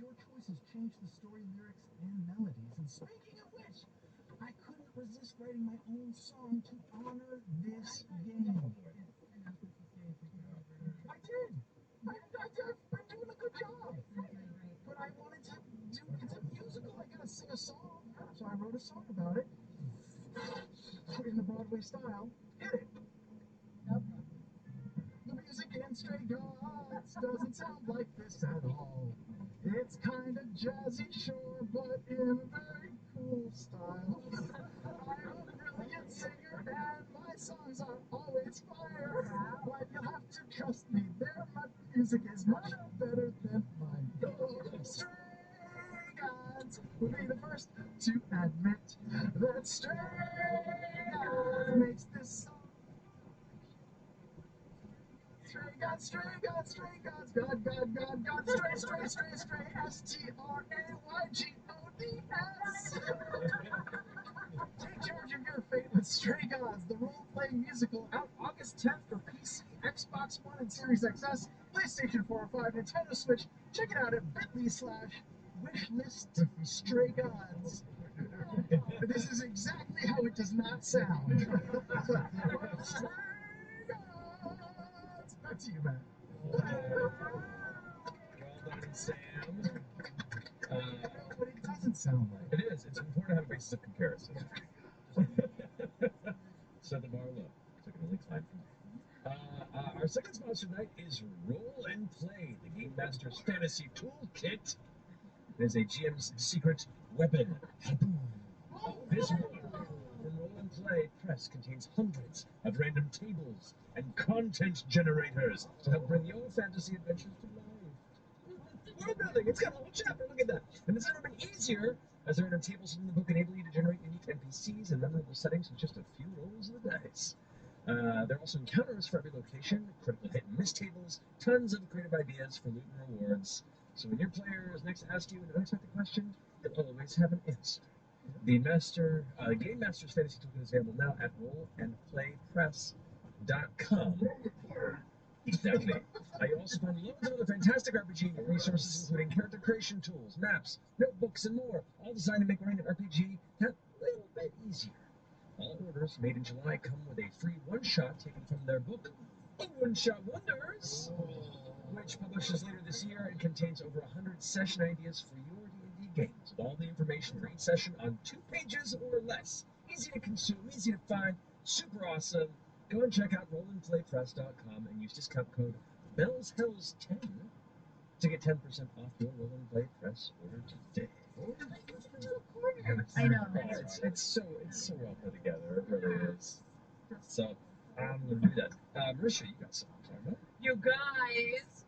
Your choices change the story, lyrics, and melodies. And speaking of which, I couldn't resist writing my own song to honor this game. I did. I'm doing a good job. But I wanted to do, it's a musical. I gotta sing a song. So I wrote a song about it in the Broadway style. Hit it. The music in Stray Gods doesn't sound like this at all. It's kind of jazzy, sure, but in a very cool style. I'm a brilliant singer, and my songs are always fire. But you'll have to trust me, my music is much better than mine. Stray Gods will be the first to admit that Stray Gods makes this song. Stray gods, stray gods, stray gods, God, God, God, God, stray, stray, stray, stray, STRAYGODS. Take charge of your fate with Stray Gods, the role-playing musical, out August 10th for PC, Xbox One, and Series XS, PlayStation 4 or 5, Nintendo Switch. Check it out at bit.ly/wishlist Stray Gods. This is exactly how it does not sound. Stray Gods. Back to you, Matt. Well done, Sam. No, but it doesn't sound like It is. It's important to have a basis of comparison. Set the bar low. Took it only time for me. Our second sponsor tonight is Roll and Play, the Game Master's Fantasy Toolkit. It is a GM's secret weapon. This book from Roll and Play Press contains hundreds of random tables and content generators to help bring your fantasy adventures to life. World building, it's got a whole chapter, look at that. And it's never been easier, as the random tables in the book enable you to generate unique NPCs and memorable settings with just a few rolls of the dice. There are also encounters for every location, critical hit and miss tables, tons of creative ideas for loot and rewards. So when your players next ask you an unexpected question, you'll always have an answer. The Game Master's Fantasy Toolkit is available now at rollandplaypress.com. Exactly. You also find loads of other fantastic RPG resources, including character creation tools, maps, notebooks, and more, all designed to make running an RPG that little bit easier. All orders made in July come with a free one-shot taken from their book, One-Shot Wonders, which publishes later this year and contains over 100 session ideas for your D&D games, with all the information for each session on 2 pages or less. Easy to consume, easy to find, super awesome. Go and check out rollandplaypress.com and use discount code BELLSHELLS10 to get 10% off your Roll and Play Press order today. I know. It's so well put together. It really is. So I'm gonna do that. Marisha, you got something to talk about? You guys,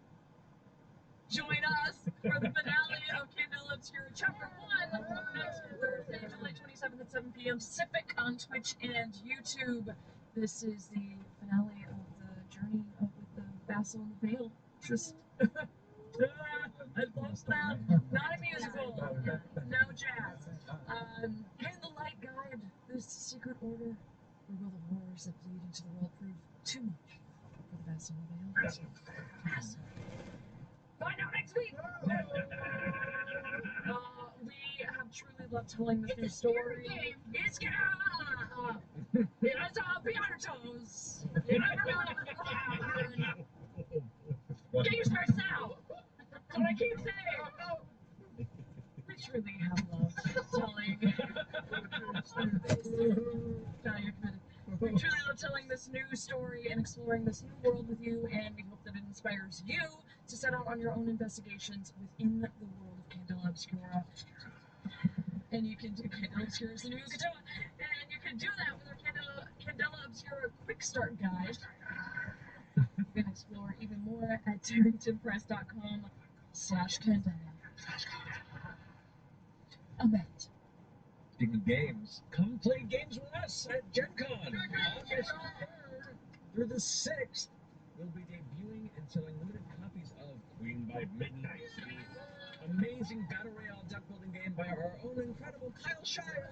join us for the finale of Candela Obscura Chapter 1 next Thursday, July 27th at 7 p.m. Pacific on Twitch and YouTube. This is the finale of the journey with the Vassal and the Veil. Just, I love that. Not a musical, no jazz. Candlelight Guide, this secret order, or will the horrors that bleed into the world prove too much for the Vassal and the Veil? Vassal. Find out next week! We have truly loved telling this new story. It's be on your toes. You never know what Games first now. That's what I keep saying. We truly have loved telling. We truly love telling this new story and exploring this new world with you, and we hope that it inspires you to set out on your own investigations within the world of Candela Obscura. And you can do Candela Obscura is the new Katoa, and you can do that with our Candela Obscura Quick Start Guide. You can explore even more at darringtonpress.com/Candela. Amet. Speaking of games, come play games with us at Gen Con. August 3rd through the 6th. We'll be debuting and selling limited copies of Queen by Midnight, the amazing battle royale deck building game by our own incredible Kyle Shire,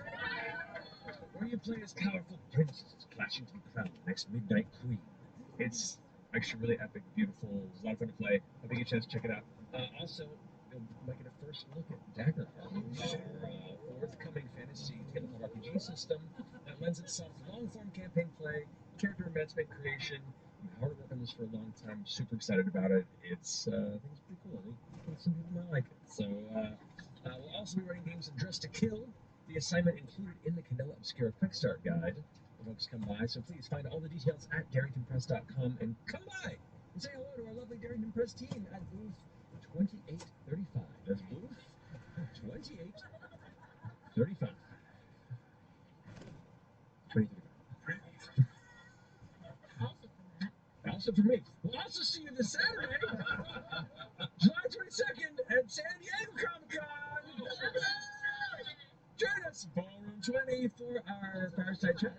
where you play as powerful princesses clashing to be crowned the next Midnight Queen. It's actually really epic, beautiful. It's a lot of fun to play. Hope you get a chance to check it out. Also, might get a first look at Daggerfall, our forthcoming fantasy tabletop RPG system that lends itself to long-form campaign play, character advancement creation. I've hard work on this for a long time. Super excited about it. It's I think it's pretty cool. I think some people might like it. So we'll also be running games of Dress to Kill. The assignment included in the Candela Obscura Quick Start Guide. The folks come by, so please find all the details at DarringtonPress.com and come by and say hello to our lovely Darrington Press team at booth 2835. That's booth 2835. 2035. Also for me. We'll also see you this Saturday, July 22nd at San Diego Comic-Con. Join us in Ballroom 20 for our fireside chat.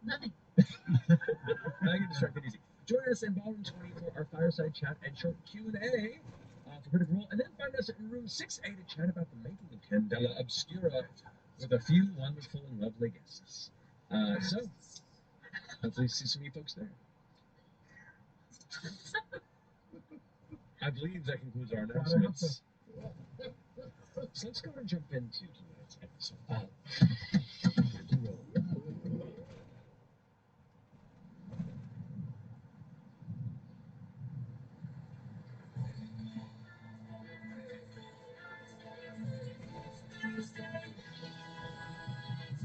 Nothing. I get distracted easy. Join us in Ballroom 20 for our fireside chat and short Q&A for Critical Role, and then find us in room 6A to chat about the making of Candela Obscura with a few wonderful and lovely guests. So, hopefully see some of you folks there. I believe that concludes our announcements. So let's go and jump into tonight's episode of Critical Role.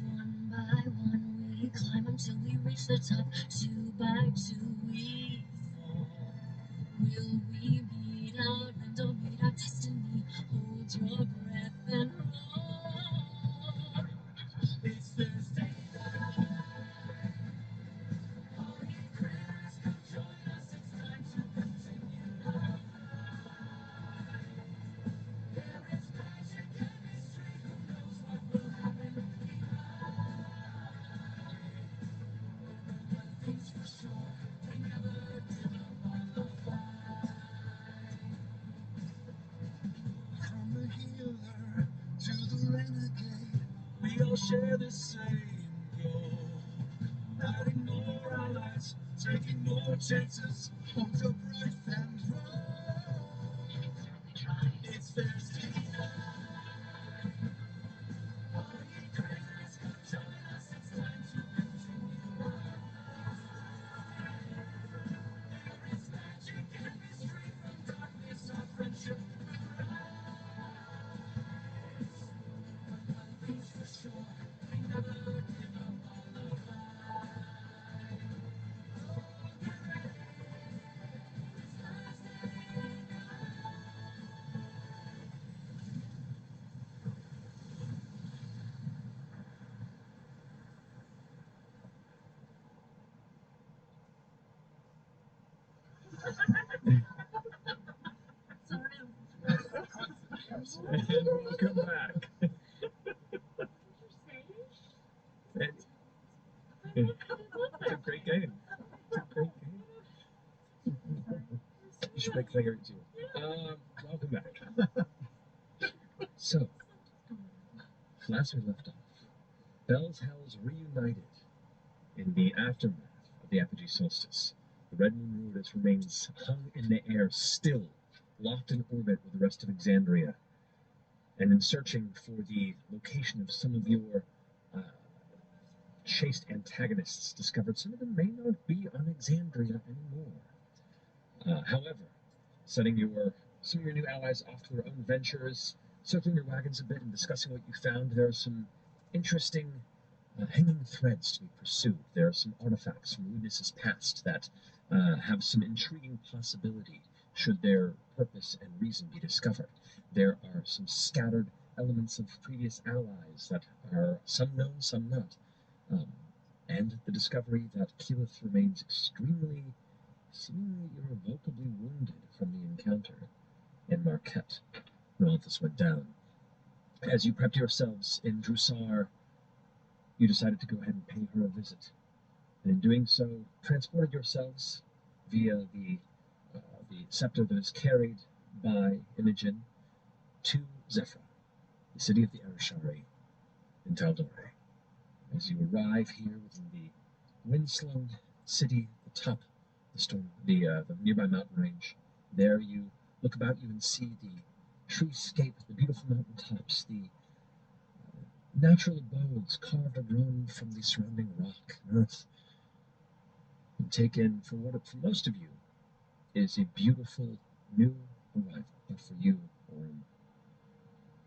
One by one we climb until we reach the top. 2 by 2 we fall. Will we beat our end or meet our destiny? Hold your breath and roll. It's Thursday night. All you critters, come join us. It's time to continue our ride. There is magic and mystery. Who knows what will happen behind? One thing's for sure, we never give up on the fight. From the healer to the renegade, we all share the same goal. Not ignore our lives, taking more chances. Hold your breath and roll. It's Thursday night. All you critters, come join us. It's time to continue our ride. There is magic and mystery. From darkness, our friendship will rise. One thing's for sure, we never give up on the fight. Oh, get ready, it's Thursday night. And welcome back. It's a great game. It's a great game. You should make figure too. Welcome back. So, last we left off, Bell's Hells reunited in the aftermath of the apogee solstice. The Red Moon Rudis remains hung in the air, still locked in orbit with the rest of Exandria. And in searching for the location of some of your chased antagonists, discovered some of them may not be on Exandria anymore. However, setting some of your new allies off to their own ventures, circling your wagons a bit and discussing what you found, there are some interesting hanging threads to be pursued. There are some artifacts from Ludus' past that have some intriguing possibility should their purpose and reason be discovered. There are some scattered elements of previous allies that are some known, some not. And the discovery that Keyleth remains seemingly irrevocably wounded from the encounter in Marquette when all this went down. As you prepped yourselves in Drusar, you decided to go ahead and pay her a visit. And in doing so, transported yourselves via the scepter that is carried by Imogen to Zephyr, the city of the Arashari in Taldore. As you arrive here within the wind-slung city, the top of the nearby mountain range, there you look about you and see the treescape, the beautiful mountaintops, the natural abodes carved and grown from the surrounding rock and earth, and take in for what for most of you is a beautiful new arrival, but for you, Orem,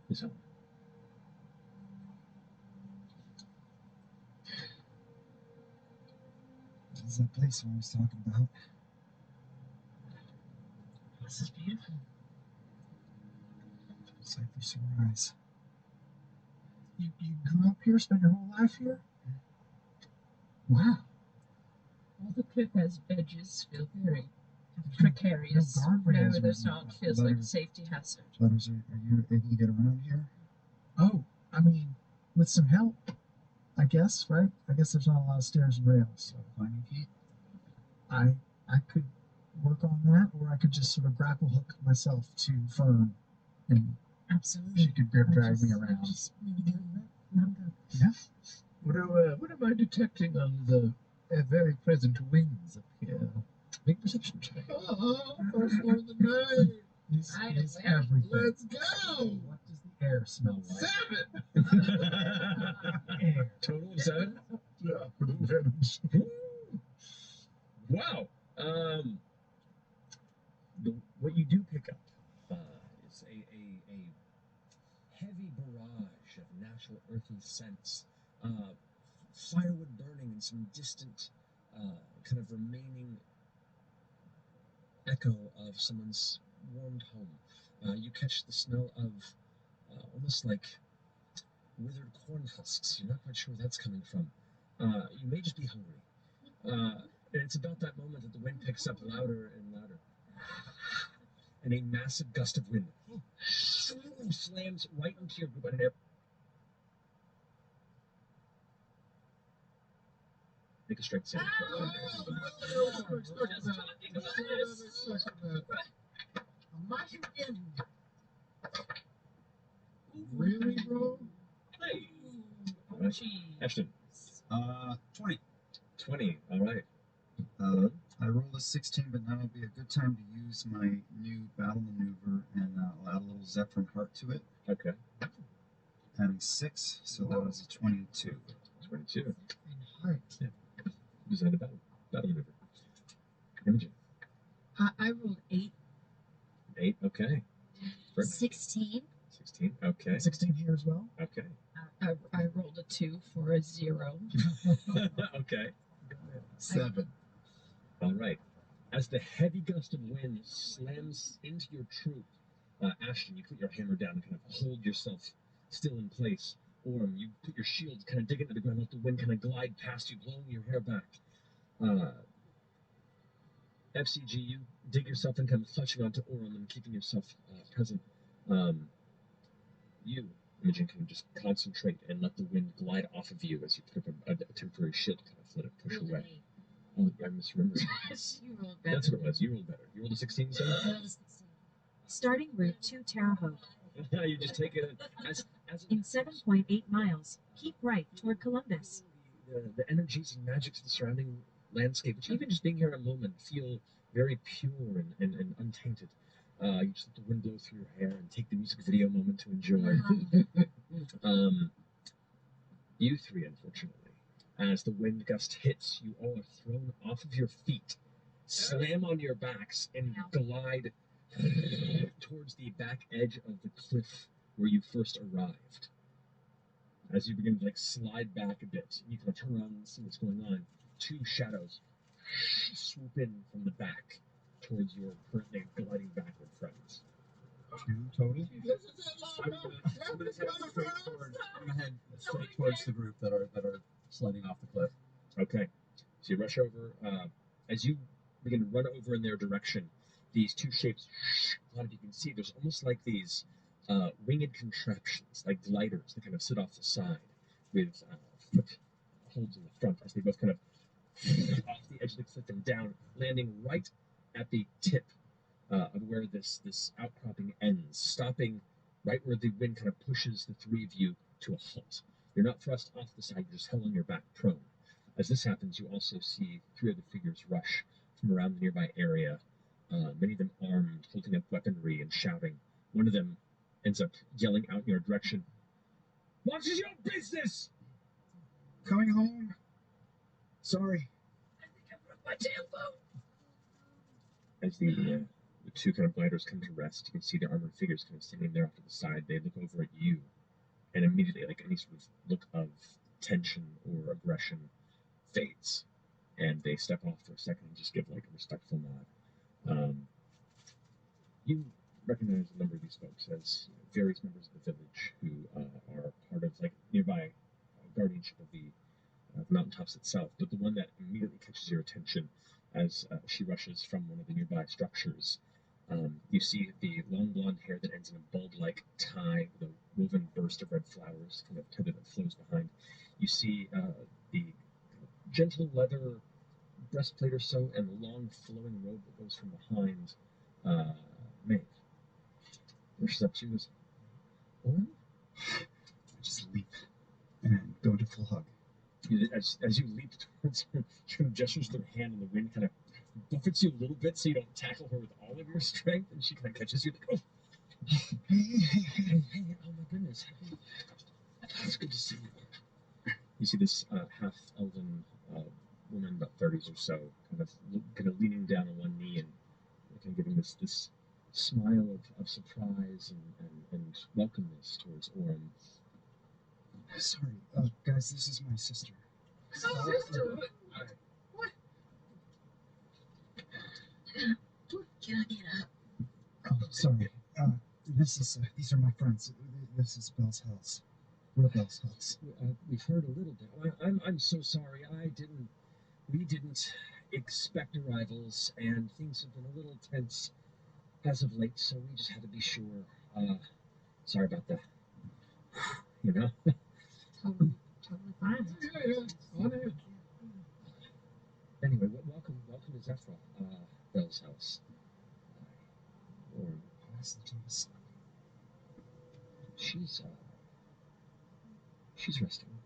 is home. This is that place I was talking about. This is beautiful. It's like these eyes. You grew up here, spent your whole life here? Wow. All the cliff has edges feel very precarious. No guardrails No, or there's not. anything. Feels like a safety hazard. Letters, are you able to get around here? Oh, I mean, with some help, I guess, right? I guess there's not a lot of stairs and rails. So climbing feet? I could work on that, or I could just sort of grapple hook myself to Fern, and Absolutely. she could drag me around. Yeah. What am I detecting on the very present winds up here? Make perception check. First one of the night. Is everything. Let's go. What does the air smell like? 7. Air. Total of 7? Yeah. Wow. What you do pick up is a heavy barrage of natural earthy scents, firewood burning and some distant kind of remaining echo of someone's warmed home. You catch the smell of almost like withered corn husks. You're not quite sure where that's coming from. You may just be hungry. And it's about that moment that the wind picks up louder and louder. And a massive gust of wind slams right into your group. And make a strength saving throw. Really, bro? Hey. All right. Ashton. 20. 20. All right. I rolled a 16, but now would be a good time to use my new battle maneuver, and I'll add a little Zephyrin heart to it. Okay. Adding 6, so that was a 22. 22. Heart. Yeah. Design a battle maneuver. Imogen. I rolled 8. 8. Okay. Perfect. 16. 16. Okay. 16 here as well. Okay. I rolled a 2 for a 0. Okay. 7. All right. As the heavy gust of wind slams into your troop, Ashton, you put your hammer down and kind of hold yourself still in place. Orem, you put your shield, kind of dig into the ground, let the wind kind of glide past you, blowing your hair back. FCG, you dig yourself in, kind of clutching onto Orem and keeping yourself present. You, Imogen, can just concentrate and let the wind glide off of you as you put up a temporary shield, kind of let it push away. Oh, I misremembered. You rolled better. That's what it was. You rolled better. You rolled a 16, so? I rolled a 16. Starting route to Terre Haute. You just take it as In 7.8 miles, keep right toward Columbus. the energies and magics of the surrounding landscape, which even just being here a moment, feel very pure and untainted. You just let the wind blow through your hair and take the music video moment to enjoy. You three, unfortunately, as the wind gust hits, you all are thrown off of your feet, slam on your backs, and glide towards the back edge of the cliff where you first arrived. As you begin to slide back a bit, you can turn around and see what's going on. 2 shadows swoop in from the back towards your currently gliding backward friends. 2 total. I'm gonna head straight towards the group that are sliding off the cliff. Okay, so you rush over. As you begin to run over in their direction, these 2 shapes, a lot of you can see, there's almost like these winged contraptions, like gliders that kind of sit off the side with footholds in the front as they both kind of off the edge of the cliff and down, landing right at the tip of where this outcropping ends, stopping right where the wind kind of pushes the 3 of you to a halt. You're not thrust off the side, you're just held on your back prone. As this happens, you also see 3 other figures rush from around the nearby area many of them armed, holding up weaponry and shouting. One of them ends up yelling out in your direction, "What is your business?" Coming home. Sorry. I think I broke my tailbone. As the two kind of gliders come to rest, you can see the armored figures kind of standing there off to the side. They look over at you, and immediately, like any sort of look of tension or aggression fades, and they step off for a second and just give like a respectful nod. You recognize a number of these folks as various members of the village who are part of like nearby guardianship of the mountaintops itself. But the one that immediately catches your attention as she rushes from one of the nearby structures, you see the long blonde hair that ends in a bulb-like tie with a woven burst of red flowers, kind of tether that flows behind. You see the gentle leather breastplate or so, and the long flowing robe that goes from behind Maeve. Rushes up to you and goes, "Owen?" I just leap and go into full hug. As you leap towards her, she kind of gestures with her hand, and the wind kind of buffets you a little bit so you don't tackle her with all of your strength, and she kind of catches you like, "Oh, hey, oh my goodness, hey. It's good to see you." You see this half-elven woman, about 30s or so, kind of leaning down on one knee and kind of giving this smile of surprise and welcomeness towards Orm. Sorry, guys, this is my sister. Sister? What? Get up. Oh, sorry. These are my friends. This is Bell's house. We're Bell's house. We've heard a little bit. I'm so sorry. We didn't expect arrivals, and things have been a little tense as of late, so we just had to be sure. Sorry about that. You know? Totally fine. On it. Anyway, welcome to Zephyr, Bell's house. Pass the juice. She's resting.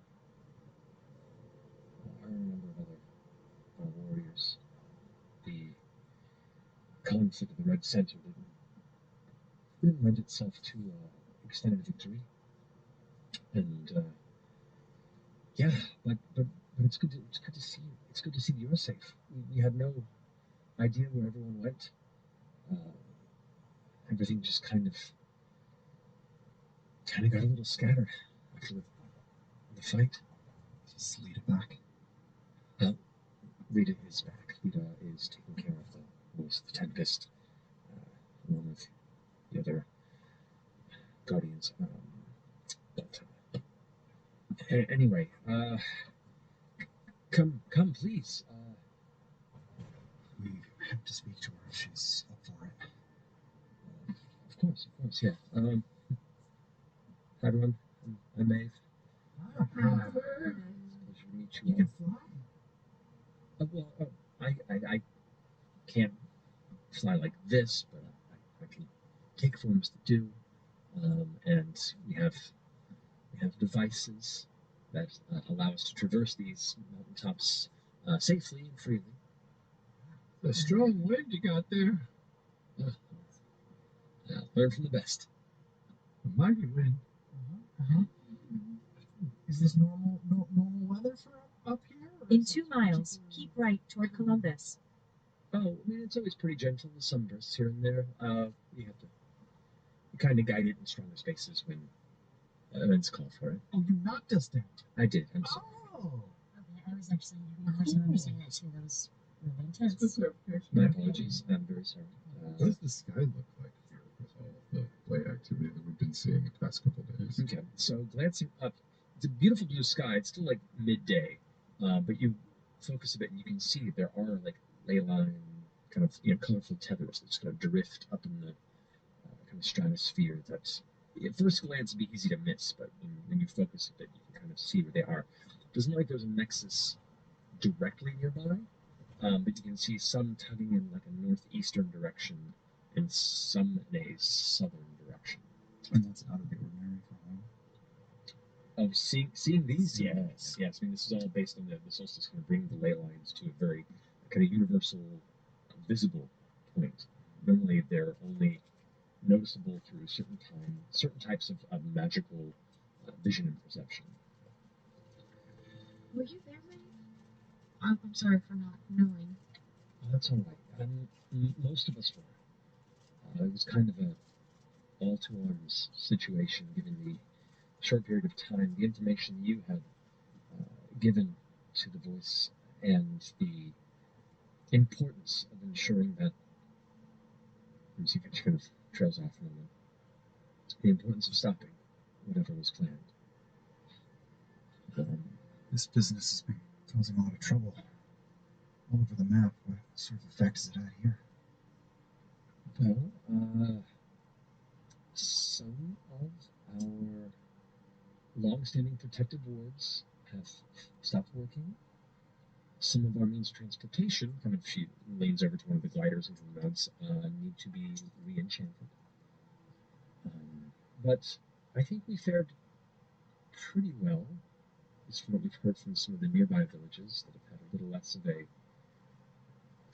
There are a number of other warriors. The conflict of the Red Center didn't lend itself to extended victory, and yeah, but it's good to see you. It's good to see that you're safe. We had no idea where everyone went. Everything just kind of got a little scattered after the fight. Just lead it back. Rita is back. Rita is taking care of the Tempest, along with the other guardians. Anyway, come, please. We have to speak to her if she's up for it. Of course, yeah. Hi everyone, I'm Maeve. Pleasure to meet you You all. can fly. I can't fly like this, but I can take forms that do, and we have devices that allow us to traverse these mountaintops safely and freely. A strong wind you got there. Learn from the best. A mighty wind. Is this normal weather for up here? In 2 miles, keep right toward Columbus. Oh, I mean, it's always pretty gentle. The sunbursts here and there. You have to kind of guide it in stronger spaces when events call for it. Oh, you knocked us down. I did. I'm sorry. Oh. Okay, I was actually having a hard time understanding that too. That was really intense. My apologies. I'm very sorry. What does the sky look like here with all of the light activity that we've been seeing the past couple days? Okay, so glancing up, it's a beautiful blue sky. It's still like midday, but you focus a bit and you can see that there are like ley line, kind of colorful tethers that just kind of drift up in the kind of stratosphere. That at first glance would be easy to miss, but when you focus a bit, you can kind of see where they are. It doesn't look like there's a nexus directly nearby, but you can see some tugging in like a northeastern direction and some in a southern direction. And that's out of the ordinary for home. Oh, seeing these, yes. I mean, this is all based on the solstice kind of bringing the ley lines to a very kind of universal, visible point. Normally, they're only noticeable through certain types of magical vision and perception. Were you there, Maeve? I'm sorry for not knowing. That's all right. Most of us were. It was kind of a all to arms situation, given the short period of time, the information you had given to the voice, and the importance of ensuring that. Let me see if she kind of trails off a moment. The importance of stopping whatever was planned. This business has been causing a lot of trouble all over the map. What sort of effect has it had here? Well, some of our long-standing protective wards have stopped working. Some of our means of transportation, kind of she leans over to one of the gliders and kind of nods, need to be re-enchanted. But I think we fared pretty well, at least from what we've heard from some of the nearby villages that have had a little less of a,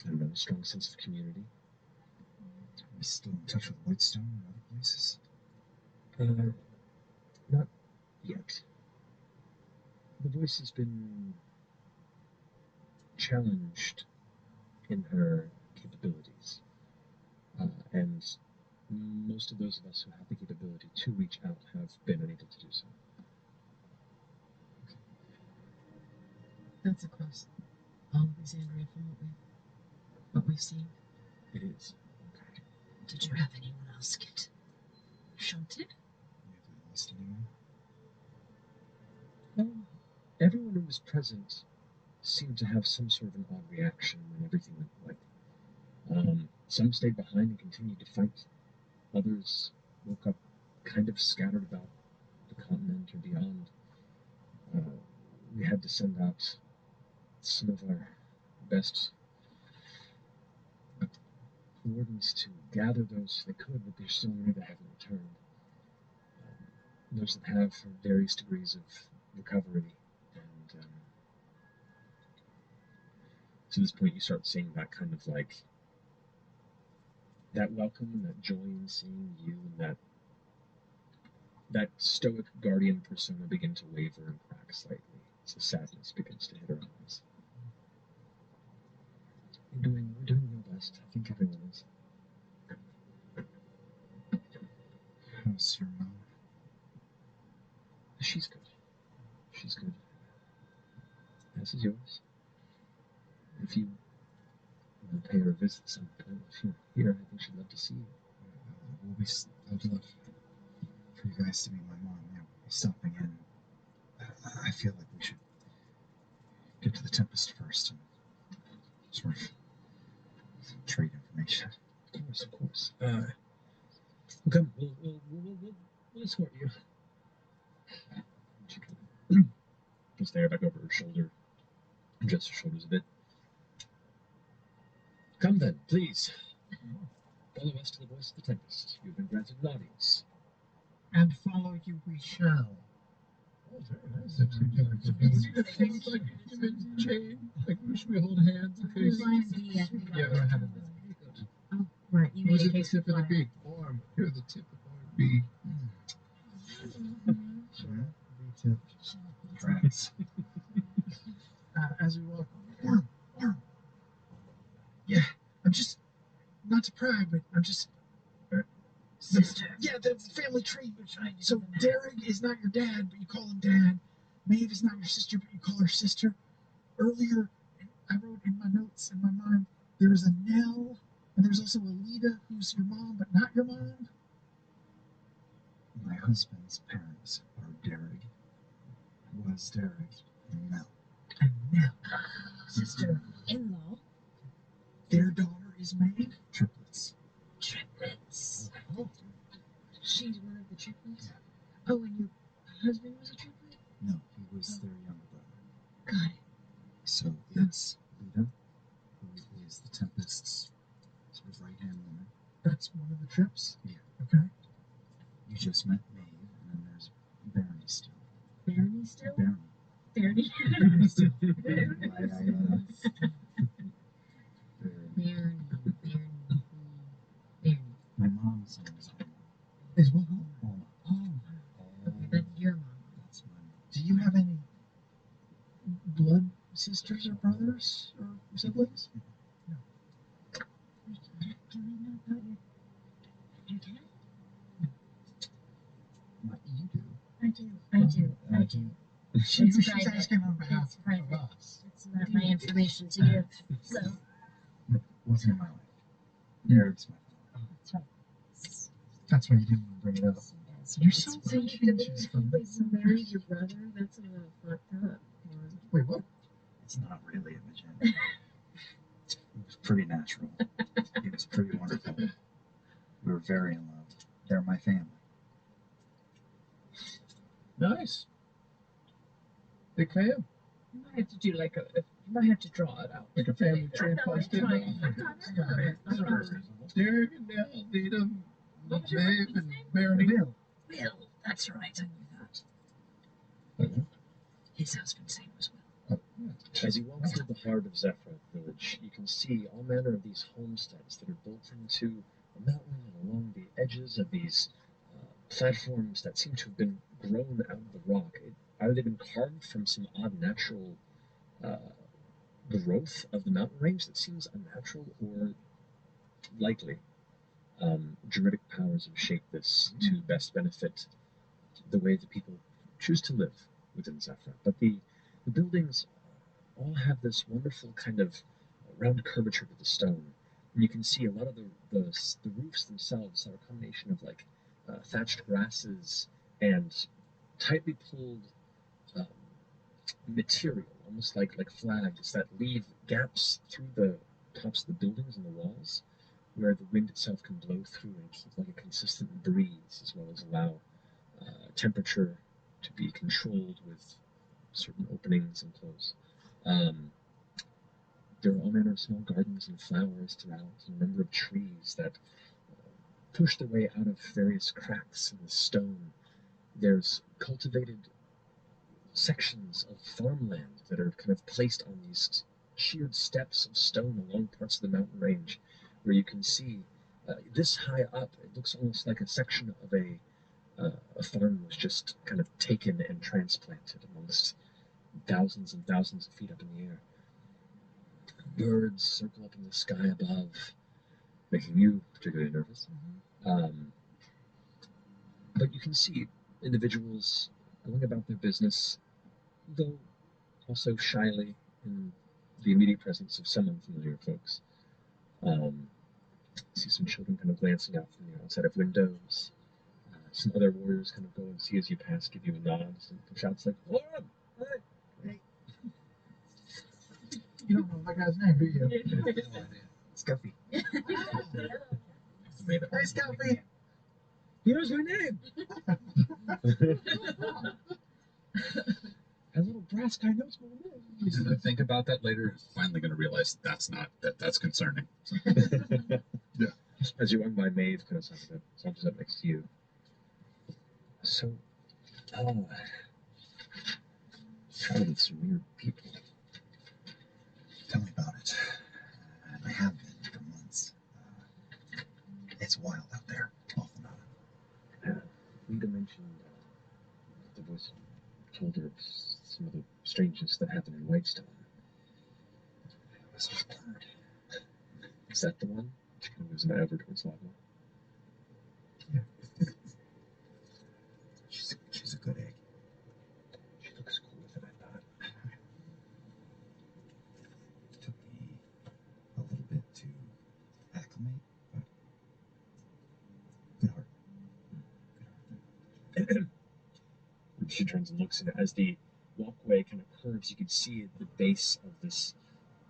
I don't know, strong sense of community. Are we still in touch with Whitestone and other places? Not yet. The voice has been challenged in her capabilities, and most of those of us who have the capability to reach out have been unable to do so. That's across all of Alexandria from what we've seen. It is. Okay. Did you have anyone else get shunted? Have we lost anyone? Everyone who was present seemed to have some sort of an odd reaction when everything went right. Some stayed behind and continued to fight. Others woke up kind of scattered about the continent or beyond. We had to send out some of our best wardens to gather those they could, but there's still many that haven't returned. Those that have various degrees of recovery, and to this point you start seeing that kind of like that welcome and that joy in seeing you, and that stoic guardian persona begin to waver and crack slightly. So sadness begins to hit her eyes. We're doing our best. I think everyone is. How's your mom? She's good. She's good. As is yours. If you want to pay her a visit at some point, if you're here, I think she'd love to see you. I'd love for you guys to meet my mom. Yeah, we'll be stopping in. I feel like we should get to the Tempest first and sort of trade information. Of course. Well, come. We'll escort you. She can stare back over her shoulder, adjust her shoulders a bit. Come then, please. Follow us to the voice of the Tempest. You've been granted an audience. And follow you we shall. Oh, very nice. It feels like a human chain. Like, should we hold hands in case? Yeah, I have it. Oh, right. You Where's made a the case tip for of the fire. beak? Arm. Here's the tip of our beak. B-tip. Tracks. As we walk, arm. Yeah, I'm just, not to pry, but I'm just. Sister. Yeah, that's the family tree. So Derek is not your dad, but you call him dad. Maeve is not your sister, but you call her sister. Earlier, I wrote in my notes in my mind, there is a Nell, and there's also a Lita, who's your mom, but not your mom. My husband's parents are Derek, was Derek, and Mel. And Nell. Sister-in-law. Their daughter is Maeve. Triplets. Triplets. Oh. She's one of the triplets? Oh, and your husband was a triplet? No, he was their younger brother. Got it. So it's Lita, who is the Tempest's sort of right-hand woman. That's one of the trips? Yeah. Okay. You just met Maeve, and then there's Barney still. Barney still? Barney. Barney. Barney still. Barney. Do you have any blood sisters or brothers or siblings? Do we know about your dad? You do. I do. She's private. asking on behalf It's private. of us. It's not my information to give. So Wasn't in my life. Derek's my father. that's right. That's why you didn't want to bring it up. You're so conscientious from You married your brother? That's a little fucked up. Wait, what? It's not really a vagina. It was pretty natural. It was pretty wonderful. We were very in love. They're my family. Nice. Big fan. You might have to do like you might have to draw it out. Like a family transplant. Derek and Nell need him. Dave and Mary Will. Will, that's right. I knew that. His husband's name was Will. As you walk through the heart of Zephyr Village, you can see all manner of these homesteads that are built into a mountain and along the edges of these platforms that seem to have been grown out of the rock. Either they've been carved from some odd natural growth of the mountain range that seems unnatural, or likely druidic powers have shaped this to best benefit the way that people choose to live within Zephyr. But the buildings all have this wonderful kind of round curvature to the stone. And you can see a lot of the roofs themselves are a combination of like thatched grasses and tightly pulled material, almost like flags that leave gaps through the tops of the buildings and the walls, where the wind itself can blow through and keep like a consistent breeze, as well as allow temperature to be controlled with certain openings and close. There are all manner of small gardens and flowers throughout, and a number of trees that push their way out of various cracks in the stone. There's cultivated sections of farmland that are kind of placed on these sheared steps of stone along parts of the mountain range, where you can see this high up, it looks almost like a section of a farm was just kind of taken and transplanted amongst thousands and thousands of feet up in the air. Birds circle up in the sky above, making you particularly nervous. But you can see individuals going about their business, though also shyly in the immediate presence of some unfamiliar folks. See some children kind of glancing out from the outside of windows. Some other warriors kind of go and see as you pass, give you a nod, some shouts like, "Hold on! Hey!" You don't know that guy's name, do you? Scuffy. Hey, Scuffy! He knows my name! That little brass guy knows my name. He's going to think about that later. He's finally going to realize that's concerning. Yeah. As you walk by, Maeve kind of saunters up next to you. So, traveled with some weird people. Tell me about it. I have been for months. It's wild out there. Awful not. Lita mentioned the voice told her of some of the strangeness that happened in Whitestone. It was hard. Is that the one? She kind of moves over towards Lava. Yeah. She's a good egg. She looks cool with it, I thought. It took me a little bit to acclimate, but good heart. Good heart. She turns and looks, and as the walkway kind of curves, you can see at the base of this,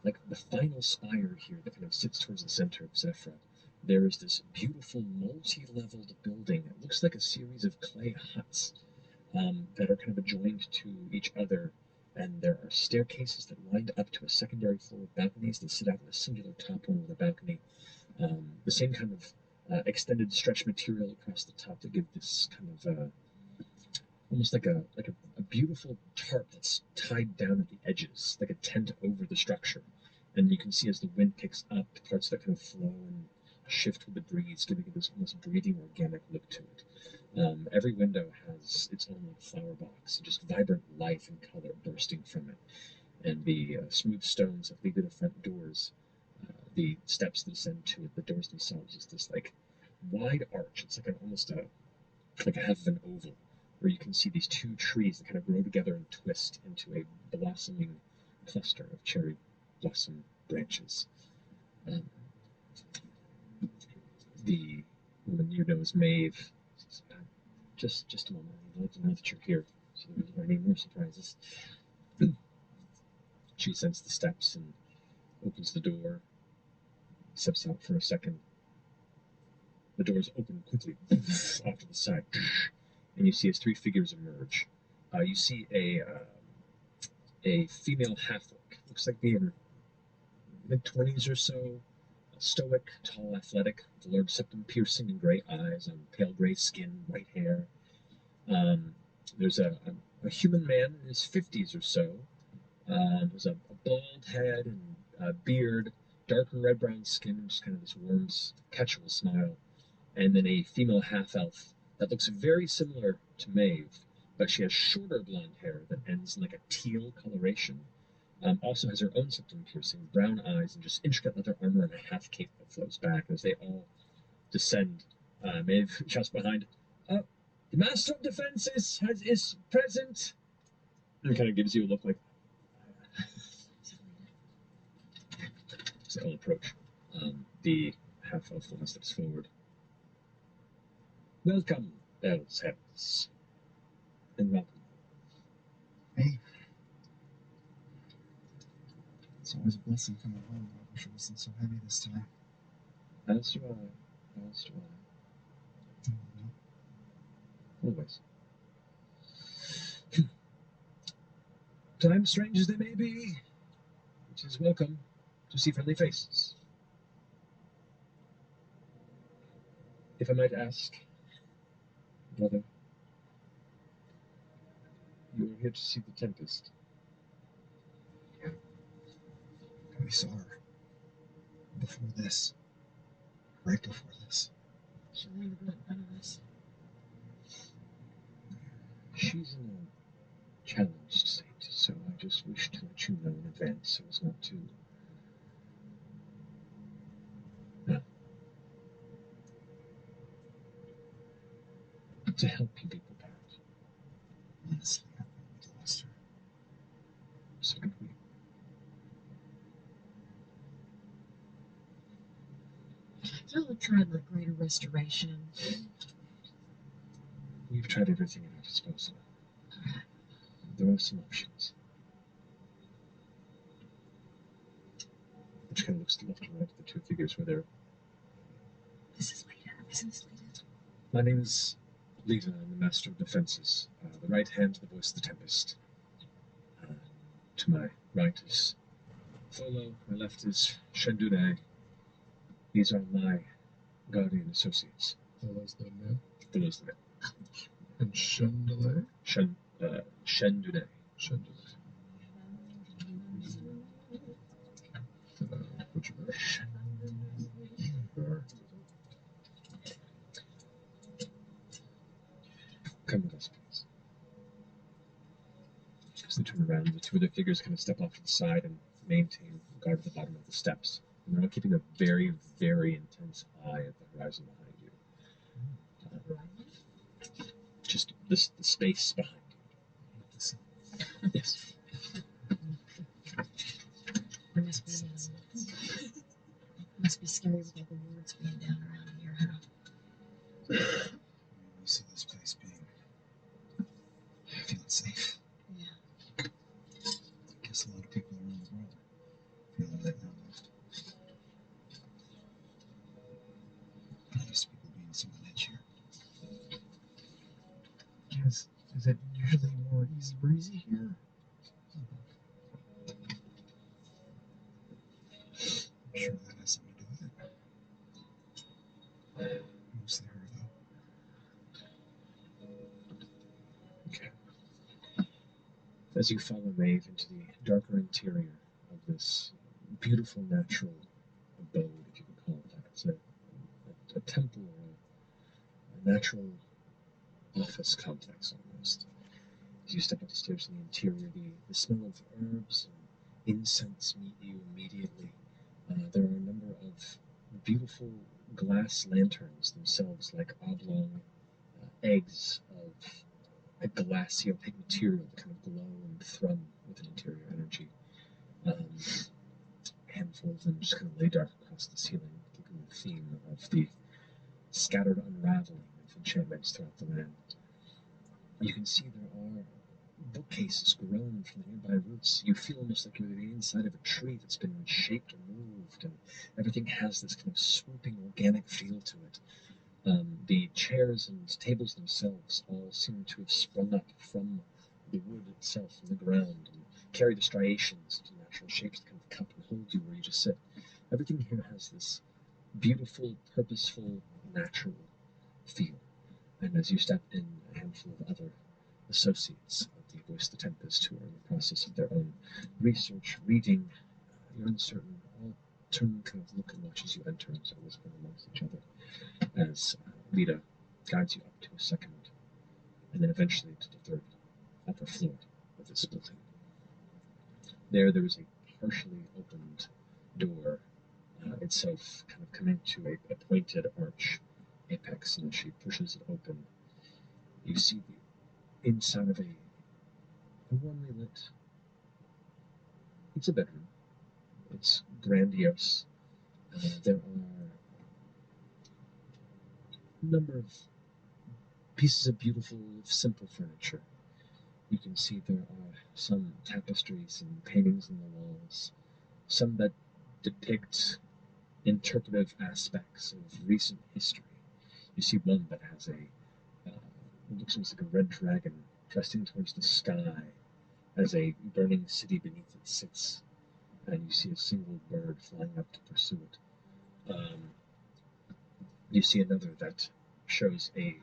like the final spire here that kind of sits towards the center of Zephyr. There is this beautiful multi-leveled building. It looks like a series of clay huts that are kind of adjoined to each other, and there are staircases that wind up to a secondary floor of balconies that sit out in a singular top one with a balcony. The same kind of extended stretch material across the top to give this kind of almost like a beautiful tarp that's tied down at the edges, like a tent over the structure. And you can see as the wind picks up, parts that kind of flow and shift with the breeze, giving it this almost breathing, organic look to it. Every window has its own little flower box, just vibrant life and color bursting from it. And the smooth stones that lead to the front doors, the steps that ascend to it, the doors themselves, is this like wide arch. It's like almost like a half of an oval, where you can see these two trees that kind of grow together and twist into a blossoming cluster of cherry blossom branches. Um, the woman you know as Maeve says, just a moment. I'd like to know that you're here, so there isn't any more surprises. She ascends the steps and opens the door, steps out for a second. The doors open quickly off to the side, and you see as three figures emerge. You see a female half-orc. Looks like being in her mid-20s or so. Stoic, tall, athletic, with a large septum piercing and gray eyes on pale gray skin, white hair. There's a human man in his 50s or so. There's a bald head and a beard, darker red-brown skin, just kind of this warm, catchable smile. And then a female half-elf that looks very similar to Maeve, but she has shorter blonde hair that ends in like a teal coloration. Also has her own septum piercing, brown eyes, and just intricate leather armor and a half cape that flows back as they all descend. Maeve shouts behind, the Master of Defense is present. And kind of gives you a look like, as they all approach. The half-elf woman steps forward. Welcome, Bells Heads, and welcome. Hey. It's always a blessing coming home. I wish it wasn't so heavy this time. As do I. As do I. Always. Times strange as they may be, it is welcome to see friendly faces. If I might ask, brother, you are here to see the Tempest. We saw her before this. Right before this. She learned about none of us. She's in a challenged state, so I just wish to let you know in advance so as not to... Well, to help you be prepared. Honestly, I thought we'd lost her. So could we. Y'all have tried like greater restoration. We've tried everything at our disposal. There are some options. Which kind of looks to left and right at the two figures where they're... This is Lita. Isn't this Lita? My name is Lita. I'm the Master of Defenses. The right hand to the voice of the Tempest. To my right is Folo. My left is Shendune. These are my guardian associates. Folo's the male. Folo's the male. And Chandelier? Shendune. Chandelier. Did I butcher that? Or Come with us, please. As they turn around, the two other figures kind of step off to the side and maintain guard at the bottom of the steps. And they're all keeping a very, very intense eye at the horizon behind you. Just the space behind you. Yes. It must be scary with all the wards being down around here, huh? We see this place being feeling safe. Yeah. I guess a lot of people around the world are feeling that now. I'm used to people being so on edge here. Is it usually more easy breezy here? I'm sure that has something to do with it. Mostly her, though. Okay. As you follow Maeve into the darker interior of this beautiful natural abode, if you could call it that. It's a temple or a natural office complex almost. As you step up the stairs in the interior, the smell of herbs and incense meet you immediately. There are a number of beautiful glass lanterns themselves, like oblong eggs of a glassy opaque material that kind of glow and thrum with an interior energy. A handful of them just kind of lay dark across the ceiling, keeping the theme of the scattered unraveling of enchantments throughout the land. You can see there are bookcases grown from the nearby roots. You feel almost like you're the inside of a tree that's been shaped or moved, and everything has this kind of swooping organic feel to it. The chairs and tables themselves all seem to have sprung up from the wood itself, from the ground, and carry the striations to natural shapes that kind of cup and hold you where you just sit. Everything here has this beautiful, purposeful, natural feel. And as you step in, a handful of other associates of the Voice of the Tempest who are in the process of their own research, reading, you're uncertain, all turn kind of look and watch as you enter and sort of whisper amongst each other as Lita guides you up to a second, and then eventually to the third upper floor of this building. There is a partially opened door, itself kind of coming to a pointed arch apex, and as she pushes it open, you see the inside of a warmly lit. It's a bedroom. It's grandiose. There are a number of pieces of beautiful, simple furniture. You can see there are some tapestries and paintings on the walls, some that depict interpretive aspects of recent history. You see one that has what looks almost like a red dragon thrusting towards the sky as a burning city beneath it sits, and you see a single bird flying up to pursue it. You see another that shows a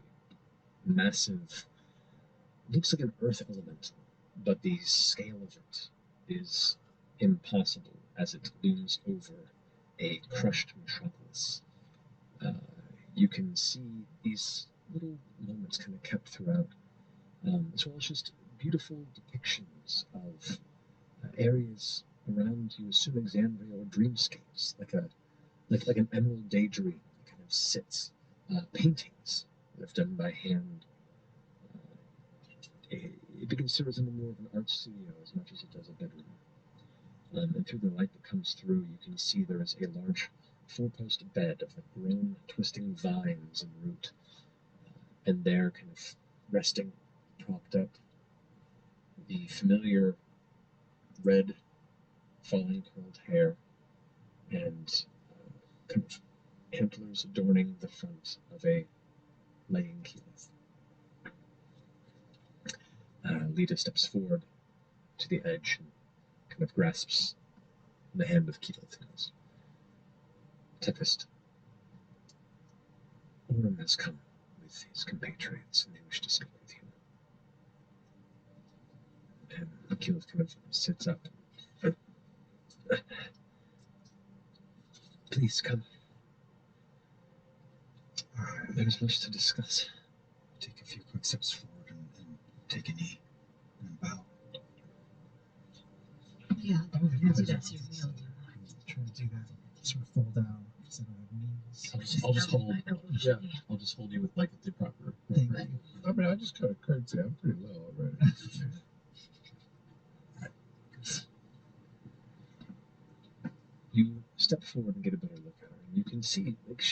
massive, looks like an earth element, but the scale of it is impossible as it looms over a crushed metropolis. You can see these little moments kind of kept throughout, as well as just beautiful depictions of areas around, you assume, Exandria or dreamscapes, like an emerald daydream that kind of sits. Paintings that are done by hand. It begins to resemble more of an art studio as much as it does a bedroom. And through the light that comes through, you can see there is a large four-post bed of grown, twisting vines and root, and there, kind of resting, propped up, the familiar red, falling curled hair, and kind of antlers adorning the front of a laying keyleth. Lita steps forward to the edge and kind of grasps the hand of Keyleth and goes, "Tempest, Orm has come with his compatriots, and they wish to speak with you." And Keyleth kind of sits up. "Please come. There is much to discuss." Take a few quick steps forward and take a knee and bow. Yeah, that's your real deal. Try to do that. Sort of fall down because I don't have knees. I'll just hold. Yeah, I'll just hold you with like the proper. Thank you. I mean, I just got a curtsy. I'm pretty low already. You step forward and get a better look at her, and you can see like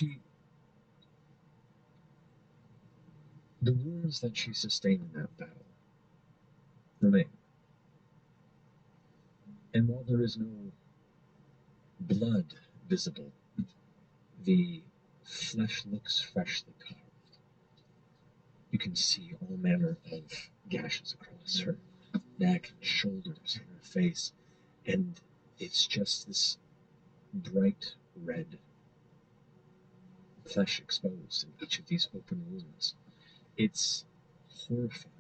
the wounds that she sustained in that battle remain. And while there is no blood visible, the flesh looks freshly carved. You can see all manner of gashes across her neck and shoulders and her face, and it's just this bright red flesh exposed in each of these open wounds. It's horrifying.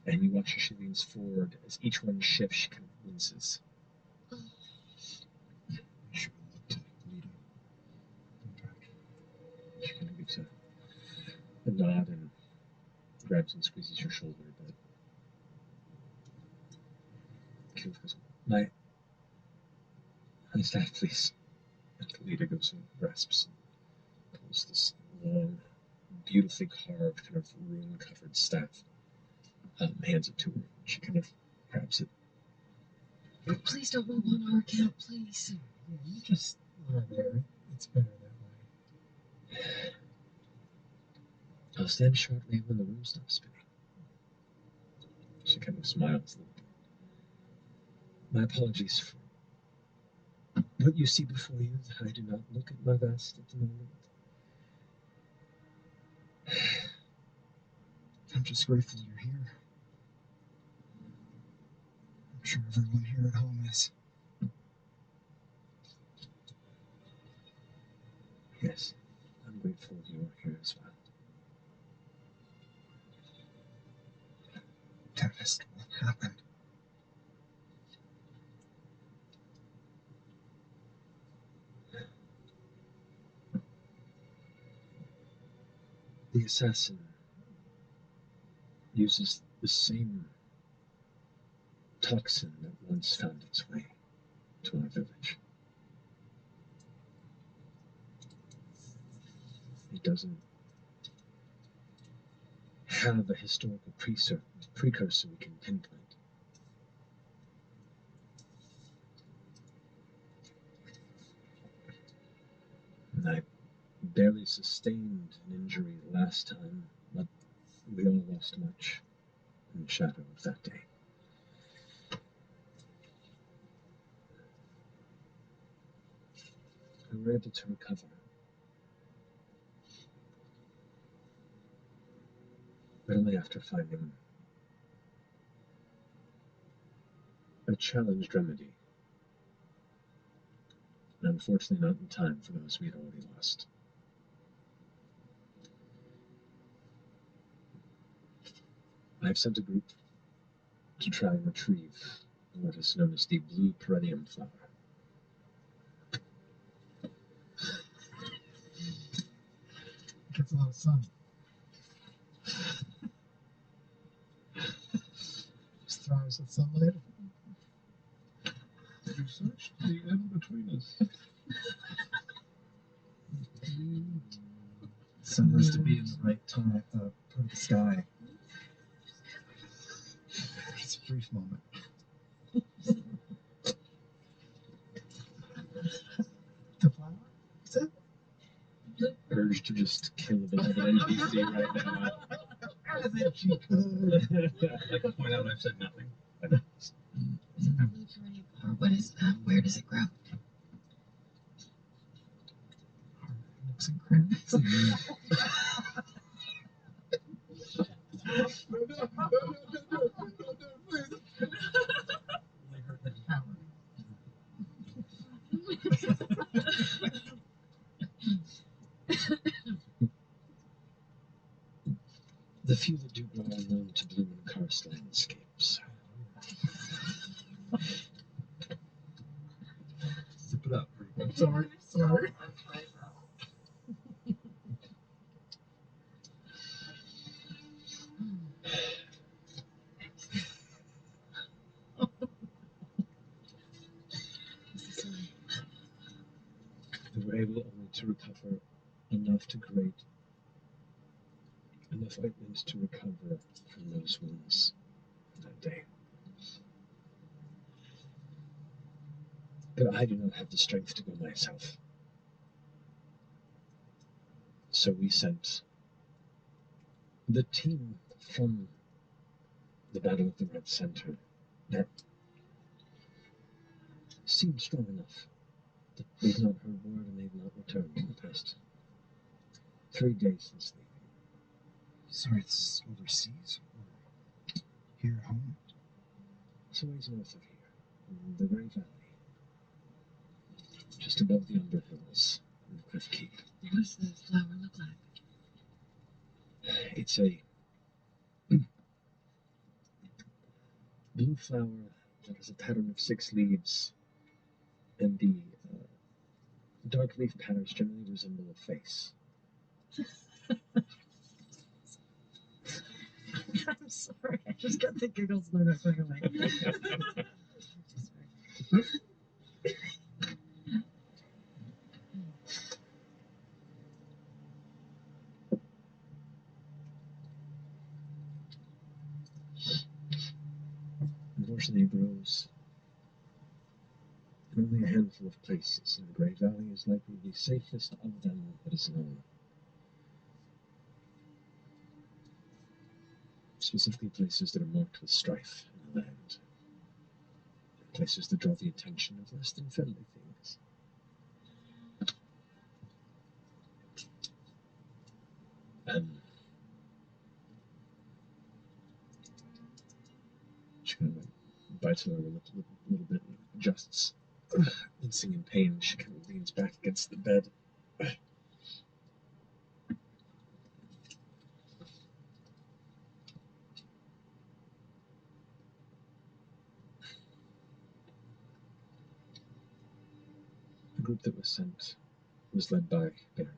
And you watch as she leans forward. As each one shifts, she kind of winces. She will look to Lita. She kind of gives a nod and grabs and squeezes your shoulder a bit. Caleb goes, my staff, please. And the leader goes and grasps and pulls this long, beautifully carved, kind of rune-covered staff, hands it to her. She kind of grabs it. Please don't move on our account, please. Yeah, you just lie there. It's better that way. I'll stand shortly when the room stops spinning. She kind of smiles a little bit. My apologies for what you see before you. I do not look at my vest at the moment. I'm just grateful you're here. I'm sure everyone here at home is. Yes, I'm grateful you're here as well. Tempest, what happened? The assassin uses the same toxin that once found its way to our village. It doesn't have a historical precursor we can pinpoint. And I barely sustained an injury the last time, but we all lost much in the shadow of that day. We were able to recover, but only after finding a challenged remedy, and unfortunately not in time for those we had already lost. I've sent a group to try and retrieve what is known as the blue perennium flower. Gets a lot of sun. Just thrives with sunlight. You searched the in between us. Sun has to be in the right time, part of the sky. It's a brief moment. The flower? Is it? Urge to just kill a beloved NPC right now. As if she could. I'd like to point out I've said nothing. What is that? Where does it grow? Nooks and crannies. No, please. They hurt the power. The few that do grow are known to bloom in karst landscapes. Zip it up. Sorry. We were able only to recover enough to create enough ointment to recover from those wounds that day. But I do not have the strength to go myself. So we sent the team from the Battle of the Red Center that seemed strong enough that we've not heard word and they've not returned in the past 3 days since leaving. Sorry, this is overseas or here at home? It's a ways north of here, in the very valley, just above the Umber Hills and the Cliff Keep. What does the flower look like? It's a blue flower that has a pattern of 6 leaves, and the dark leaf patterns generally resemble a face. I'm sorry. I just got the giggles and they're not going away. Unfortunately, it grows in only a handful of places, and the Grey Valley is likely the safest of them that is known. Specifically, places that are marked with strife in the land. Places that draw the attention of less than friendly things. She kind of bites her lip a little bit and adjusts. Wincing in pain, she kind of leans back against the bed. The group that was sent was led by Barry.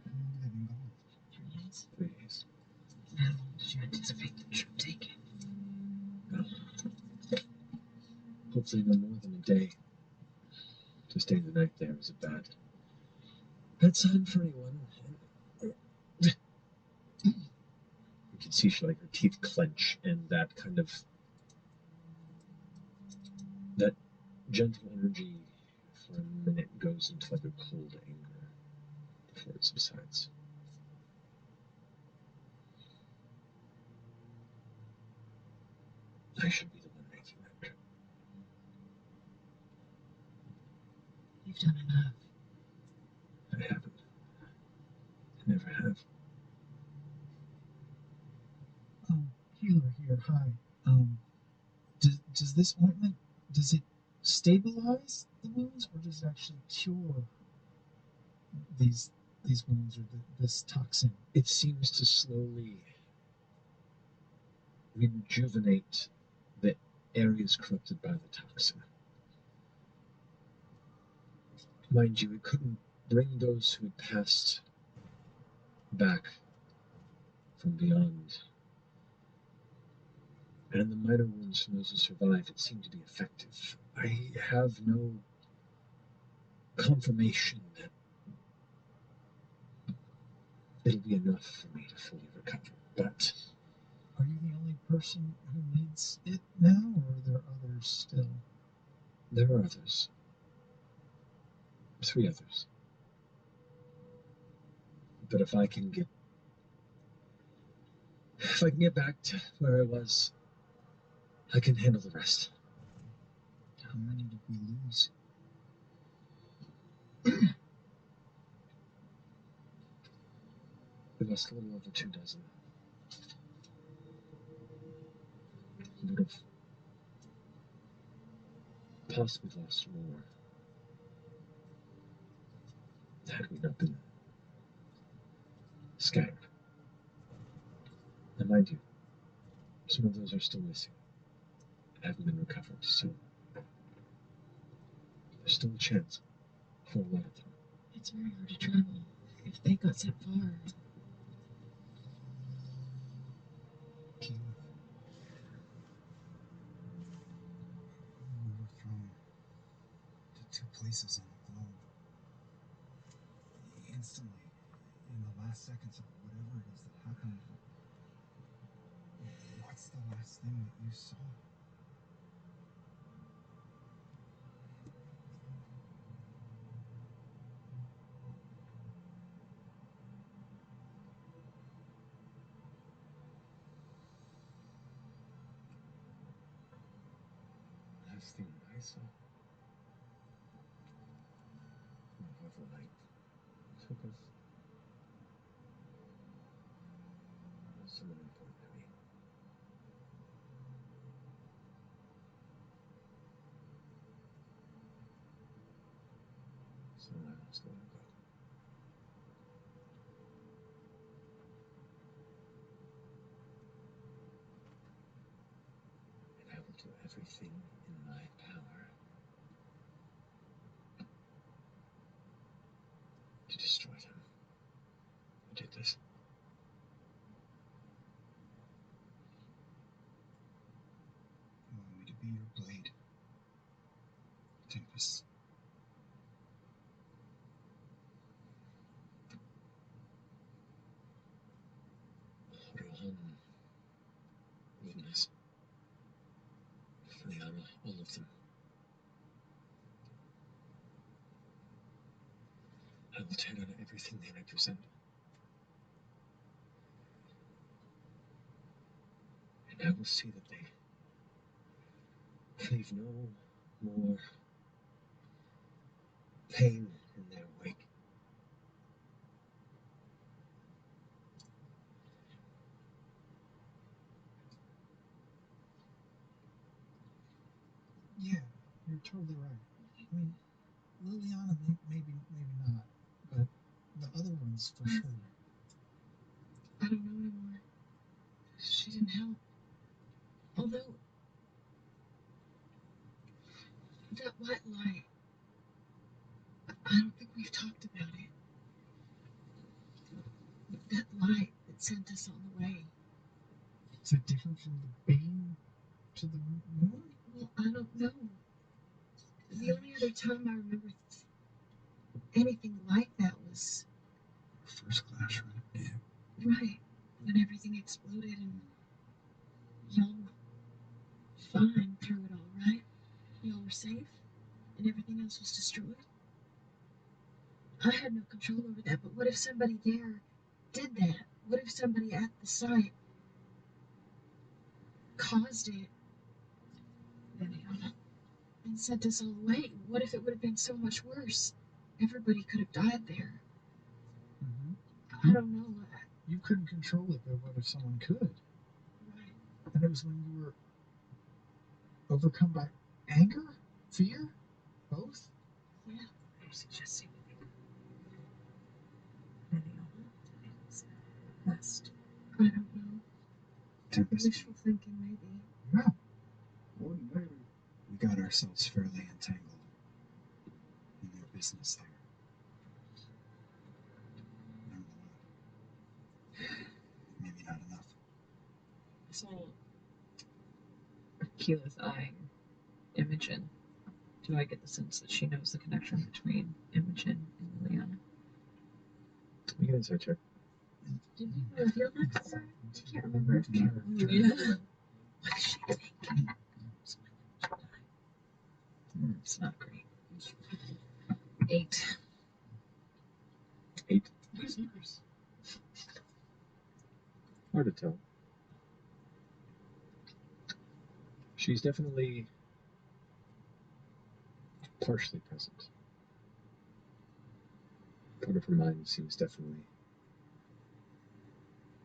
How long have they been gone? 3 days. 3 days. How long did you anticipate the trip taking? Well, hopefully no more than a day. To stay the night there is a bad sign for anyone. You can see she, like, her teeth clench, and that kind of that gentle energy for a minute goes into like a cold anger before it subsides. I should be the one making that trip. You've done enough. I haven't. I never have. Healer here, hi. Does this ointment, does it stabilize the wounds, or does it actually cure these wounds, or this toxin? It seems to slowly rejuvenate the areas corrupted by the toxin. Mind you, it couldn't bring those who had passed back from beyond. And in the minor wounds from those who survived, it seemed to be effective. I have no confirmation that it'll be enough for me to fully recover, but Are you the only person who needs it now, or are there others still? there are others. 3 others. But if I can get back to where I was, I can handle the rest. How many did we lose? We lost a little over 2 dozen. We would have possibly lost more had we not been scattered. And mind you, some of those are still missing, haven't been recovered, so there's still a chance for a lot of them. It's very hard to travel. If they got sent far, Keith. We were thrown to 2 places on the globe. Instantly, in the last seconds of whatever it is that happened. What's the last thing that you saw? Last thing I saw, however light took us, was someone important to me. So I lost let her go. And I will do everything in my power to of them. I will tear down everything they represent. And I will see that they leave no more pain in their wake. Yeah, you're totally right. I mean, Liliana, maybe not, but the other ones for sure. I don't know anymore. She didn't help. Although, that white light, I don't think we've talked about it. That light that sent us on the way. Is that different from the beam to the moon? Well, I don't know. The only other time I remember anything like that was... First class, right? Yeah. Right. When everything exploded and y'all were fine through it all, right? Y'all were safe and everything else was destroyed. I had no control over that, but what if somebody there did that? What if somebody at the site caused it and sent us all away? What if it would have been so much worse? Everybody could have died there. Mm-hmm. I don't know. You couldn't control it, but what if someone could? Right. And it was when you were overcome by anger? Fear? Both? Yeah. I'm suggesting it's best. I don't know. Tempest, Wishful thinking, maybe. Yeah. we got ourselves fairly entangled in their business there. Learned a lot. Maybe not enough. So, Keela's eyeing Imogen. Do I get the sense that she knows the connection between Imogen and Liliana? You can inside check. Did you reveal that to her? I can't remember if Karen Yeah. What is she thinking? It's not great. 8. 8. Who's yours? Hard to tell. She's definitely partially present. Part of her mind seems definitely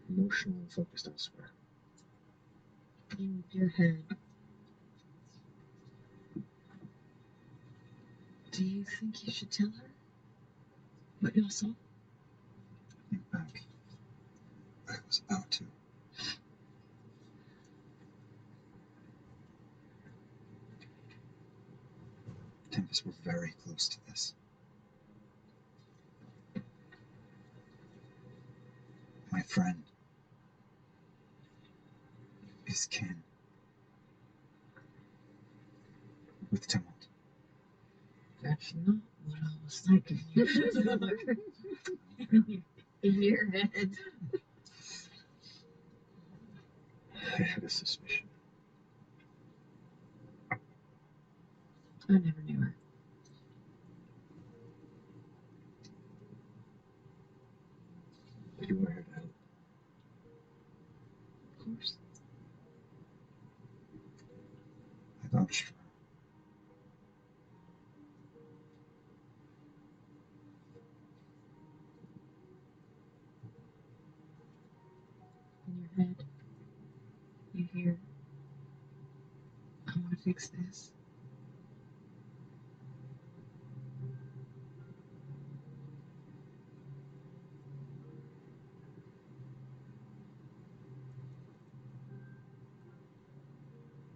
emotional and focused elsewhere. In your head. Do you think you should tell her what you saw? Think back. I was about to. Tempest, we're very close to this. My friend is kin with Tumult. That's not what I was thinking. In your head. I had a suspicion. I never knew her. But you were here to help. Of course. I vouched for her. In your head. You hear, I want to fix this.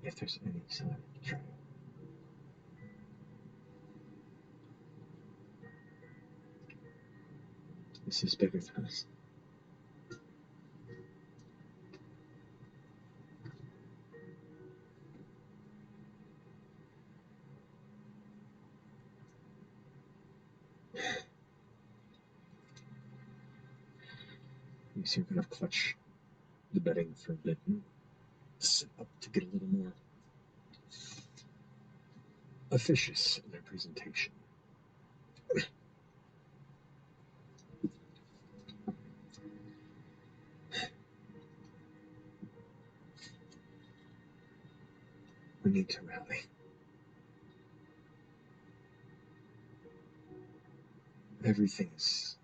If there's any sign of betrayal. This is bigger than us. You see, you're gonna clutch the bedding for a bit and sit up to get a little more officious in their presentation. We need to rally. Everything is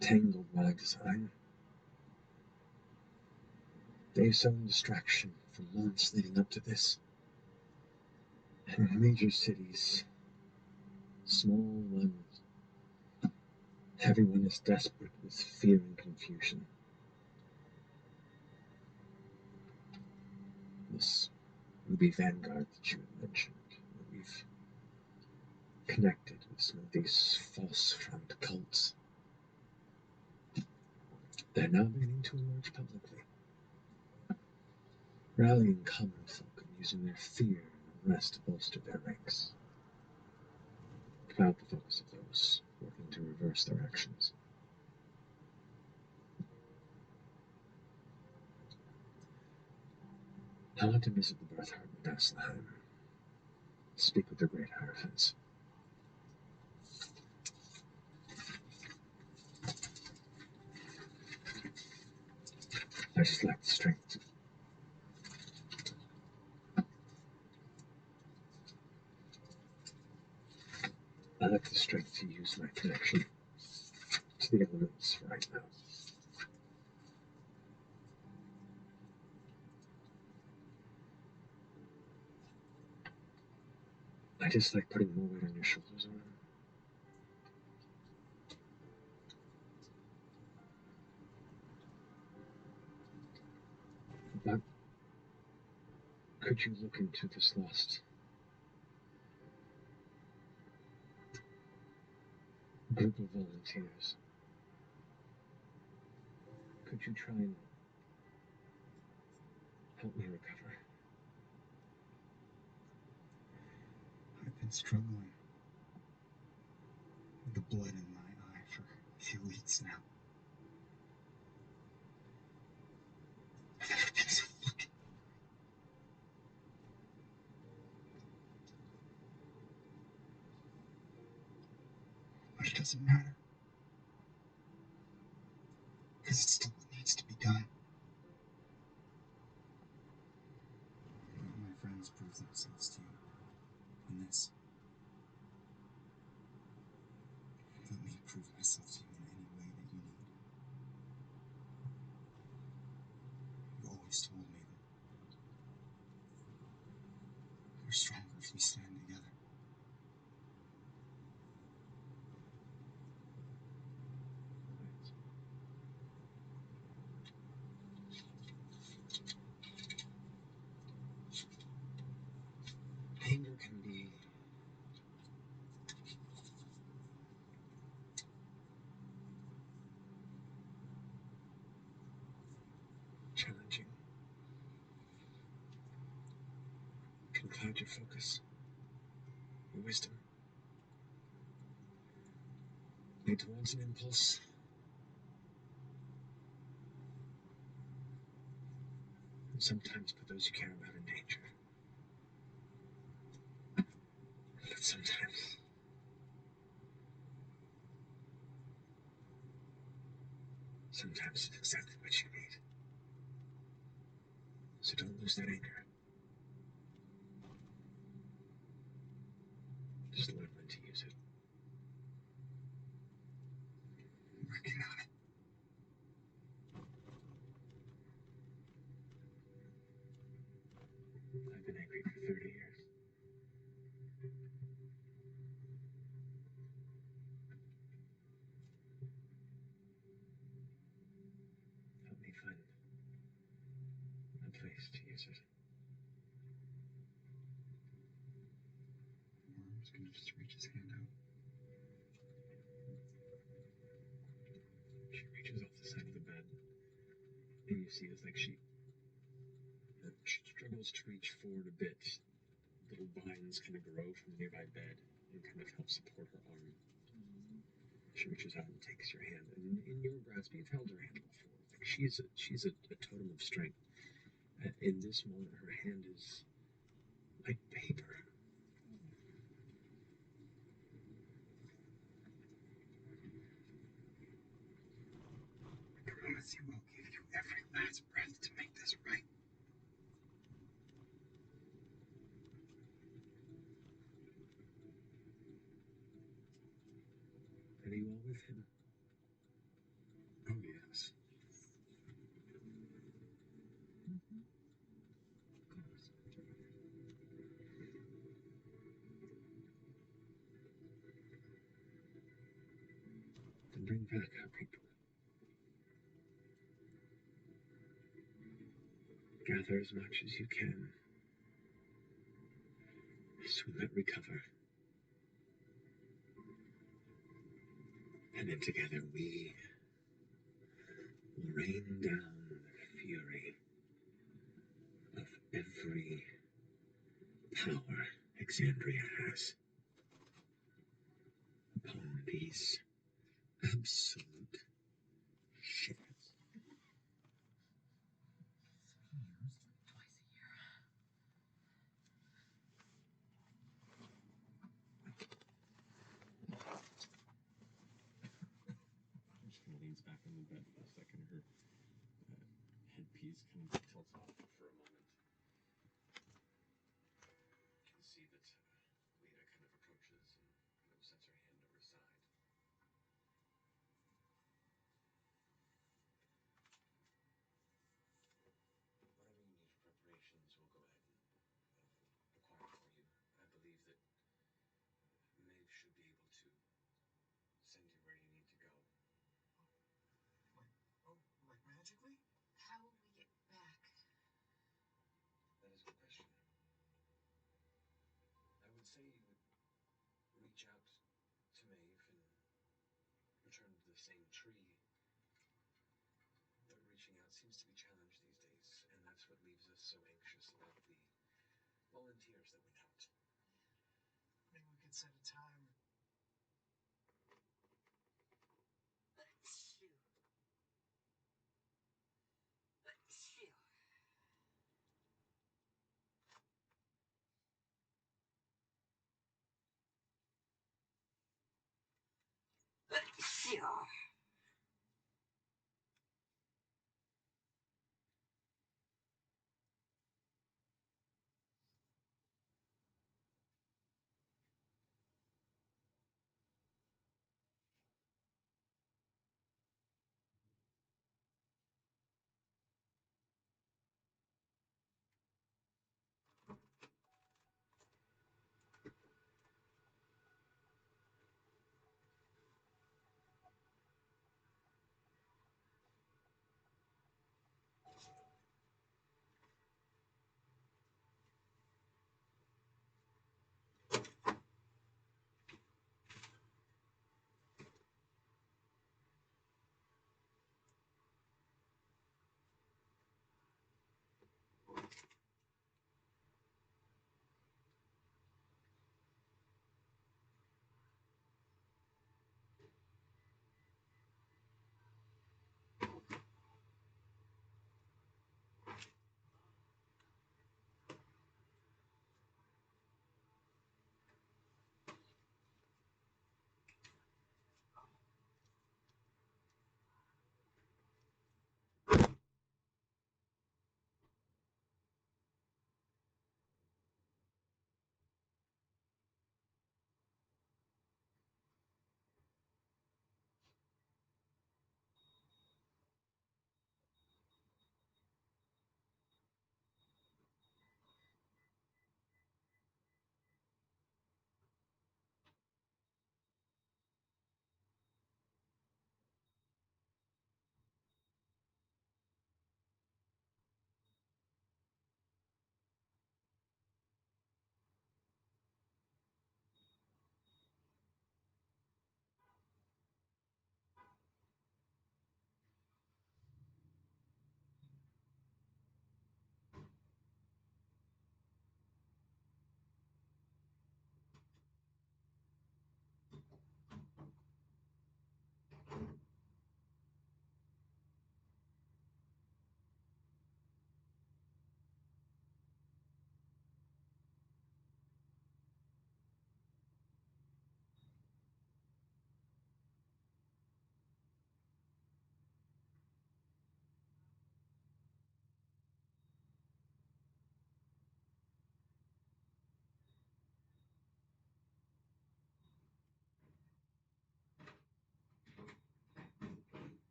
tangled by design. They've sown distraction for months leading up to this. And major cities, small ones, everyone is desperate with fear and confusion. This Ruby Vanguard that you had mentioned, that we've connected with some of these false front cults. They're now beginning to emerge publicly, rallying common folk and using their fear and unrest to bolster their ranks, without the focus of those working to reverse their actions. I want to visit the birth heart in Bethlehem, speak with the great Hierophants. I just lack the strength. I lack the strength to use my connection to the elements right now. I just like putting more weight on your shoulders, Owen. But could you look into this lost group of volunteers? Could you try and help me recover? I've been struggling with the blood in my eye for a few weeks now. I've never been so fucking... But it doesn't matter. Because it's still what needs to be done. Let my friends prove themselves to you. In this. Let me prove myself to you in any way that you need. You always told me that we're stronger if we stand together. Anger can be challenging. It can cloud your focus, your wisdom. Lead towards an impulse. And sometimes put those you care about in danger. But sometimes it's exactly what you need. So don't lose that anger. Just learn when to use it. I'm working on it. I've been angry for 30 years. Help me find a place to use it. Worm's gonna just reach his hand out. She reaches off the side of the bed, and you see it's like she struggles to reach forward a bit. Little vines kind of grow from the nearby bed and kind of help support her arm. She reaches out and takes your hand, and in your grasp, you've held her hand before. Like she's a totem of strength. In this moment, her hand is like paper. promise you I'll give you every last breath to make this right. Are you all with him? Oh, yes. Then bring back our people. Gather as much as you can, so we might recover. And then together we will rain down the fury of every power Exandria has upon these absolute shits. She kind of leans back on the bed for a second. Her headpiece kind of tilts off for a moment. You can see that Lita kind of approaches and kind of sets her hand over his side. Whatever you need for preparations, we'll go ahead and acquire for you. I believe that Maeve should be able to send you where you need to go. Like magically? How will we get back? That is a good question. I would say you would reach out to Maeve and return to the same tree. But reaching out seems to be challenged these days, and that's what leaves us so anxious about the volunteers that went out. Maybe we could set a time.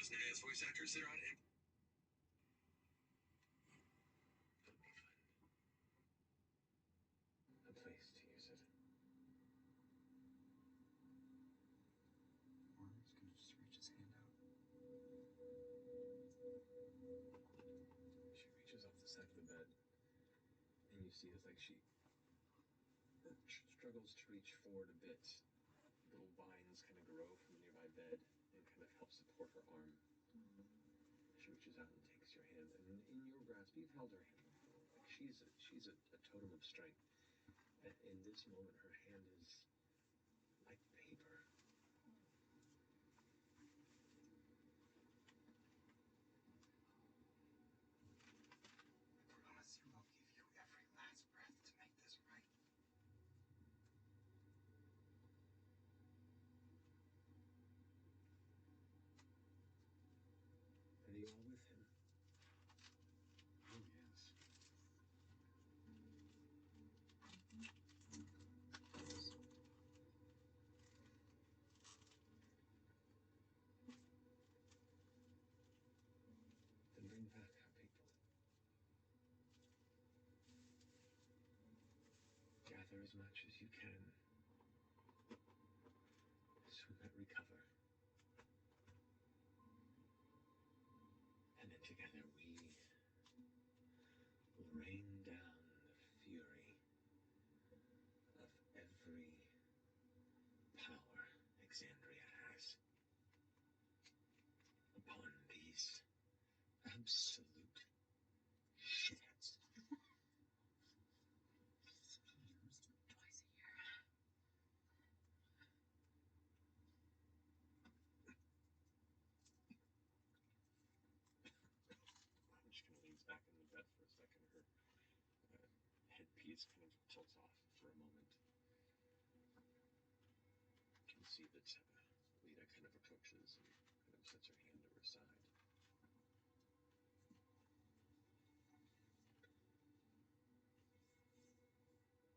person as voice actors sit around and... That'll be fun. I'm pleased to use it. Or he's gonna just reach his hand out. She reaches off the side of the bed, and you see it's like she struggles to reach forward a bit. Little vines kind of grow from the nearby bed and kind of help support her arm. She reaches out and takes your hand, and in your grasp, you've held her hand before. Like she's a totem of strength. And in this moment, her hand is like paper. I promise you I'll give you every last breath to make this right. And you are with him. Oh, yes. Then bring back our people. Gather as much as you can, so we might recover. And then together we will rain down the fury of every power Exandria has upon these absolute shitheads. Twice a year. She kind of leans back in the bed for a second. Her headpiece kind of tilts off for a moment. You can see that Lita kind of approaches and kind of sets her hand to her side.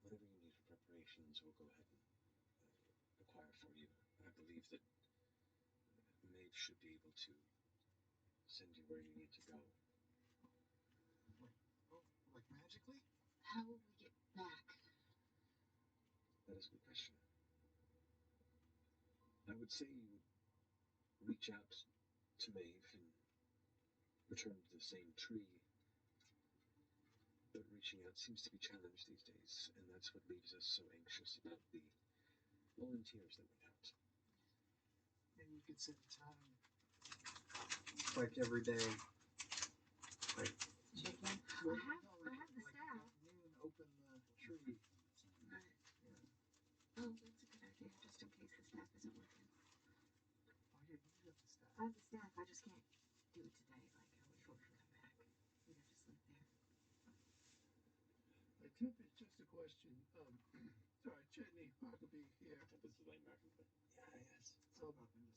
Whatever you need for preparations, we'll go ahead and acquire for you. I believe that Maeve should be able to send you where you need to go. Like magically? How will we get back? That is a good question. I would say you would reach out to Maeve and return to the same tree, but reaching out seems to be challenged these days, and that's what leaves us so anxious about the volunteers that went out. Maybe we could set a time, like every day. Like, I have the staff. Noon, open the tree. Right. Yeah. Oh, that's a good idea, just in case the staff isn't working. Oh yeah, you have the staff. I have the staff, I just can't do it today, like, before we come back. We'd have to sleep there. Tip, it's just a question. Sorry, Chetney Huckabee here. This is Lane Martin. Yeah, yes. Pop Industries.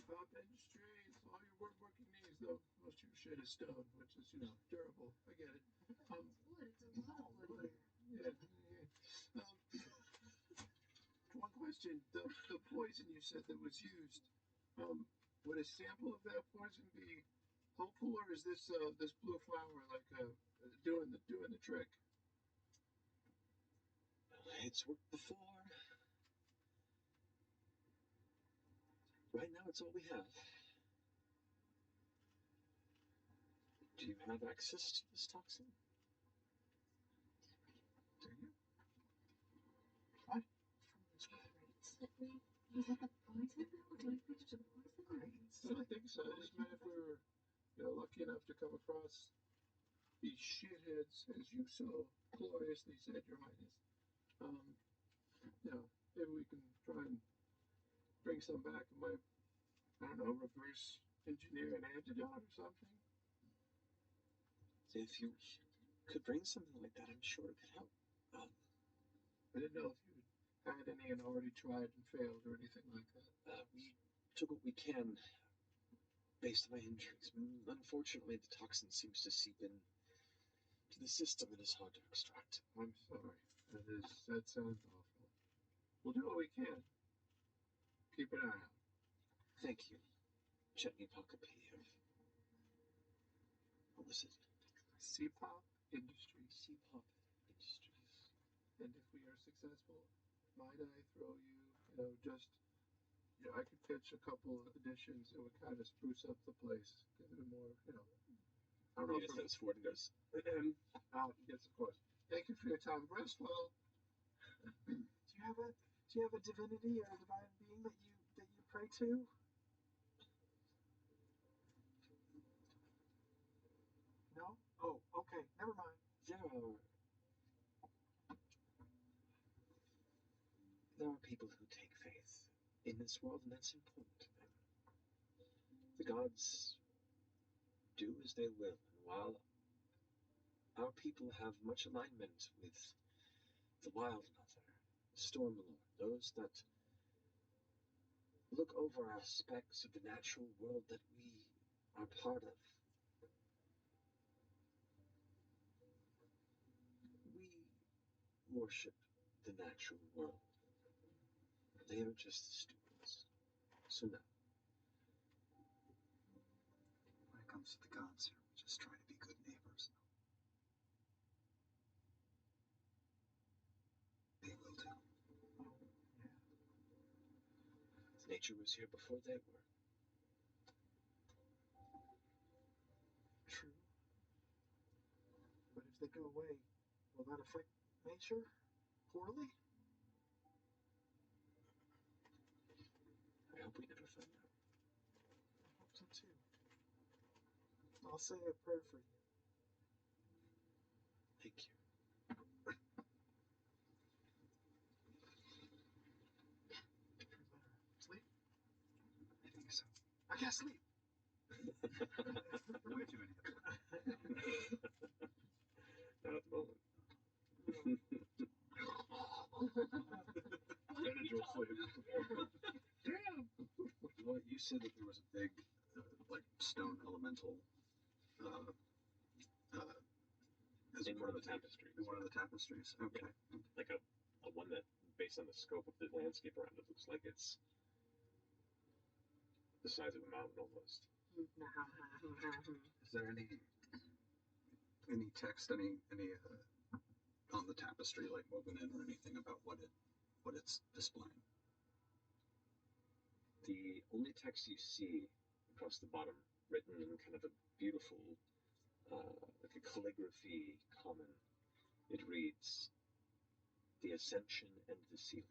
Pop Industries, all your woodworking needs, though. Most of your shit is stone, which is, durable. I get it. It's wood, it's a lot of wood here. Yeah. One question: the poison you said that was used, would a sample of that poison be helpful, or is this this blue flower like doing the trick? It's worked before. Right now, it's all we have. Do you have access to this toxin? Do you? From the crates that was that the poison though? Do we think there's a poison? I don't think so. I just meant if we were, lucky enough to come across these shitheads, as you so gloriously said, Your Highness. Maybe we can try and bring some back. It might, I don't know, reverse engineer an antidote or something. If you could bring something like that, I'm sure it could help. I didn't know if you had any and already tried and failed or anything like that. We took what we can based on my injuries. Unfortunately, the toxin seems to seep in to the system and is hard to extract. I'm sorry. That sounds awful. We'll do what we can. Keep an eye out. Thank you, Chetnipakapee of, what was it? C-pop Industries. C-pop Industries. And if we are successful, might I throw you, I could pitch a couple of additions that would kind of spruce up the place, give it a more, I don't know He if just it, steps forward and goes, yes, of course. Thank you for your time. Rest well. Do you have a divinity or a divine being that you pray to? No? Oh, okay. Never mind. there are people who take faith in this world, and that's important to them. The gods do as they will, and while our people have much alignment with the Wild Mother, Stormlord, those that look over aspects of the natural world that we are part of, we worship the natural world. They are just the stewards. So no. When it comes to the gods here, we just try to be good neighbors. They will too. Oh, yeah. Nature was here before they were. True. But if they go away, will that affect nature poorly? I hope we never find out. I hope so too. I'll say a prayer for you. Thank you. Feel better. Sleep? I think so. I can't sleep. Way too many of Not at the moment. Benadryl sleep. Damn! Well, you said that there was a big, stone elemental, as In part one of the the tapestries. in one of the tapestries. Okay. Like a one that, based on the scope of the landscape around it, looks like it's the size of a mountain almost. Is there any text, any on the tapestry, like woven in or anything about what it's displaying? The only text you see across the bottom, written in kind of a beautiful, like a calligraphy common, it reads, "The Ascension and the Sealing."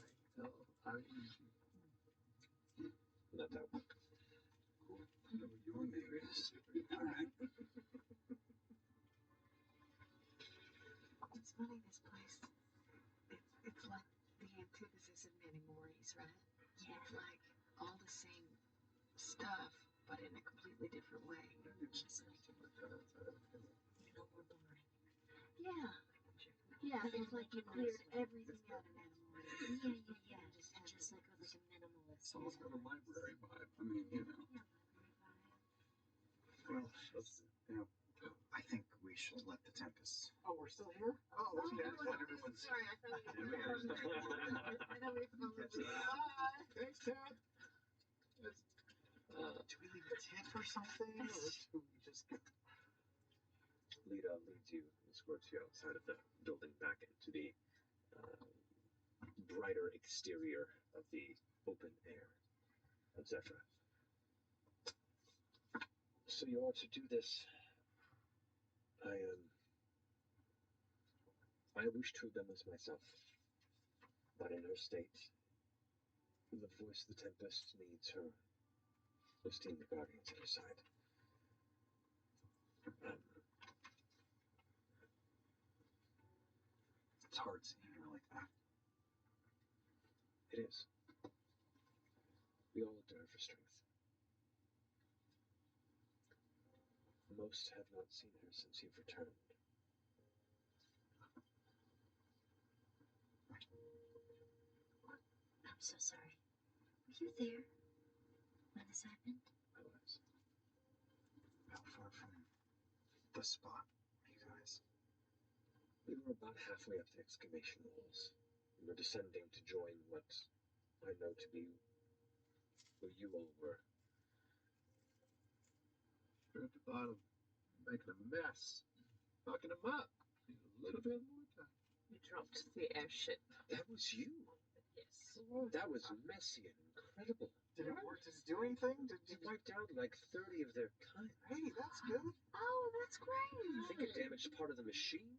C-E-I-L-I-E-G. Not that one. Cool. Know your name is. All right. It's funny, this place. It's like the antithesis of many Mories, right? Yeah. It's like all the same stuff, but in a completely different way. Just like, we're boring. Yeah. Yeah, it's like you cleared everything out in Animorphs. Yeah. Just like with like a minimalist. It's almost got a library vibe. I mean, Yeah, library vibe. Well, I think we should let the Tempests. Oh, we're still here? Oh, okay. Everyone's. Sorry, I thought you were I know we Bye. Thanks, Ted. Do we leave a tip or something, or do we just go? Lita leads you and escorts you outside of the building back into the brighter exterior of the open air of Zephyr. So you are to do this. I wish to have done this myself, but in her state, the voice of the Tempest needs her esteemed guardians at her side. It's hard seeing her like that. It is. We all look to her for strength. Most have not seen her since you've returned. I'm so sorry. Were you there when this happened? I was. How far from the spot, you guys? We were about halfway up the excavation walls. and were descending to join what I know to be who you all were. You're at the bottom, making a mess, fucking him up. Need a little bit more time. You dropped the airship. That was you. Yes. That was messy and incredible. Did it work? Did it do anything? You wiped out like 30 of their kind. Hey, that's good. Oh, that's I great. think it damaged part of the machine.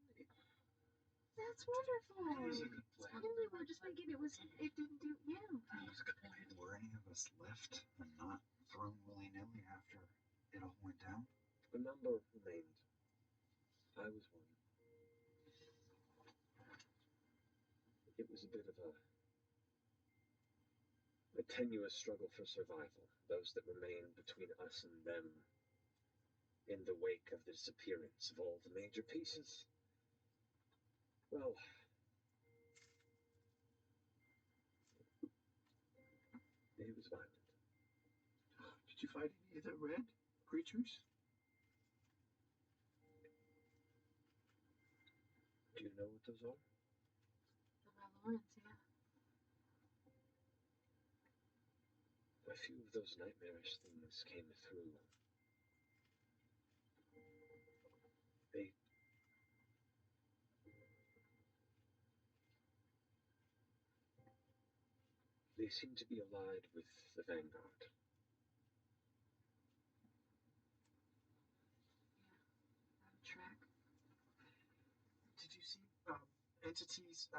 That's wonderful. It was a good plan. Totally, we're just thinking it didn't do you. It was a good plan. Were any of us left and not thrown willy-nilly after it all went down? A number remained. I was one. It was a bit of a tenuous struggle for survival. Those that remained between us and them in the wake of the disappearance of all the major pieces. Well, it was violent. Did you fight any of the red creatures? Do you know what those are? The Valorans, yeah. A few of those nightmarish things came through. They seem to be allied with the Vanguard. Track. Did you see entities,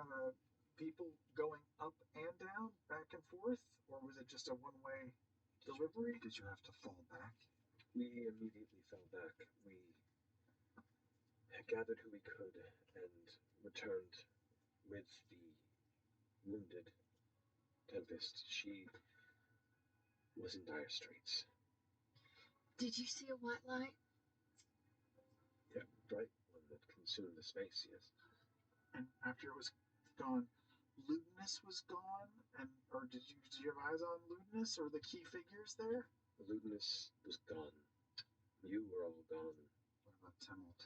people going up and down, back and forth, or was it just a one-way delivery? Did you have to fall back? We immediately fell back. We gathered who we could and returned with the wounded Tempest. She was in dire straits. Did you see a white light? Yeah, bright one that consumed the space, yes. And after it was gone, lewdness was gone, or did you have eyes on lewdness or the key figures there? The lewdness was gone. You were all gone. What about Tumult?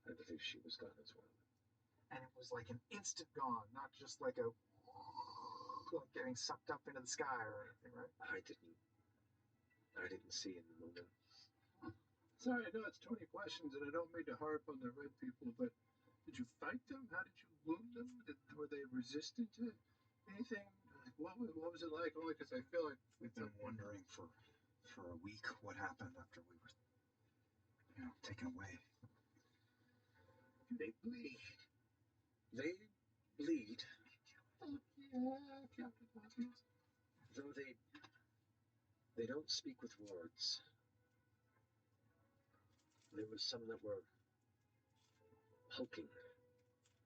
I believe she was gone as well. And it was like an instant gone, not just like a like getting sucked up into the sky or anything, right? I didn't see in the moment. Sorry, I know it's 20 questions, and I don't mean to harp on the red people, but did you fight them? How did you wound them? Were they resistant to anything? What was it like? Only because I feel like We've been wondering for a week what happened after we were, taken away. they bleed. They bleed, Oh, yeah, Captain Obvious. though they don't speak with words. There were some that were hulking.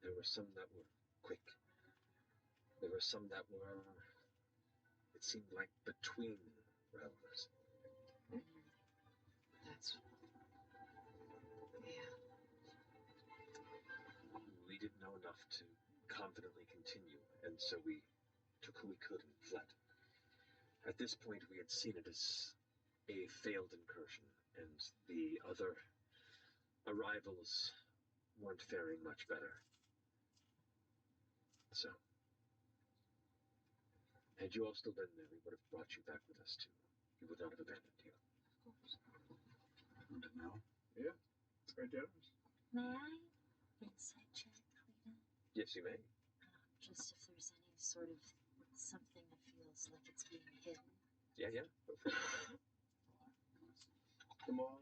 There were some that were quick. There were some that were, it seemed like, between realms. That's. Yeah. We didn't know enough to confidently continue, and so we took who we could and fled. At this point, we had seen it as a failed incursion, and the other arrivals weren't faring much better. So, had you all still been there, we would have brought you back with us too. We would not have abandoned you. Of course. Good to know. Yeah, it's very generous. May I insight check, Lita? Yes, you may. Just if there's any sort of something that feels like it's being hidden. Yeah. Go for it. Come on.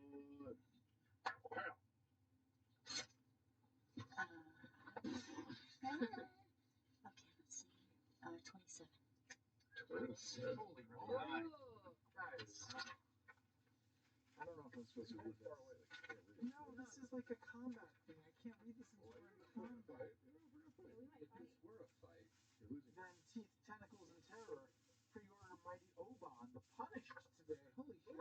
Pow. Okay, let's see. 27. 27. Holy really? Oh. Guys. I don't know if I'm supposed to read Far this. away. No, this is like a combat thing. I can't read this until we're in combat. If this were a fight, you're losing. Then Teeth, Tentacles, and Terror. Pre-order Mighty Oban, The Punished today. Holy shit.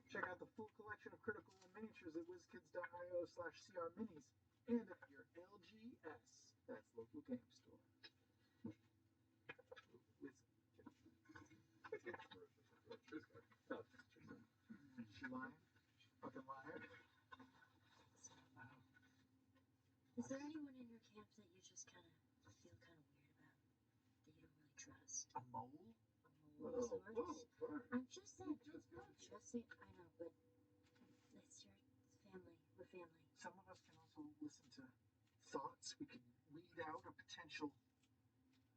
Check out the full collection of Critical and miniatures at wizkids.io/CR minis. And at your LGS, that's local game store. She lying? Fucking liar. Is there anyone in your camp that you just kind of A mole? Whoa, Fine. I'm just saying. Just got you. Just saying. I know, but it's your family. We're family. Some of us can also listen to thoughts. We can weed out a potential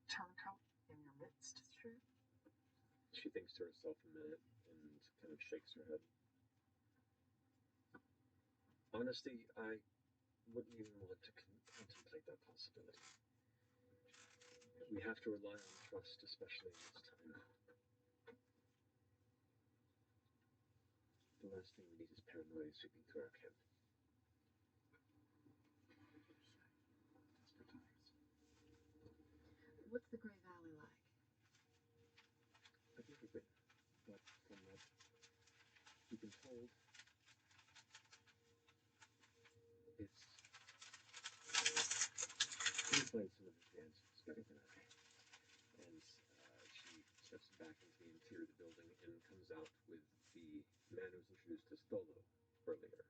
turncoat in your midst. It's true. She thinks to herself a minute and kind of shakes her head. Honestly, I wouldn't even want to contemplate that possibility. We have to rely on trust, especially in this time. The last thing we need is paranoia sweeping through our camp. Desperate times. What's the Grey Valley like? I've never been, but from what we've been told, it's... You'll find some of the answers better than I. And she steps back into the interior of the building and comes out with the man who was introduced as Tholo earlier.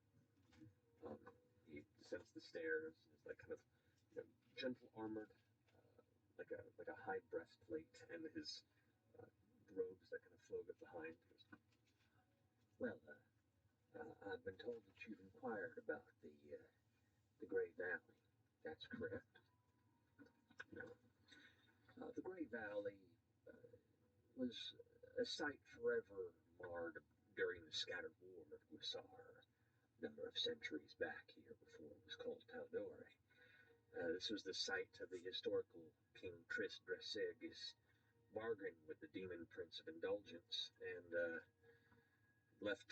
He descends the stairs and is like kind of, gentle armored, like a hide breastplate, and his robes that kind of float up behind. Well, I've been told that you've inquired about the Grey Valley. That's correct. The Grey Valley was a site forever marred during the scattered war of Guisar, a number of centuries back here before it was called Taldore. This was the site of the historical King Tris Dreseg's bargain with the demon prince of indulgence, and left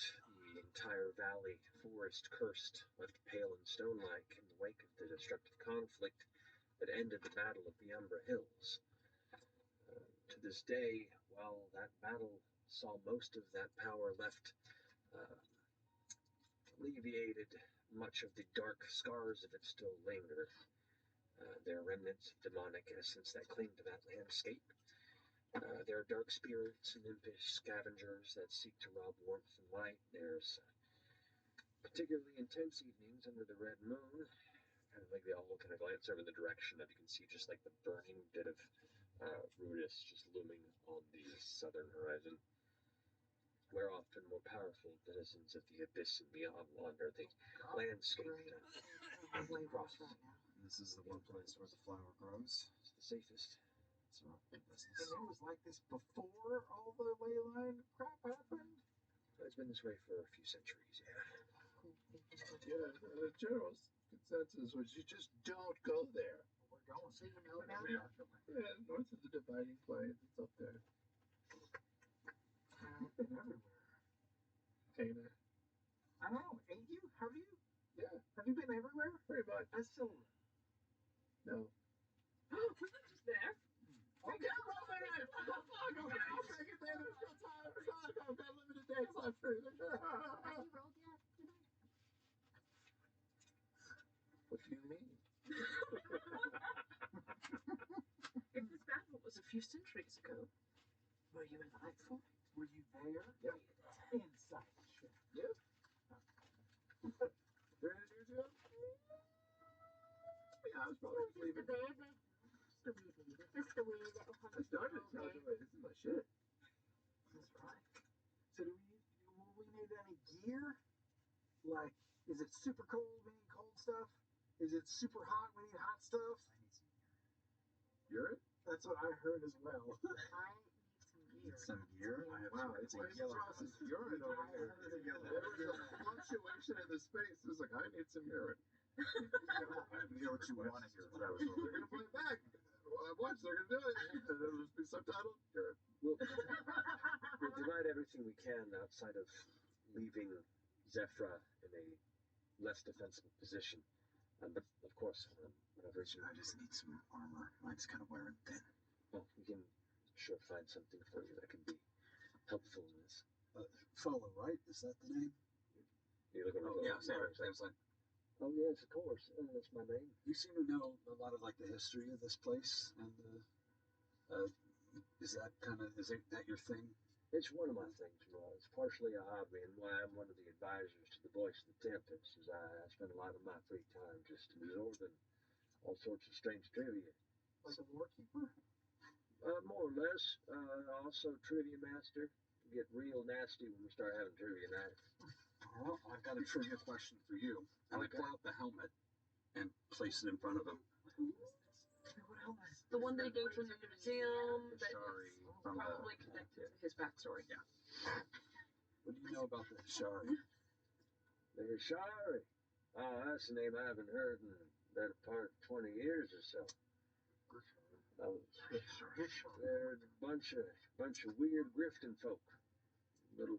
the entire valley forest cursed, left pale and stone-like in the wake of the destructive conflict that ended the Battle of the Umbra Hills. To this day, while that battle saw most of that power left, alleviated, much of the dark scars of it still linger. There are remnants of demonic essence that cling to that landscape. There are dark spirits and impish scavengers that seek to rob warmth and light. There's particularly intense evenings under the red moon. Kind of like they all kind of glance over in the direction of, you can see just like the burning bit of Rudis just looming on the southern horizon, where often more powerful denizens of the abyss and beyond wander the landscape. I'm way worse right now. This is the one place where the flower grows. It's the safest. It's not business. And it was like this before all the ley line crap happened? It's been this way for a few centuries, yeah. Yeah, the general consensus was you just don't go there. We're going. So you know about Yeah, north of the dividing plains, it's up there. I've been everywhere. Ain't it? I don't know. Ain't you? Have you? Yeah, Have you been everywhere? pretty much. That's Silver. No. Just there. Okay, okay, I'll take it then. There's no time. I've got limited days left for you. Have you rolled yet tonight? What do you mean? If this battle was a few centuries ago, were you alive for it? Were you there? Yep. Inside the ship. Yep. 300 years ago? Yeah, I was probably Just a sleeping. baby. Just a wee baby. Just a wee little I started talking about this is my shit. That's right. So will we need any gear? Like, is it super cold? We need cold stuff. Is it super hot? We need hot stuff. I need some gear. Urine? That's what I heard as well. I need some gear. Some gear? Wow, it's like Ross's urine over here. There was a fluctuation in the space. It was like, I need some urine. I have no what you want is what I was told. They're going to play it back. Watch, they're going to do it. And it'll just be subtitled, urine. We'll divide everything we can outside of leaving Zephra in a less defensible position. But of course, whatever you... I just need some armor. Mine's kind of wearing thin. Well, we can sure find something for you that can be helpful in this. Follow, right? Is that the name? You look over Sam's like, oh yes, of course. That's my name. you seem to know a lot of like the history of this place, and is that your thing? It's one of my things, Roy. It's partially a hobby, and why I'm one of the advisors to the Voice of the Tempest, is I spend a lot of my free time just absorbing all sorts of strange trivia. Like a warkeeper? More or less. Also, Trivia Master. Get real nasty when we start having trivia night. Well, I've got a trivia question for you. And I pull out the helmet and place it in front of him. What else? The one that he gave from the museum. That Shari is from probably connected to his backstory. Yeah. What do you know about the Shari? The Hishari. Oh, that's a name I haven't heard in the better part of 20 years or so. They're a bunch of weird grifting folk. Little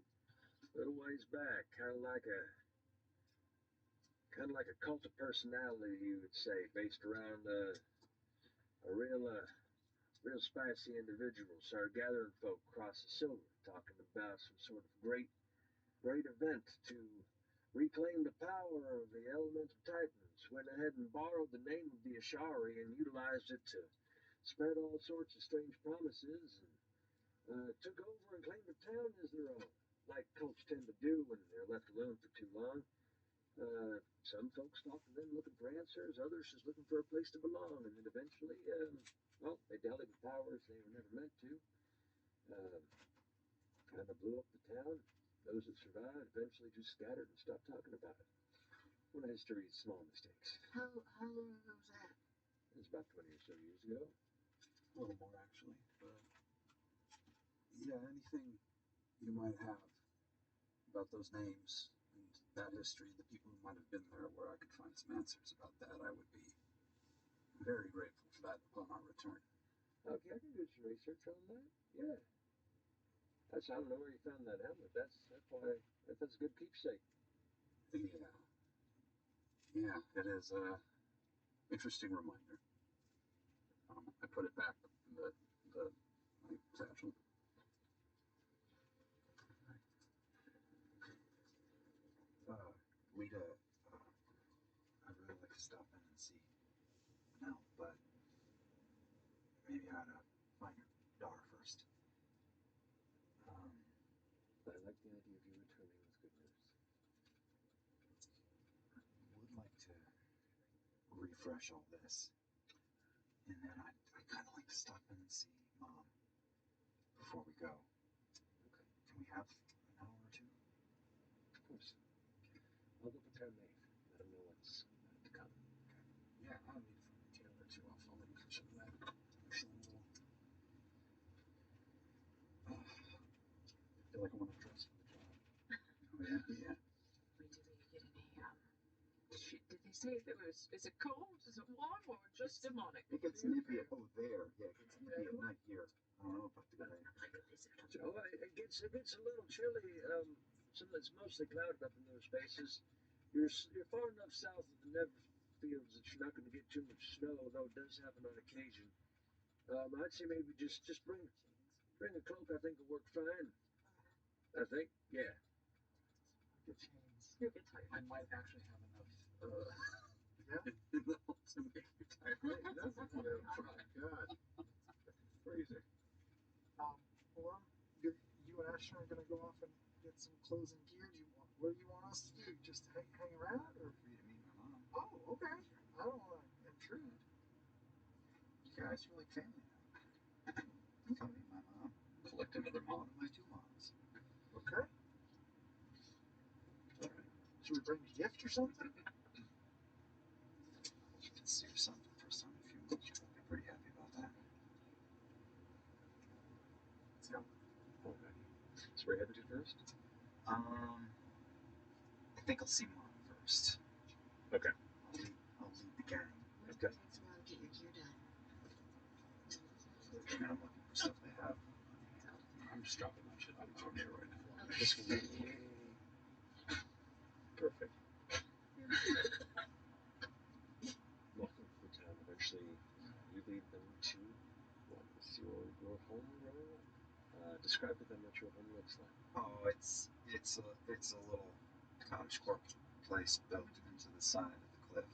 ways back, kind of like a cult of personality, you would say, based around a real spicy individual started gathering folk across the silver, talking about some sort of great event to reclaim the power of the elemental titans. Went ahead and borrowed the name of the Ashari and utilized it to spread all sorts of strange promises, and took over and claimed the town as their own, like cults tend to do when they're left alone for too long. Some folks talk to them looking for answers, others just looking for a place to belong, and then eventually, well, they dallied with powers they were never meant to. Kind of blew up the town. Those that survived eventually just scattered and stopped talking about it. One of history's small mistakes. How long ago was that? It was about 20 or so years ago. A little more, actually. But yeah, anything you might have about those names and that history, the people who might have been there, where I could find some answers about that, I would be very grateful for that upon our return. Okay, I can do some research on that. Yeah. I don't know where you found that helmet. That's a good keepsake. Yeah, it is a interesting reminder. I put it back in my satchel. Lita, I'd really like to stop in and see Nell, but maybe I ought to find your daughter first. I like the idea of you returning with good news. Would like to refresh all this, and then I'd kind of like to stop in and see Mom before we go. Okay. Can we have an hour or two? Of course. I'll go prepare Maeve. Let him know what's to come. Okay. Yeah, I'll need to find the other two. I'll let you catch up with that. Actually, I feel like I want to dress for the job. Oh yeah. Yeah. Wait, did they get any? Did they say if it was? Is it cold? Is it warm or just demonic? It gets nippy. Yeah, it gets nippy at night here. I don't know about the guy. Oh, it gets a little chilly. It's mostly clouded up in those spaces. You're far enough south of the never fields that you're not going to get too much snow, though it does happen on occasion. I'd say maybe just bring a cloak. I think will work fine. I think, yeah. Get chains. You'll get tired. I might actually have enough. In the hope to make you tired. Oh my God. Crazy. Well, you and Ashton are gonna go off and get some clothes and gear. What do you want us to do? Just hang around, or? For you to meet my mom. Oh, okay. I don't want to intrude. You guys are like family now. Come meet my mom. Collect another mom and my two moms. Okay. All right. Should we bring a gift or something? You can see something for son if you want. You'll be pretty happy about that. Let's go. Alrighty. So we're headed to first? I think I'll see Mom first. Okay. I'll lead the gang. Okay. It takes a while to get your gear done. And I'm looking for stuff they have. I'm just dropping my shit on the chair right now. Okay. This will be perfect. Walking through town, eventually you lead them to what is your home, Royal? Describe to them what your home looks like. Oh, it's a little cottagecore place built into the side of the cliff.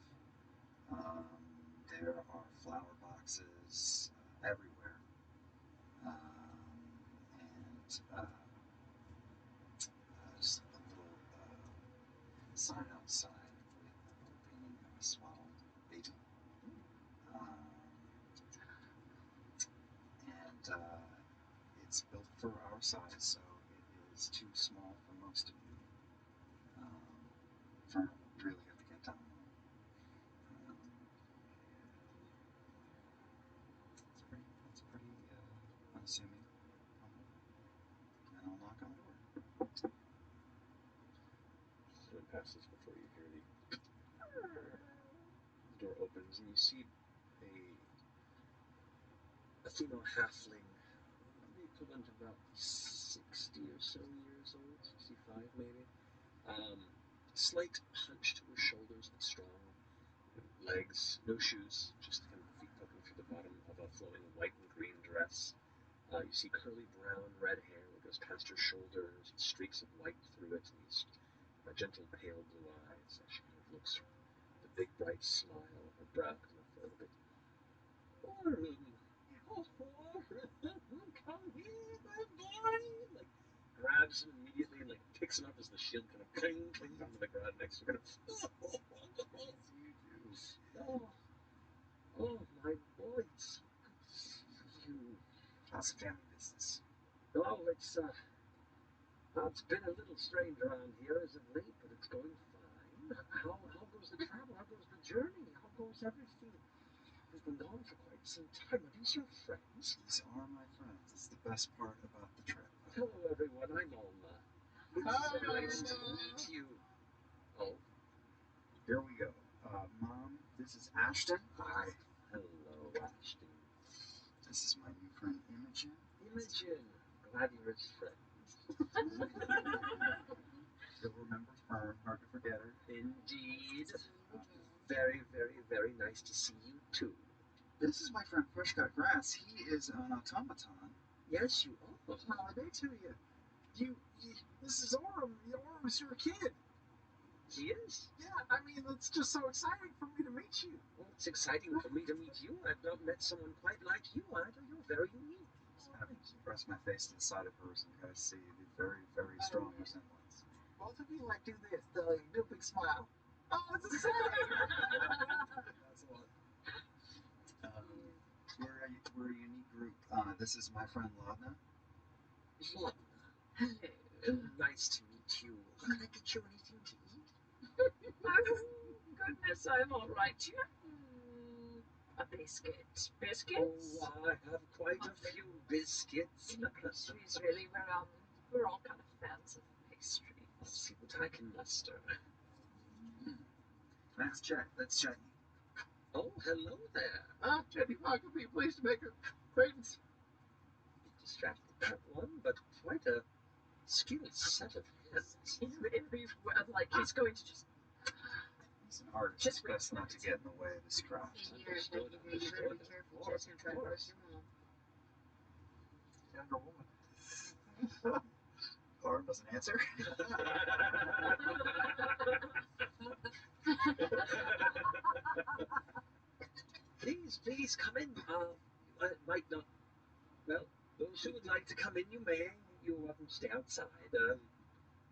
There are flower boxes everywhere, and just a little sign outside with a painting of a swaddled baby. And for our size, so it is too small for most of you. For really at the get down low. It's pretty unassuming. And I'll knock on the door. Someone passes before you hear the door opens and you see a female halfling, the equivalent of about 60 or so years old, 65 maybe. Slight hunch to her shoulders, but strong. Legs, no shoes, just kind of the feet poking through the bottom of a flowing white and green dress. You see curly brown, red hair that goes past her shoulders, streaks of white through it, and these gentle pale blue eyes as she kind of looks, the big bright smile, her brow kind of furrowed a bit. Orm! Oh, Orm! Come here, my boy! Like, grabs him immediately and, like, picks him up as the shield kind of cling, clings onto the ground next to her, kind of, oh, my boy, it's good to see you. How's the family business? Oh, it's been a little strange around here as of late, but it's going fine. How goes the travel? How goes the journey? How goes everything? We've been gone for quite some time. Are these your friends? These are my friends. It's the best part about the trip. Hello, everyone. I'm Alma. It's so nice to meet you. Oh, Here we go. Mom, this is Ashton. Hi. hello, Ashton. This is my new friend Imogen. Imogen. Glad you're his friend. You'll remember Fern. Hard to forget her. Indeed. Very, very, very nice to see you too. This is my friend Fresh Cut Grass. He is an automaton. Yes, you are. Holiday to you. This is Orm. Orm's your kid. He is. Yeah, I mean, it's just so exciting for me to meet you. Well, it's exciting for me to meet you. I've not met someone quite like you either. You're very unique. I press my face to the side of hers and kind of see the very, very strong resemblance. Both of you like do this, though. Do a big smile. Oh, it's exciting! That's a lot. We're a unique group. This is my friend Ladna. Hello. Nice to meet you. Can I get you anything to eat? Oh, goodness, I'm all right. Do you have a biscuit? Biscuits? Oh, I have quite a few biscuits. Pastries, really. We're all kind of fans of pastries. I'll see what I can muster. That's Chetney. Oh, hello there. Chetney Parker, be pleased to make your acquaintance. Distracted that one, but quite a skilled set of hands. Like he's going to just. He's an artist. It's best not to get in the way of his craft. You better be careful. Jet's gonna try to force your mom. Younger woman. Orm doesn't answer. Please come in. I might not. Well, those who would like to come in, you may. You're welcome to stay outside.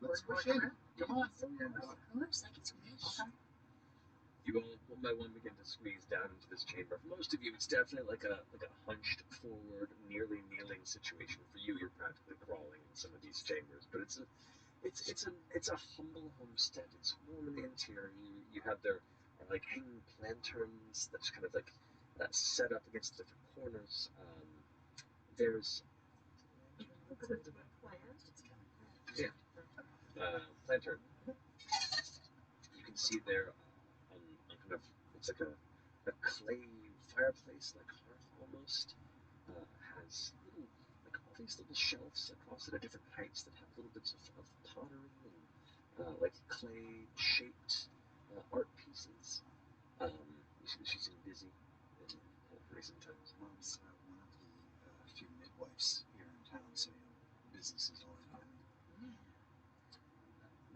Let's push in. Come on. Looks like it's me. You all, one by one, begin to squeeze down into this chamber. For most of you, it's definitely like a hunched forward, nearly kneeling situation. For you, you're practically crawling in some of these chambers. But it's a humble homestead. It's warm in the interior. You have there are like hanging lanterns that's kind of like set up against different corners. There's yeah, lantern. You can see there on kind of it's like a clay fireplace, like hearth almost. Has little like all these little shelves across it at different heights that have little bits of pottery and like clay shaped art pieces. You see that she's been busy in recent times. Mom's one of the few midwives here in town, so business is always booming.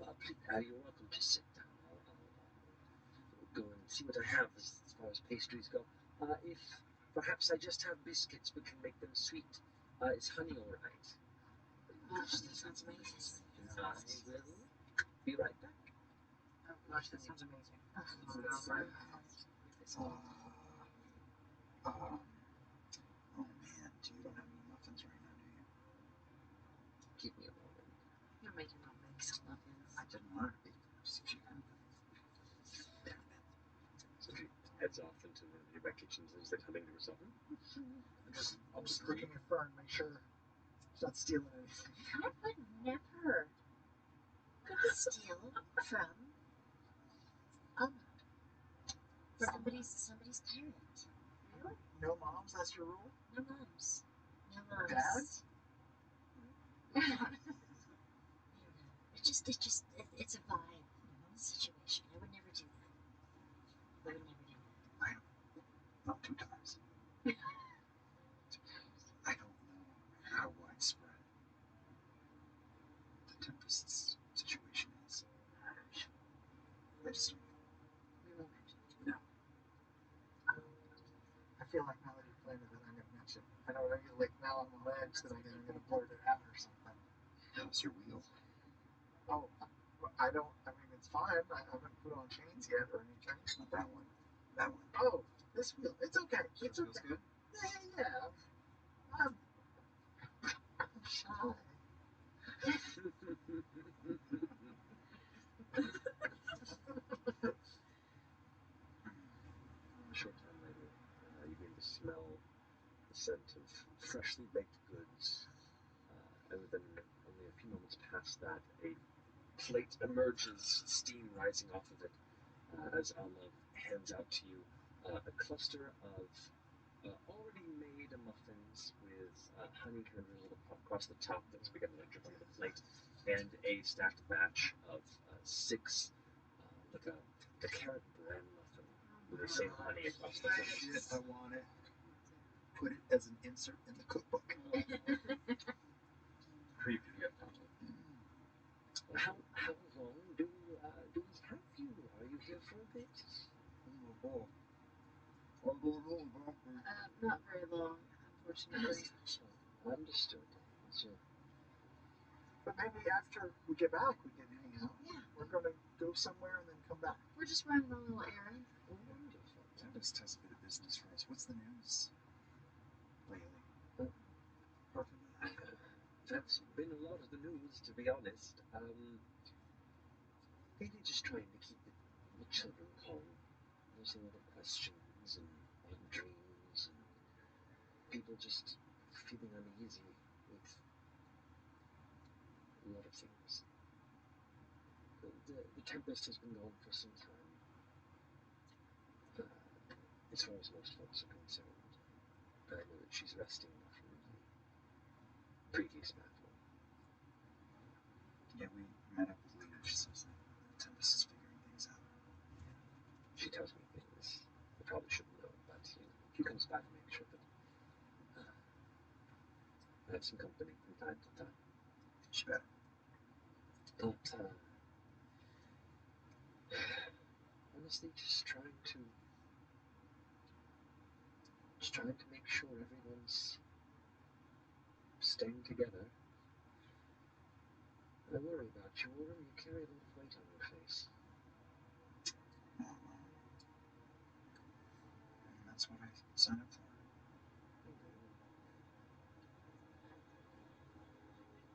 You're welcome to sit down. I'll go and see what I have as far as pastries go. If perhaps I just have biscuits but can make them sweet, is honey all right? Gosh, that sounds amazing. I will be right back. Oh gosh, that sounds amazing. Oh man, you don't have any muffins right now, do you? keep me a moment. You'll make your mom make some muffins. I didn't want her to be just if you heard that. So she heads off into the nearby kitchen and is like humming to herself. I'm just looking at Fern, make sure she's not stealing anything. I would never steal from somebody's parent. Really? No moms, that's your rule? No moms. No moms. Dads? It's a vibe situation. I would never do that. I would never do that. Not 2 times. I don't know how widespread the Tempest's situation is. I just don't know. We won't mention it. No. I feel like now that you planted that, I'm going to mention. I know like now I'm on edge that I'm going to blurt it out or something. How's your wheel? Oh, I mean, it's fine. I haven't put on chains yet or anything. Not that one. That one. Oh, this wheel. It's okay. It's okay. Feels good? Yeah. I'm shy. A short time later, you begin to smell the scent of freshly baked goods. And within only a few moments past that, a plate emerges, steam rising off of it, as Olive hands out to you a cluster of already made muffins with honey kind of drizzled across the top that's beginning to drip onto the plate, and a stacked batch of 6, like a carrot bran muffin with the same honey across the front. Shit, I want it. Put it as an insert in the cookbook. Creepy, yeah, Papa. How long do we have you? Are you here for a bit? Not very long, unfortunately. Understood. So, But maybe after we get back, we can hang out. Yeah. We're going to go somewhere and then come back. We're just running a little errand. wonderful. Tempest has a bit of business for us. What's the news lately? Apart from that. That's been a lot of the news, to be honest. Maybe just trying to keep the children calm. There's a lot of questions and odd dreams and people just feeling uneasy with a lot of things. The Tempest has been gone for some time, as far as most folks are concerned. But I know that she's resting from the previous battle. Yeah, we met up with Lena. She says that the Tempest is figuring things out. She tells me things I probably shouldn't know, but she comes by to make sure that I have some company from time to time. She better. But honestly, just trying to make sure everyone's staying together. I worry about you, Warren. You carry a lot of weight on your face. Oh, well. And that's what I signed up for.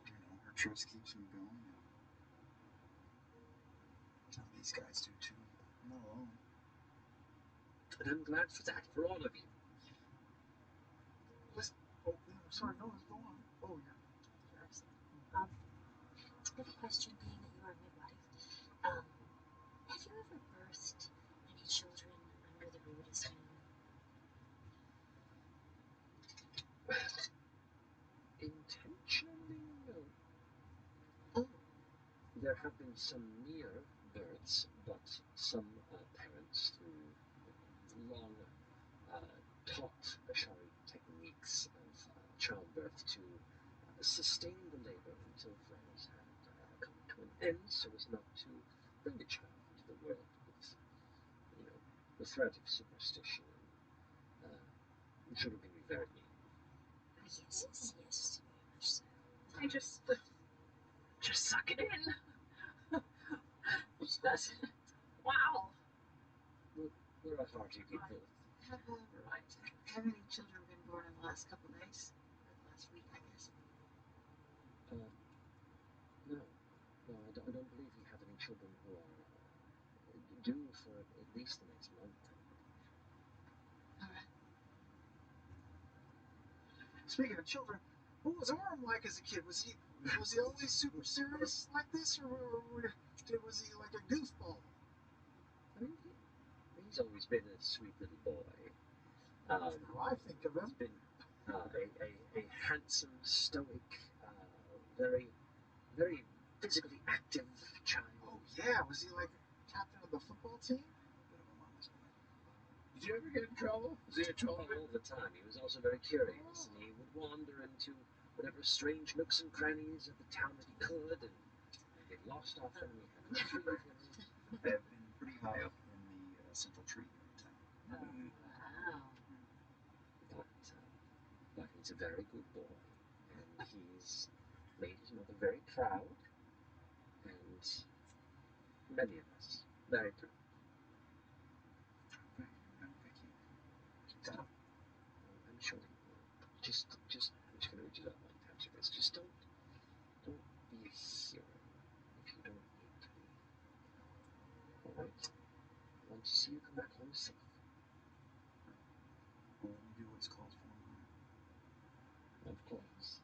You know, her trust keeps me going. And these guys do too. I'm not alone. And I'm glad for that, for all of you. Listen. Oh, sorry, no, let's go on. Oh, yeah. I have a question, being that you are a midwife. Have you ever birthed any children under the rudest moon? Intentionally, no. Oh. There have been some near births, but some parents, through long taught Ashari techniques of childbirth, to sustain the labor until affairs had come to an end, so as not to bring a child into the world with, the threat of superstition and children can be very mean. Yes, very much so. I just suck it in. That's wow. We're a hearty people. Have any children been born in the last couple days? Or the last week, I guess? children who are due for at least the next month. All right. Speaking of children, what was Orm like as a kid? Was he always super serious like this, or was he like a goofball? I mean, he's always been a sweet little boy. That's how I think of He's him. been a handsome, stoic, very, very physically active child. Oh yeah, was he like captain of the football team? Did you ever get in trouble? Was he in trouble? All the time. He was also very curious, and he would wander into whatever strange nooks and crannies of the town that he could, and get lost often. We had to retrieve him. I've been pretty high up in the central tree here in town. Wow. But he's a very good boy, and he's made his mother very proud, and many of us very proud. Thank you. Keep that up. I'm sure he will. Just I'm just gonna reach it out one time to this. Just don't be a hero if you don't need to be. Alright? I want to see you come back home safe. I'll only do what's called for. Of course.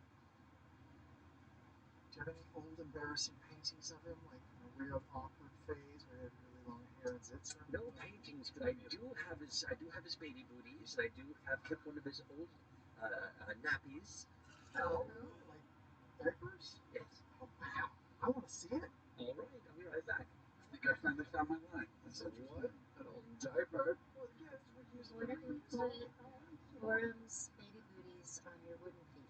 Do you have any old embarrassing paintings of him, like a real awkward phase where he had really long hair and zits? Or No paintings, but I do have his baby booties, and I do have kept one of his old nappies. Oh, like diapers? Yes. Oh wow, I want to see it. All right, I'll be right back. I think I finally found my line. That's So interesting. what? An old diaper? Well, yes, we use What if you put Orm's baby booties on your wooden feet?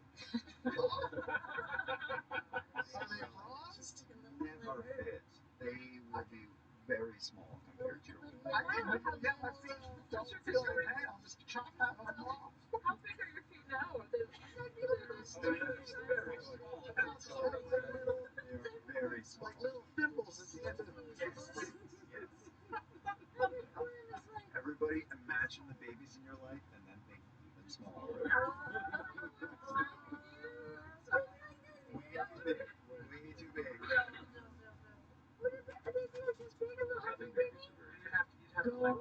Are they bronzed? Never fit. They will be very small compared to your wooden. I can get my feet. Don't feel like that. I'll just chop half of them off. How big are your feet now? Are they Very small. They're very small. Like little thimbles at the end of the Yes. Everybody imagine the babies in your life and then think even smaller. Way too big. Having babies are very you'd have to like one.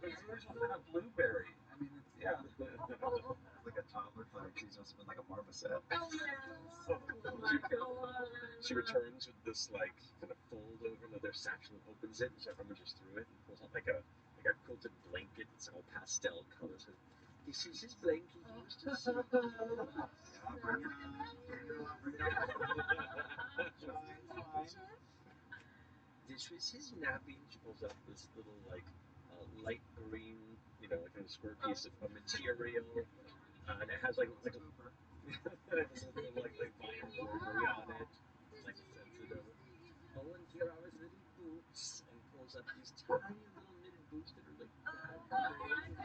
It's like a blueberry. I mean, it's, yeah. Like a toddler climate. She's also been like a marmoset. Oh my god. She returns with this like kind of fold over another satchel and opens it, and so rummages through it and pulls out like a quilted blanket. It's all pastel colors. This is his blanket he used to sleep. Yeah, bring it on. Bring it on. This was his nappy. She pulls out this little like light green, like kind of square piece of material, and it has like a it has a little like vinyl embroidery on it, like sensitive. Oh, and here are his little boots, and pulls up these tiny little knitted boots that are like that big.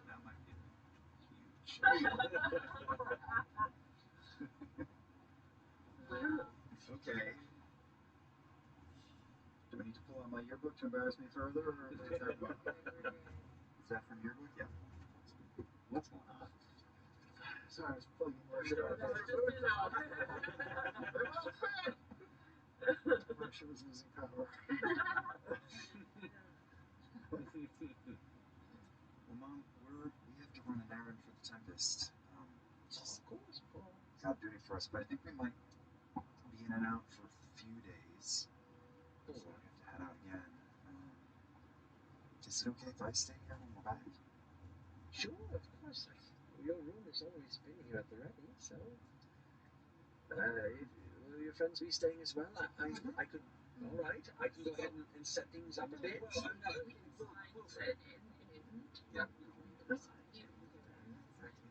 That might be huge. Okay. Do I need to pull out my yearbook to embarrass me further, or is that from, is that from yearbook? Yeah. What's going on? Sorry, I was plugging my Just do that. Russia was losing power. Well, Mom, we have to run an errand for the Tempest. Of course, Paul. Got duty for us, but I think we might be in and out for a few days. So we have to head out again. Is it okay if I stay here when we're back? Sure, of course. Your room has always been here at the ready, so. Will your friends be staying as well? I could. All right, I can go ahead and set things up a bit. Well, I'm not. Yeah.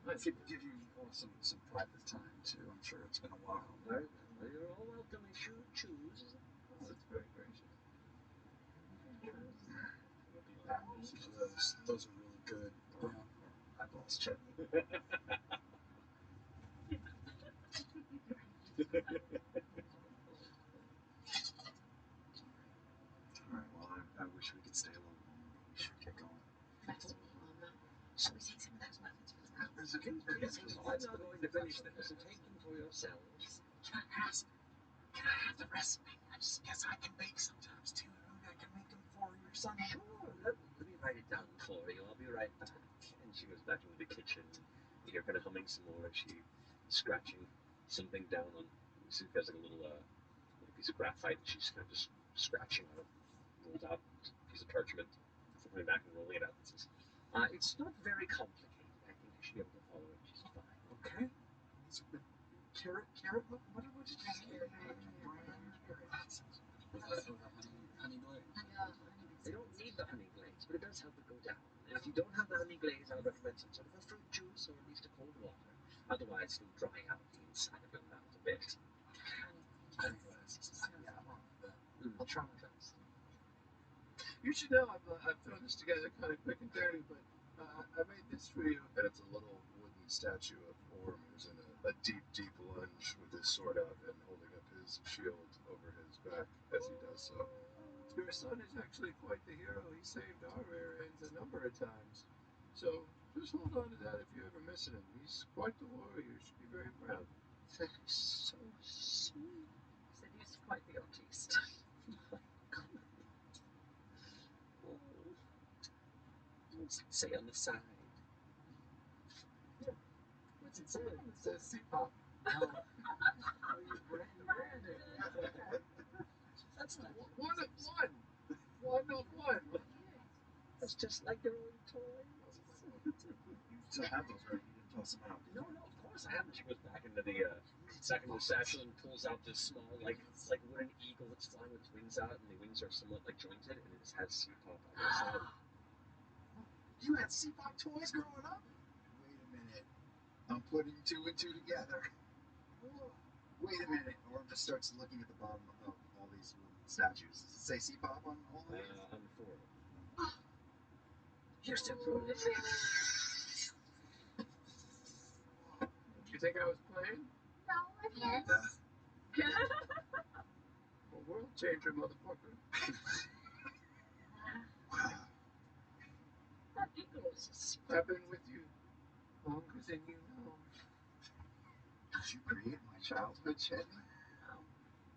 I could give you all some private time too. I'm sure it's been a while. Very well. You're all welcome if you choose. Oh, that's very gracious. We'll be back. Those are really good. Eyeballs chutney. Alright, well, I wish we could stay a little longer, but we should get going. Shall we take some of those muffins for the girls? I'm not going to finish them, so take them for yourselves. Can I ask? Can I have the recipe? I just guess I can bake sometimes too. I can make them for your son. Sure, let me write it down for you. I'll be right back. And she goes back into the kitchen. You hear kind of humming some more as she scratching something down on. She has like a little piece of graphite. And she's kind of just scratching on a rolled out piece of parchment, flipping it back and rolling it out. And says, "It's not very complicated. I think you should be able to follow it just fine." Okay. Carrot. What did you say? Honey glaze. They don't need the honey glaze, but it does help it go down. And if you don't have the honey glaze, I would recommend some sort of a fruit juice or at least a cold water. Otherwise, it'll dry out the inside of your mouth a bit. Honey glaze. Yeah, I'll try my best. You should know I've thrown this together kind of quick and dirty, but I made this for you. And it's a little wooden statue of Orm who's in a deep, deep lunge with his sword out and holding up his shield over his back as he does so. Your son is actually quite the hero. He saved our rear ends a number of times. So just hold on to that if you're ever missing him. He's quite the warrior. You should be very proud. That is so sweet. Said he's quite the artiste. Oh. What's it say on the side? What's it say? It says C-pop. That's not One of one. One of one. That's just like your own toys. You still have those, right? You didn't toss them out. No, of course I haven't. She goes back into the satchel and pulls out this small, like wooden eagle that's flying with its wings out, and the wings are somewhat like jointed, and it has C-pop on the side. You had C-pop toys growing up? Wait a minute. I'm putting two and two together. Wait a minute. Orm just starts looking at the bottom of all these wooden statues. Does it say C-pop on all of these? On 4 of them. You're so foolish. You think I was playing? No, I guess. A world changer, motherfucker. Wow. That eagle is I've been with you longer than you know. Did you create my childhood, Chetney?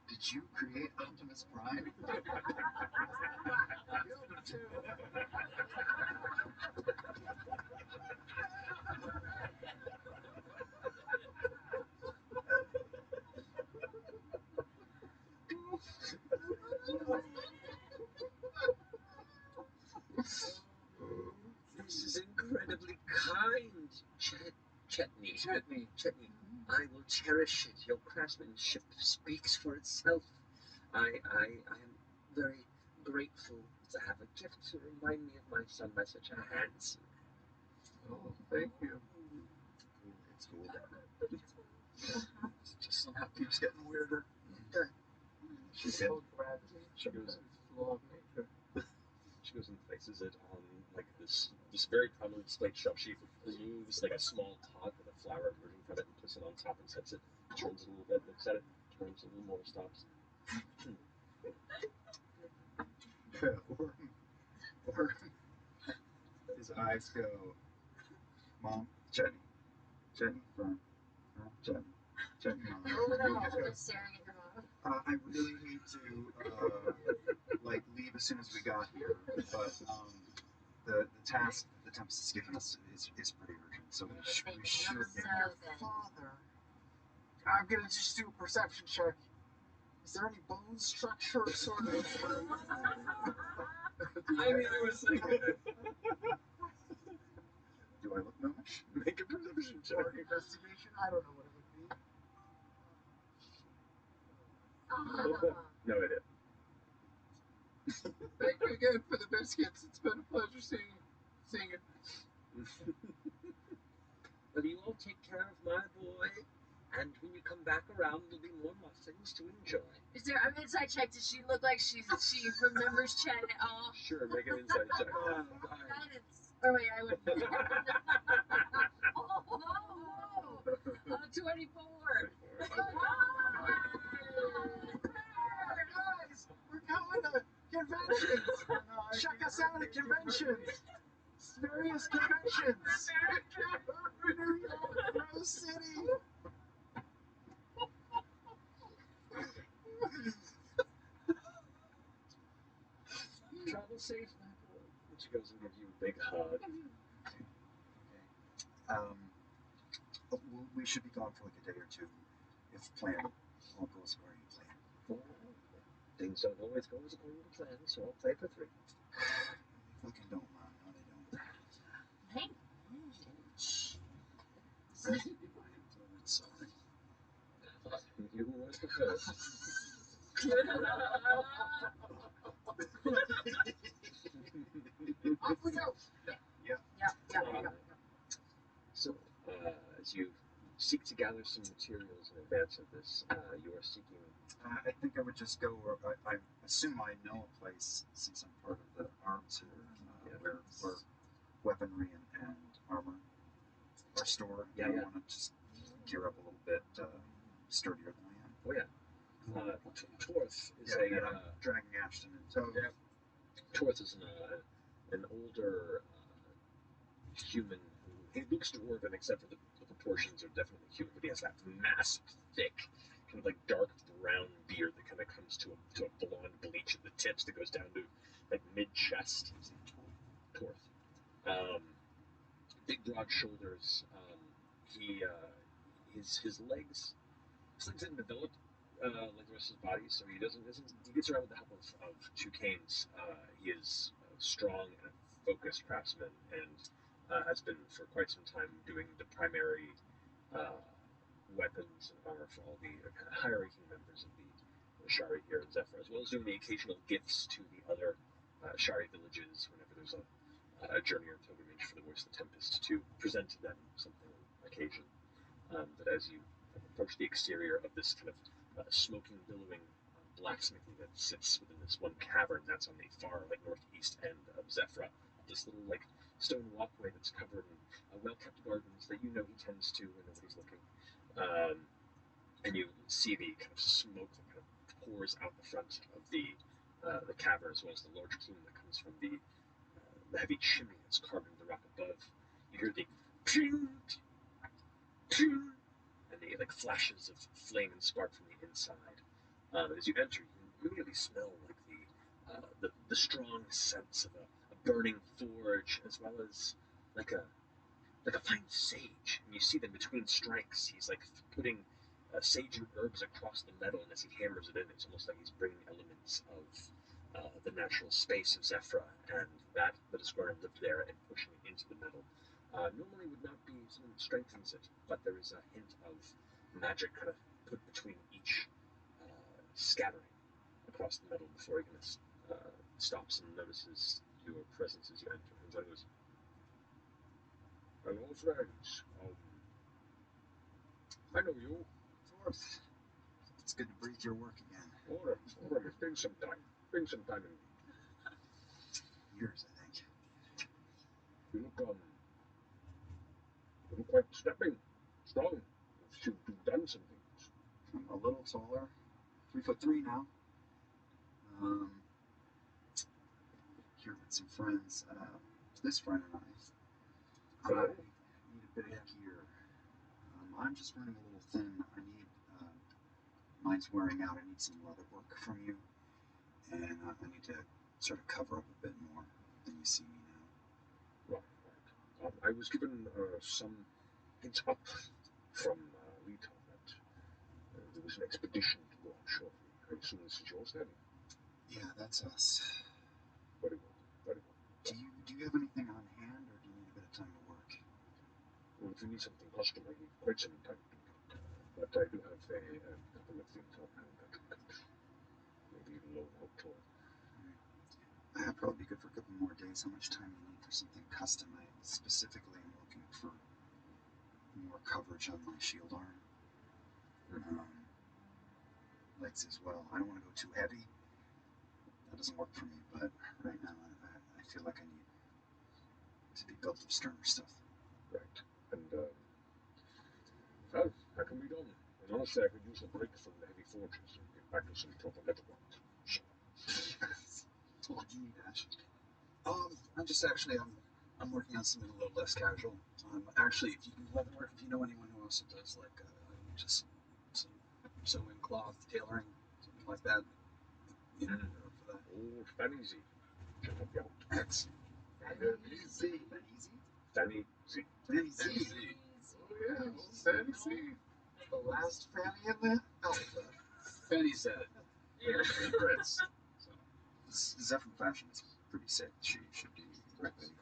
Did you create Optimus Prime? Gilder, too. This is incredibly kind, Chetney. I will cherish it. Your craftsmanship speaks for itself. I am very grateful to have a gift to remind me of my son by such a handsome. Oh, thank you. It's cool. It just somehow keeps getting weirder. Okay. She's called gravity. She goes, it's the law of nature. She goes and places it on like this very prominent slate shelf. She removes like a small pot with a flower emerging from it and puts it on top and sets it, turns it a little bit, looks at it, turns a little more, stops. Or his eyes go, Mom, Jenny, Fern, Jenny, Mom. Just staring at your mom. I really hate to leave as soon as we got here, but the task that the Tempest has given us is pretty urgent, so we should. So Your then. father. I'm gonna just do a perception check. Is there any bone structure sort of? I mean, I was like, Do I look gnomish? make a perception check. Or investigation? I don't know what it would be. No idea. Thank you again for the biscuits. It's been a pleasure seeing you. Well, you all take care of my boy, and when you come back around, there'll be more muffins to enjoy. Is there an inside check? Does she look like she remembers Chet at all? Sure, make an inside check. Or wait, I would. Oh, 24. Guys, we're going to conventions. Check us out at conventions. Various conventions. New York, Rose City. feel safe, Michael. And she goes and gives you a big hug. We should be gone for like a day or two if plan all goes according to plan. Well, things don't always go as according to plan, so I'll play for 3. Fucking don't mind. No, they don't. Language. I am fluent, sorry. You was the first. Off we go! Yeah. So, as you seek to gather some materials in advance of this, you are seeking. I think I would just go. I assume I know a place since I'm part of the arms here, where weaponry and armor are stored. Yeah, I yeah. want to just gear up a little bit sturdier than I am. Oh yeah. Torth is dragging Ashton in tow. Yeah. Torth is an older human. He looks dwarven, except for the proportions are definitely human, but he has that massive, thick, kind of like dark brown beard that kind of comes to a blonde bleach at the tips that goes down to like mid chest. Torth. Big broad shoulders. His legs didn't develop like the rest of his body, so he gets around with the help of 2 canes. He is a strong and focused craftsman, and has been for quite some time doing the primary uh, weapons and armor for all the kind of higher-ranking members of the Shari here in Zephyr, as well as doing the occasional gifts to the other Shari villages whenever there's a journey or pilgrimage for the Voice of the Tempest to present to them something on occasion. But as you approach the exterior of this kind of smoking, billowing blacksmithy that sits within this one cavern that's on the far, like northeast end of Zephyra, this little like stone walkway that's covered in well-kept gardens that you know he tends to when nobody's looking, and you see the kind of smoke that kind of pours out the front of the cavern, as well as the large plume that comes from the heavy chimney that's carved into the rock above. You hear the ping, ping, and the like flashes of flame and spark from the inside. As you enter, you immediately smell like the strong sense of a burning forge, as well as like a fine sage. And you see them between strikes. He's like putting sage and herbs across the metal, and as he hammers it in, it's almost like he's bringing elements of the natural space of Zephyra and that is going to live there and pushing it into the metal. Normally would not be something that strengthens it, but there is a hint of magic kind of put between each scattering across the metal before he kind of stops and notices your presence as you enter. And John goes, "Hello, friends. I know you. Torth, it's good to breathe your work again. All right, it's been some time. Indeed. Years, I think. You look quite strapping, strong. You've done some things. I'm a little taller, 3'3" now. Here with some friends. This friend and I Hello? need a bit of gear. I'm just running a little thin. I need mine's wearing out. I need some leather work from you, and I need to sort of cover up a bit more than you see me now. Right. I was given some hints up from Leeton that there was an expedition to go on shortly. I assume this is yours then? Yeah, that's us. Very well. Very well. Do you have anything on hand, or do you need a bit of time to work? Well, if you need something custom, I need quite some time to do that. But I do have a couple of things on hand that could maybe even loan out to. That'd probably be good for a couple more days. How much time do you need for something custom? I specifically am looking for more coverage on my shield arm. Legs as well. I don't want to go too heavy. That doesn't work for me, but right now I feel like I need to be built of sterner stuff. Right. And, well, that can be done. And honestly, I could use a break from the heavy forges and get back to some proper metalwork. So. What do you need, Ash? I'm just actually, I'm working on something a little less casual. Actually, if you do leatherwork, if you know anyone who also does like just some sewing, cloth, tailoring, something like that, you know, for that. Old Fanny Z. to help you out. Excellent. Easy. Fanny Z. Fancy. Oh yeah, fancy. The last Fanny in the alphabet. Fanny said it. Yeah. Regrets. So, Zephyr Fashion is pretty sick. She should be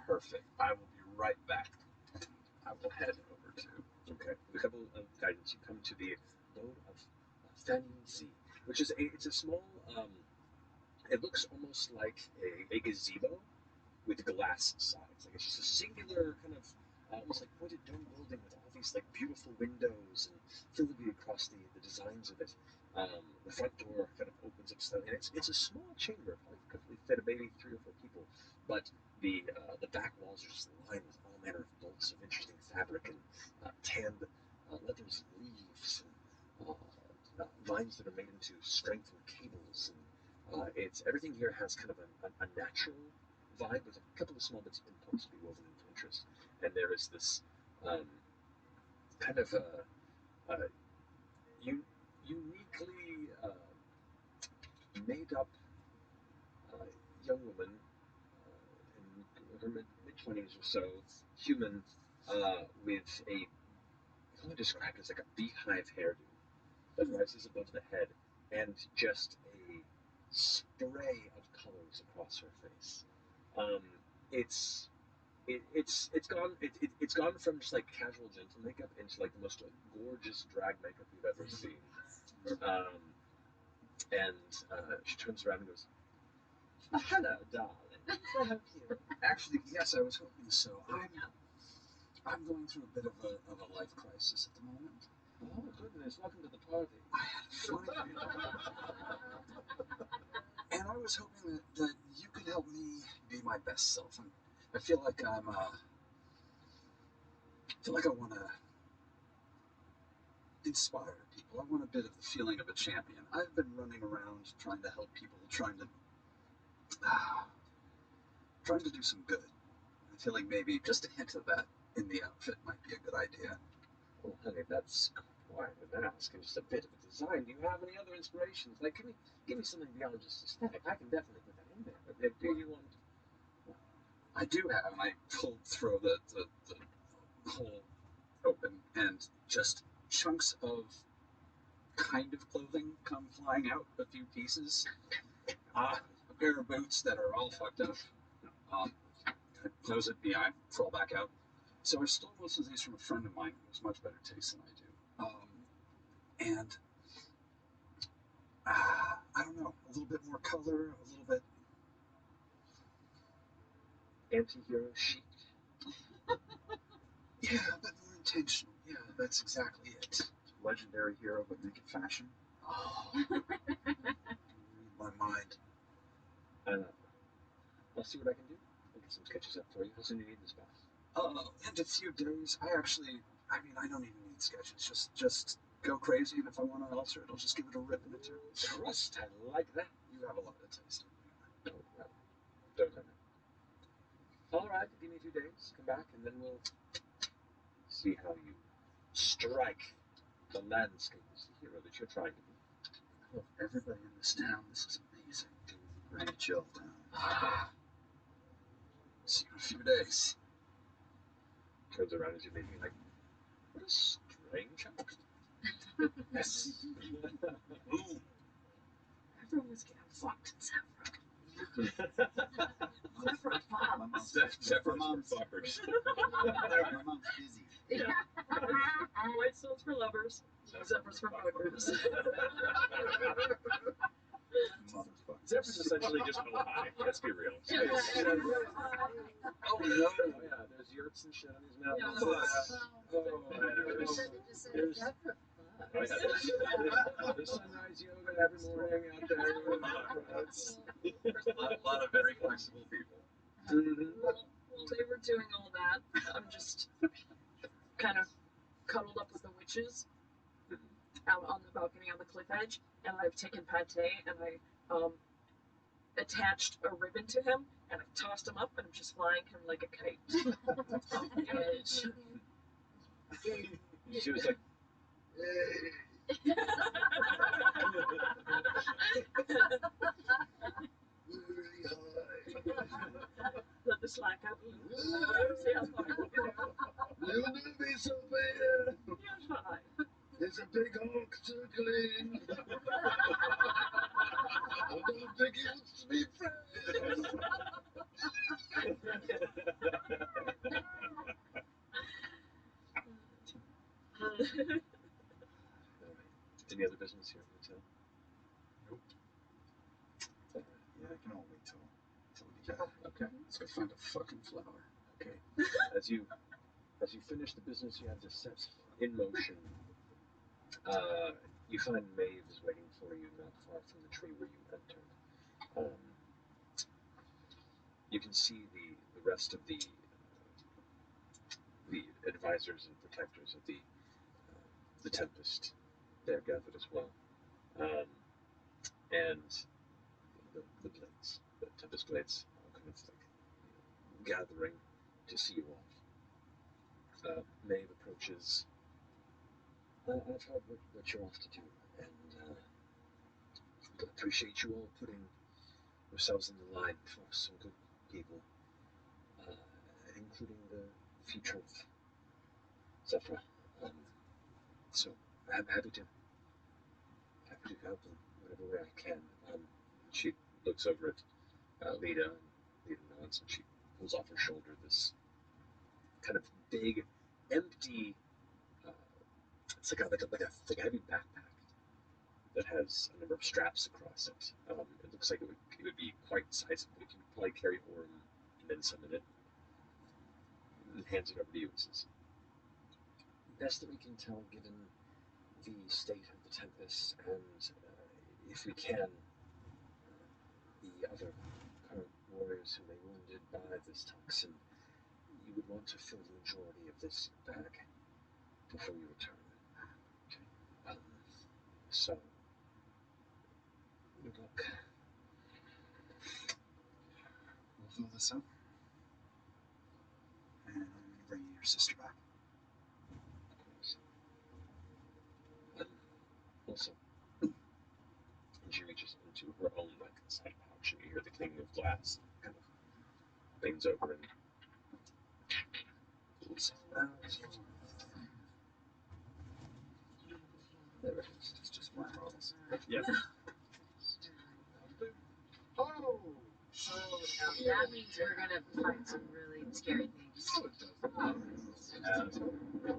perfect. I will be right back. I will head over to. Okay. With a couple of guidance, you come to the abode of Fanny Z, which is it's a small. It looks almost like a gazebo with glass sides. Like it's just a singular kind of almost like pointed dome building with all these like beautiful windows and filigree across the designs of it. The front door kind of opens up slightly, and it's a small chamber. Probably could fit maybe 3 or 4 people, but the back walls are just lined with all manner of bolts of interesting fabric and tanned leathers and leaves and vines that are made into strengthened cables. And it's everything here has kind of a natural vibe with a couple of small bits of impulse be woven into interest. And there is this kind of uniquely made up young woman in her mid 20s or so, human, with a, it's only described as like a beehive hairdo that rises above the head, and just a spray of colors across her face. Um, it's it's gone from just like casual gentle makeup into like the most gorgeous drag makeup you've ever seen. Um, and she turns around and goes, "Oh, hello, darling. Can I help you?" Actually, yes, I was hoping so. I'm going through a bit of a life crisis at the moment. Oh goodness, welcome to the party. I had a funny and I was hoping that you could help me be my best self. I feel like I want to inspire people. I want a bit of the feeling of a champion. I've been running around trying to help people, trying to do some good. I feel like maybe just a hint of that in the outfit might be a good idea. Well, honey, that's quite an ask, and just a bit of a design. Do you have any other inspirations? Like, give me something beyond just aesthetic. I can definitely put that in there. But do you want? I do have, and I throw the hole open, and just chunks of kind of clothing come flying out, a few pieces. A pair of boots that are all fucked up. Close it behind, fall back out. So I stole most of these from a friend of mine who has much better taste than I do. And I don't know, a little bit more color, a little bit Anti-hero chic. Yeah, a bit more intentional. Yeah, that's exactly it. Legendary hero, but make it fashion. Oh, read my mind. I love that. I'll see what I can do. I'll get some sketches up for you. How soon do you need this bath? In a few days. I don't even need sketches. Just go crazy, and if I want to alter it, I'll just give it a rip and a turn. Trust, I like that. You have a lot of taste. Oh, well, don't I know? All right, give me 2 days. Come back, and then we'll see how you strike the landscape as the hero that you're trying to be. I love everybody in this town. This is amazing. Pretty chill town. See you in a few days. Turns around as you're leaving, like, what a strange outfit. Yes. Ooh. Everyone's getting fucked in Zephyr. My mom's fuckers. My mom's busy. Yeah. White Stones for lovers. Zephyr's for fuckers. Motherfucker. Zephyr's essentially just Ojai. Let's be real. Oh no. Yeah, there's yurts and shit on these mountains. Yeah. There's sunrise yoga every morning out there. There's a lot of very flexible people. Well, while they were doing all that, I'm just kind of cuddled up with the witches out on the balcony on the cliff edge, and I've taken Pate and I attached a ribbon to him, and I've tossed him up, and I'm just flying him like a kite off the edge. She was like, Really high. There's a big hawk circling. I don't think he wants to be friends. Any other business here in the town? Nope. Alright. Yeah, I can all wait till we get back. Okay. Let's go find a fucking flower. Okay. As you finish the business you have to set in motion, you find Maeve is waiting for you not far from the tree where you entered. You can see the rest of the advisors and protectors of the Tempest. They're gathered as well, and the Blades, the Tempest Blades, all kind of like gathering to see you off. Maeve approaches. I've heard what you're off to do, and I appreciate you all putting yourselves in the line for some good people, including the future of Zephyr. So I'm happy to help in whatever way I can. She looks over at Lita, and Lita nods, and she pulls off her shoulder this kind of big, empty. It's like a heavy backpack that has a number of straps across it. It looks like it would be quite sizable. It can probably carry Orm and then some in it. And hands it over to you and says, "Best that we can tell, given the state of the Tempest, and if we can, the other current warriors who may be wounded by this toxin, you would want to fill the majority of this bag before you return. Okay. So, good luck." We'll fill this up, and I'm gonna bring your sister back. Of course. Also, and she reaches into her own side pouch, and you hear the clinking of glass. Kind of leans over and pulls out. There it is. It's just my rolls. Yeah. Oh! Oh no, that means we're gonna find some really scary things. No, it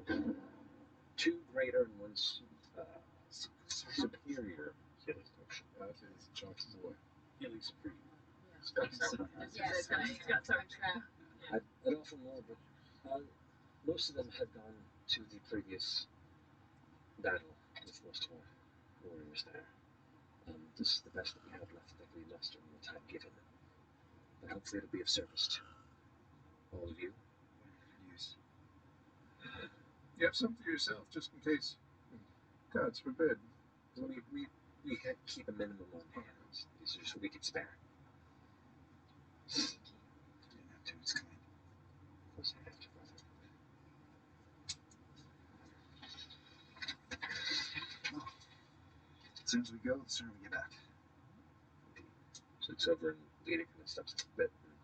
doesn't. Two greater and one superior healing potion. That is Jockey Boy. Healing superior. It's got some. Yes, he's got some trap. I'd offer more, but most of them had gone to the previous battle with most of our warriors there. This is the best that we have left that we muster in the time given. But hopefully it'll be of service to all of you. Use. You have some for yourself, just in case. Gods forbid. We keep a minimum on hand. These are just what we could spare. You didn't have to, it's kind. Of course I have to, brother. Well, as soon as we go, the sooner we get back. Indeed. So looks over and Lita kind of steps a bit and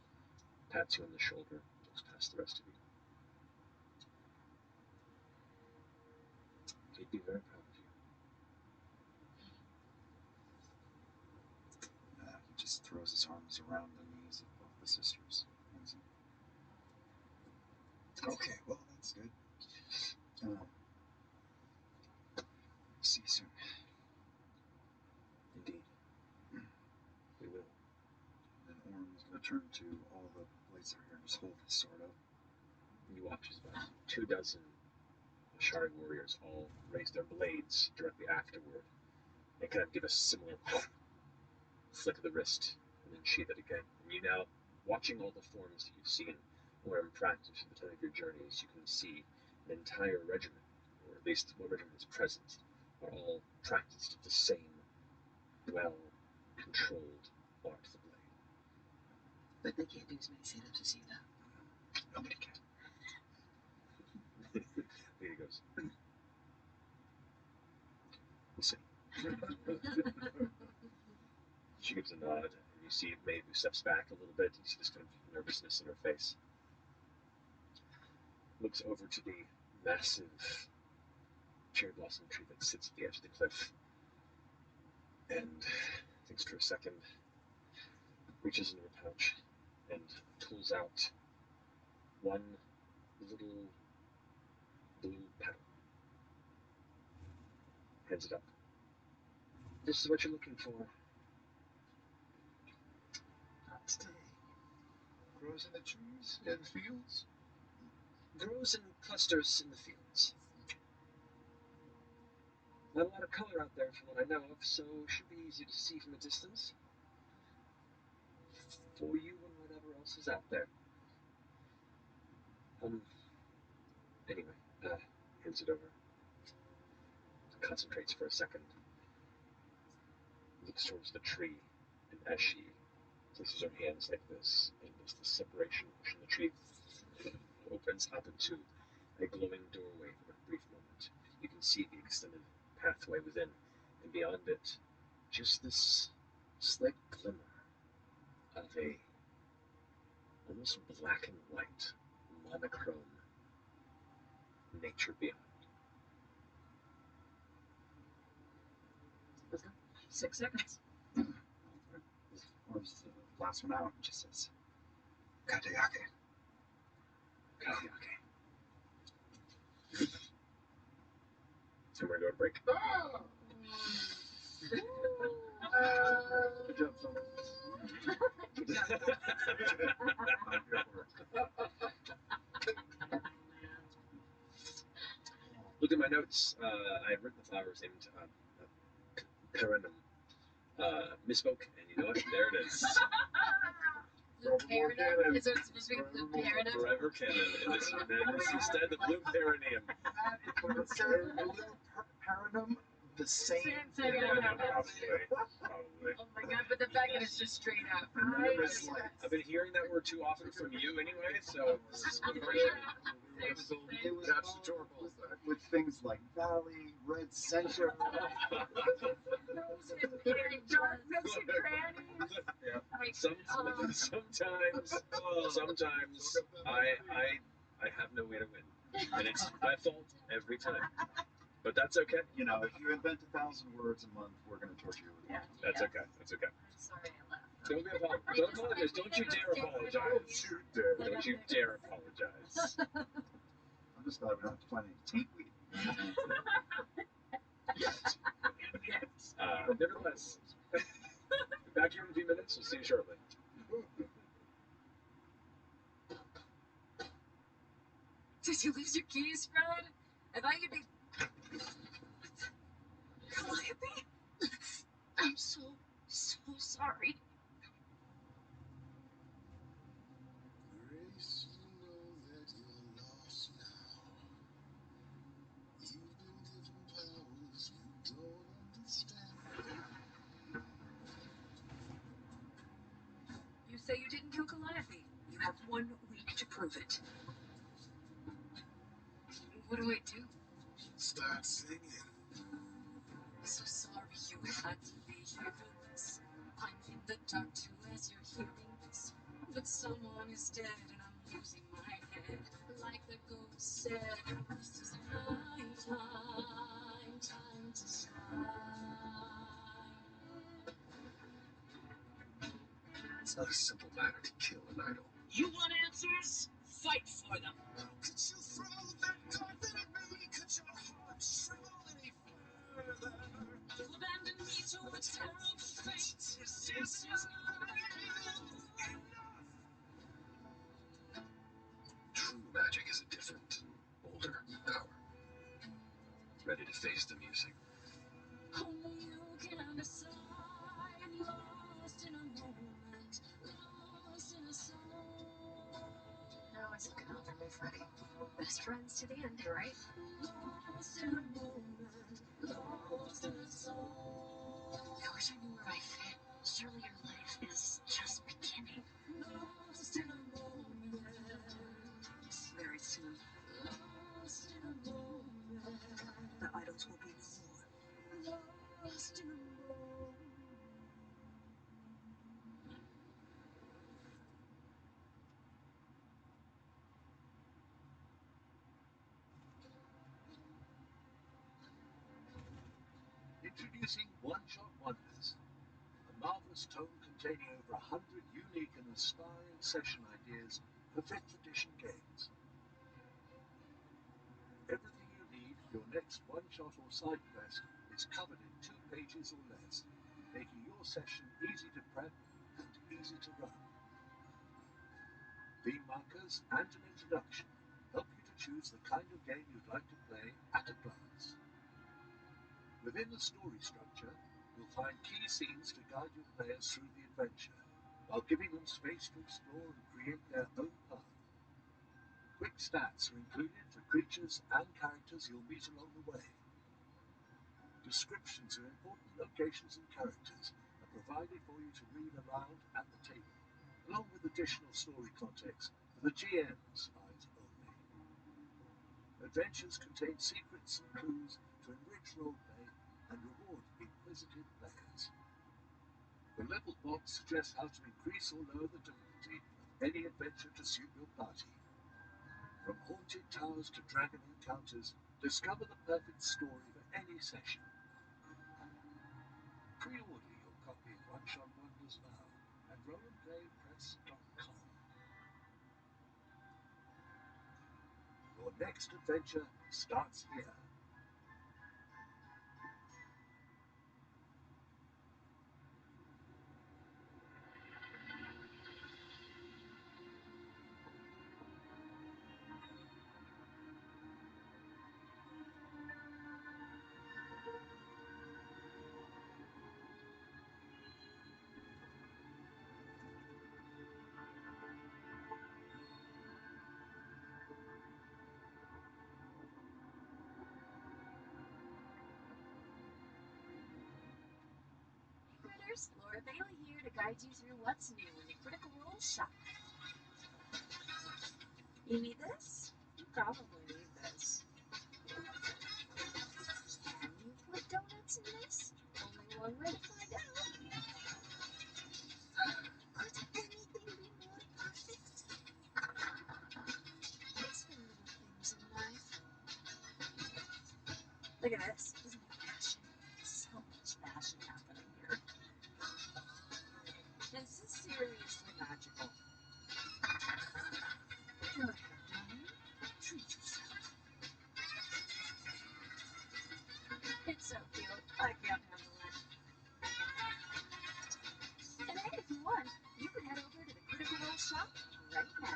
pats you on the shoulder, looks past the rest of you. He'd be very proud of you. He just throws his arms around the knees of both the sisters. Okay, well, that's good. See you soon. Indeed. We will. And then Orm is going to turn to all the blades that are here and just hold his sword up. You watch as about 24 Ashari warriors all raise their blades directly afterward and kind of give a similar flick of the wrist and then sheath it again. And you now, watching all the forms that you've seen or in practice at the time of your journeys, you can see an entire regiment, or at least one regiment is present, are all practiced at the same well-controlled art of the blade. But they can't do as many sit-ups as you, though. Nobody can. Lady goes, we'll see. She gives a nod, and you see Maeve who steps back a little bit. You see this kind of nervousness in her face. Looks over to the massive cherry blossom tree that sits at the edge of the cliff, and thinks for a second, reaches into her pouch, and pulls out one little blue petal. Hands it up. This is what you're looking for. Not today. Grows in the trees and fields. Grows in clusters in the fields. Not a lot of color out there from what I know of, so it should be easy to see from a distance. For you and whatever else is out there. Anyway, hands it over. Concentrates for a second. Looks towards the tree, and as she places her hands like this, and there's this separation motion, the tree opens up into a glowing doorway for a brief moment. You can see the extended pathway within, and beyond it, just this slight glimmer of a almost black and white, monochrome nature beyond. Let's go. 6 seconds. Where's the last one out? It just says Katayake. Kayake. And we're going to break. Good job, son. I'm here for it. Looked at my notes. I had written the flowers named perennium. Misspoke, and you know what? There it is. Paranum? Is it supposed to be blue paranum? Forever canon. And this is instead the blue perineum. But it said blue paranum, the same Same thing. thing. Probably. Oh my god, but the fact that it's just straight up. I've been hearing that word too often from you anyway, so this is refreshing. It was with things like Valley, Red Center. Dark nooks and crannies. Sometimes I have no way to win, and it's my fault every time. But that's okay. You know, if you invent 1,000 words a month, we're going to torture you with it. That's okay. That's okay. I'm sorry I laughed. Don't apologize. Don't you dare apologize. Don't you dare apologize. I'm just glad we don't have to find any taint weed. Nevertheless, back here in a few minutes. We'll see you shortly. Did you lose your keys, Fred? I thought you'd be. Calliope? I'm so sorry. Grace, you know that you're lost now. You've been given powers you don't understand. You say you didn't kill Calliope. You have 1 week to prove it. What do I do? Start singing. So sorry you had to be here for this. I'm in the dark too as you're hearing this. But someone is dead and I'm losing my head. Like the ghost said, this is my time to shine. It's not a simple matter to kill an idol. You want answers? Fight for them. Could you throw that dart at me? Could your heart shrivel any further? You abandoned me to a terrible fate. This is enough. True magic is a different, older power. Ready to face the music. Only you can decide. Lost in a moment, lost in a song. No, it's looking out for me, Freddie. Best friends to the end, right? Lost in a moment, lost in a song. I wish I knew where I fit. Surely your life is just beginning. Lost in a moment. Very soon. Lost in a moment. The idols will be no more. Lost in a moment. Introducing One-Shot Wonders, a marvelous tome containing over 100 unique and inspiring session ideas for 5th edition games. Everything you need for your next one-shot or side quest is covered in 2 pages or less, making your session easy to prep and easy to run. Theme markers and an introduction help you to choose the kind of game you'd like to play at a glance. Within the story structure, you'll find key scenes to guide your players through the adventure, while giving them space to explore and create their own path. Quick stats are included for creatures and characters you'll meet along the way. Descriptions of important locations and characters are provided for you to read aloud at the table, along with additional story context for the GM's eyes only. Adventures contain secrets and clues to enrich roleplay and reward inquisitive players. The level box suggests how to increase or lower the difficulty of any adventure to suit your party. From haunted towers to dragon encounters, discover the perfect story for any session. Pre-order your copy of One-Shot Wonders now at rollandplaypress.com. Your next adventure starts here. Critters, Laura Bailey here to guide you through what's new in the Critical Role shop. You need this? You probably need this. Can you put donuts in this? Only one way to find out. Could anything be more perfect? It's the little things in life. Look at this. Isn't it fashion? So much fashion happening here. This is seriously magical. Go ahead, darling. Treat yourself. It's so cute. I can't handle it. And hey, if you want, you can head over to the Critical Role shop right now.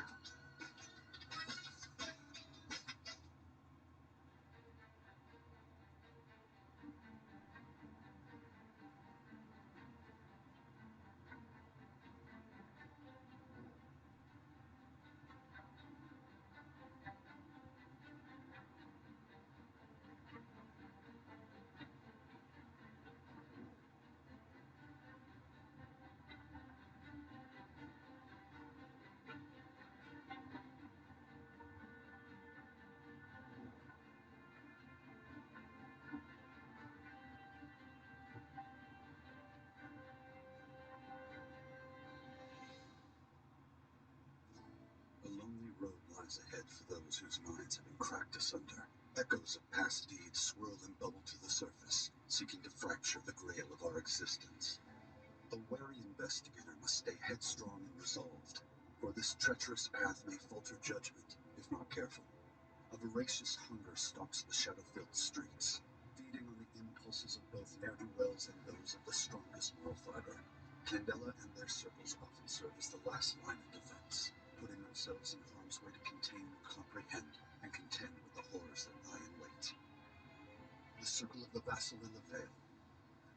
A lonely road lies ahead for those whose minds have been cracked asunder. Echoes of past deeds swirl and bubble to the surface, seeking to fracture the grail of our existence. A wary investigator must stay headstrong and resolved, for this treacherous path may falter judgment if not careful. A voracious hunger stalks the shadow-filled streets, feeding on the impulses of both ne'er-do-wells and those of the strongest moral fiber. Candela and their circles often serve as the last line of defense, putting themselves in harm's way to contain, comprehend, and contend with the horrors that lie in wait. The Circle of the Vassal in the Vale.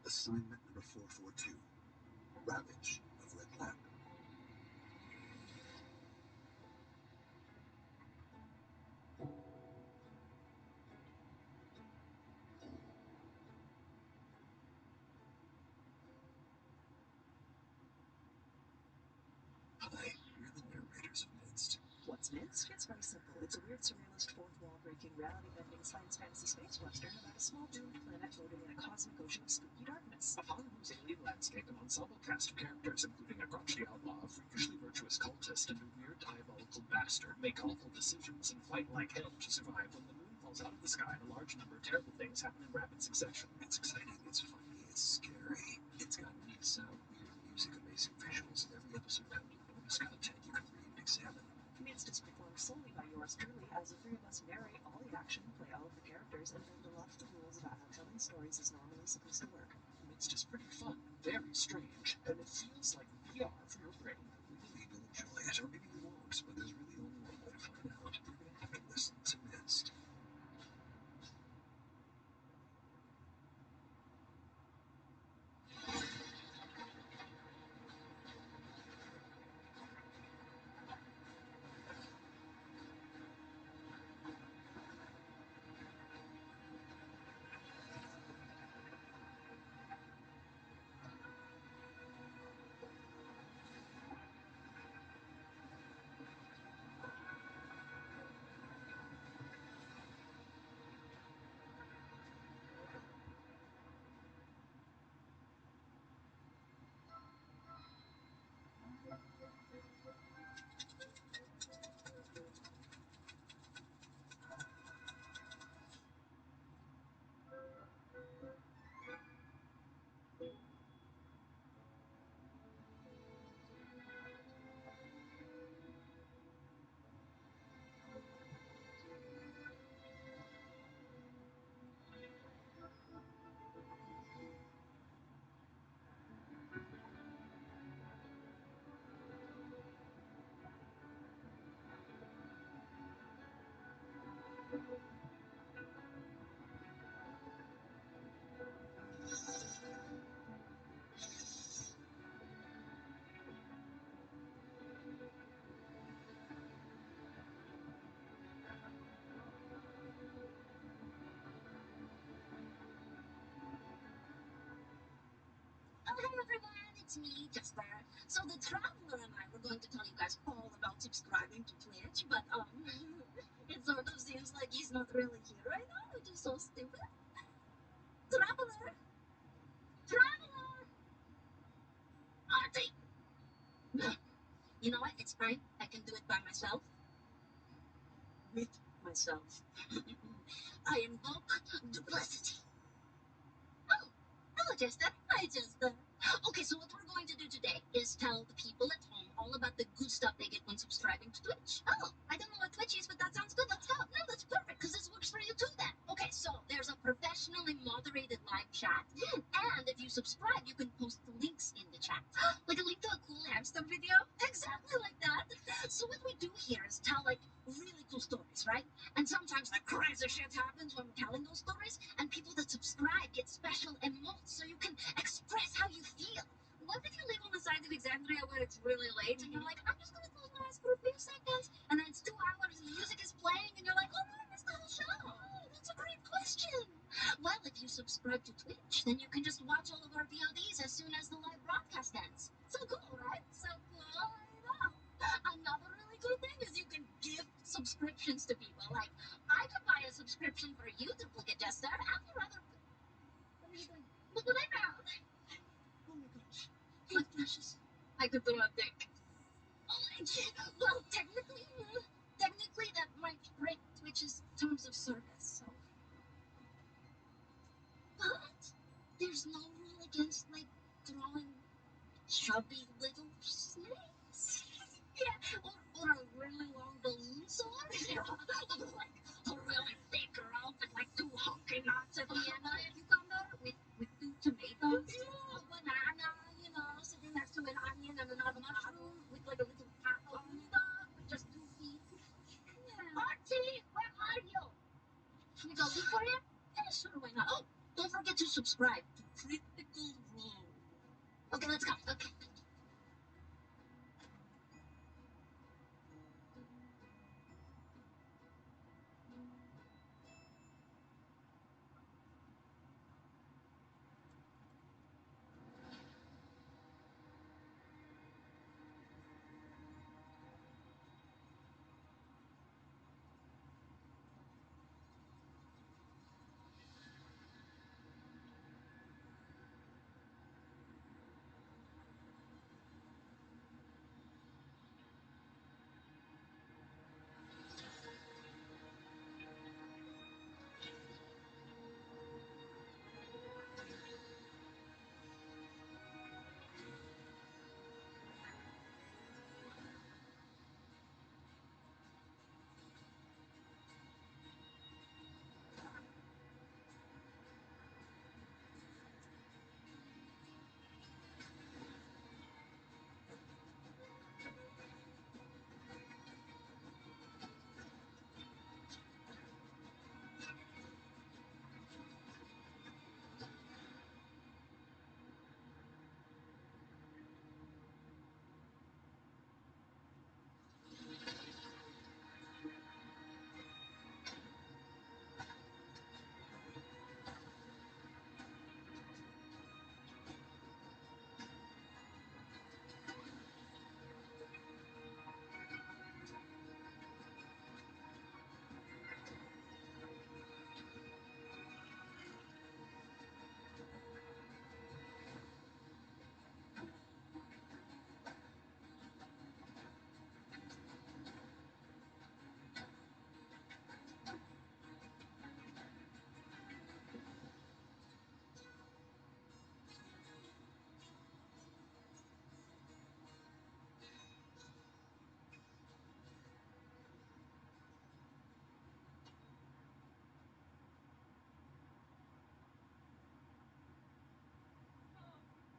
Assignment number 442. Ravage of Red Lamp. Hi, you're the narrators of Midst. What's Minsk? It's very simple. It's a weird, surrealist, fourth-wall-breaking, reality-bending science fantasy space western about a small doomed planet floating in a cosmic ocean of spooky darkness. A whose alien landscape and ensemble cast of characters, including a crotchety outlaw, a freakishly virtuous cultist, and a weird, diabolical bastard, make awful decisions and fight like hell to survive when the moon falls out of the sky and a large number of terrible things happen in rapid succession. It's exciting, It's funny, it's scary. It's got neat sound, weird music, amazing visuals, and every episode comes with bonus content you can read and examine. Midst is performed solely by yours truly, as the three of us narrate all the action, play all of the characters, and bend a lot of the rules about how telling stories is normally supposed to work. Midst is pretty fun, very strange, and it feels like VR for your brain. We believe you'll enjoy it, or maybe you won't, but there's really only one way to find out. You're going to have to listen to Mist. Oh, hey everyone, it's me, Jester. So the Traveler and I were going to tell you guys all about subscribing to Twitch, but it sort of seems like he's not really here right now, which is so stupid. Traveler! Traveler! Artie! You know what? It's fine. I can do it by myself. With myself. I invoke duplicity. Oh, hello, Jester. Hi, Jester. Okay, so what we're going to do today is tell the people at home all about the good stuff they get when subscribing to Twitch. Oh, I don't know what Twitch is, but that sounds good. Let's go. No, that's perfect, because this works for you too then. Okay, so there's a professionally moderated live chat, and if you subscribe, you can post links in the chat. Like a link to a cool hamster video? Exactly like that. So what we do here is tell, like, really cool stories, right? And sometimes, like, crazy shit happens when we're telling those stories, and people that subscribe get special emotes so you can express how you feel. What if you live on the side of Exandria where it's really late and you're like, I'm just gonna close my eyes for a few seconds, and then it's 2 hours and the music is playing and you're like, oh no, I missed the whole show. Oh, that's a great question. Well, if you subscribe to Twitch, then you can just watch all of our VODs as soon as the live broadcast ends. So cool, right? So cool, I know. Another really cool thing is you can gift subscriptions to people. Like, I could buy a subscription for you, Duplicate Jester, after other... What are you doing? Look what I found. Oh my gosh. My precious. I could throw a dick. Oh, well, technically that might break Twitch's terms of service, so. But there's no rule against, like, throwing chubby little snakes. Yeah, or a really long balloon sword. Yeah, or like a really big girl with like 2 hunky nuts at the end of it. Cucumber with 2 tomatoes. A banana, you know, sitting next to an onion and another mushroom with like a little apple dog with just 2 feet. Yeah. Archie, where are you? Should we go look for him? Yeah, sure, why not? Oh, don't forget to subscribe to Critical Role. Okay, let's go. Okay.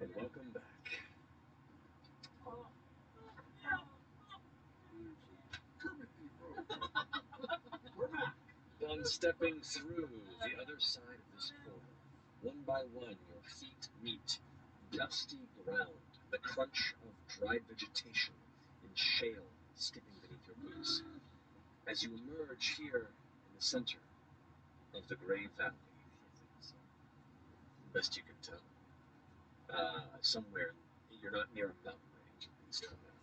And welcome back. We're back. Upon stepping through the other side of this portal, one by one your feet meet dusty ground, the crunch of dried vegetation and shale skipping beneath your boots. As you emerge here in the center of the Gray Valley, best you can tell, somewhere you're not near a mountain range, at least for now.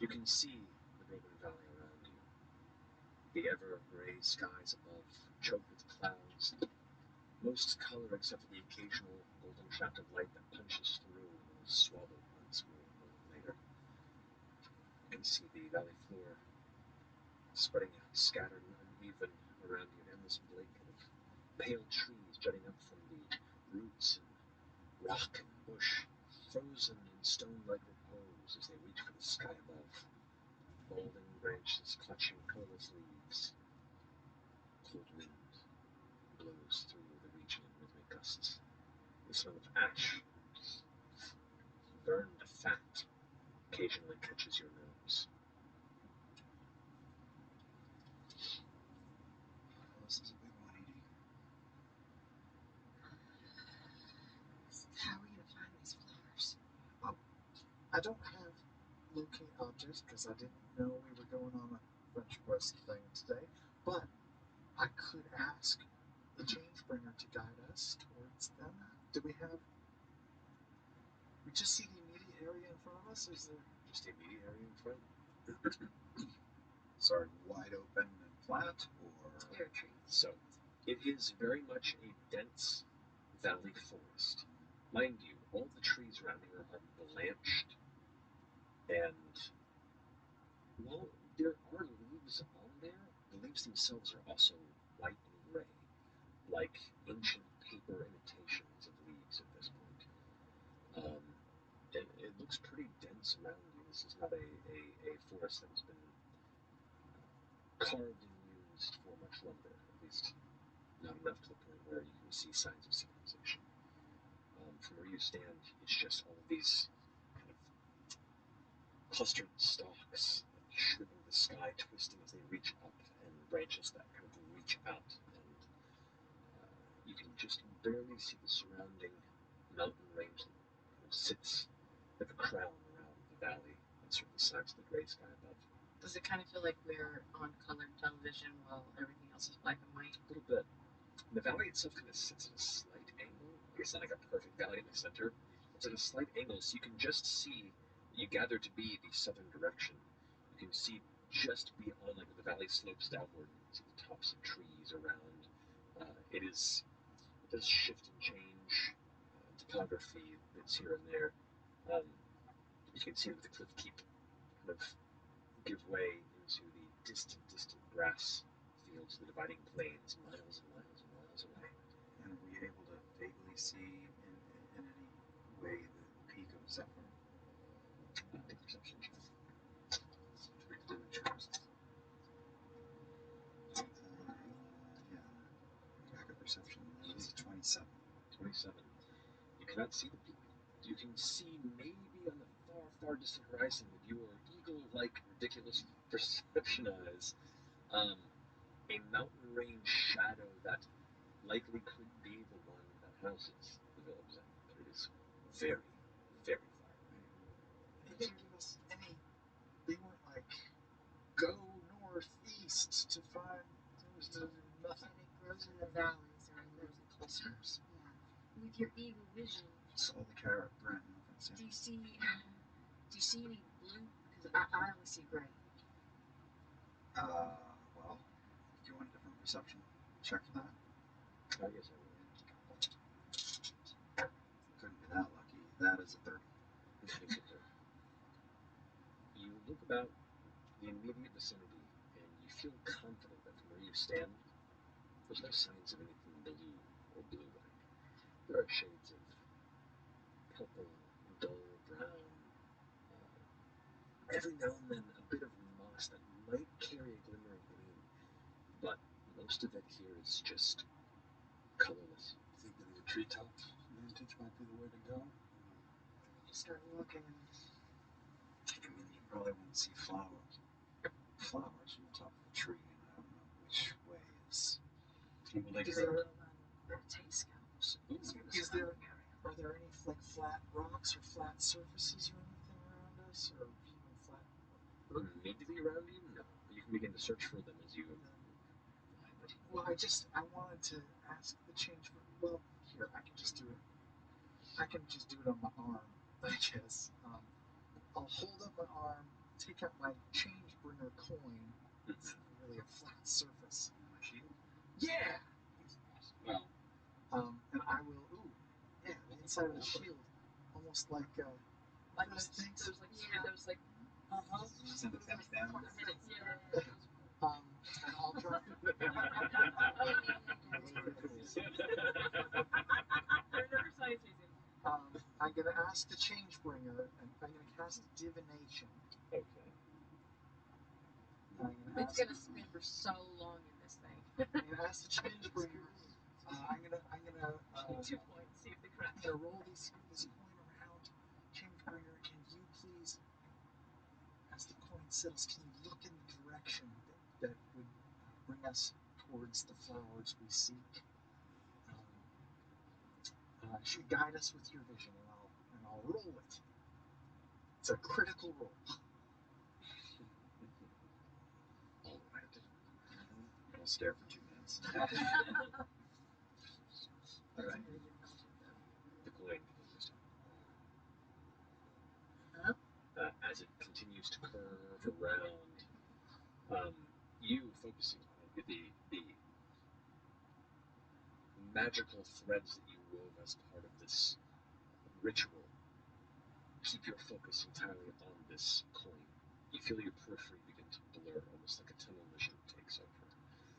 You can see the broken valley around you, the ever-gray skies above, choked with clouds, most color except for the occasional golden shaft of light that punches through and is swallowed once more a moment later. You can see the valley floor spreading out, scattered and uneven around you, an endless blanket of pale trees jutting up from the roots and rock and bush, frozen in stone-like repose as they reach for the sky above. Balding branches clutching colorless leaves. Cold wind blows through the region in rhythmic gusts. The smell of ash, burned fat, occasionally catches your nose. This is a big one, Edie. How are we gonna find these flowers? I don't have locate objects because I didn't know we were going on a French quest thing today, but I could ask the Changebringer to guide us towards them. Do we have... We just see the immediate area in front of us? Is there... Just the immediate area in front? Sorry, wide open and flat, or... There are trees. So, it is very much a dense valley forest. Mind you, all the trees around here are blanched, and while there are leaves on there, the leaves themselves are also white and gray, like ancient paper imitations of leaves at this point. It looks pretty dense around you. This is not a forest that has been carved and used for much lumber, at least not enough to the point where you can see signs of civilization. From where you stand, it's just all of these kind of clustered stalks shripping the sky, twisting as they reach up, and branches that kind of reach out, and you can just barely see the surrounding mountain range that kind of sits like a crown around the valley and certain sides of the gray sky above. Does it kind of feel like we're on colored television while everything else is black and white? A little bit. The valley itself kind of sits at a slight angle. It's not like a perfect valley in the center. It's at a slight angle, so you can just see what you gather to be the southern direction. You can see just beyond, like, the valley slopes downward. You can see the tops of trees around. It does shift and change topography that's here and there. You can see that the cliff keep kind of give way into the distant grass fields, the dividing plains, miles and miles and miles away. And are we able to vaguely see in any way the peak of Zephyr? Take a perception check. Do a trust. Yeah. Backup perception. That is a 27. 27. You cannot see the peak. You can see maybe on the far distant horizon with your eagle-like ridiculous perception eyes, a mountain range shadow that likely could be the one that houses the village, but it is very, very far away. They didn't give us any... They weren't like, go northeast to find... There was nothing. And it grows in the valleys or it grows in clusters. Yeah. With your eagle vision, Saw the carrot, Brent. No offense. do you see any blue? Because I only see gray. Well, if you want a different perception, check for that. Oh, yes, I Couldn't be that lucky. That is a 30. will. You look about the immediate vicinity, and you feel confident that from where you stand, there's no signs of anything blue or blue-like. There are shades of purple, dull brown, every now and then a bit of moss that might carry a glimmer of green, but most of it here is just colorless. Think that a treetop vantage might be the way to go? start looking. I mean, you probably won't see flowers from the top of the tree, and I don't know which way is. Is there taste scouts? Are there any like flat rocks or flat surfaces or anything around us, or even flat? Immediately around you, no. You can begin to search for them as you. Well, I wanted to ask the change. Well, here I can just do it. I can just do it on my arm, I guess. I'll hold up my arm, take out my change bringer coin. It's really a flat surface. My shield? Yeah! Well. And I will, the inside of the shield, almost like those things. Those like Send the penny down. Yeah. And I'll drop it. They're never size easy. I'm going to ask the change bringer, and I'm going to cast divination. Okay. It's going to spin for so long in this thing. I'm going to ask the change bringer. I'm gonna 2 points. See if they crack. I'm gonna roll this coin around. Change bringer, can you please, as the coin settles, can you look in the direction that would bring us towards the flowers we seek? You should guide us with your vision, and I'll roll it. It's a critical roll. All right. I'll stare for 2 minutes. All right. The coin continues to as it continues to curve around. You focusing on the magical threads that you wove as part of this ritual. Keep your focus entirely on this coin. You feel your periphery begin to blur, almost like a tunnel vision takes over.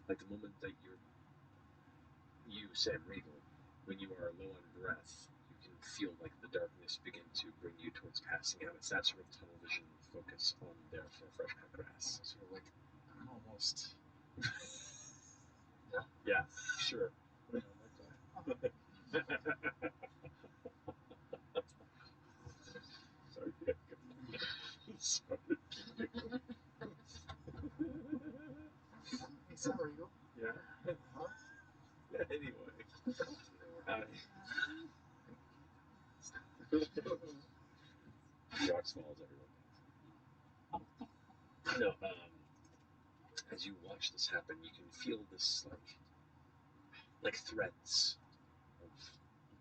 Like the moment that you, Sam Regal, when you are low on breath, you can feel like the darkness begin to bring you towards passing out. It's that sort of tunnel vision focus on there for fresh cut grass. Sort of like almost. Yeah, sure. Sorry. Sorry. Hey, Sam Regal. Yeah. Anyway. Rocks falls, everyone. No, as you watch this happen, you can feel this like threads of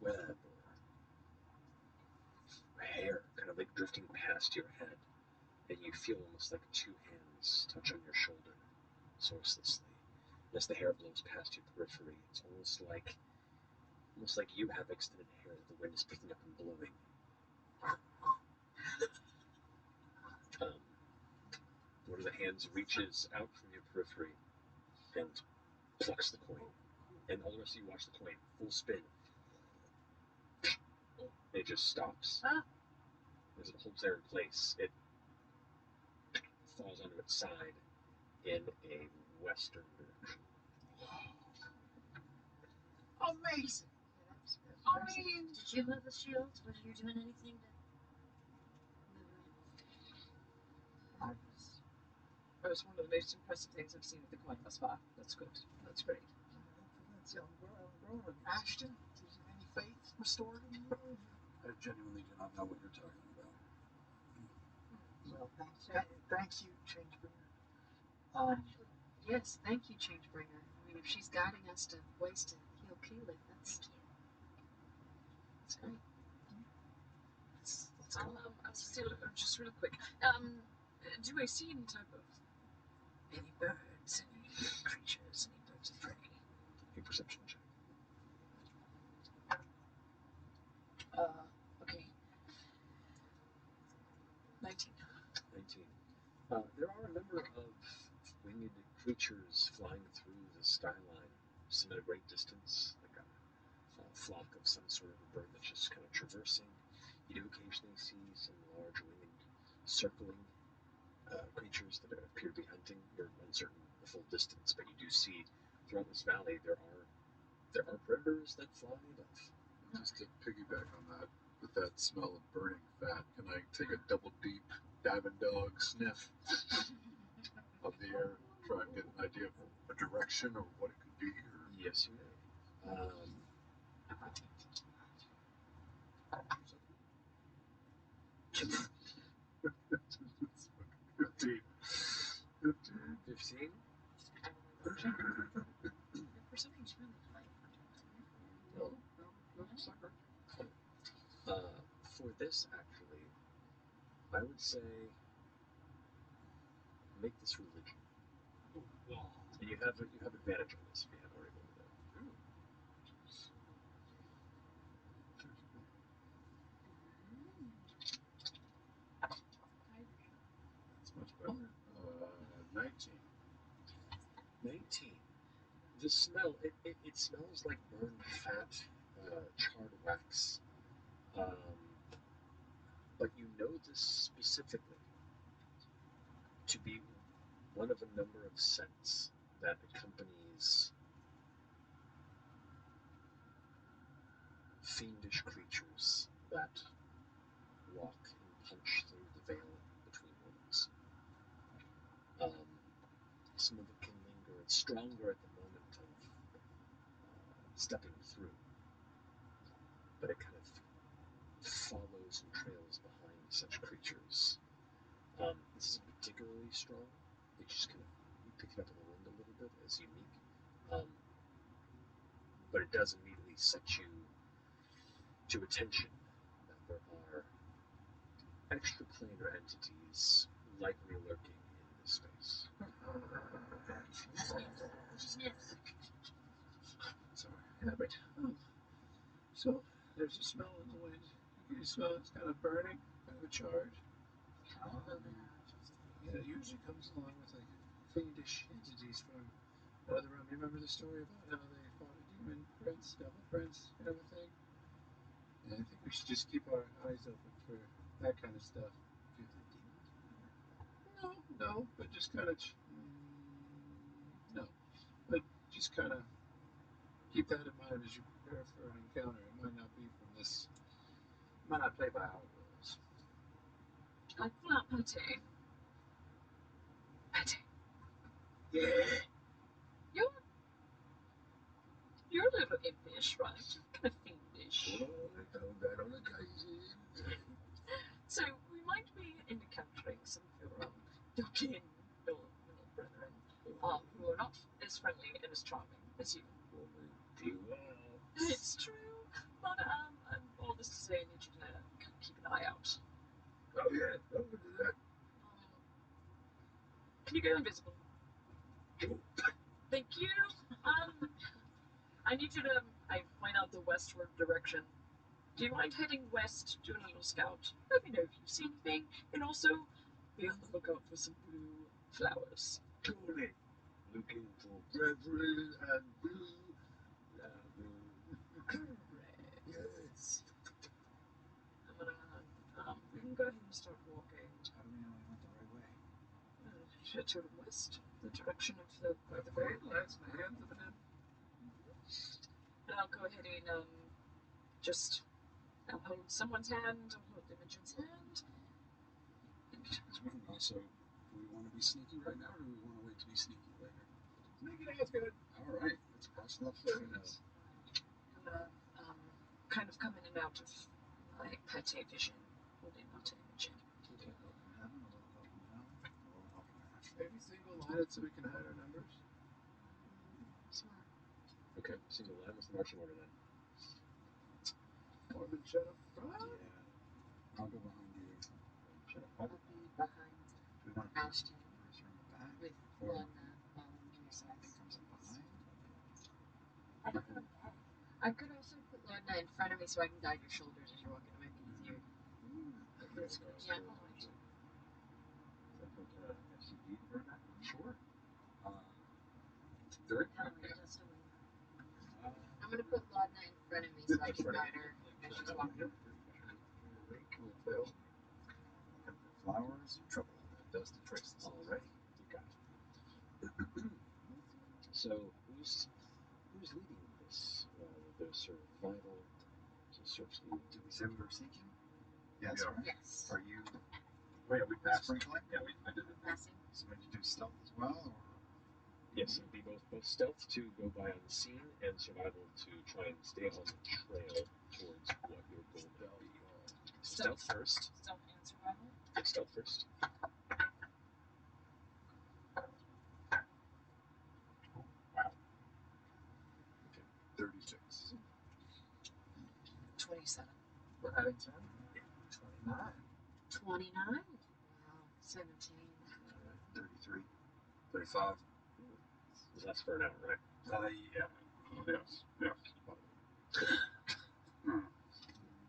web or hair kind of like drifting past your head, and you feel almost like 2 hands touch on your shoulder sourcelessly. As the hair blows past your periphery, it's almost like you have extended hair that the wind is picking up and blowing. One of the hands reaches out from your periphery and plucks the coin. And all the rest of you watch the coin full spin. It just stops. As it holds there in place, it falls onto its side in a western direction. Amazing! Did you move the shield? Were you doing anything to move it? That was one of the most impressive things I've seen with the coin thus far. That's good. That's great. I'm growing. Ashton, is any faith restored in you? I genuinely do not know what you're talking about. Well, thank you, Changebringer. Yes, thank you, Changebringer. I mean, if she's guiding us to ways to heal Keelan, that's great. Let's go. Still, just real quick. Do I see any birds, any creatures, any birds of prey? A perception check. Okay. 19. 19. There are a number of winged creatures flying through the skyline, some at a great distance, like a flock of some sort of a bird that's just kind of traversing. You do occasionally see some large winged circling creatures that appear to be hunting. You're uncertain the full distance, but you do see throughout this valley there are predators that fly above. Just to piggyback on that, with that smell of burning fat, can I take a double deep diamond dog sniff of the air, try and get an idea of a direction or what it could be? Or... Yes, you may. 15. 15? Your perception's really high for No, sucker. For this, actually, I would say make this religion. And you have advantage on this if you haven't already rolled it. That's much better. 19. 19. The smell, it smells like burned fat, charred wax. But you know this specifically to be one of a number of scents that accompanies fiendish creatures that walk and punch through the veil between worlds. Some of it can linger. It's stronger at the moment of stepping through, but it kind of follows and trails behind such creatures. This isn't particularly strong. It just kind of, you pick it up in the wind a little bit as unique. But it does immediately set you to attention that there are extraplanar entities likely lurking in this space. Sorry, habit. So there's a smell in the wind. You smell it's kind of burning, kind of charged. Yeah, it usually comes along with like fiendish entities from another realm. You remember the story about how they fought a demon prince, devil prince, kind of a thing? And I think we should just keep our eyes open for that kind of stuff. No, but just kind of no, but just kind of keep that in mind as you prepare for an encounter. It might not be from this. It might not play by our rules. I pull out Pate. Pate. Yeah. You're a little impish, right? You're kind of fiendish. So we might be encountering some of your kin, your brethren, who are not as friendly and as charming as you. It's true, but all this to say, I need you to keep an eye out. Oh yeah, I'm gonna do that. Can you go invisible? Thank you. I need you to. I point out the westward direction. Do you mind heading west, doing a little scout? Let me know if you see anything, and also be on the lookout for some blue flowers. Totally. Looking for brethren and blue flowers. Yes. I'm gonna. We can go ahead and start walking. How do we know we went the right way? To the west, the direction of the great lights in the hands of an imp. And I'll go ahead and just. I'll hold someone's hand. I'll hold Imogen's hand. So, do we want to be sneaky right now, or do we want to wait to be sneaky later? Sneaky now's good. All right, let's pass that through now. Kind of come in and out of my Pate vision, holding on to Imogen. Okay. Maybe single line it so we can hide our numbers. Smart. Okay, single line. What's the marching order then? Orban shut up front. Yeah. I'll go behind you. Shut I'll up. be behind Do we want to Ashton first from the back? with Or Lorna following your something sides. comes up behind? I could also put Lorna in front of me so I can guide your shoulders as you're walking. It might be easier. Let's go. Yeah. FCD for that? Sure. Three? I'm gonna put Lorna in front of me so I can guide her as she's walking. Cool fail. Flowers, trouble. Dust and traces. Alrighty, you got it. So, who's leading this? The survival search the. Did we say we were seeking? Yes, Yeah. right? Yes. Are you Oh, yeah, we passed. sprinkling? Yeah, I did it. Passing. So when you do stealth as well, or Yes, it'd be both stealth to go by unseen and survival to try and stay on the trail towards what your goal might be. So stealth first. Stealth and survival. Stealth first. Wow. 36. 27. We're adding 10? 29. 29. Wow. 17. 33. 35. This lasts for an hour, right? Yeah. Yes. Yes.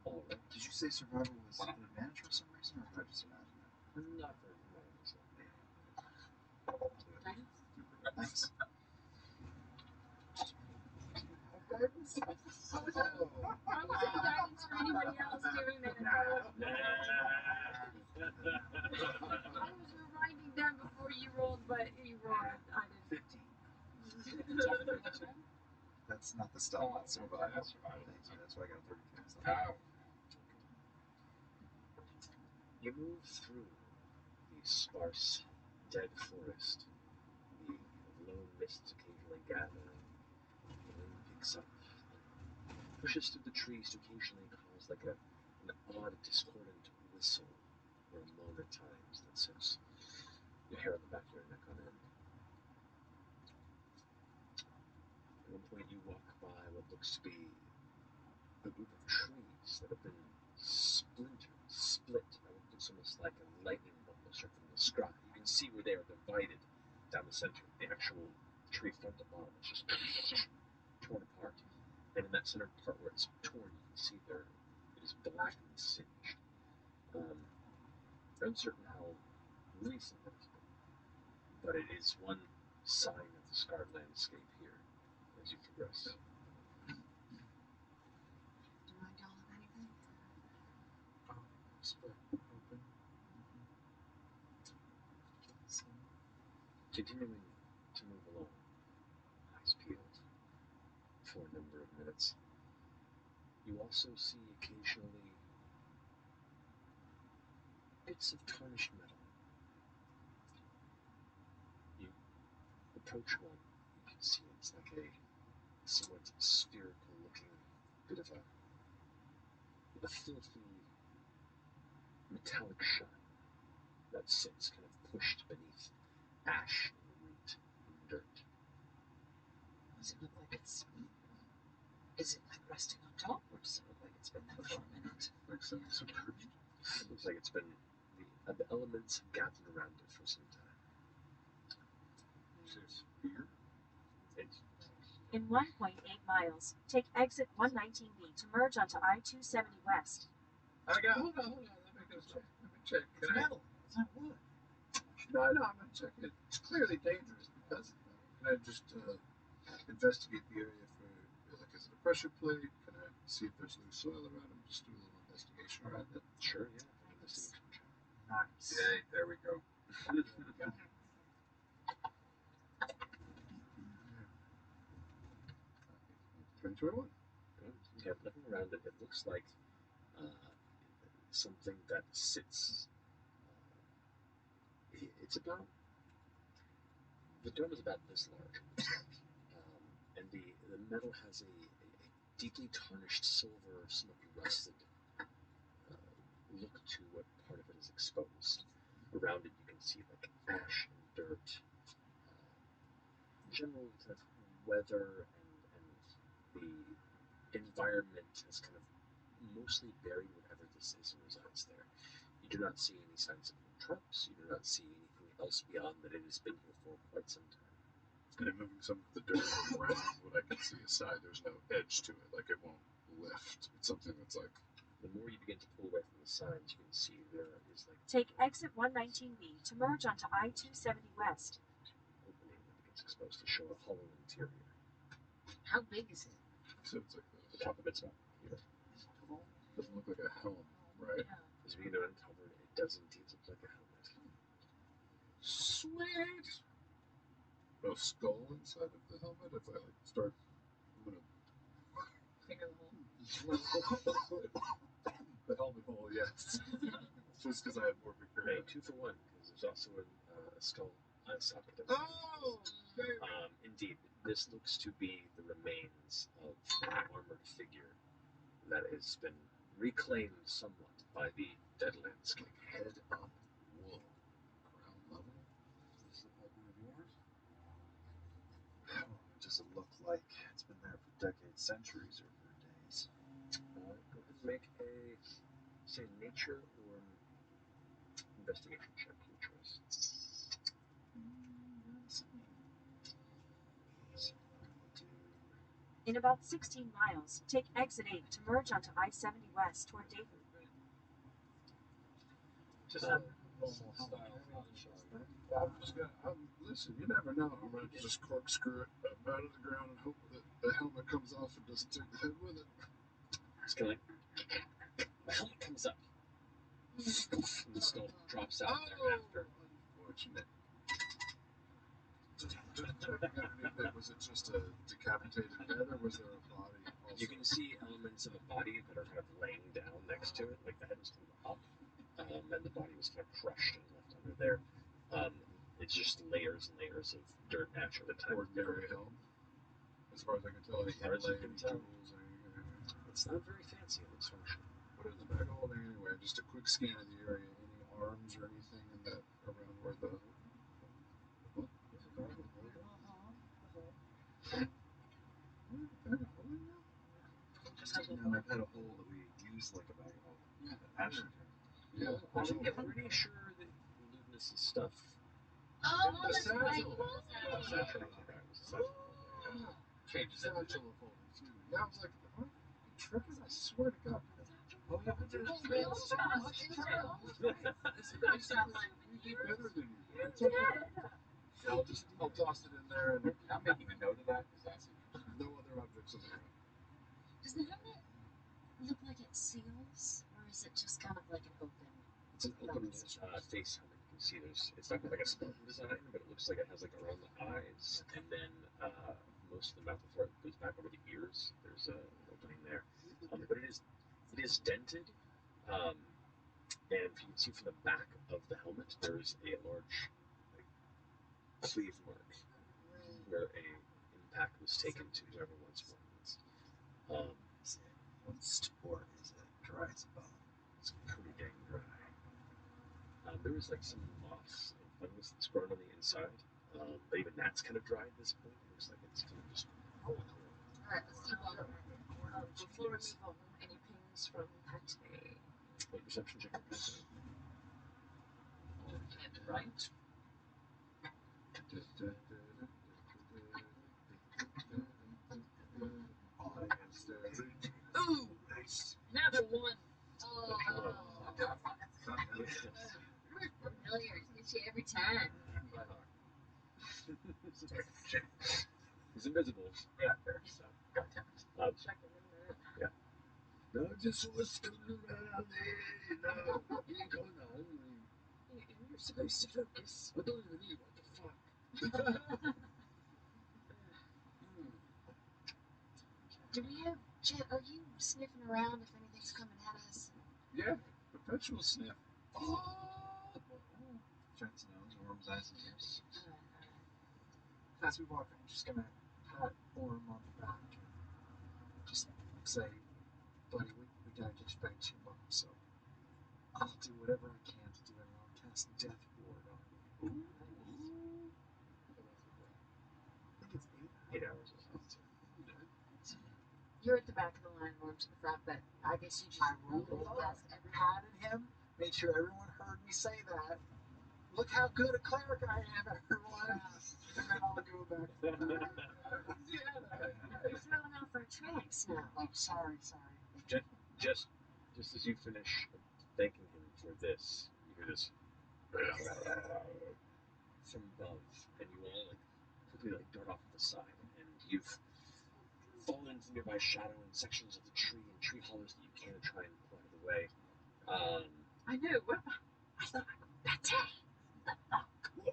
All right. Did you say survival was an advantage for some reason, or did I just imagine it? Not for not so. Guidance? Thanks. Guidance? I wasn't guidance for anybody else doing that. I was reminding them before you rolled, but you rolled. I did. 15. 15. That's not the stealth, that's survival. That's survival. Thank you, that's why I got a 32. Oh. You move through the sparse, dead forest. The lone mists occasionally gathering. The wind picks up and pushes through the trees to occasionally cause like an odd, discordant whistle or a moan at times that sets your hair on the back of your neck on end. At one point, you walk by what looks to be a group of trees that have been split by what looks almost like a lightning bolt struck from the sky. You can see where they are divided down the center. The actual tree front to bottom is just torn apart. And in that center part where it's torn, you can see there it is black and singed. Uncertain how recent it has been, but it is one sign of the scarred landscape here as you progress. Do y'all have anything? Split open. So, Continuing to move along, eyes peeled for a number of minutes, you also see occasionally bits of tarnished metal. You approach one, you can see it's like a somewhat spherical looking bit of a filthy metallic shine that sits kind of pushed beneath ash and root and dirt. Does it look like it's... Is it like resting on top, or does it look like it's been there for a minute? Like semi-submerged. It looks like it's been the elements have gathered around it for some time. Says here. It's In 1.8 miles, take exit 119B to merge onto I-270 West. hold on. Let me go check. It's metal. It's not wood. No, I'm gonna check it. It's clearly dangerous because can I just investigate the area for, like, is it a pressure plate? Can I see if there's loose soil around it? Just do a little investigation around it. sure, yeah. Investigation check. Nice. Yay, there we go. Yeah. 2021. Yeah, looking around it, it looks like something that sits. It's about the dome is about this large, and the metal has a deeply tarnished silver, somewhat rusted look to what part of it is exposed. Around it, you can see like ash and dirt, general kind of weather and the environment has kind of mostly buried whatever this is and resides there. You do not see any signs of traps. You do not see anything else beyond that it has been here for quite some time. And I'm moving some of the dirt around what I can see aside. There's no edge to it, like it won't lift. It's something that's like. The more you begin to pull away from the signs, you can see there is like Take exit 119B to merge onto I-270 West. an opening that begins exposed to show a hollow interior. How big is it? So it's like The this. top of it's about here. Doesn't look like a helm, right? As you begin to uncover it, it does indeed look like a helmet. Sweet. No skull inside of the helmet. If I like start, I'm gonna Finger the hole. The helmet hole, yes. Just because I had more Hey, big 2 for 1, because there's also a skull socket there. Oh, baby. Indeed, this looks to be the remains of an armored figure that has been reclaimed somewhat by the dead landscape. Head up. Whoa. Ground level? Is this look like one of yours? Does it look like it's been there for decades, centuries, or for days? Go ahead and make a, say, nature or investigation check, your choice. In about 16 miles, take exit 8 to merge onto I-70 West toward Dayton. Just a normal style. Listen, you never know. I'm going to just corkscrew it up out of the ground and hope that the helmet comes off and doesn't take the head with it. Just kind of like, the helmet comes up. And the skull drops out thereafter. Unfortunate. Was it just a decapitated head, or was there a body also? You can see elements of a body that are kind of laying down next to it, like the head was kind of up, and the body was kind of crushed and left under there. It's just layers and layers of dirt ash at the time. Ordinary help. As far as I can tell, As far as you can tell, tools or it's not very fancy in its function. What is the bag holding anyway? Just a quick scan of the area. Any arms or anything in that around where the what? Is it bag of holding? No, I've had a hole that we use like a bag of holding. Ashley. Yeah. I'm pretty sure that Ludinus's stuff. Oh, The that's right. satchel. Changes it. Satchel of holding too. Yeah, I was like, am I tripping? I swear to God. Oh yeah, we did. So much time. Listen, I sound like we do better than you do. It's okay. Yeah, I'll toss it in there and I'm making a note of that because that's interesting. No other objects on the ground. Does the helmet look like it seals, or is it just kind of like an open? It's an open face helmet. You can see it's not like a Spartan design, but it looks like it has like around the eyes, and then most of the mouth before it goes back over the ears. There's an opening there, but it is dented, and if you can see from the back of the helmet, there's a large like, cleave mark where a impact was taken to whoever once won this. Is it moist or is it dry as a bone? It's pretty dang dry. There was like some moss and fungus that's grown on the inside, but even that's kind of dry at this point. It looks like it's kind of just. Alright, let's keep on. Before we move on, any pings from Pate? Make perception check. And right. Ooh! Nice. Another one. Oh, Yes. familiars get you every time. He's invisible. Yeah, fair. So, got 10. Check it in a minute. Yeah. No, just was coming around here. No, you ain't going on. You're supposed to focus. I don't even eat. What the fuck? Do we have, Jet, are you sniffing around if anything's coming at us? Yeah, perpetual sniff. Oh! Jet's nose, Orm's eyes and ears. As we walk, I'm just gonna pat Orm on the back and just say, buddy, we gotta get you back to your mom, so I'll do whatever I can to do it, and I'll cast Death Ward on you. Ooh. I think it's 8 hours or something. You're at the back of the line, Orm to the front, but I guess you just rolled past patted him, made sure everyone heard me say that. Look how good a cleric I am, everyone. And then I'll go back to the back. You're throwing off our tracks now. Oh, sorry. Just as you finish thanking him for this, you hear this from above, and you all like quickly like dart off to the side, and you've fallen into nearby shadow and sections of the tree and tree hollows that you can to try and pull out of the way. I knew. I thought, Pate!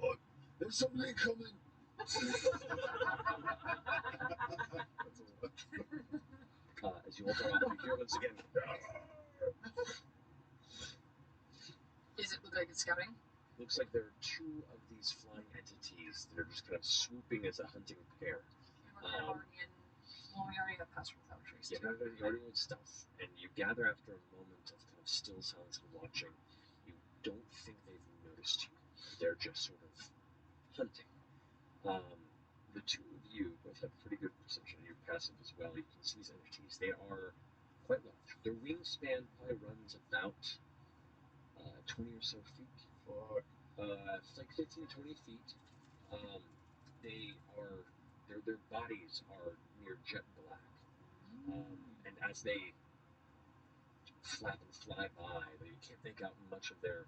What? There's somebody coming. As you all go off, you hear once again. Does it look like it's scouting? Looks like there are two of these flying entities that are just kind of swooping as a hunting pair. We're kind of already in. Well, we already have password without trace. Yeah, you're already in stealth, and you gather after a moment of kind of still silence and watching. You don't think they've noticed you. They're just sort of hunting. The two of you both have pretty good perception. You're passive as well. You can see these entities. They are quite large. Their wingspan probably runs about 20 or so feet. Fuck. It's like 15 to 20 feet. They are their bodies are near jet black, and as they flap and fly by, but you can't make out much of their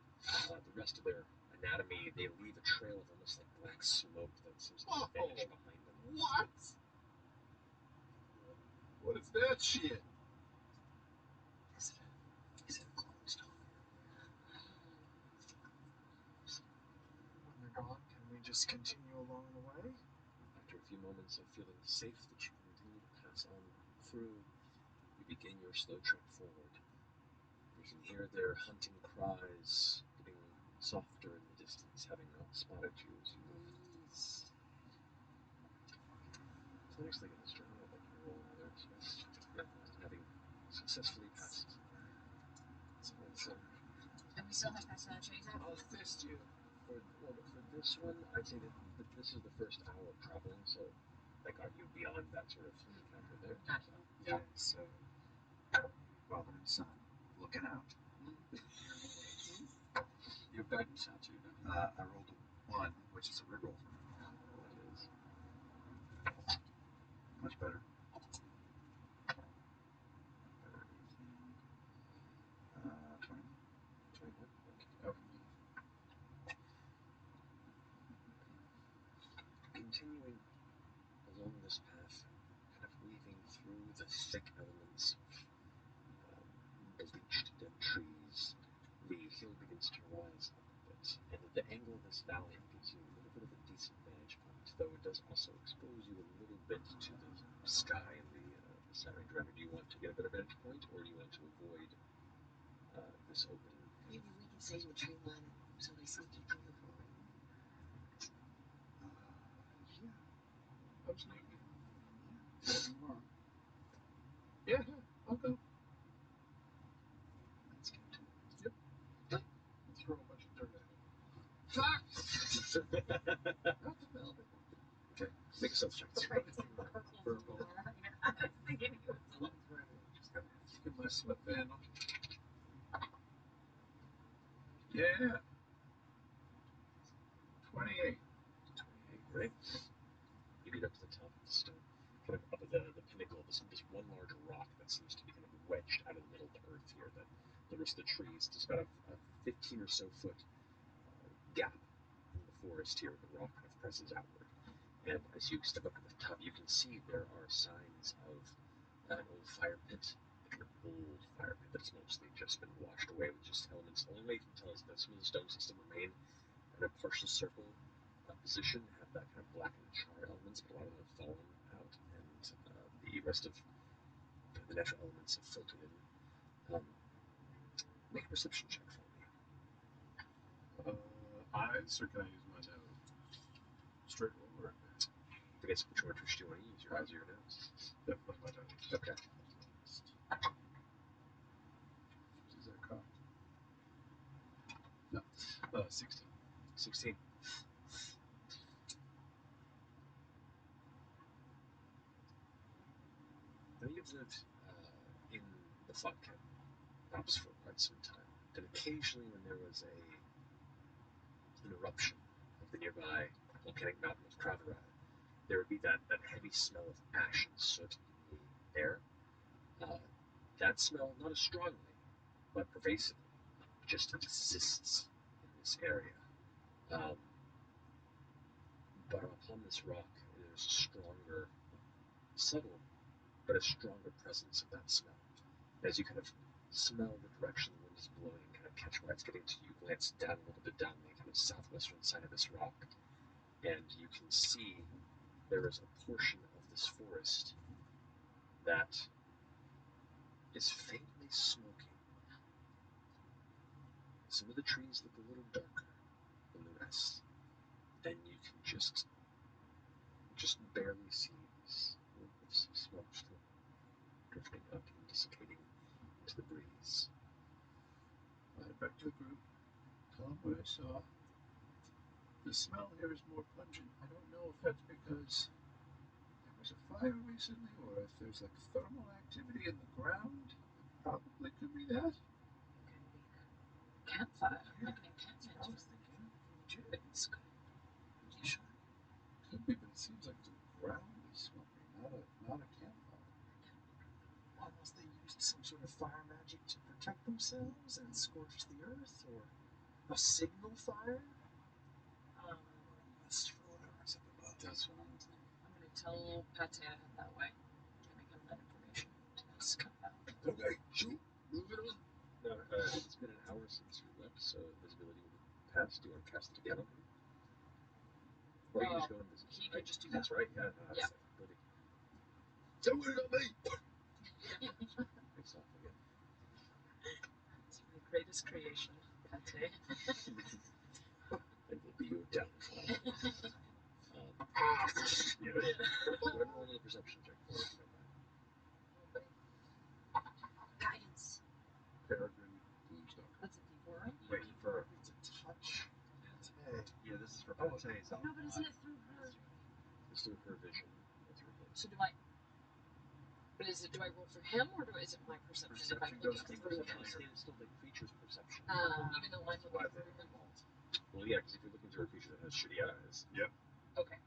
the rest of their anatomy. They leave a trail of almost like black smoke that seems to vanish behind them. What? What is that shit? Is it a closed door? When they're gone, can we just continue along the way? After a few moments of feeling safe that you continue to pass on through, you begin your slow trek forward. You can hear their hunting cries getting softer in the distance, having not spotted you as you move. So next thing in this journey, I'd like you to roll another test, having successfully passed. And we still have passed on a trace. I'll assist you. For this one, I'd say that this is the first hour of traveling, so like, are you beyond that sort of encounter there? Yeah, so father and son looking out. You have guidance now too, don't you? I rolled a 1, which is a reroll for me. That is. Much better. 20. 21. Okay. Continuing along this path, kind of weaving through the thick elements of bleached dead trees, the hill begins to rise up a bit, and at the angle of this valley gives you a little bit of a decent vantage point, though it does also expose you a little bit to the sky and the surrounding ground. Do you want to get a better vantage point, or do you want to avoid this open? Maybe we can stay in the tree line and somebody sneaky can go forward. Yeah. I'm sneaky. You are. Yeah, I'll go. Let's get to it. Yep. Let's throw a bunch of dirt at it. Fuck! Not the velvet. Okay, make a stealth check. Verbal. I was thinking he was a little Just gotta get my sweatband on. Yeah. 28. 28, right? You get up to the top of the stone, kind of up at the pinnacle of this one large rock that seems to be kind of wedged out of the middle of the earth here. That the rest of the trees, just about a 15 or so foot gap in the forest here. The rock kind of presses outward, and as you step up to the top, you can see there are signs of an old fire pit, like an old fire pit that's mostly just been washed away with just elements. The only way you can tell is that some of the stones that still remain in a partial circle position have that kind of black and char elements, but a lot of them have fallen out, and the rest of the natural elements have filtered in. Make a perception check for me. Eyes, or can I use my nose? Straight roll or advanced? I guess which one do you want to use, your eyes or your nose? Definitely my nose. Okay. Is that cocked? No. 16. 16. Now you've lived in the fog camp perhaps for quite some time, and occasionally when there was an eruption of the nearby volcanic mountain of Kravara, there would be that heavy smell of ash and soot in the air. That smell, not as strongly, but pervasively, just exists in this area. But upon this rock, there's a stronger, subtle, but a stronger presence of that smell. As you kind of smell the direction the wind is blowing and kind of catch where it's getting to, you glance down a little bit down the kind of southwestern side of this rock, and you can see there is a portion of this forest that is faintly smoky. Some of the trees look a little darker than the rest, and you can just barely see these little puffs of smoke still drifting up and dissipating into the breeze. I back to the group. Tell them what I saw. The smell here is more pungent. I don't know if that's because there was a fire recently or if there's like thermal activity in the ground. Probably could be that. Campfire. Yeah, Like an that's what I was thinking. encampment. It's good. You sure? Could be, but it seems like the ground is smoking, not a campfire. Unless they used some sort of fire magic to protect themselves and scorch the earth, or a signal fire. Must for whatever's up above. That's what I'm thinking. I'm going to tell Pate I head that way, giving him that information to scout out. Okay, shoot. Moving on. Now, it's been an hour since you left, so visibility will be passed. Do you want to cast it again on him? Or you can just go invisible. He right? can just do That's that. right, yeah. Yeah. Ability. Don't worry about me. Face off again. It's my greatest creation, Pate. It will be your downfall. Yeah. Go ahead and roll another perception check for us. Guidance. Peregrine Gloomstalker. That's a D4, right? Wait, for... It's a touch. Yeah, this is for Pate's No, but isn't it through her? It's through her vision. That's her thing. So do I... But do I roll for him, or is it my perception? Perception goes through perception. It's still the creature's perception. Even though I'm looking through him? Well, yeah, because if you're looking through a creature that has shitty eyes. Yep. Okay.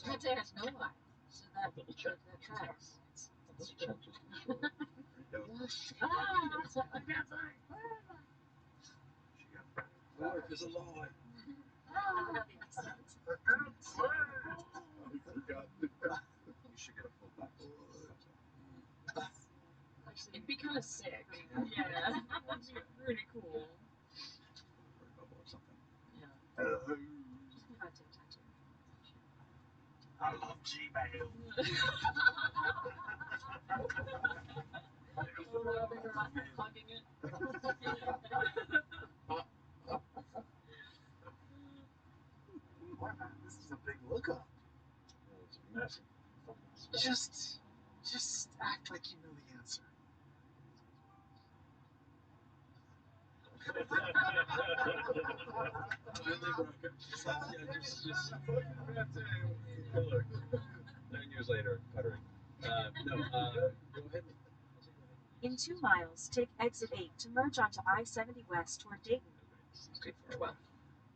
Pate has no eye, so that Double check. that tracks. Double check just to be sure. Ah, I can't say. Where am I? She got Mark is a lie. Ah, I forgot. You should get a full back. It'd be kind of sick. yeah, that'd be pretty cool. Or bubble or something. Yeah. Just give Pate a tattoo. I love Gmail. Rubbing her up and hugging it. Boy, man, this is a big lookup. Well, it's a massive fucking spell. Just act like you know the answer. Look, 9 years later, puttering. Go ahead. In 2 miles, take exit 8 to merge onto I-70 West toward Dayton. It's too far 12. away.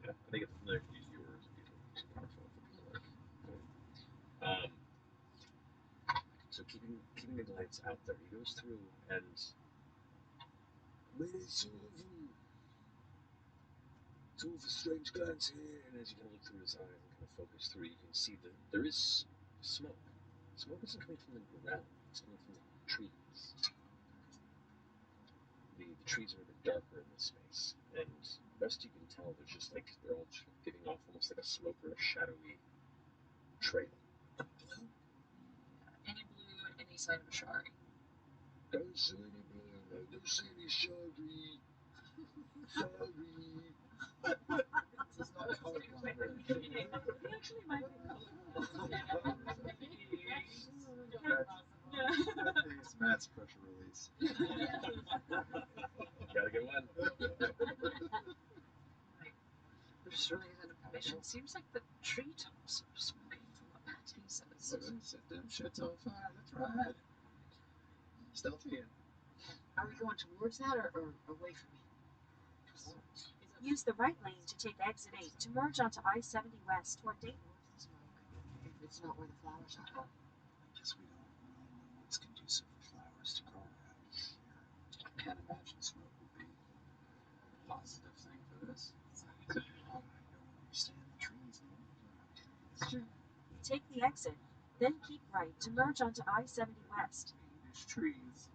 Yeah, I think it's familiar to use yours if you too powerful for people like. So keeping a glance out there, he goes through and sort of a strange glance here, and as you kind of look through his eyes and kind of focus through, you can see that there is smoke. Smoke isn't coming from the ground; it's coming from the trees. The trees are a bit darker in this space, and best you can tell, there's just like they're all giving off almost like a smoke or a shadowy trail. Any blue, any sign of a shari. Don't see any blue, I don't see any shaggy. Sorry. This is not colorblind. He actually might be colorblind. It's Matt's pressure release. Gotta get one. There's really that information. Seems like the treetops are smoking from what Pate says. Set them shits on fire. Let's ride. Stealthy in. Are we going towards that or away from it? Use the right lane to take exit 8 to merge onto I-70 West toward Dayton. If it's not where the flowers are. I guess we don't really know what's conducive for flowers to grow around here. I can't imagine smoke would be a positive thing for this. I don't understand the trees, no? It's true. Take the exit, then keep right to merge onto I-70 West. There's trees.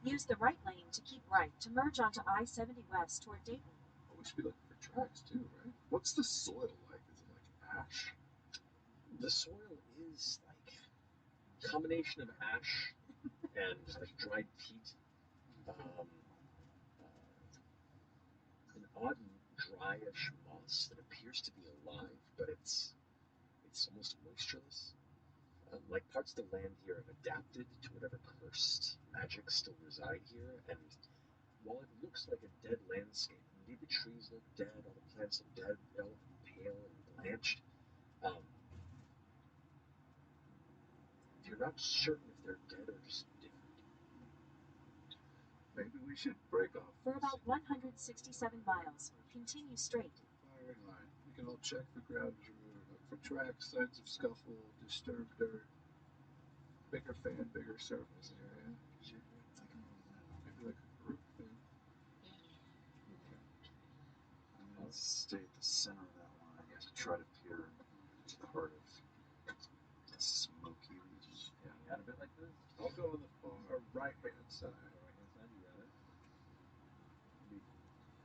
Use the right lane to keep right to merge onto I-70 West toward Dayton. Oh, we should be looking for tracks too, right? What's the soil like? Is it like ash? The soil is like a combination of ash and like dried peat. Um, an odd dryish moss that appears to be alive, but it's almost moistureless. Like parts of the land here have adapted to whatever cursed magic still reside here, and while it looks like a dead landscape, indeed the trees look dead, all the plants look dead, they all look pale and blanched. Um, you're not certain if they're dead or just different. Maybe we should break off For about 167 miles, continue straight. firing line. We can all check the ground as we move. Look for tracks, signs of scuffle, disturbed dirt, bigger fan, bigger surface area. Maybe like a group thing. I'm going to stay at the center of that line. You have to try to peer into the heart of the smoky region. Yeah, got a bit like this. I'll go on the far right-hand side. Right-hand side, you got it. The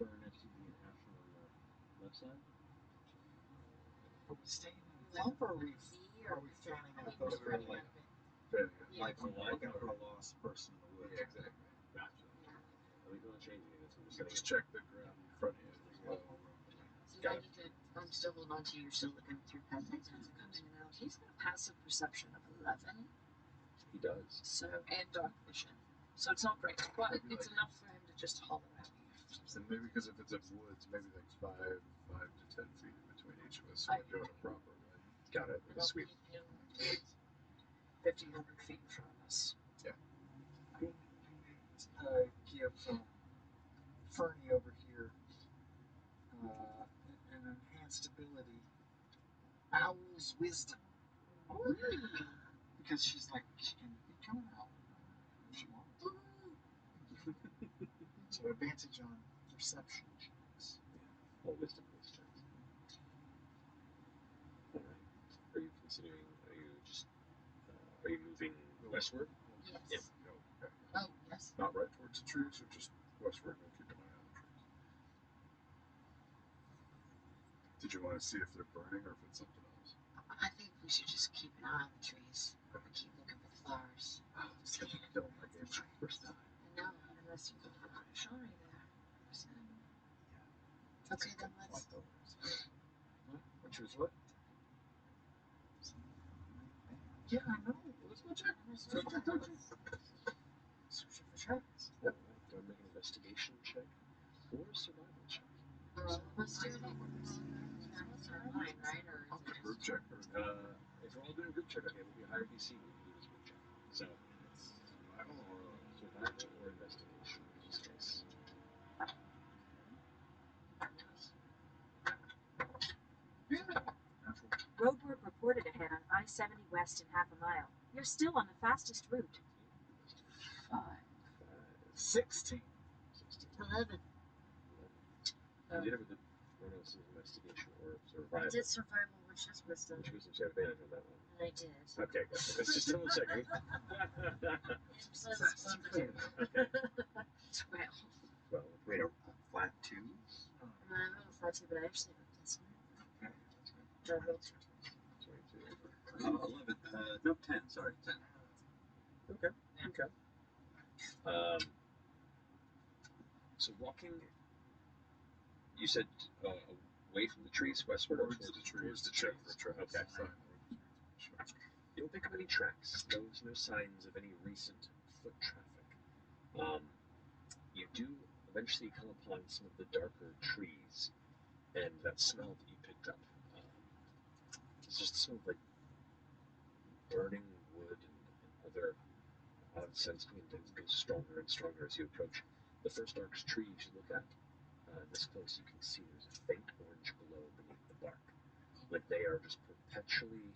furnace should be an action on the left side. Are we staying in the clump or are we fanning out those We're like fanning out. Like Oh, I looking got for it. a lost person in the woods. Yeah, exactly. Gotcha. Let me go and change it. I'm You can just check the ground in front of you as we go. So now you could, I'm still holding on to you, you're still looking through peasants as it comes in and out. He's got a passive perception of 11, He does. so and dark vision. So it's not great, but it's enough for him to just holler at me. And maybe because if it's in woods, maybe like 5 to 10 feet in between each of us, so we're doing it properly. Got it. And I'll Sweet. keep him 1,500 feet in front of us. give Fernie over here an enhanced ability, Owl's Wisdom. Because she's like, she can become an owl if she wants. So advantage on perception checks. All wisdom based checks. All right. Are you considering? Are you moving westward? Yes. No, okay. Oh, yes. Not right towards the trees, or just westward and keep an eye on the trees? Did you want to see if they're burning or if it's something else? I think we should just keep an eye on the trees and keep looking for the flowers. See if you kill them like the first time. No, unless you can put a shine there. Okay, then let's. Which was what? Yeah, I know. Let's go check. Searching for tracks. All right. Do I make an investigation check or a survival check? Let's do it. Mine, right? Or I'll is do it a group just check. If we're all doing a group check, okay, we'll be a higher DC. We can do this group check. So survival or investigation in this case. Roadwork reported ahead on I-70 West in half a mile. You're still on the fastest route. 16. 11. You did have a good investigation or survival. I did survival, which is wisdom. Which was you had advantage on that one. And I did. Okay, good. Let's just double checking. So it's Okay. 12. Well, Wait, a flat 2? I rolled a flat 2, but I actually rolled this one. Okay. I rolled 22. 11. No, 10. Sorry, 10. Okay. Okay. So walking, you said away from the trees, westward or towards the trees? To check for tracks. Okay. Fine. You don't pick up any tracks. No signs of any recent foot traffic. You do eventually come upon some of the darker trees, and that smell that you picked up. It's just the smell of like burning wood and other odd scents getting stronger and stronger as you approach. The first dark tree you look at, this close, you can see there's a faint orange glow beneath the bark. Like they are just perpetually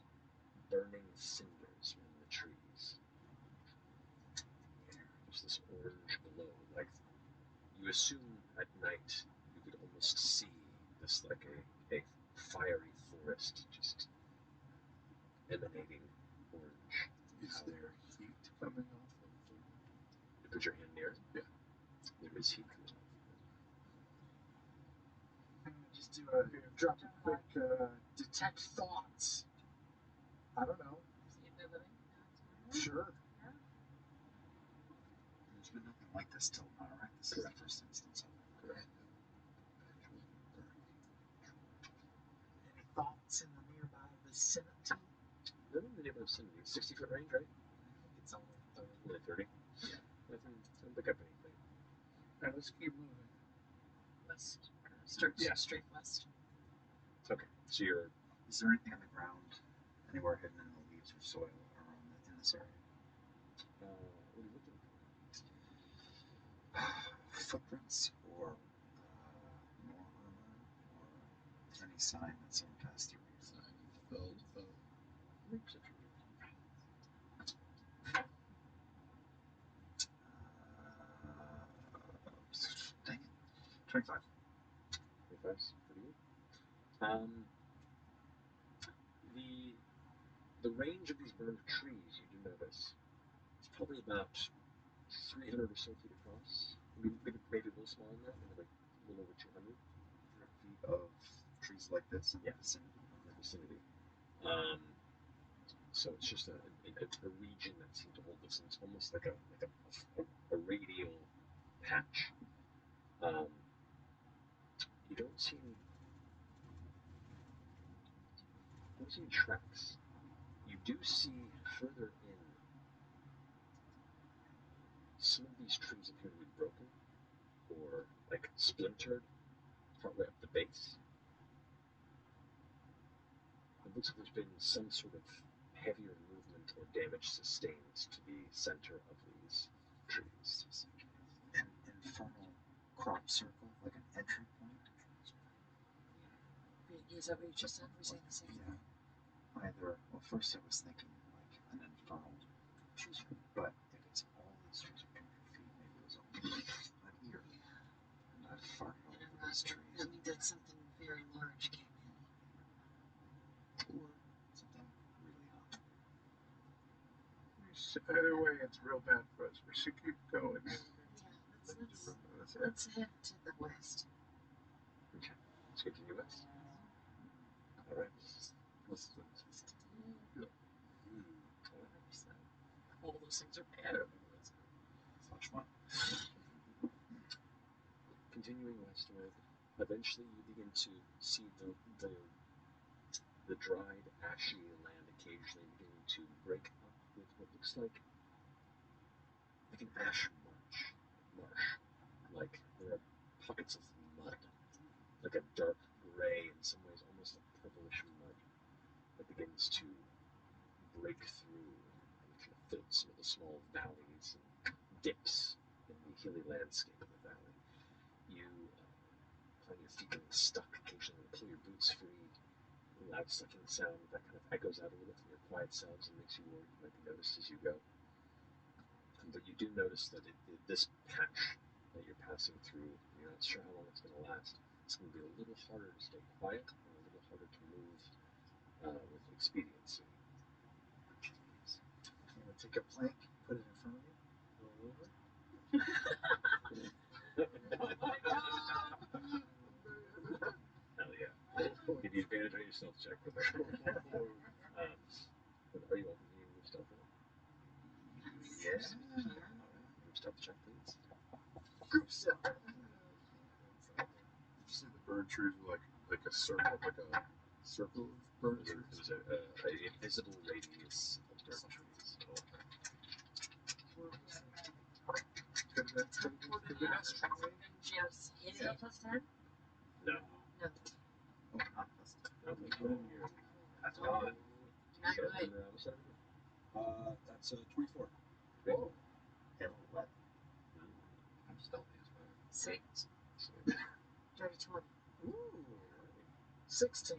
burning cinders in the trees. Just this orange glow. Like you assume at night you could almost see this like a fiery forest just emanating orange. Is there heat coming off of the... You put your hand near it? Yeah. There is heat coming off. I'm gonna just drop a quick detect thoughts. I don't know. See if they're living. Sure. don't like this tilt now, right? This is the first instance of it. Correct. Any thoughts in the nearby vicinity? They're in the neighborhood vicinity. 60-foot range, right? It's only 30. Only 30? Yeah. Nothing. Don't pick up anything. Alright, let's keep moving. West. Yeah. Straight west. Okay. So you're. Is there anything on the ground, anywhere hidden in the leaves or soil around in this area? What are you looking Footprints or more armor or any sign that someone passed through here? Sign of felled foe. for? Perception. Dang it. 25. 25's pretty good. The range of these burned trees, you do notice, it's probably about 300 or so feet across. Maybe a little smaller than that, maybe like a little over 200 Feet of trees like this in Yeah. the vicinity. in the vicinity. So it's just a region that seemed to hold this, and it's almost like a radial patch. You don't see any tracks. You do see further in, some of these trees appear to be broken or like splintered partway up the base. It looks like there's been some sort of heavier movement or damage sustained to the center of these trees. An infernal crop circle, like an entry point. Is that what you just said? We're saying the same thing? Yeah. Well, first I was thinking like an infernal tree, but if it's all these trees are 200 feet, maybe it was only an ear. And I'd fart all over these trees. That means that something very large came in. Or something really hot. Either way, it's real bad for us. We should keep going. Yeah, let's head to the west. Okay, let's continue west. Alright. This is just All those things are bad. so much fun. Continuing westward, eventually you begin to see the dried, ashy land occasionally beginning to break up with what looks like an ash marsh. Like there are pockets of mud, like a dark gray, in some ways almost like purplish mud, that begins to break through and kind of fill some of the small valleys and dips in the hilly landscape of the valley. You find your feet getting stuck occasionally, pull your boots free. A loud sucking sound that kind of echoes out a little from your quiet selves and makes you worried you might be noticed as you go. But you do notice that this patch that you're passing through, you're not sure how long it's going to last. It's going to be a little harder to stay quiet and a little harder to move with expediency. I'm gonna take a plank, put it in front of me. Hell yeah. Give you advantage on your stealth check with that. But are you all continuing your stealth roll? Yes. Your stealth check, please. Group cell. Did you see the bird trees were like a circle, like a circle of bird trees? There's a visible radius of bird trees. Could be us. Yes. Is it plus 10? No. No. Oh, not plus 10. That's Oh. not. Not good. That's a 24. Whoa. 11. I'm stealthy as well. 6. Dirty 20. Ooh. 16.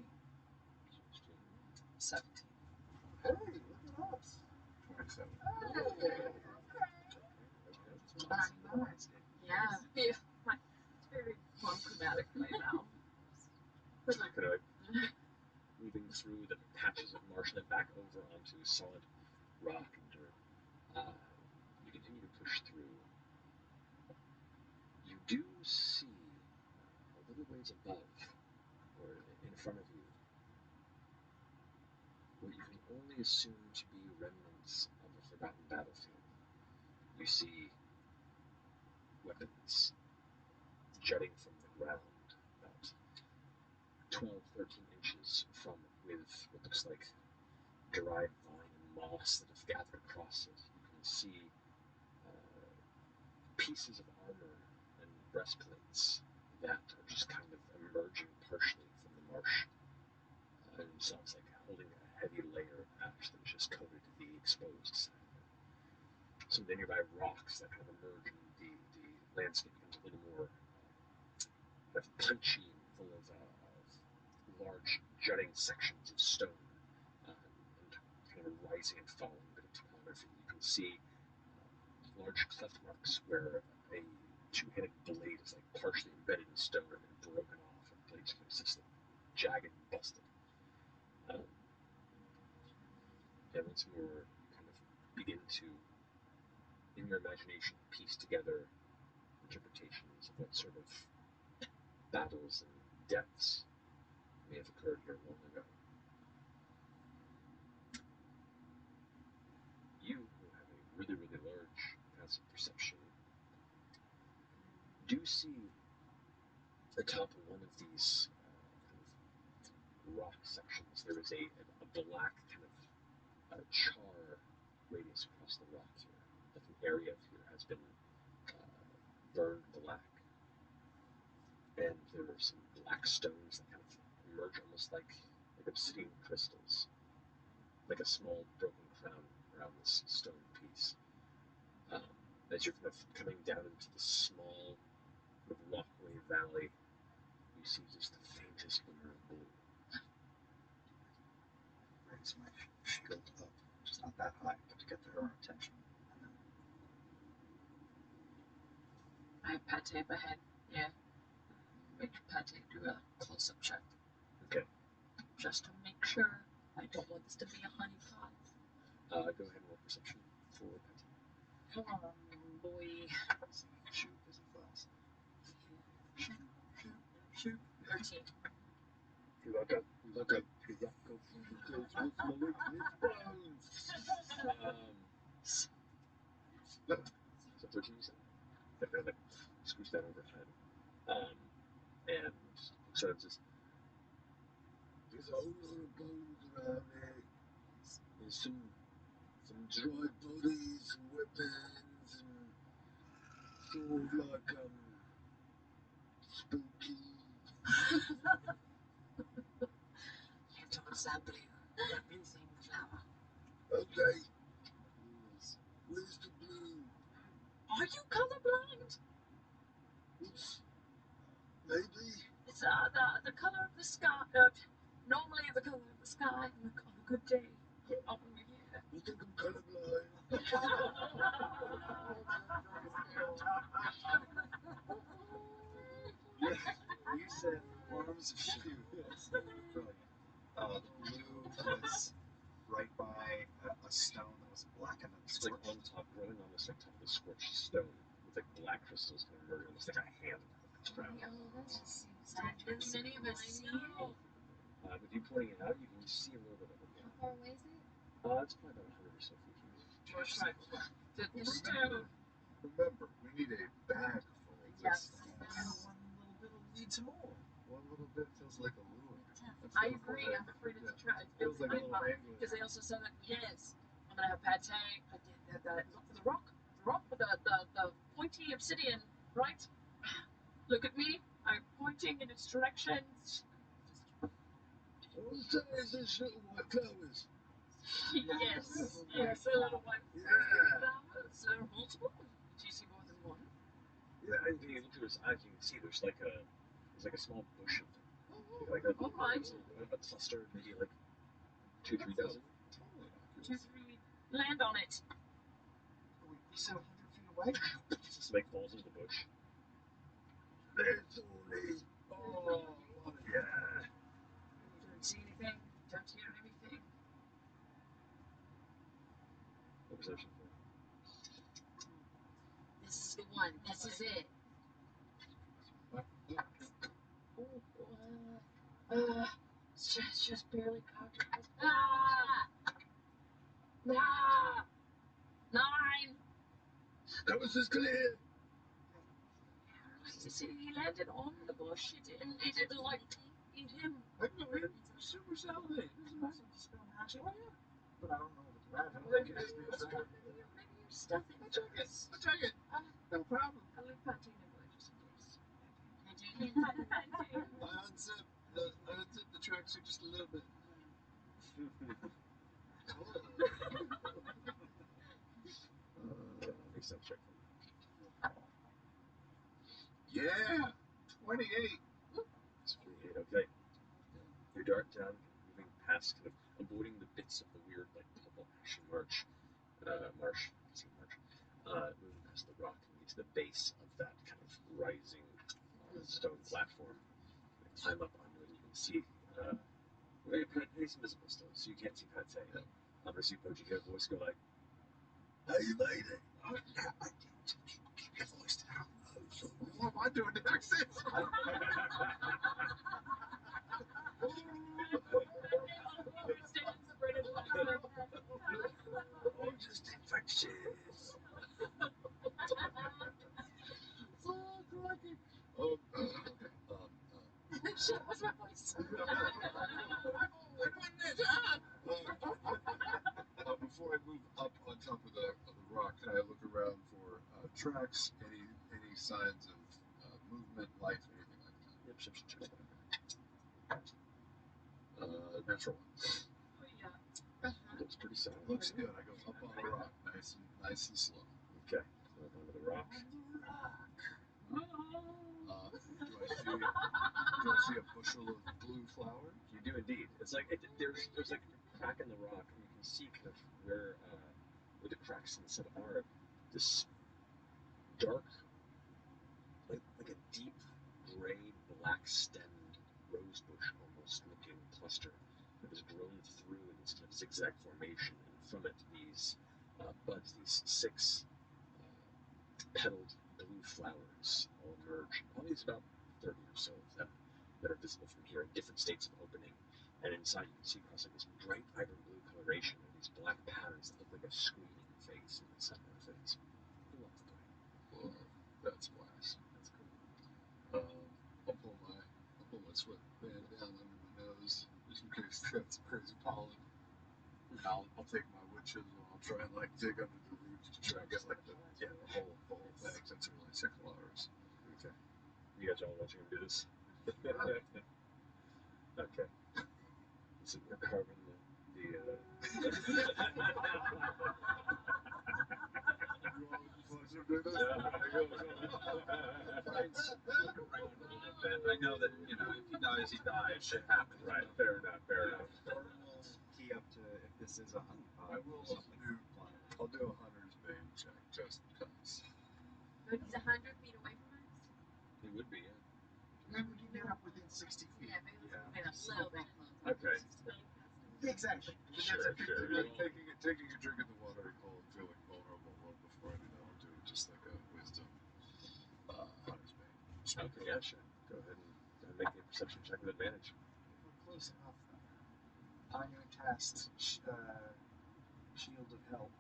17. Hey, look at us. 27. Yeah. Yeah. It's very monochromatic right now. Kind of moving through the patches of marsh and then back over onto solid rock and dirt. You continue to push through. You do see a little ways above, or in front of you, what you can only assume to be remnants of a forgotten battlefield. You see weapons jutting from the ground about 12, 13 inches from with what looks like dried vine and moss that have gathered across it. You can see pieces of armor and breastplates that are just kind of emerging partially from the marsh, and themselves like holding a heavy layer of ash that has just coated the exposed side of it. Some of the nearby rocks that kind of emerge and the landscape becomes a little more kind of punchy and full of large jutting sections of stone and kind of rising and falling bit of topography. You can see large cleft marks where a two-handed blade is like partially embedded in stone and then broken off, and the blade kind of sits jagged and busted. And once more, you kind of begin to, in your imagination, piece together interpretations of what sort of battles and deaths may have occurred here long ago. You, who have a really, really large passive perception, do see atop one of these kind of rock sections, there is a black kind of char radius across the rock here. Like an area here has been burned black. And there are some black stones that kind of emerge almost like obsidian crystals, like a small broken crown around this stone piece. As you're kind of coming down into the small kind of walkway valley, you see just the faintest glimmer of blue. Raise my shield up, just not that high, but to get her attention. And then I have Pate up ahead. Yeah. Make Pate do a close-up check. Okay. Just to make sure. I don't want this to be a honeypot. Go ahead and roll perception for Pate. Come on, boy. shoot is a class. Shoot. 13. You look up. You rock go through the clothes with my bones. So 13 you said? That kind of like scoots down overhead. And looks around and says, "There's a whole lot of bones around here. There's some dried bodies, some weapons, and sort of like spooky." Head towards that blue. That blue thing, the flower. Okay. Where's the blue? Are you colorblind? Maybe. It's the color of the sky. Normally the color of the sky on a good day. Oh, yeah. You think I'm colorblind? You said worms of shoot. Brilliant. The blue was right by a stone that was blackened and It's like scorched. on top, growing on this like top of the scorched stone, with like black crystals kind of emerging, almost like a hand around. Not too many of us see it. With you pointing it out, you can see a little bit of it. How far away is it? It's probably about 100 or so feet from you. The stone. Remember, we need a bag full of Yes. this. One little bit will lead to more. One little bit feels like a lure. I agree. I'm afraid it's a trap. It feels like a honeypot. Because they also said that, yes, I'm going to have pate. The rock with the pointy obsidian, right? Look at me. I'm pointing in its direction. All I'm saying is there's little white flowers. Yes, a little white flowers. Multiple. Do you see more than one? Yeah, and when you look through his eyes, you can see there's like a small bush of them. Like a cluster, maybe like 2-3 dozen. 2-3. Land on it. We said 100 feet away. Just like falls into the bush. There's only. Oh, yeah. You don't see anything. Don't hear anything. What perception for? This is the one. This is it. It's just barely cocked. 9. Coast is clear. He landed on the bush. It didn't like eat him. I can go ahead and super salivate. It doesn't matter. Spell magic. But I don't know if it's magic. Maybe It could just be a sign. you're stuffing. I'll check it. No problem. I'll leave Pantene away just in case. I unzip the tracksuit just a little bit. Except check. Yeah, 28. It's 28. Okay. You dart down, moving past, kind of avoiding the bits of the weird, like purple ashen marsh, moving past the rock and get to the base of that kind of rising stone platform. You climb up onto it, and you can see. It's invisible still, so you can't see Pate. I'm gonna see Poji hear a voice go like, Hey, lady. Keep your voice down. What am I doing to accent? "Oh, just infectious." Oh, crikey. Okay. Shit, what's my voice? Before I move up on top of the rock, can I look around for tracks, any signs of movement, life, anything like that? Yep, perception check. Natural one. Oh, yeah. Looks pretty solid. Looks good. I go up on the rock, nice and slow. Okay, so up onto the rock. Do I see a bushel of blue flower? You do indeed. It's like there's like a crack in the rock, and you can see kind of where the cracks in the side are. This dark, like a deep gray, black stemmed rose bush almost looking cluster that has grown through in this kind of zigzag formation, and from it these buds, these 6 petaled blue flowers all emerge. Probably it's about 30 or so of them that are visible from here in different states of opening. And inside you can see across like this bright, vibrant blue coloration and these black patterns that look like a screaming face in the center of it. It's lovely. Whoa, that's class. That's cool. I'll pull my sweatband down under my nose just in case that's crazy pollen. I'll take my wood chisel and I'll try and like dig under the roots to try and get like the whole thing since they're only 6 flowers. Okay. You guys are all watching him do this? Okay. So you're carving I know that, if he dies, he dies. Shit happens. Right, fair enough. Or we'll key up to if this is a hunt. I will I'll do a hunter's bane check just because. But he's 100 feet away from us? He would be, yeah. Then we can get up within 60 feet. Yeah, maybe let's move in a little bit closer. Okay. Exactly. Sure. Like taking a drink of the watery hole and feeling vulnerable well before I do that. I'll do just like a wisdom hunter's bane. Okay, yeah, sure. Go ahead and make a perception check with advantage. If we're close enough, I'm going to cast Shield of Help.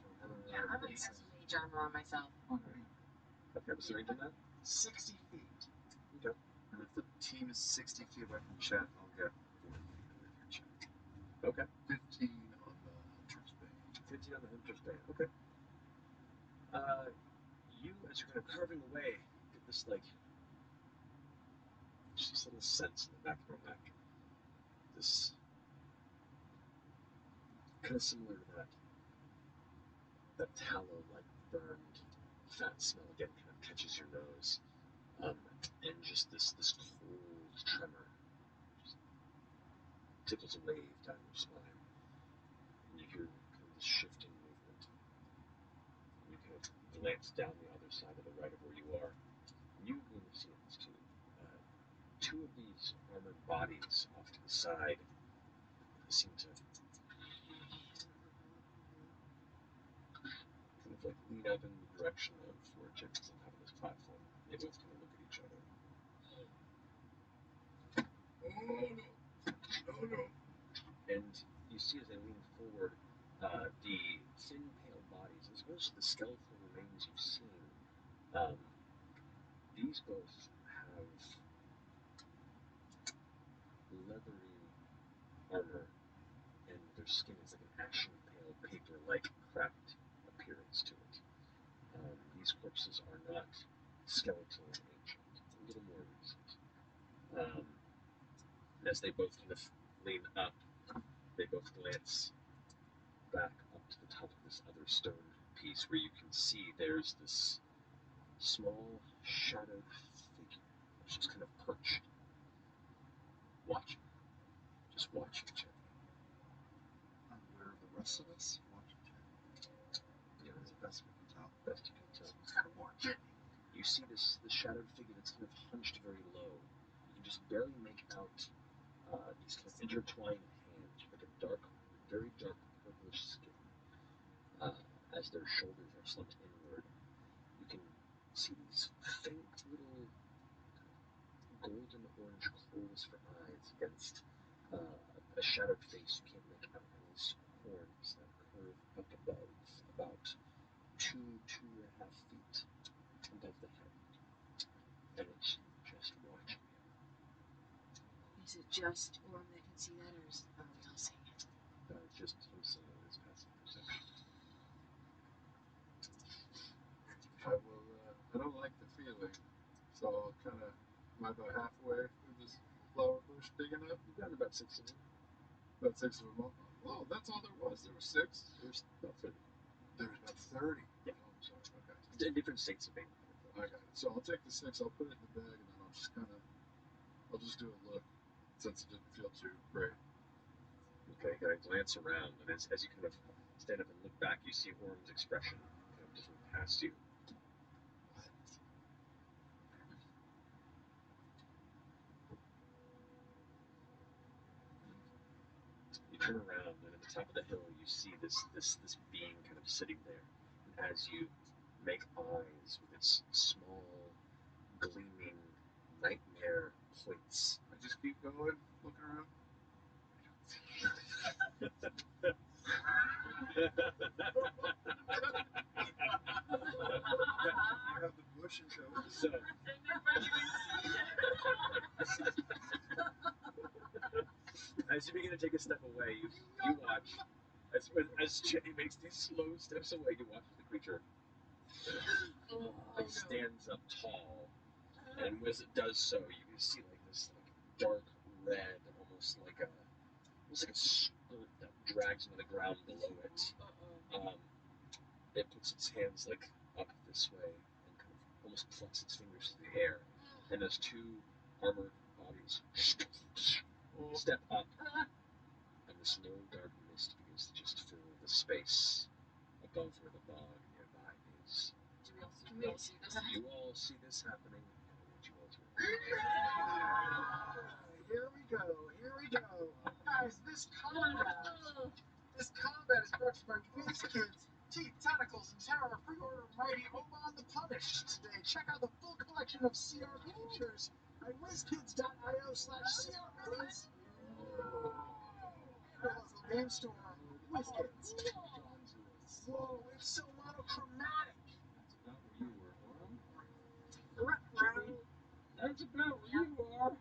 Yeah, I'm going to cast mage armor on myself. Okay, what's the range on that? 60 feet. Okay. And if the team is 60 feet away from Chet, I'll get 4 feet away from Chet. Okay. 15 on the hunter's bane. 15 on the hunter's bane. Okay. You, as you're kind of carving away, get this just this little sense in the back of your neck. This kind of similar to that tallow-like burned fat smell again kind of catches your nose, and just this cold tremor just tickles a wave down your spine, and you hear kind of this shifting movement. And you kind of glance down the other side of the right of where you are. You would have seen this too. 2 of these armored bodies off to the side seem to kind of like lean up in the direction of where Jim is on top of this platform. They both kind of look at each other. Oh no. And you see as they lean forward, the thin, pale bodies, as well as the skeletal remains you've seen, these both have leathery armor, and their skin is like an ashen pale paper-like cracked appearance to it. These corpses are not skeletal and ancient, a little more recent. As they both kind of lean up, they both glance back up to the top of this other stone piece where you can see there's this small shadowed figure that's just kind of perched, watching, just watching each other. And where are the rest of us watching too? Yeah, As best we can tell. best you can tell. It's kind of watching. You see this shadowed figure that's kind of hunched very low. You can just barely make out these kind of intertwined hands, like a dark, very dark purplish skin. As their shoulders are slumped inward, you can see these faint little golden orange coals for eyes against a shadowed face. You can't make out these horns that curve up above about 2.5 feet above the head. And it's just watching you. Is it just Orm that can see that, or are we all seeing it? Just him seeing it as passive perception. I will, I don't like the feeling, so I'll kind of, am I about halfway through this flower bush digging up? You've gotten about 6 of them. About 6 of them. Oh, that's all there was. There were 6. There's about 30. There's about 30. Yeah. Oh, I'm sorry. Okay. In different states of being. I got it. So I'll take the 6, I'll put it in the bag, and then I'll just kind of, I'll just do a look, since it didn't feel too great. Okay, you kind of glance around, and as you kind of stand up and look back, you see Orm's expression kind of just move past you. You turn around, and at the top of the hill, you see this being kind of sitting there. And as you make eyes with its small, gleaming, nightmare points, I just keep going, looking around. You have the bush and show. So, as you begin to take a step away, you watch as Jenny makes these slow steps away. You watch as the creature stands up tall, and as it does so, you can see like this dark red, almost like a skirt that drags into the ground below it. It puts its hands like up this way and kind of almost plucks its fingers through the air, and those 2 armored bodies step up, and this low dark mist begins to just fill the space above where the bog nearby is. Do we all see this? You all see this happening, and I want you all to Here we go. Here we go. Guys, this combat is brought to you by WizKids. Teeth, Tentacles, and Terror. Pre-order Mighty Oban the Punished today. Check out the full collection of CR miniatures at WizKids.io/CR and our local game store, WizKids. Whoa, it's so monochromatic. That's about where you were, Orm. That's about where you are.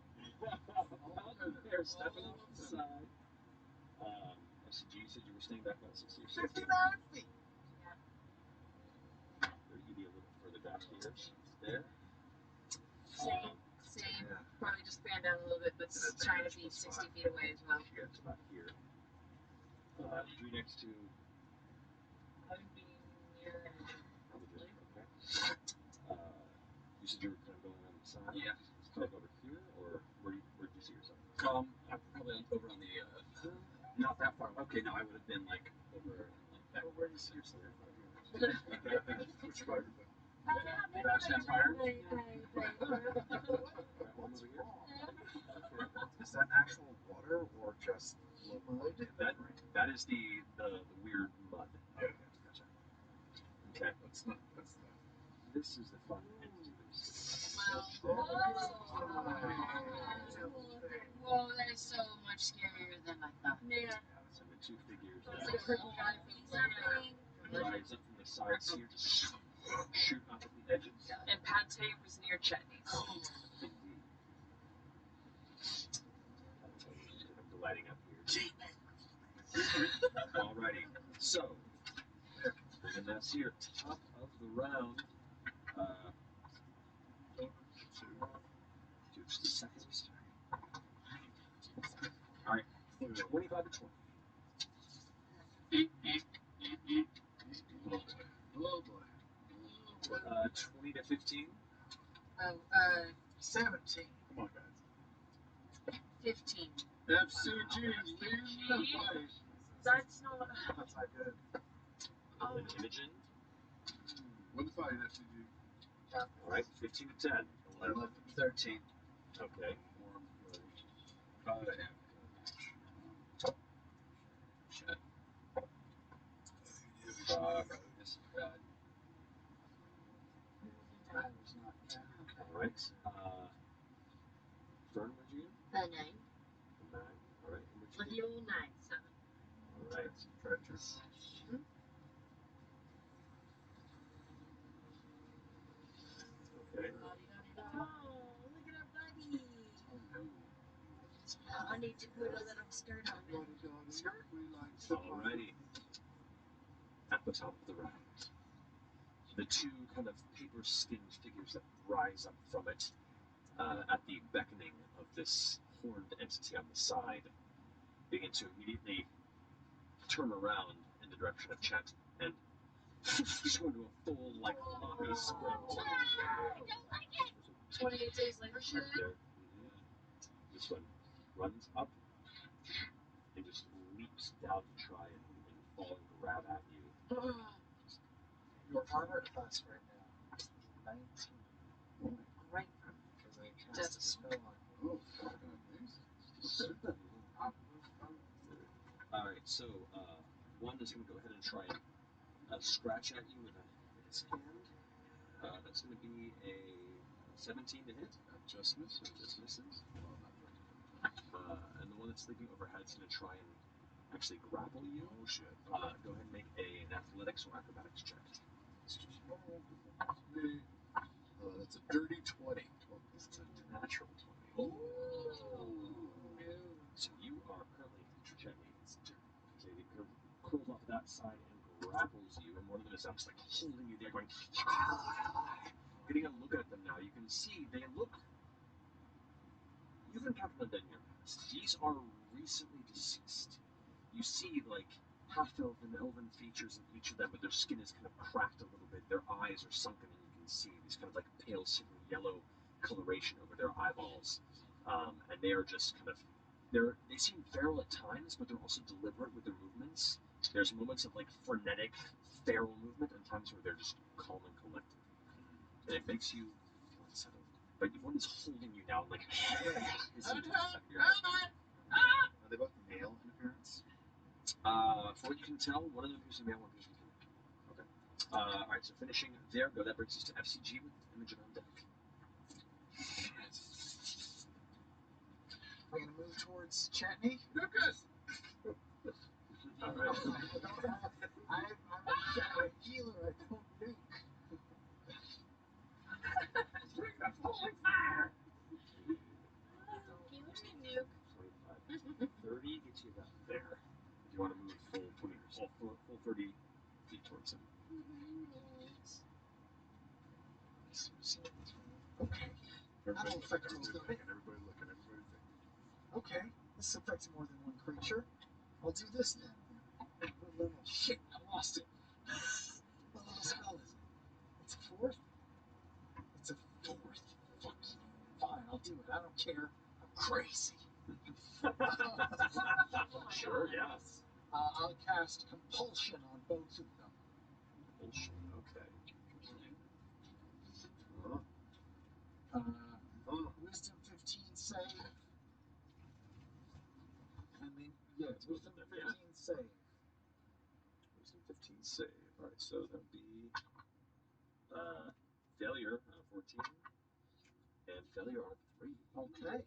Out there, stepping off the side. SCG, you said you were staying back about 60 or 60. 59 feet. You'd be a little further back here. There. Same. Yeah. Probably just fan down a little bit, but trying to be 60 feet away as well. You get to about here. You next to. I would be near. Probably. Okay. You said you were kind of going around the side. Yeah. Like over here, or where do you see yourself? I'm probably over on the, not that far. Okay, no, I would have been like over like that. Where do you see yourself in 5 years? Which fire? Fast and fire. Is that actual water or just mud? That is the weird mud. Yeah. Gotcha. Okay. That's not. This is the fun entity that is Whoa, that is so much scarier than I thought. Yeah. So the 2 figures It's like a purple guy from rise up from the sides here, just shoot up at the edges. And Pate was near Chetney's. Indeed. lighting up here. Alrighty. So, and that's here, top of the round. Just a second. Alright, 25 to 20. Oh boy. 20 to 15. 17. Come on, guys. 15. FCG leading the fight. That's not. That's not good. Oh. Imogen. Win the fight, FCG. Alright, 15 to 10. 11, 13. Okay. Shit. This is bad. Alright. Fern, where'd you A 9. go? 9. Alright. With the old 9, 7. Alright. Practice. Okay. Oh, look at our buddy. I need to put a little skirt on him. Skirt. We like Alrighty. At the top of the round, the two kind of paper-skinned figures that rise up from it at the beckoning of this horned entity on the side begin to immediately turn around in the direction of Chet and just go into a full, like, floppy sprint. I don't like it. 28 days later, shit. Right there. This one runs up and just leaps down to try and fall and grab at you. Your armor class right now is 19. Great. Because I cast a spell on you. Oh, fucking amazing. Alright, so one is going to go ahead and try and scratch at you with his hand. That's going to be a 17 to hit. That just misses. Just misses. Well, not very And the one that's sleeping overhead is going to try and actually grapple you. Oh, shit. Go ahead and make an athletics or acrobatics check. That's a dirty 20. It's a natural 20. Ooh. So you are currently gently curled up that side and grapples you, and one of them is just like holding you there, going. Getting a look at them now, you can see they look. You've encountered them in your past. These are recently deceased. You see like half-elven, elven features in each of them, but their skin is kind of cracked a little bit. Their eyes are sunken, and you can see these kind of like pale, sickly yellow coloration over their eyeballs, and they are just kind of. They seem feral at times, but they're also deliberate with their movements. There's moments of like frenetic, feral movement, and times where they're just calm and collected. And it makes you feel unsettled. But one is holding you now, like. Are they both male in appearance? For what you can tell, one of them appears to be male, one appears to be female. Okay. Alright, so finishing there, go. That brings us to FCG with Imogen on deck. I'm going to move towards Chetney. Lucas! Alright. I'm a healer. I don't nuke. Bring the holy fire! Healers can nuke. 25. 30 gets you about there. If you want to move full 20 full 30 feet towards him. Okay. Everybody That'll affect looking, both of it. everybody looking, everybody thinking. Okay. This affects more than one creature. I'll do this then. What level? Shit, I lost it. What level spell is it? It's a 4th? It's a 4th. Fuck you. Fine, I'll do it. I don't care. I'm crazy. Sure, yeah. I'll cast Compulsion on both of them. Compulsion, okay. Wisdom 15 save. And then, yeah, Wisdom 15 save. Wisdom 15 save. Alright, so that would be failure on a 14 and failure on a 3. Okay.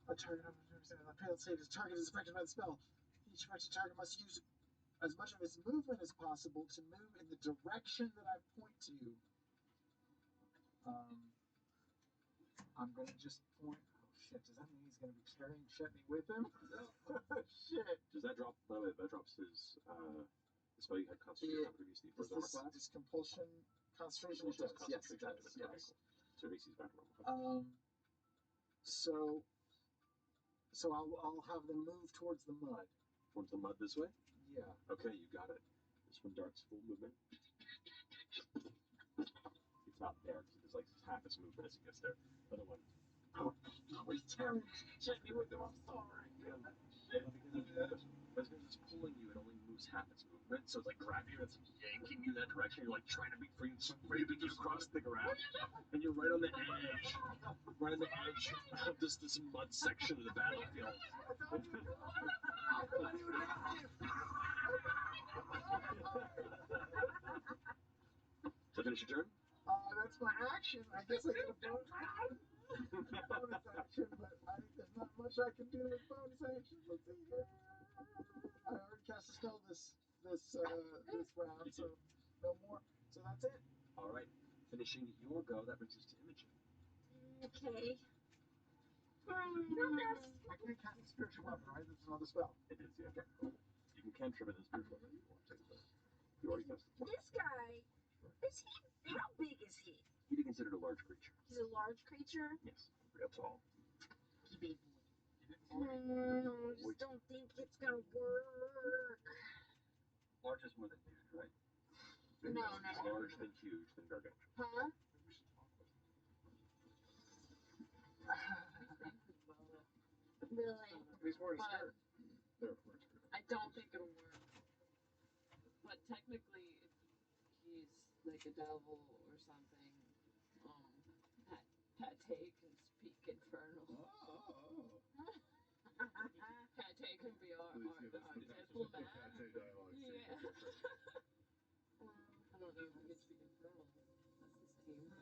A target on a failed save. The target is affected by the spell. Each affected target must use as much of its movement as possible to move in the direction that I point to. I'm going to just point. Oh shit, does that mean he's going to be carrying Chetney with him. No. Shit. Does that drop? By the way, that drops his the spell you had concentration on previously for his armor class. This compulsion concentration. It does. Yes, it does. Yes. Okay, cool. So it makes these back normal. So I'll have them move towards the mud. Towards the mud this way? Yeah. Okay, you got it. This one darts full movement. It's not there because it does like half its movement as it gets there. Other one. Oh, he's carrying Chetney with him. I'm sorry. Shit. Because it's pulling you, it only moves half its movement. So it's like grabbing you, it's yanking you that direction. You're like trying to be free, it's scraping you across the ground, and you're right on the edge, of this mud section of the battlefield. Does that finish your turn? That's my action. I guess I get a bonus action, but there's not much I can do with bonus actions. Let's see here. I already cast a spell this round, so no more. So that's it. All right. Finishing your go, that brings us to Imogen. Okay. I can't cast a spiritual weapon, right? This is another spell. It is, yeah. Okay. You can cantrip it as spiritual weapon if you want to. You already cast it. This guy, is he? How big is he? He'd be considered a large creature. He's a large creature. Yes, real tall. I just don't think it's gonna work. Large is more than huge, right? No. Large, then huge, then gargantuan. Huh? Really? He's wearing a skirt. I don't think it'll work. But technically, if he's like a devil or something, Pate can speak infernal. Pate can be our diplomat. Yeah. I don't know if he can speak infernal. That's the same.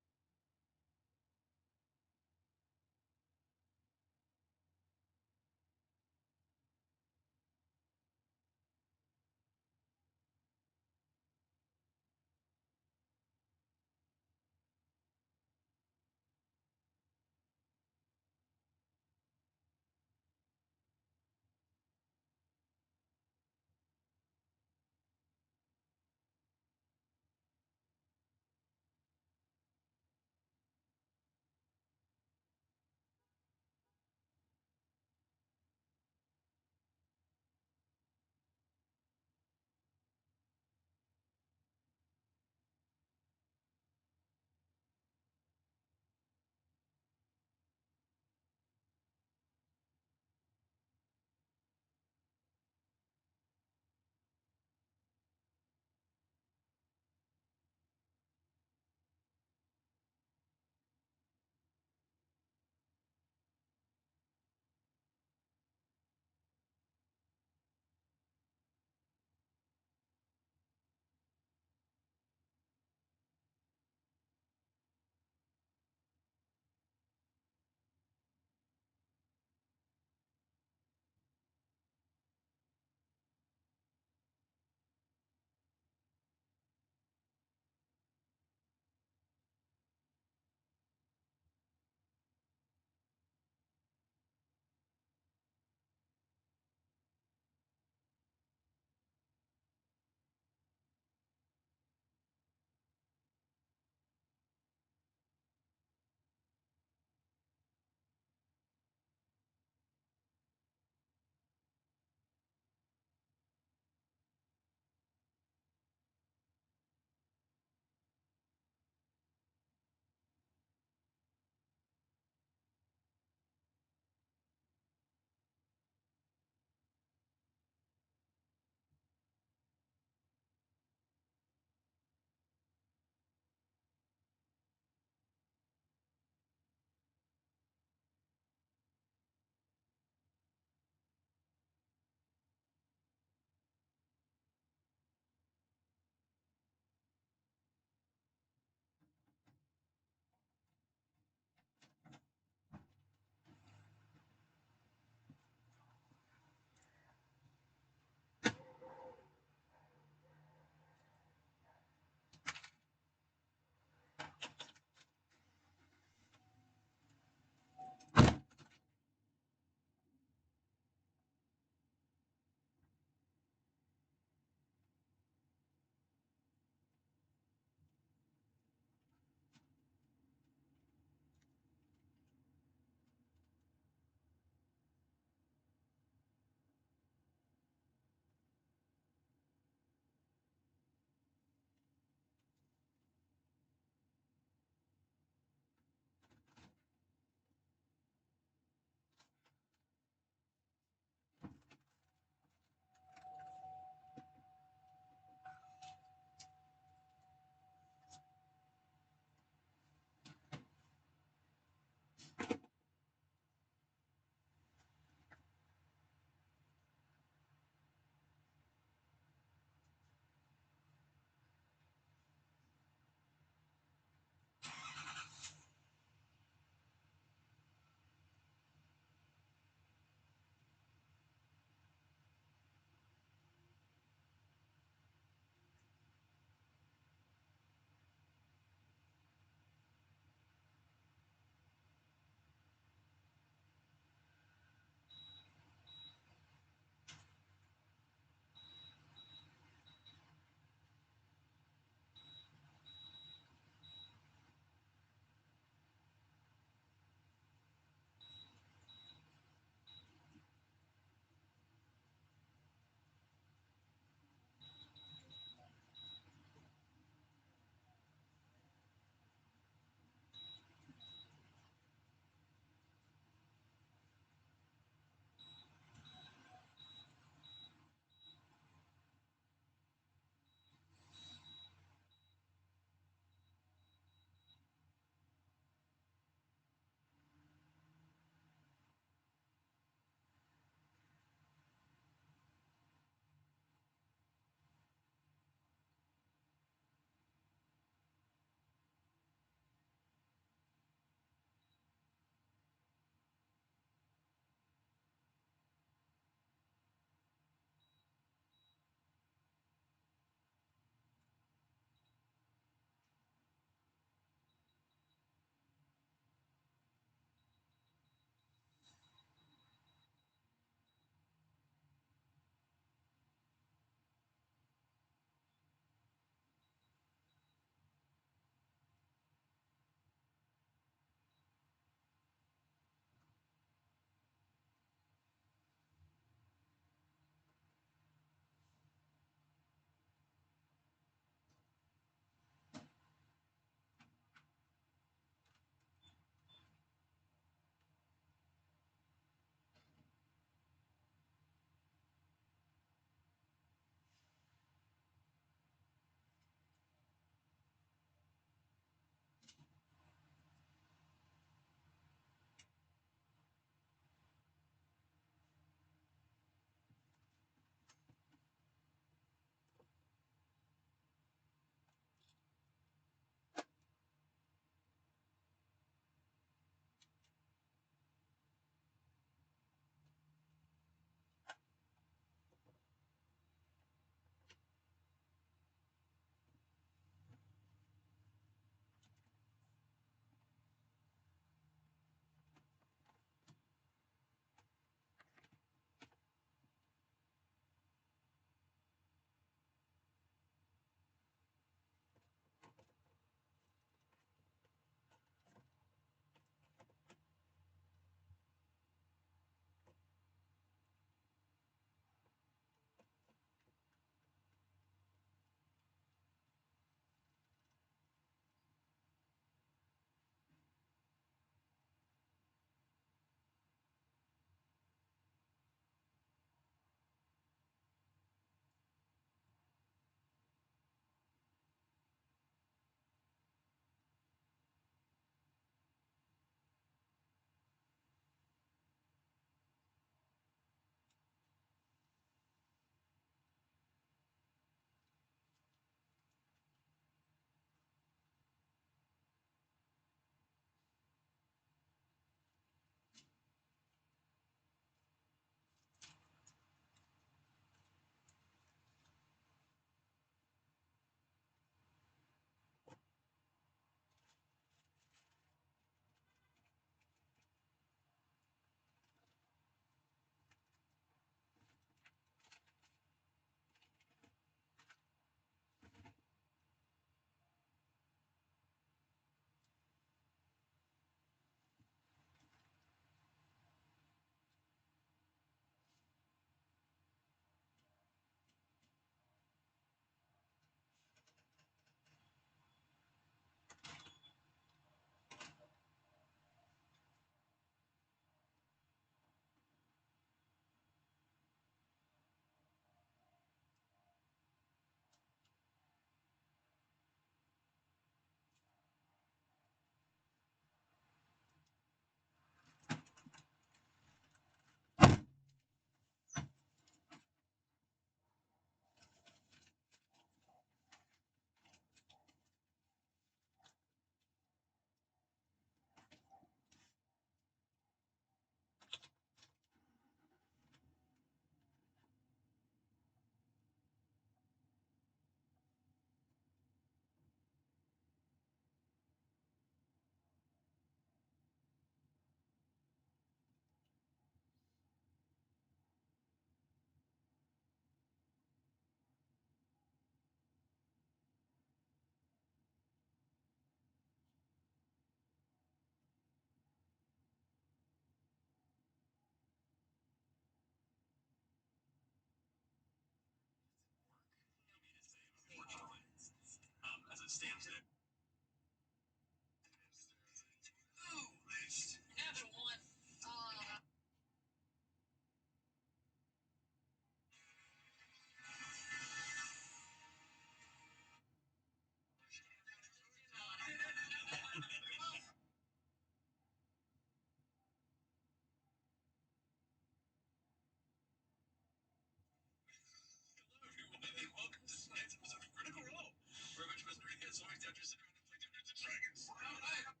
judges that are going to play Dungeons and Dragons. Hello, everyone,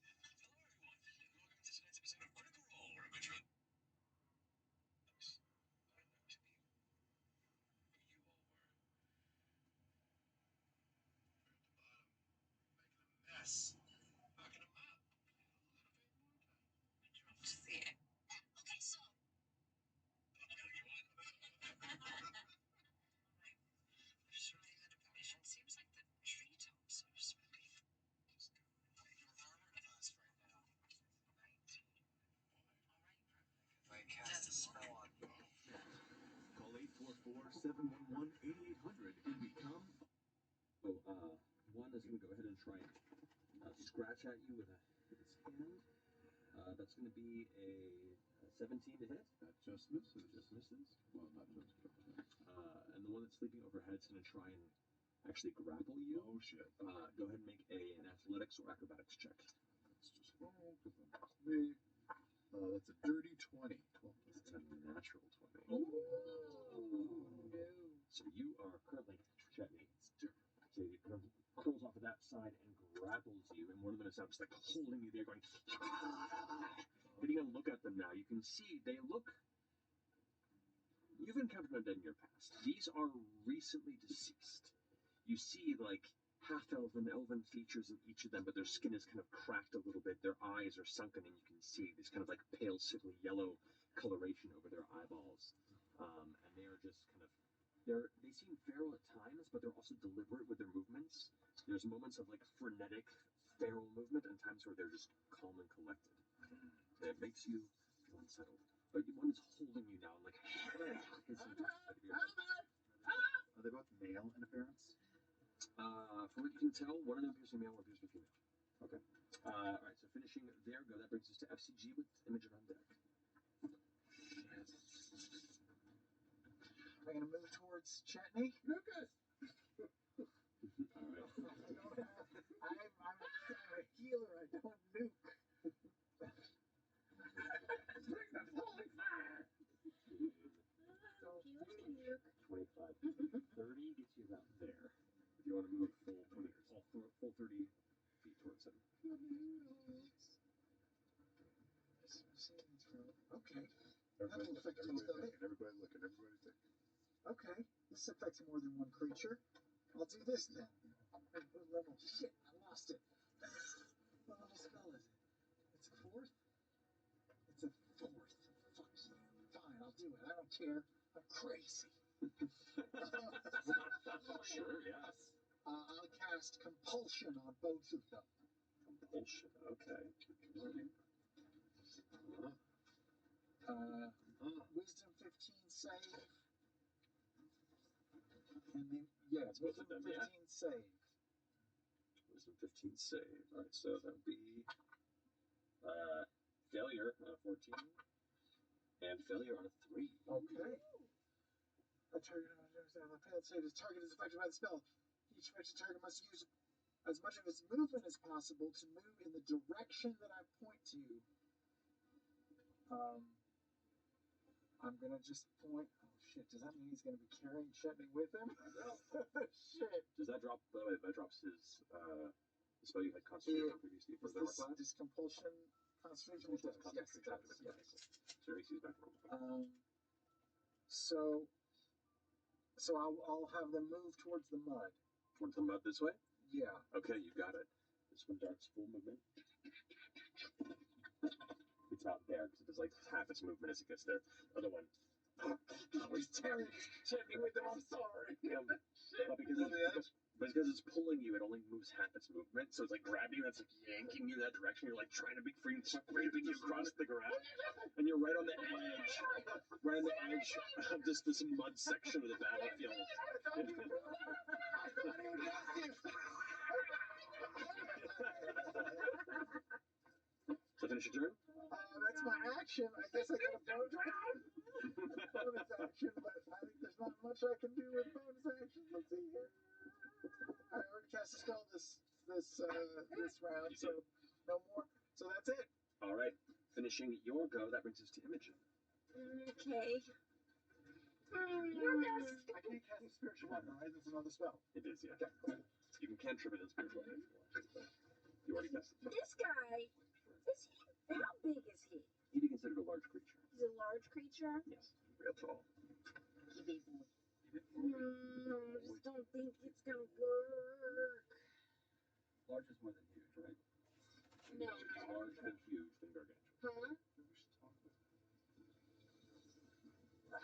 and welcome to tonight's episode of Critical Role, where we try. I know to be who you all were. We're at the bottom, making a mess, knocking them up. A little bit more time. I don't see it. Okay, so. Okay, you want? Right. Just really good information. Seems like the treetops are smoking. Just go. Your armor class right now, 19. All right. If I cast a spell on you. Call 844-711-8800 and become... Oh, one is going to go ahead and try and scratch at you with its hand. That's going to be a 17 to hit. That just misses. Just misses. Well, not just. And the one that's sleeping overhead is going to try and actually grapple you. Oh, shit. Go ahead and make an athletics or acrobatics check. Let's just roll, because that's me. That's a dirty 20. 12 plus That's a natural 20. Oh, No. So you are currently Chetney. it's different. So it kind of curls off of that side and grapples you, and one of them is now just like holding you there, going. Getting a look at them now, you can see they look. You've encountered undead in your past. These are recently deceased. You see like half-elven, elven features in each of them, but their skin is kind of cracked a little bit. Their eyes are sunken, and you can see this kind of like pale, sickly yellow coloration over their eyeballs, and they are just kind of. They seem feral at times, but they're also deliberate with their movements. There's moments of like frenetic feral movement and times where they're just calm and collected. And it makes you feel unsettled. But one is holding you now and like hissing to the side of your head. Are they both male in appearance? From what you can tell, one of them appears to be male, one appears to be female. Okay. Alright, so finishing their go, that brings us to FCG with Imogen on deck. I'm going to move towards Chetney. Lucas! Alright. I'm a healer. I don't nuke. Bring the holy fire! 25. 30 gets you about there. If you want to move full 20, full 30 feet towards him. Okay. Everybody That'll affect looking, both of it. everybody looking, everybody thinking. Okay. This affects more than one creature. I'll do this then. What level? Shit, I lost it. What level spell is it? It's a fourth? It's a fourth. Fuck you. Fine, I'll do it. I don't care. I'm crazy. Sure, yes. I'll cast Compulsion on both of them. Compulsion, okay. Wisdom 15 save. And then, yeah, That's both of Wisdom them, 15 save. Wisdom 15 save. Alright, so that would be failure on a 14 and failure on a 3. Okay. A target on a failed save. His target is affected by the spell. Each affected target must use as much of its movement as possible to move in the direction that I point to. I'm gonna just point. Oh shit! Does that mean he's gonna be carrying Chetney with him? Shit. Does that drop? By the way, that drops his the spell you had concentration on previously for the armor class. This compulsion concentration. It does. Yes, it does. Yes. So AC's back normal. So I'll have them move towards the mud. Towards the mud this way? Yeah. Okay, you got it. This one darts full movement. It's about there because it does like half its movement as it gets there. Other one. He's tearing Chetney with him. I'm sorry. But because it's pulling you, it only moves half its movement. So it's like grabbing you, and it's like yanking you that direction. You're like trying to be free and scraping you across the ground, and you're right on the edge of this mud section of the battlefield. So finish your turn? That's my action. I guess I got a bonus action, but I think there's not much I can do with bonus actions. Let's see here. I already cast a spell this round, so no more. So that's it. All right. Finishing your go, that brings us to Imogen. Okay. I can't cast a spiritual weapon, right? That's another spell. It is, yeah. Okay, cool. You can cantrip it in spiritual weapon if you want to, but you already cast it. This guy, is he? How big is he? He'd be considered a large creature. He's a large creature. Yes, real tall. I just don't think it's gonna work. Large is more than huge, right? No. Large and huge than gargantuan. Huh?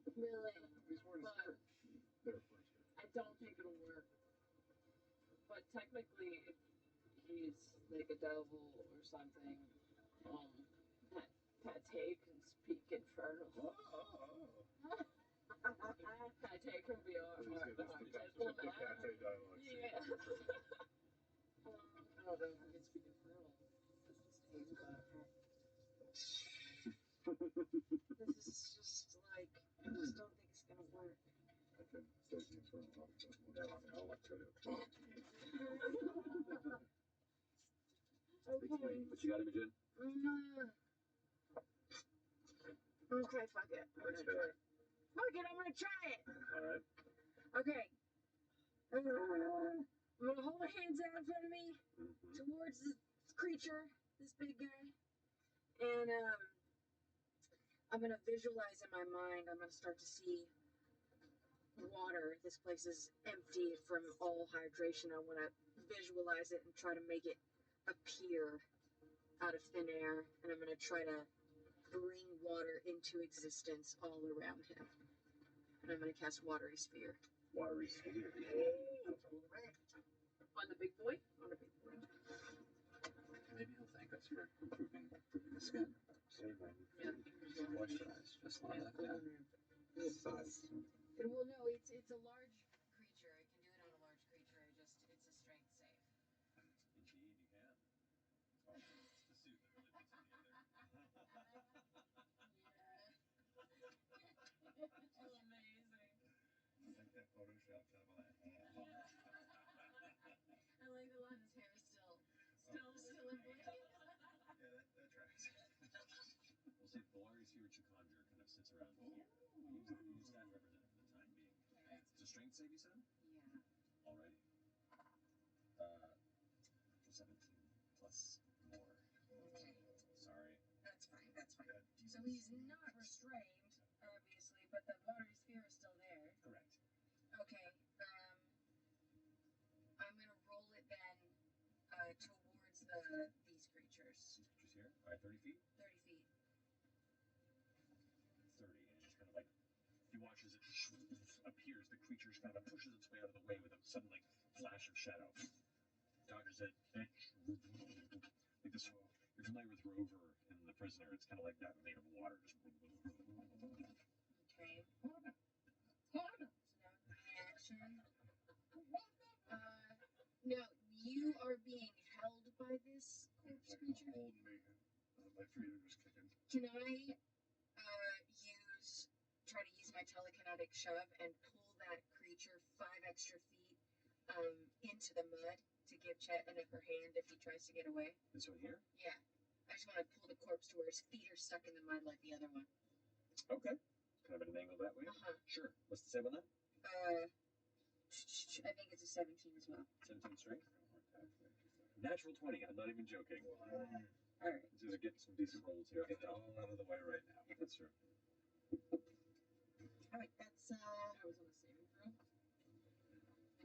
Thinking about it. Really? He's wearing a But skirt. I don't think it'll work. But technically, if he's like a devil or something, Pate can speak infernal. Pate can be our diplomat. Yeah. I don't know if we can speak infernal. That's just hazy about This is just like, I just don't think it's gonna work. I can say things for a while, but I'll let you do Okay. What you got, Imogen? Okay, fuck it. I'm gonna try it. Fuck it, I'm gonna try it. Alright. Okay. I'm gonna hold my hands out in front of me towards this creature, this big guy. And I'm gonna visualize in my mind, I'm gonna start to see water. This place is empty from all hydration. I wanna visualize it and try to make it appear out of thin air. And I'm gonna try to bring water into existence all around him. And I'm gonna cast Watery Sphere. Watery Sphere. Sounds cool to me. On the big boy? On a big boy. Maybe he'll thank us for improving the skin. Moisturize, just like that. Well, no, it's a large creature. I can do it on a large creature. It's a strength save. Indeed, you can. Oh, it's the suit that really puts it together. Amazing. I like that Photoshop top of that hat. I like a lot. His hair is still in place. Yeah, that tracks. We'll see, the watery sphere which you conjure kind of sits around here. Use that representative for the time being. It's a strength save, you said? Yeah. Alrighty. 17 plus more. Okay. Sorry. That's fine. So he's not restrained, obviously, but the watery sphere is still there. Correct. Okay. I'm gonna roll it then towards these creatures. These creatures here? Alright, 30 feet? 30 feet. 30, and it just kind of like, if you watch as it appears, the creature just kind of pushes its way out of the way with a sudden like flash of shadow. Dodges it, like this. You're familiar with Rover in The Prisoner? It's kind of like that, made of water. Just. Okay. So now reaction. Now you are being held by this corpse creature. Holding me. My feet are just kicking. Can I try to use my telekinetic shove and pull that creature 5 extra feet into the mud to give Chet an upper hand if he tries to get away? This one here? Yeah. I just want to pull the corpse to where his feet are stuck in the mud like the other one. Okay. Kind of at an angle that way? Sure. What's the save on that? I think it's a 17 as well. 17 strength? Natural 20. I'm not even joking. Alright. These are getting some decent rolls here. I'll get that all out of the way right now. Yeah. That's true. Alright, that's I was on a saving throw.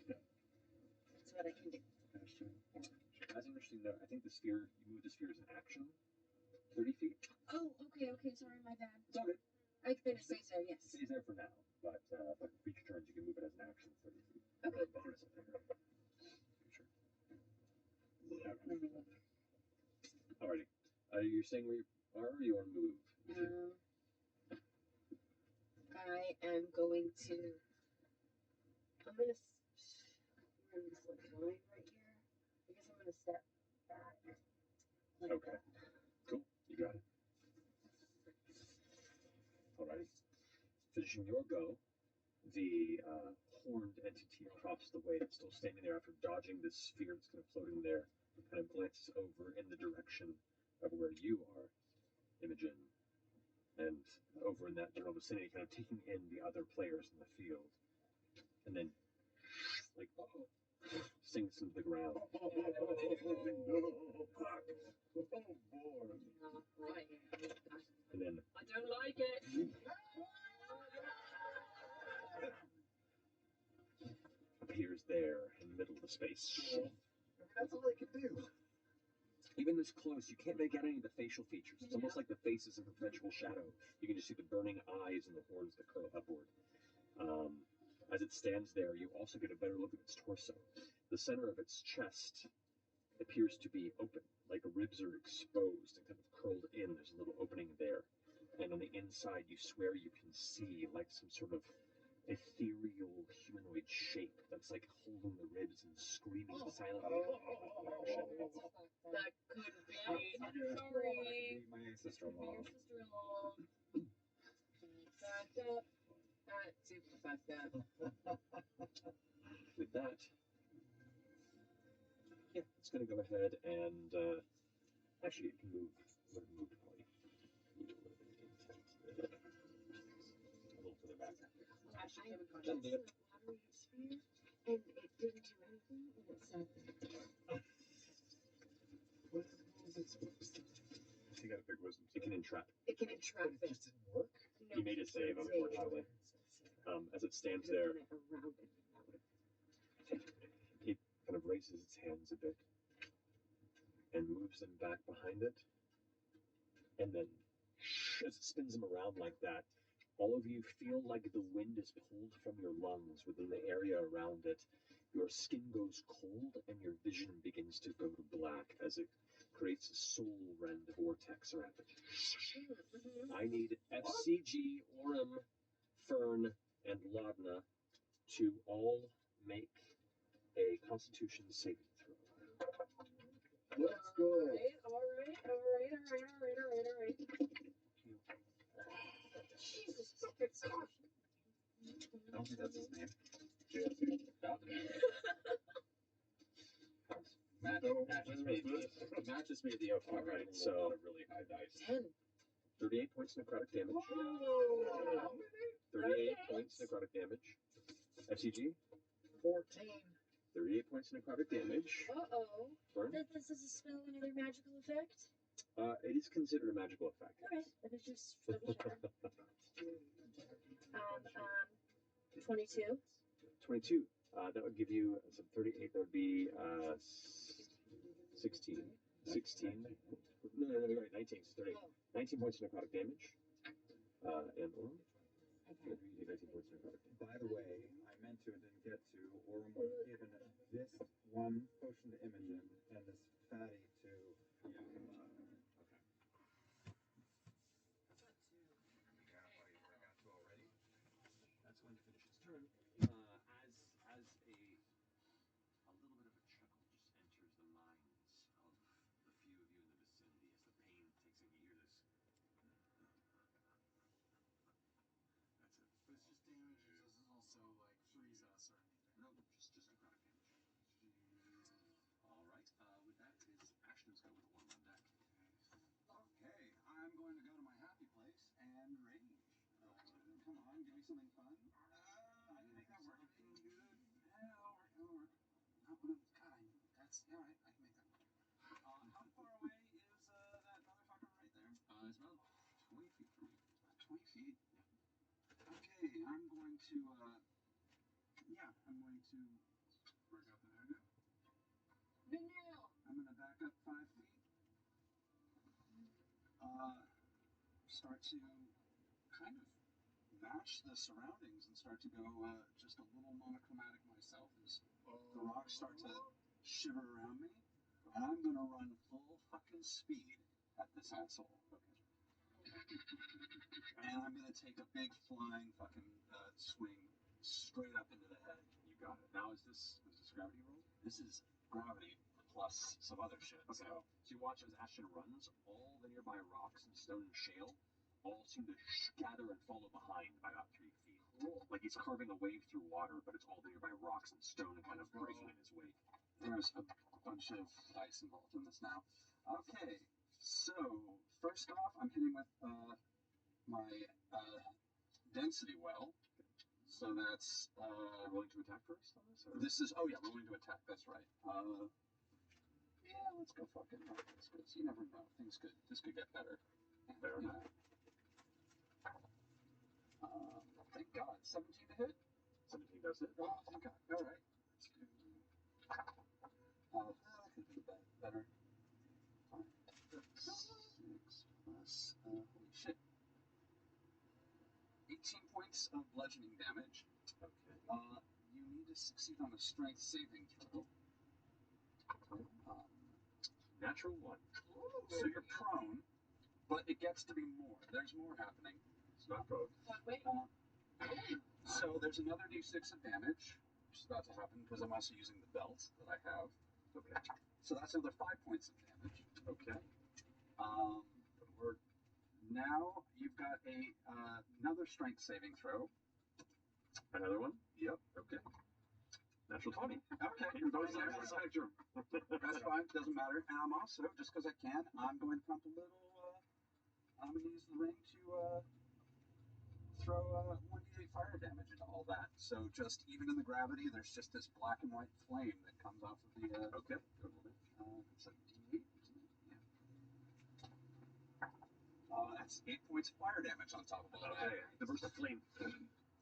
Yeah. That's what I can do. As an interesting note, I think the sphere, you move the sphere as an action. 30 feet. Oh, okay, sorry, my bad. It's all good. Then it stays there, yes. It stays there for now, but for future turns, you can move it as an action 30 feet. Okay. Or a bonus if they're future. Alrighty. You're staying where you are, or you want to move? I am going to. We're in this like line right here. I guess I'm gonna step back. Like okay. That. Cool. You got it. Alrighty. Finishing your go, the horned entity across the way that's still standing there after dodging this sphere that's kind of floating there, kind of glances over in the direction of where you are, Imogen, and over in that general vicinity, kind of taking in the other players in the field, and then like sinks into the ground. No. Fuck. Oh boy. Right. And then I don't like it. appears there in the middle of the space. I mean, that's all they can do. Even this close, you can't make out any of the facial features. It's almost like the face is in perpetual shadow. You can just see the burning eyes and the horns that curl upward. As it stands there, you also get a better look at its torso. The center of its chest appears to be open, like ribs are exposed and kind of curled in. There's a little opening there. And on the inside, you swear you can see like some sort of ethereal humanoid shape that's like holding the ribs and screaming silently with aggression. That could be. I'm sorry. My Could be sister-in-law. your sister-in-law. Fact up. Super fact up. With that, yeah, it's going to go ahead and actually it can move. Would have moved probably a little bit intent. A little further back. I Actually, I haven't got That'll cast do a it. watery sphere, and it didn't do anything, and it sat there. What is it supposed to do? He got a big wisdom. It can entrap. It can entrap But it it. just didn't work? No, You made a save, unfortunately. As it I stands could have there, done it around it, and that would have. it kind of raises its hands a bit and moves them back behind it. And then, as it spins them around like that, all of you feel like the wind is pulled from your lungs within the area around it. Your skin goes cold and your vision begins to go to black as it creates a soul-rend vortex around it. I need FCG, Orem, Fern, and Laudna to all make a Constitution saving throw. Let's go. All right. Jesus Christ. I don't think that's his name. Jesse. Matt just made the opening. All right, rolling so- a lot of really high dice. 10. 38 points necrotic damage. Whoa. 38 Okay. points necrotic damage. FCG, 14. 38 points necrotic damage. Uh-oh. Fern, This is a spell, another magical effect? it is considered a magical effect. Alright, that was just double check. 22. 22. That would give you some 38. That would be 16. 16. No, you're right. 19. So 38. 19 points of necrotic damage. And Orem, you take 19 points of necrotic damage. By the way, I meant to and didn't get to. Orem would have given this one potion to Imogen and this fatty to. Yeah. Okay. That's going to finish its turn. As a little bit of a chuckle just enters the minds of the few of you in the vicinity as the pain takes in. You hear this. That's it. But it's just damage. It doesn't also like freeze us or anything. No, just necrotic damage. All right. With that, it is Ashton's go with Orem on deck. Okay, I'm going to go to my happy place and rage. Come on, give me something fun. I can make that work. Yeah, it'll work. God, that's all right. I can make that work. How far away is that motherfucker right there? It's about 20 feet from you. 20 feet? Yeah. Okay, I'm going to, work up there now. No. I'm going to back up 5 feet. Start to kind of match the surroundings and start to go just a little monochromatic myself as the rocks start to shiver around me. And I'm going to run full fucking speed at this asshole. And I'm going to take a big flying fucking swing straight up into the head. You got it. Now, is this gravity roll? This is gravity plus some other shit. Okay. So you watch as Ashton runs, all the nearby rocks and stone and shale all seem to gather and follow behind by about 3 feet. Cool. Like he's carving a wave through water, but it's all the nearby rocks and stone kind of breaking in his wake. There's a bunch of dice involved in this now. Okay, so first off, I'm hitting with my density well. So that's Rolling to attack first on this? Or? this is rolling to attack. That's right. Yeah, let's go fucking reckless because you never know. This could get better. Fair enough. Thank God. 17 to hit. 17 does hit. Oh, thank God. All right. Let's do. That could be better. 5, 6 plus. Holy shit. 18 points of bludgeoning damage. Okay. You need to succeed on a strength saving throw. Natural 1. So you're prone, but it gets to be more. There's more happening. It's not prone. Wait. So there's another d6 of damage, which is about to happen because I'm also using the belt that I have. Okay. So that's another 5 points of damage. Okay. Or now you've got another strength saving throw. Another one? Yep. Okay. Natural 20. Okay. You're both sides of the spectrum. That's fine. Doesn't matter. And I'm also, just because I can, I'm going to pump a little. I'm going to use the ring to throw 1d8 fire damage into all that. So just even in the gravity, there's just this black and white flame that comes off of the. Okay. It's a d8. That's 8 points of fire damage on top of all that. Okay. The burst of flame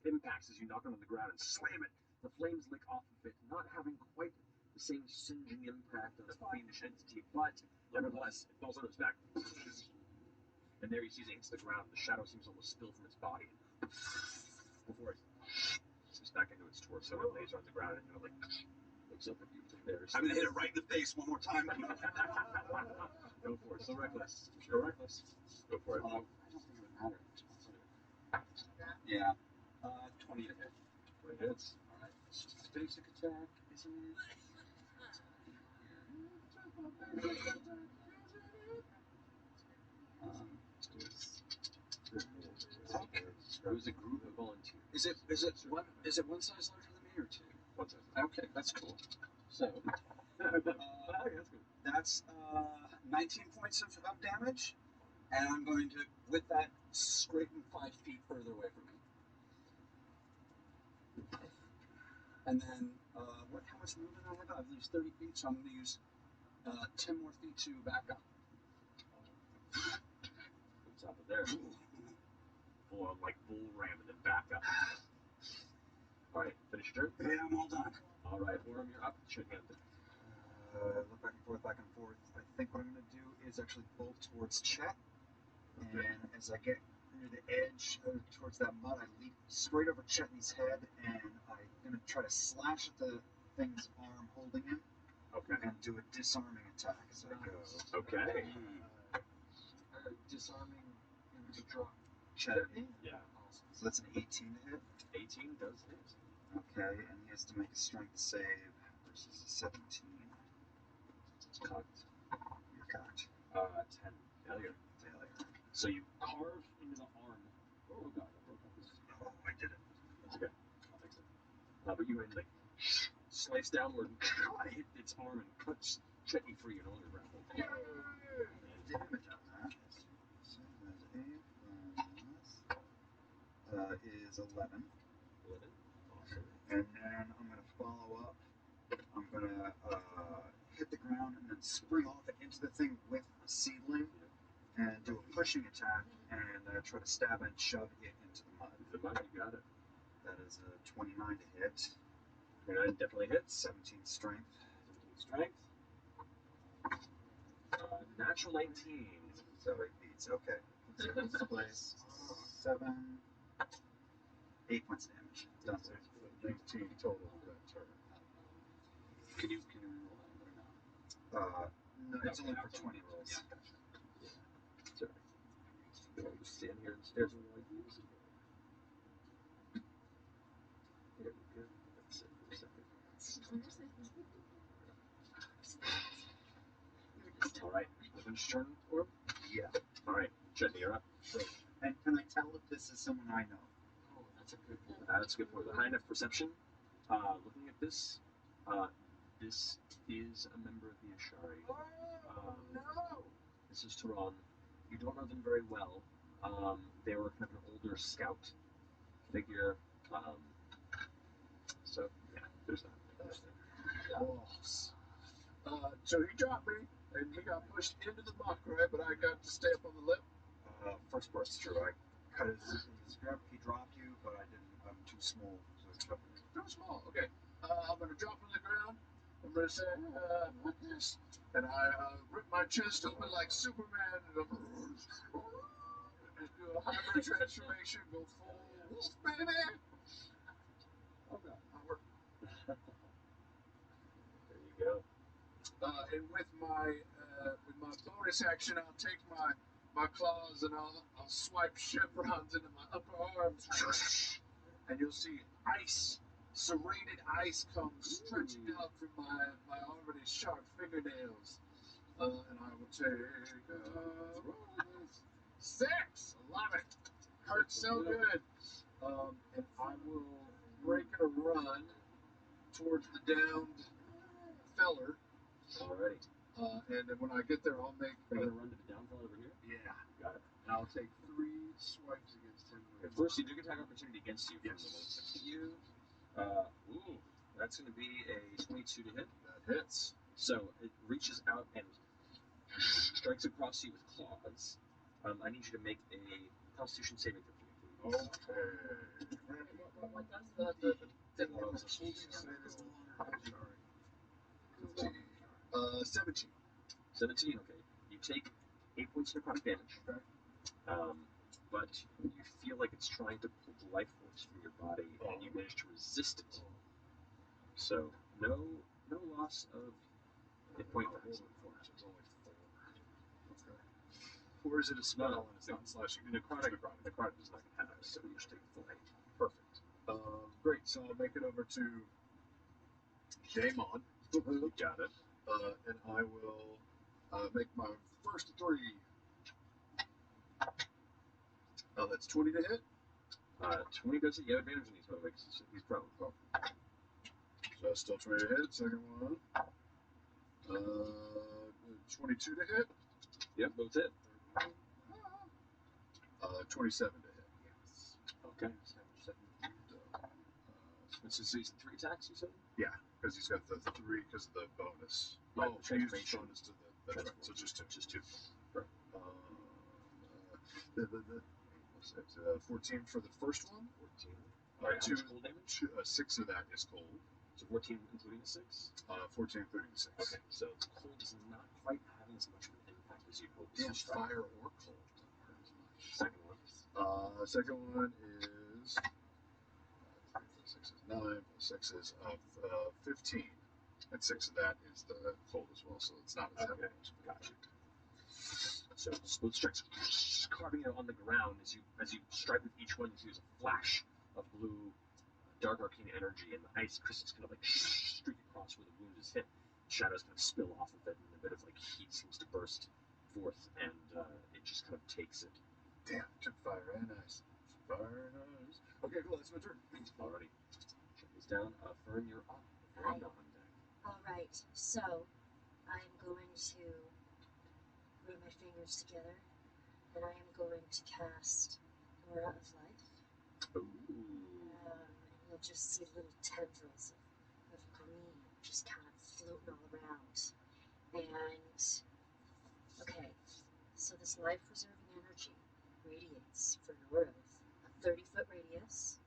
impacts as you knock it on the ground and slam it. The flames lick off of it, not having quite the same singeing impact of the fiendish entity, but nevertheless, it falls on its back. And there he sees it hits the ground. The shadow seems almost still from its body. Before it slips back into its torso and lays on the ground and looks up at you. I'm going to hit it right in the face one more time. Go for it. So reckless. Go reckless. Go for it. I don't think it would matter. Yeah. 20 to hit. 20 hits. Alright. It's just a basic attack, isn't it? It was a group of volunteers. Is it one size larger than me or two? One size. Okay, that's cool. So That's good. that's 19 points of damage, and I'm going to, with that, scrape him 5 feet further away from me. And then, how much movement I have? There's 30 feet, so I'm going to use 10 more feet to back up. What's up there? Full on bull ram and then back up. Alright, finish your turn? Yeah, I'm all done. Alright, Orem, you're up. Shoot hand. Look back and forth. I think what I'm going to do is actually bolt towards Chet. Okay. And as I get near the edge towards that mud, I leap straight over Chetney's head, and I'm going to try to slash at the thing's arm holding him. Okay. And do a disarming attack as I go. Okay. Disarming to drop. Chetney? Yeah. Awesome. So that's an 18 to hit. 18 does hit. Okay, and he has to make a strength save versus a 17. It's cocked. You're cocked. 10. Failure. So you carve into the arm. Oh god, I broke up this. Oh, I did it. That's okay. I'll fix it. But you slice downward and hit its arm and cuts Chetney free and all your grapple. Damage on that. So that's 8 is 11. 11. Awesome. And then I'm going to follow up. I'm going to hit the ground and then spring off it into the thing with a seedling and do a pushing attack and try to stab and shove it into the mud. The mud, you got it. That is a 29 to hit. 29 definitely hits. 17 strength. 17 strength. Natural 19. So it beats. Okay. So this place 7, 8 points of damage. Done. 19 total for that turn. Can you reroll that or no? No, it's only for 20 rolls. Yeah, gotcha. Sorry. I'll just stand here and stare while I use it. There we go. That's it for a second. Alright, finish turn for him? Yeah. Alright, Chetney, you're up. And can I tell if this is someone I know? Oh, that's a good point. That's a good point. The high enough perception. Looking at this, this is a member of the Ashari. Oh, no! This is Tehran. You don't know them very well. They were kind of an older scout figure. So yeah, there's that. So he dropped me, and he got pushed into the muck, right? But I got to stay up on the lip. First part's true. I cut his grip. He dropped you, but I didn't. I'm too small, so I kept it. Too small. Okay. I'm gonna drop on the ground. I'm gonna say like this, and I rip my chest open like Superman, and do a hybrid transformation, go full wolf, baby. Okay. I work. There you go. And with my bonus action, I'll take my claws and I'll swipe chevrons into my upper arms, and you'll see ice, serrated ice, come stretching out from my already sharp fingernails. And I will take roll this. 6. I love it. Hurts so good. And I will break in a run towards the downed feller. Alrighty. And then when I get there, I'll make. Are you gonna run to the downfall over here? Yeah. Got it. And I'll take 3 swipes against him. Okay, first, you do get attack opportunity against you. Yes. From the you. Ooh, that's going to be a 22 to hit. That hits. So it reaches out and strikes across you with claws. I need you to make a Constitution saving throw for me, please. Like that's the Sorry. 17. 17. Okay. You take 8 points of necrotic damage. Okay. But you feel like it's trying to pull the life force from your body, and you manage to resist it. So no loss of hit point points. It's only 4. Okay. Or is it a spell and it's not slashing? Necrotic does not have, so you should take the full 8. Perfect. Great. So I'll make it over to Damon. You got it. And I will make my first 3. That's 20 to hit. 20 does it. You have advantage on these, by the way, because he's prone. Oh. So that's still 20 to hit. Second one. 22 to hit. Yep, both hit. 27 to hit. Yes. Okay. So he's 3 attacks, you said? Yeah, because he's got the 3 because of the bonus. Right, Oh, the he used transformation. bonus to the. That's right. So just 2. Just 2. Right. 14 for the first one. 14. Alright, how 2 much cold damage? 6 of that is cold. So 14 including the 6? 14 including the 6. Okay, so cold is not quite having as much of an impact as you'd hope. Yeah, fire or cold don't hurt as much. Second one. Second one is 3 plus 6 is 9 plus 6 is 15, and 6 of that is the cold as well, so it's not as heavy. Gotcha. So split strikes, carving it on the ground as you strike with each one. You see there's a flash of blue, dark arcane energy, and the ice crystals kind of like streak across where the wound is hit. Shadows kind of spill off of it, and a bit of like heat seems to burst forth, and it just kind of takes it. Damn, took fire and ice. Fire and ice. Okay, cool. That's my turn. Alrighty. Check these down. Fern, you're up. I'm not on deck. Alright, so I'm going to rub my fingers together and I am going to cast Aura of Life. Ooh. And you'll just see little tendrils of green just kind of floating all around. And, okay, so this life-preserving energy radiates for an aura of a 30-foot radius.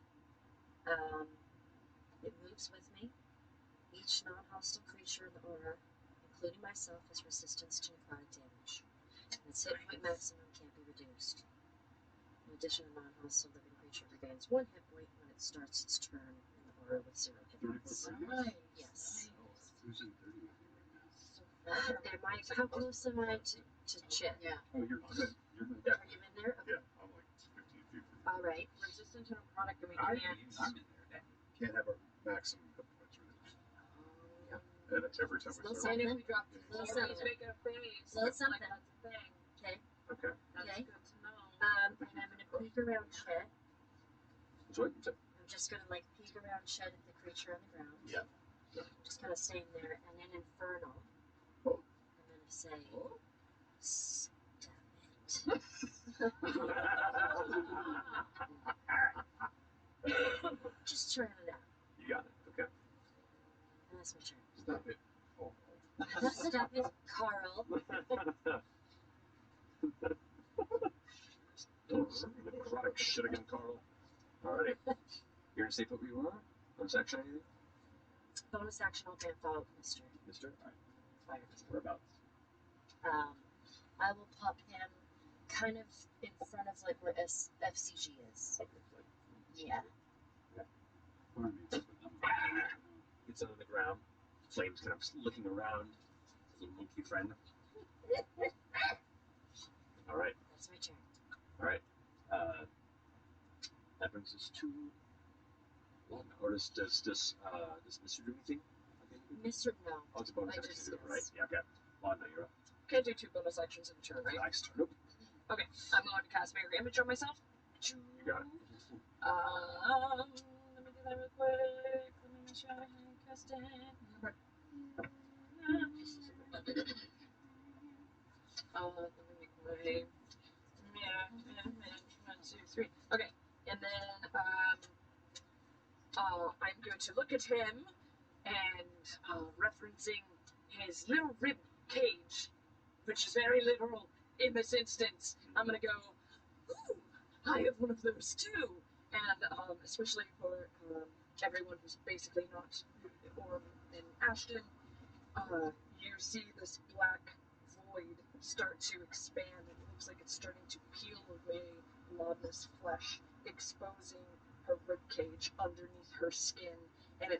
It moves with me. Each non-hostile creature in the aura, including myself, has resistance to necrotic damage. And its hit point maximum can't be reduced. In addition, a non-hostile living creature regains 1 hit point when it starts its turn in the aura with 0 hit points. Nice. Yes. Who's in 30 with you right now? How close am I to Chip? Yeah. Oh, you're good. You're good. Are you in there? Okay. Yeah, I'm like 15 feet from you. All right. Resistant to necrotic, and we I'm can't. in there. Can't have our maximum hit points reduced. And every time we Little start. And if something. we drop to Little 0, something. he's making a face. Little Like, something. that's a thing. Okay. Okay. That's Okay. good to know. And I'm going to peek around Chet. Sorry? I'm just going to like peek around Chet at the creature on the ground. Yeah. Just kind of staying there. And then Infernal. Oh. I'm going to say, Oh. stop it. Just trying it out. You got it. Okay. And that's my turn. Stop it. Oh. Stop it, Carl. Necrotic shit again, Carl. Alrighty. You're gonna stay put where you are? Bonus action anything? Bonus action, I'll fan follow Mister. Mister? Alright. Whereabouts? I will pop him kind of in front of like where FCG is. Okay, like, Yeah. Gets on the ground. Flames kind of looking around. His little monkey friend. Alright. That's my turn. Alright. That brings us to one. Or does Mr. do anything? Mr. No. Oh, it's a bonus action to do it, right? Yeah, okay. Lana, you're up. Can't do 2 bonus actions in a turn, right? Nice turn. Nope. Okay, I'm going to cast Mirror Image on myself. You got it. Let me do that real quick. Let me make sure I cast it. Let me make my image 1, 2, 3. Okay, and then I'm going to look at him and referencing his little rib cage, which is very literal in this instance. I'm gonna go, ooh, I have one of those too. And especially for everyone who's basically not Orm and Ashton, you see this black void start to expand, and it looks like it's starting to peel away Laudna's flesh, exposing her ribcage underneath her skin, and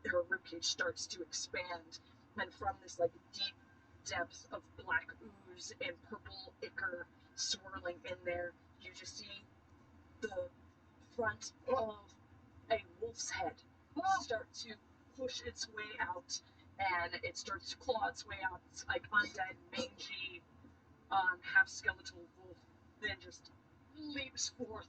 her ribcage starts to expand, and from this like deep depth of black ooze and purple ichor swirling in there, you just see the front of a wolf's head start to push its way out, and it starts to claw its way out. It's like undead, mangy, half skeletal wolf, then just leaps forth.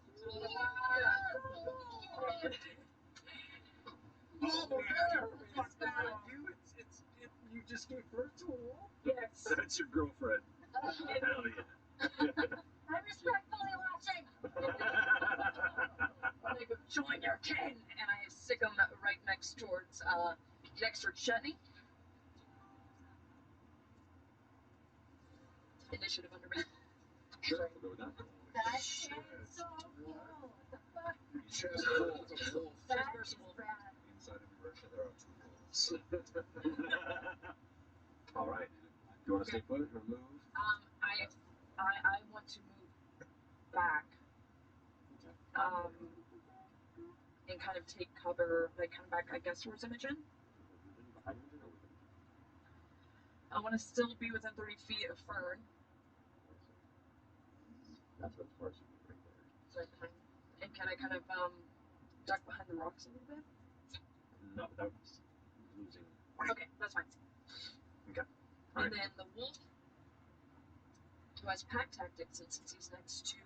You just gave birth to a wolf? Yes. That's your girlfriend. Hell yeah. I'm respectfully watching. I go, join your kin, and I sick him right next towards Chutney. Initiative under me. Sure, we'll go with that. That shit is so cool. What the fuck? Chest full of wolf. That First is wolf. rad. Inside of Russia, there are 2 wolves. All right. You want to stay put or move? I want to move back. Okay. And kind of take cover, like kind of back, I guess, towards Imogen. Behind Imogen or with him? I want to still be within 30 feet of Fern. That's what it's for, so you're right there. So and can I kind of duck behind the rocks a little bit? Not without losing. Okay, that's fine. Okay. And then the wolf, who has pack tactics, and since he's next to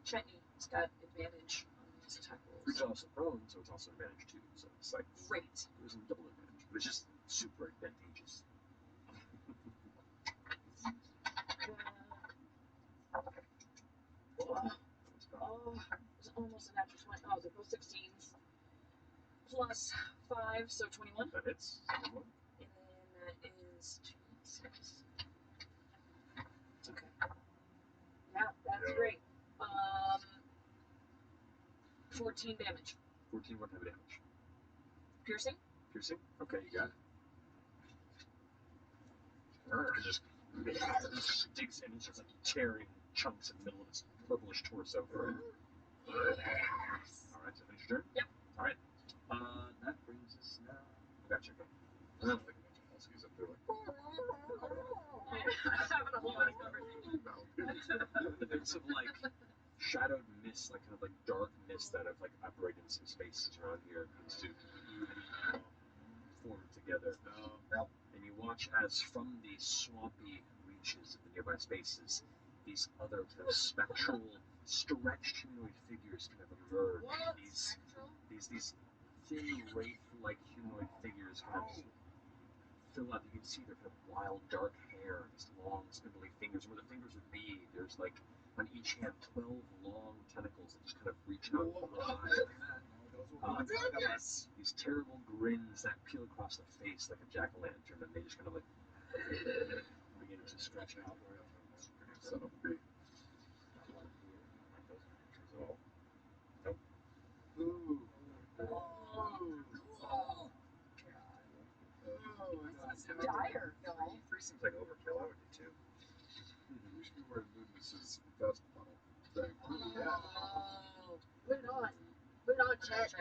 Chetney, he's got advantage on his attack He's rolls. also prone, so it's also advantage too. So it's like Great. there's a double advantage, but it's just super advantageous. Oh, it was almost a natural 20. Oh, they're both 16s. Plus 5, so 21. That hits. And then that is 2, 6. Okay. Yeah, that's great. 14 damage. 14 what type of damage? Piercing? Piercing? Okay, you got it. And just digs in and starts like tearing chunks in the middle of its purplish torso. Yes. Alright, so finish your turn? Yep. Alright. That brings us now. Gotcha, okay. I don't think a bunch of huskies up there like, Having a whole lot of coverage. The bits of like shadowed mist, like kind of like dark mist that have like operated in some spaces around here begins to form together. And you watch as from the swampy reaches of the nearby spaces, these other kind of spectral, stretched humanoid figures kind of emerge. These thin, wraith-like humanoid figures kind of fill out. You can see their kind of wild, dark hair, these long, spindly fingers. Where the fingers would be, there's like on each hand, 12 long tentacles that just kind of reach out high. These terrible grins that peel across the face like a jack-o'-lantern, and they just kind of like begin to stretch out. Son of a bee. Nope. Ooh. Cool. Dire. Three seems like overkill. I would do two. We should be wearing Ludinus's vest funnel thing. Oh. Put it on. Put it on, Chet.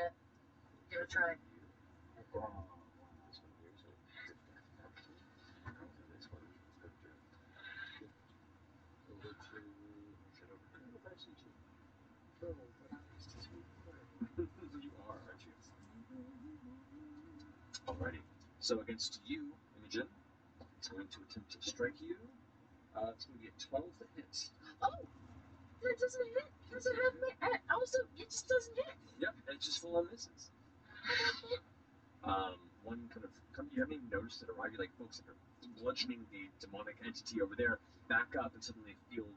Give it a try. This one here, so this one. Over to head over to 5cg. Oh, but I'm used to sweet. You are, aren't you? Alrighty. So against you, Imogen, it's going to attempt to strike you. It's going to be a 12 to hit. Oh, that doesn't hit. Does it have me? Also, it just doesn't hit. Yep, it just full on misses. One kind of, you haven't even noticed it arrive. You like folks that are bludgeoning the demonic entity over there back up and suddenly feel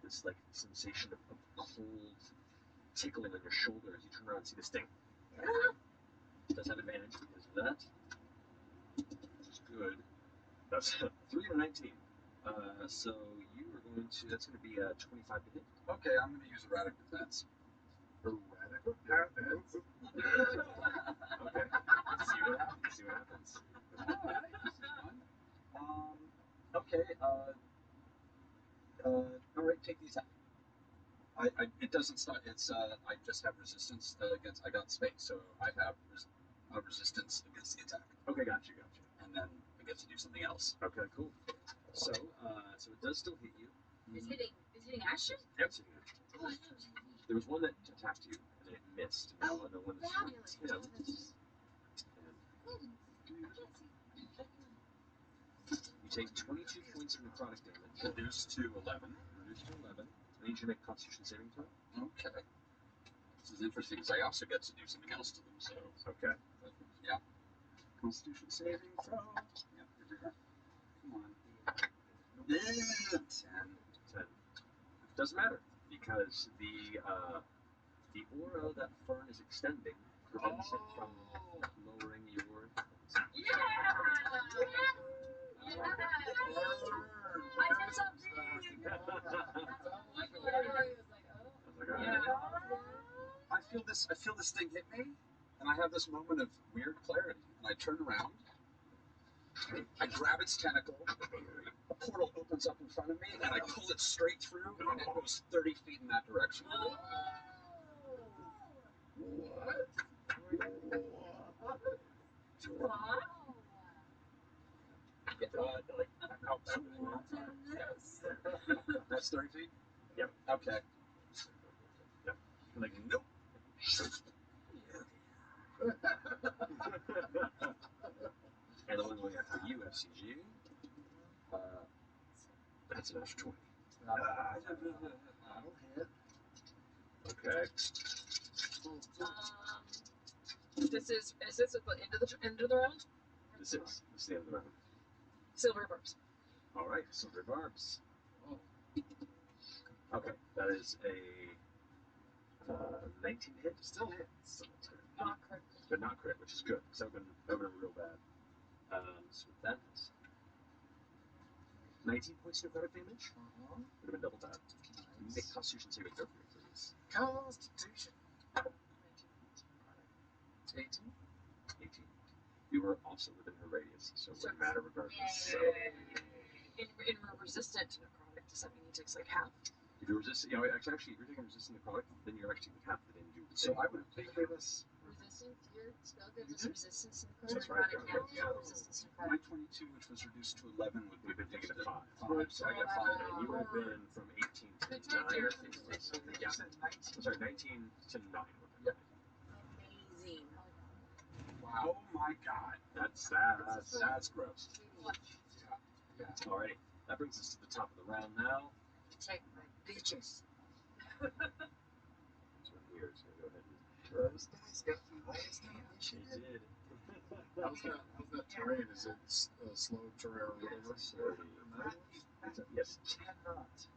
this like sensation of cold tickling on your shoulder as you turn around and see this thing. It does have advantage because of that, which is good. That's 3 and a 19. So you are going to, that's going to be a 25 to hit. Okay, I'm going to use erratic defense. Erratic defense. Okay. See what happens. See what happens. Alright, this is fun. Okay, alright, take the attack. It doesn't stop, it's, I just have resistance against, I got space, so I have resistance against the attack. Okay, gotcha. And then I get to do something else. Okay, cool. So, so it does still hit you. It's hitting Ashton? Yep, it's hitting Ashton. Oh, I thought it was hitting me. There was one that attacked you, and then it missed. And the one that's Fabulous. hit him. You take 22 points of necrotic damage. Reduced to 11. Reduced to 11. I need you to make a Constitution saving throw. Okay. This is interesting because I also get to do something else to them, so. Okay. Yeah. Constitution saving throw. Yep, here we are. Come on. 10. 10. Doesn't matter, because the aura that Fern is extending prevents it from lowering your. Yeah! I did something! I feel this thing hit me, and I have this moment of weird clarity. And I turn around, I grab its tentacle, a portal opens up in front of me, and I pull it straight through, and it goes 30 feet in that direction. What? That's 30 feet? Yep. Okay. Yep. Like, nope. And the one going after you, FCG, that's an extra 20. That'll hit. Okay. This is this at the end of the round? This is the end of the round. Silver barbs. All right, silver barbs. Oh. Okay, that is a 19 hit. Still hit. Not crit. But not crit, which is good, because that would have been real bad. So with that, 19 points of necrotic damage. Would have been double that. Nice. Make Constitution saving throw for me, please. Constitution. 18. You were also within her radius, so it wouldn't matter regardless. So. In resistant necrotic, does that mean he takes like half? If you're resistant, actually, if you're taking resistant necrotic, then you're actually half the damage. So I would think this. Resistant, your spell gives us resistance to That's right. necrotic damage. Resistance to My necrotic. 22, which was reduced to 11, would We've been taking it 5. 5, so I get 5. And you would have been from 18 to 9, I think it was. Yeah. Sorry, 19 to 9. Yep. Amazing. Wow. Oh my god. That's gross. Yeah. Alrighty, that brings us to the top of the round now. Take my bitches. So here, it's going to go ahead and Those guys got the highest initiative. They did. How's that terrain? Is it slow terrain or whatever? Yes. Cannot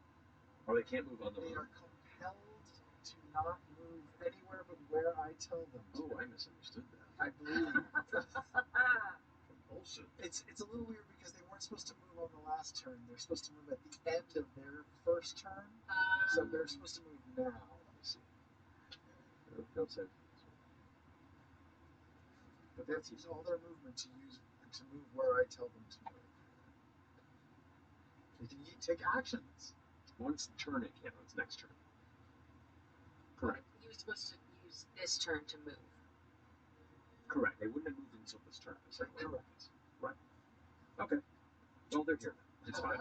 Oh, they can't move on their They own? are compelled to not move anywhere but where I tell them to. Oh, I misunderstood that. I believe Compulsion. it's a little weird because they weren't supposed to move on the last turn. They're supposed to move at the end of their first turn. So they're supposed to move now. I see. Don't say. But they have to use all their movement to move where I tell them to move. They can take actions. Once turn it can't. It's next turn. Correct. He was supposed to use this turn to move. Correct. They wouldn't have moved until this turn. Correct. Right. Okay. Well, they're here now. It's fine.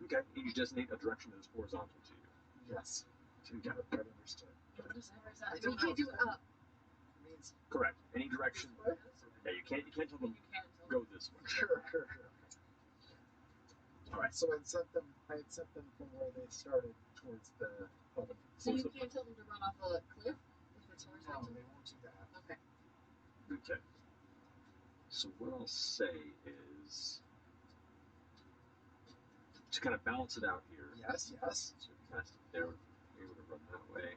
Okay. And you designate a direction that is horizontal to you. Yes. Okay. Right, understood. What does that I mean? don't You can't know. do it up. Means Correct. Any direction. Yeah, you can't tell them go this way. Sure. All right. So I had sent them from where they started towards the puddle. So you can't tell them to run off a cliff if it's No, horizontal? they won't do that. Okay. Okay. So what I'll say is to kind of balance it out here. Yes. So kind of they're able to run that way.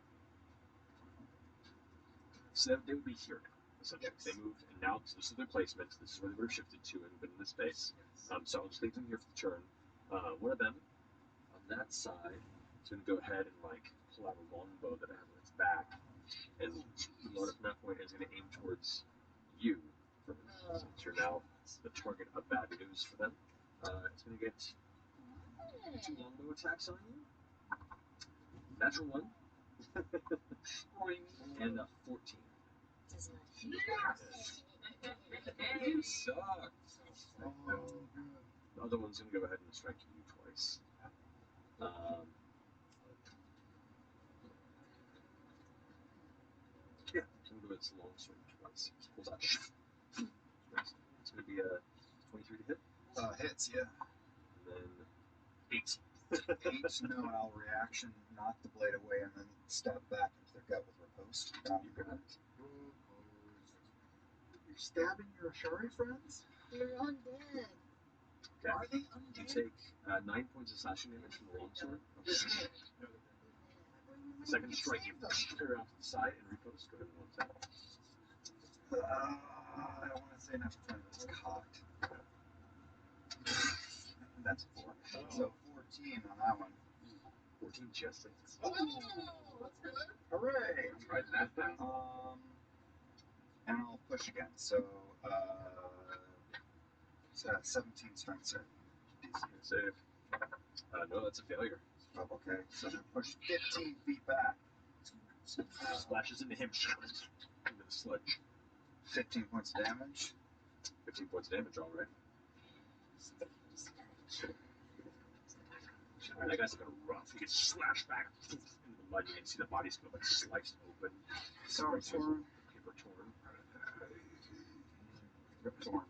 So they would be here now. Essentially, Yes. they moved, and now this is their placement. This is where they would have shifted to and been in this space. Yes. So I'll just leave them here for the turn. One of them on that side is going to go ahead and like pull out a longbow that I have on its back, and load up from that point is going to aim towards you, since you're now the target of bad news for them. It's going to get 2 longbow attacks on you. Natural 1. And a 14. Does not Yes! You suck! Oh, good. The other one's going to go ahead and strike you twice. Yeah, I'm going to go with its long sword twice. Pulls out. It's going to be a 23 to hit. Hits, yeah. And then 8. 8, no, and I'll reaction, knock the blade away, and then stab back into their gut with riposte. You got it. You're stabbing your Ashari friends? They're undead. Okay. Are they You undead? take 9 points of slashing damage from the longsword. Okay. Second strike, you clear off to the side and riposte. Go ahead and one attack. I don't want to say enough time, but it's cocked. That's a 4. So 14 on that one. 14 just hits. Oh, that's good. Hooray! Right, that. And I'll push again. So, it's 17 strength save. DC. Save. No, that's a failure. Oh, okay. So then push 15 feet back. Splashes into him. Into the sludge. 15 points of damage. 15 points of damage, alright. Alright, that guy's looking rough. He gets slashed back into the mud. You can see the body's kind of like sliced open. Sorry, torn. Paper torn. Rip torn.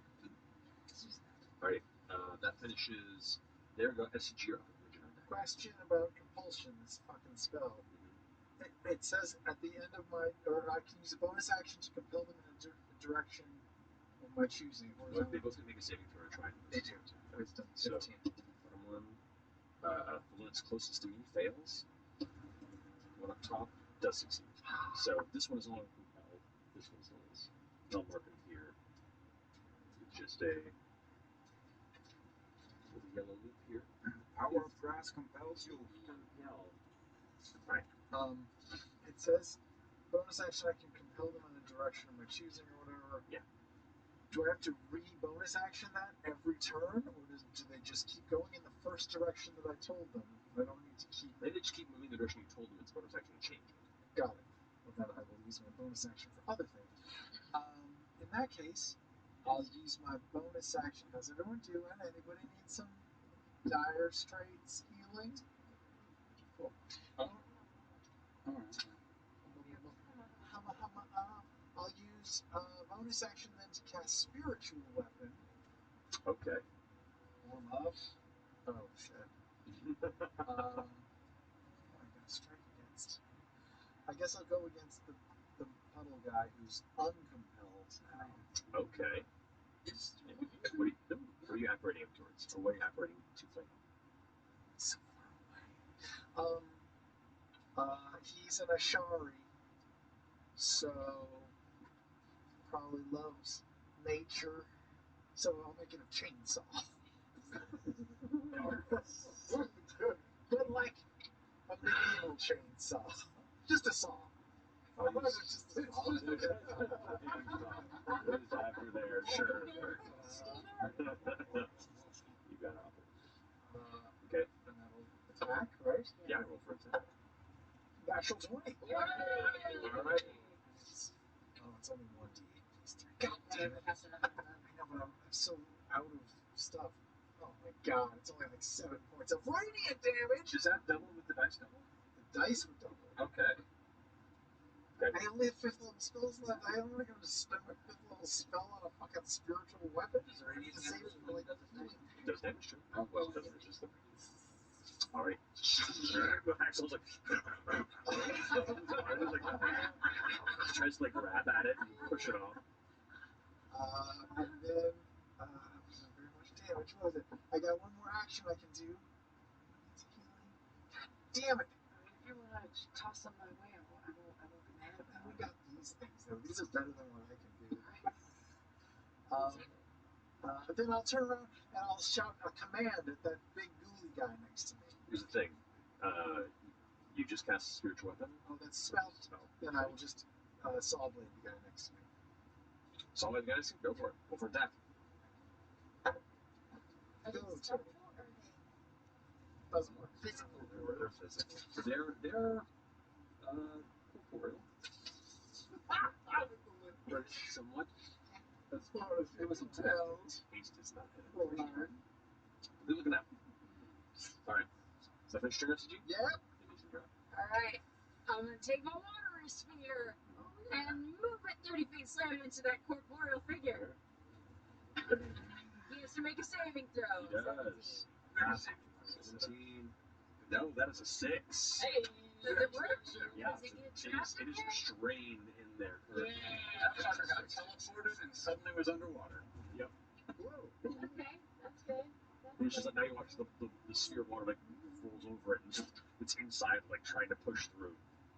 Alright, that finishes. There we go. SCG up. Question about compulsion, this fucking spell. It says at the end of I can use a bonus action to compel them in a direction of my choosing. Well, they both can make a saving throw to try and They do. Wisdom 15. So, bottom one, the one that's closest to me fails. One up top does succeed. So this one is no longer compelled. This one's is. I'll mark him here. It's just a little yellow loop here. Power of grass compels you. Compel. Right. It says bonus action I can compel them in a direction of my choosing or whatever. Yeah. Do I have to re-bonus action that every turn, or do they just keep going in the first direction that I told them? I don't need to keep. They just keep moving the direction you told them. It's bonus action to change it. Got it. Well, then I will use my bonus action for other things. In that case, I'll use my bonus action. How's everyone doing? Anybody need some dire straits healing? Cool. Alright. I'll use bonus action then to cast spiritual weapon. Okay. Warm up. Oh shit. What am I gonna strike against? I guess I'll go against the puddle guy who's uncompelled now. Okay. What are you operating him towards? Or what are you operating to flame? So far away. He's an Ashari, so probably loves nature. So I'll make it a chainsaw. But like a medieval chainsaw. Just a saw. Just a saw. After there, sure. You got off it. Okay. And that'll attack, right? Yeah, roll for attack. Natural 20. Alright. Oh, it's only 1d8. God damn it. I know, but I'm so out of stuff. Oh my god, it's only like 7 points of radiant damage. Is that double with the dice double? The dice would double. Okay. I only have 5th level spells left. I don't want to spend my 5th level spell on a fucking spiritual weapon. Is there any Save it for like healing. It does damage too. Oh, well, it doesn't resist them. Alright. Axel's like, tries to like grab at it and push it off. And then, wasn't very much damage, was it? I got one more action I can do. It's healing. God damn it! If you want to toss them my way, I won't be mad about We it. got these things though. These are better than what I can do. Then I'll turn around and I'll shout a command at that big ghouly guy next to me. Here's the thing. You just cast a spiritual weapon. Oh, that's spell. Then I will just saw blade the guy next to me. Saw blade the guy next to you? Go for it. Go for attack. Doesn't work. Physical. They're physical. They're corporeal. Somewhat. As far as it was tell. Haste is not hit. Good looking at. Alright. Is that finished your message? Yep. Alright. I'm gonna take my water sphere and move it 30 feet, slam it into that corporeal figure. He has to make a saving throw. He does. 17. No, that is a 6. Hey, does it work? Yeah. Does it get It trapped is in there? restrained in there. Yeah. That fucker got teleported and suddenly was underwater. Yep. Okay, that's good. And it's just like now you watch the sphere of water like rolls over it and it's inside like trying to push through.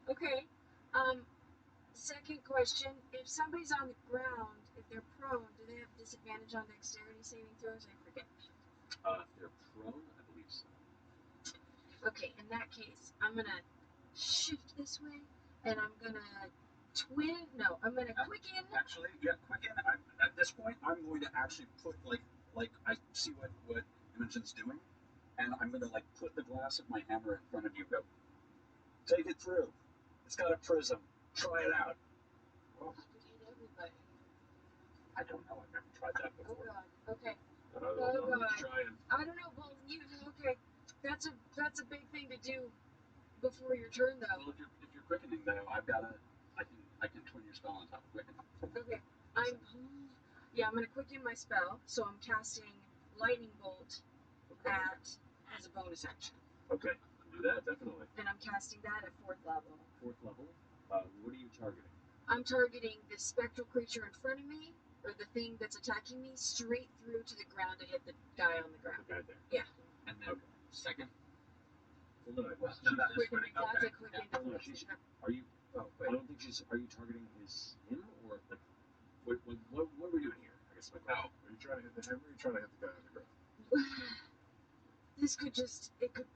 Okay. Second question: if somebody's on the ground, if they're prone, do they have disadvantage on dexterity saving throws? I forget. If they're prone, I believe so. Okay, in that case, I'm gonna shift this way, and I'm gonna I'm gonna quicken. Actually, yeah, quicken. At this point, I'm going to actually put like I see what Imogen's doing, and I'm going to like put the glass of my hammer in front of you. Go, take it through. It's got a prism. Try it out. You could hit everybody. I don't know. I've never tried that Oh before. god. Okay. I'm trying. I don't know. Well, okay. That's a big thing to do before your turn, though. Well, if you're quickening though, I can twin your spell on top of quickening. Okay. I'm gonna quicken my spell, so I'm casting lightning bolt as a bonus action. Okay, do that definitely. And I'm casting that at 4th level. 4th level. What are you targeting? I'm targeting the spectral creature in front of me, or the thing that's attacking me, straight through to the ground to hit the guy on the ground. The guy there. Yeah. And then second. Well, no, That's a quick No, are you? Oh, wait. I don't think she's. Are you targeting him or like? What are we doing here? I guess my question. Are you trying to hit the hammer or are you trying to hit the guy on the ground? This could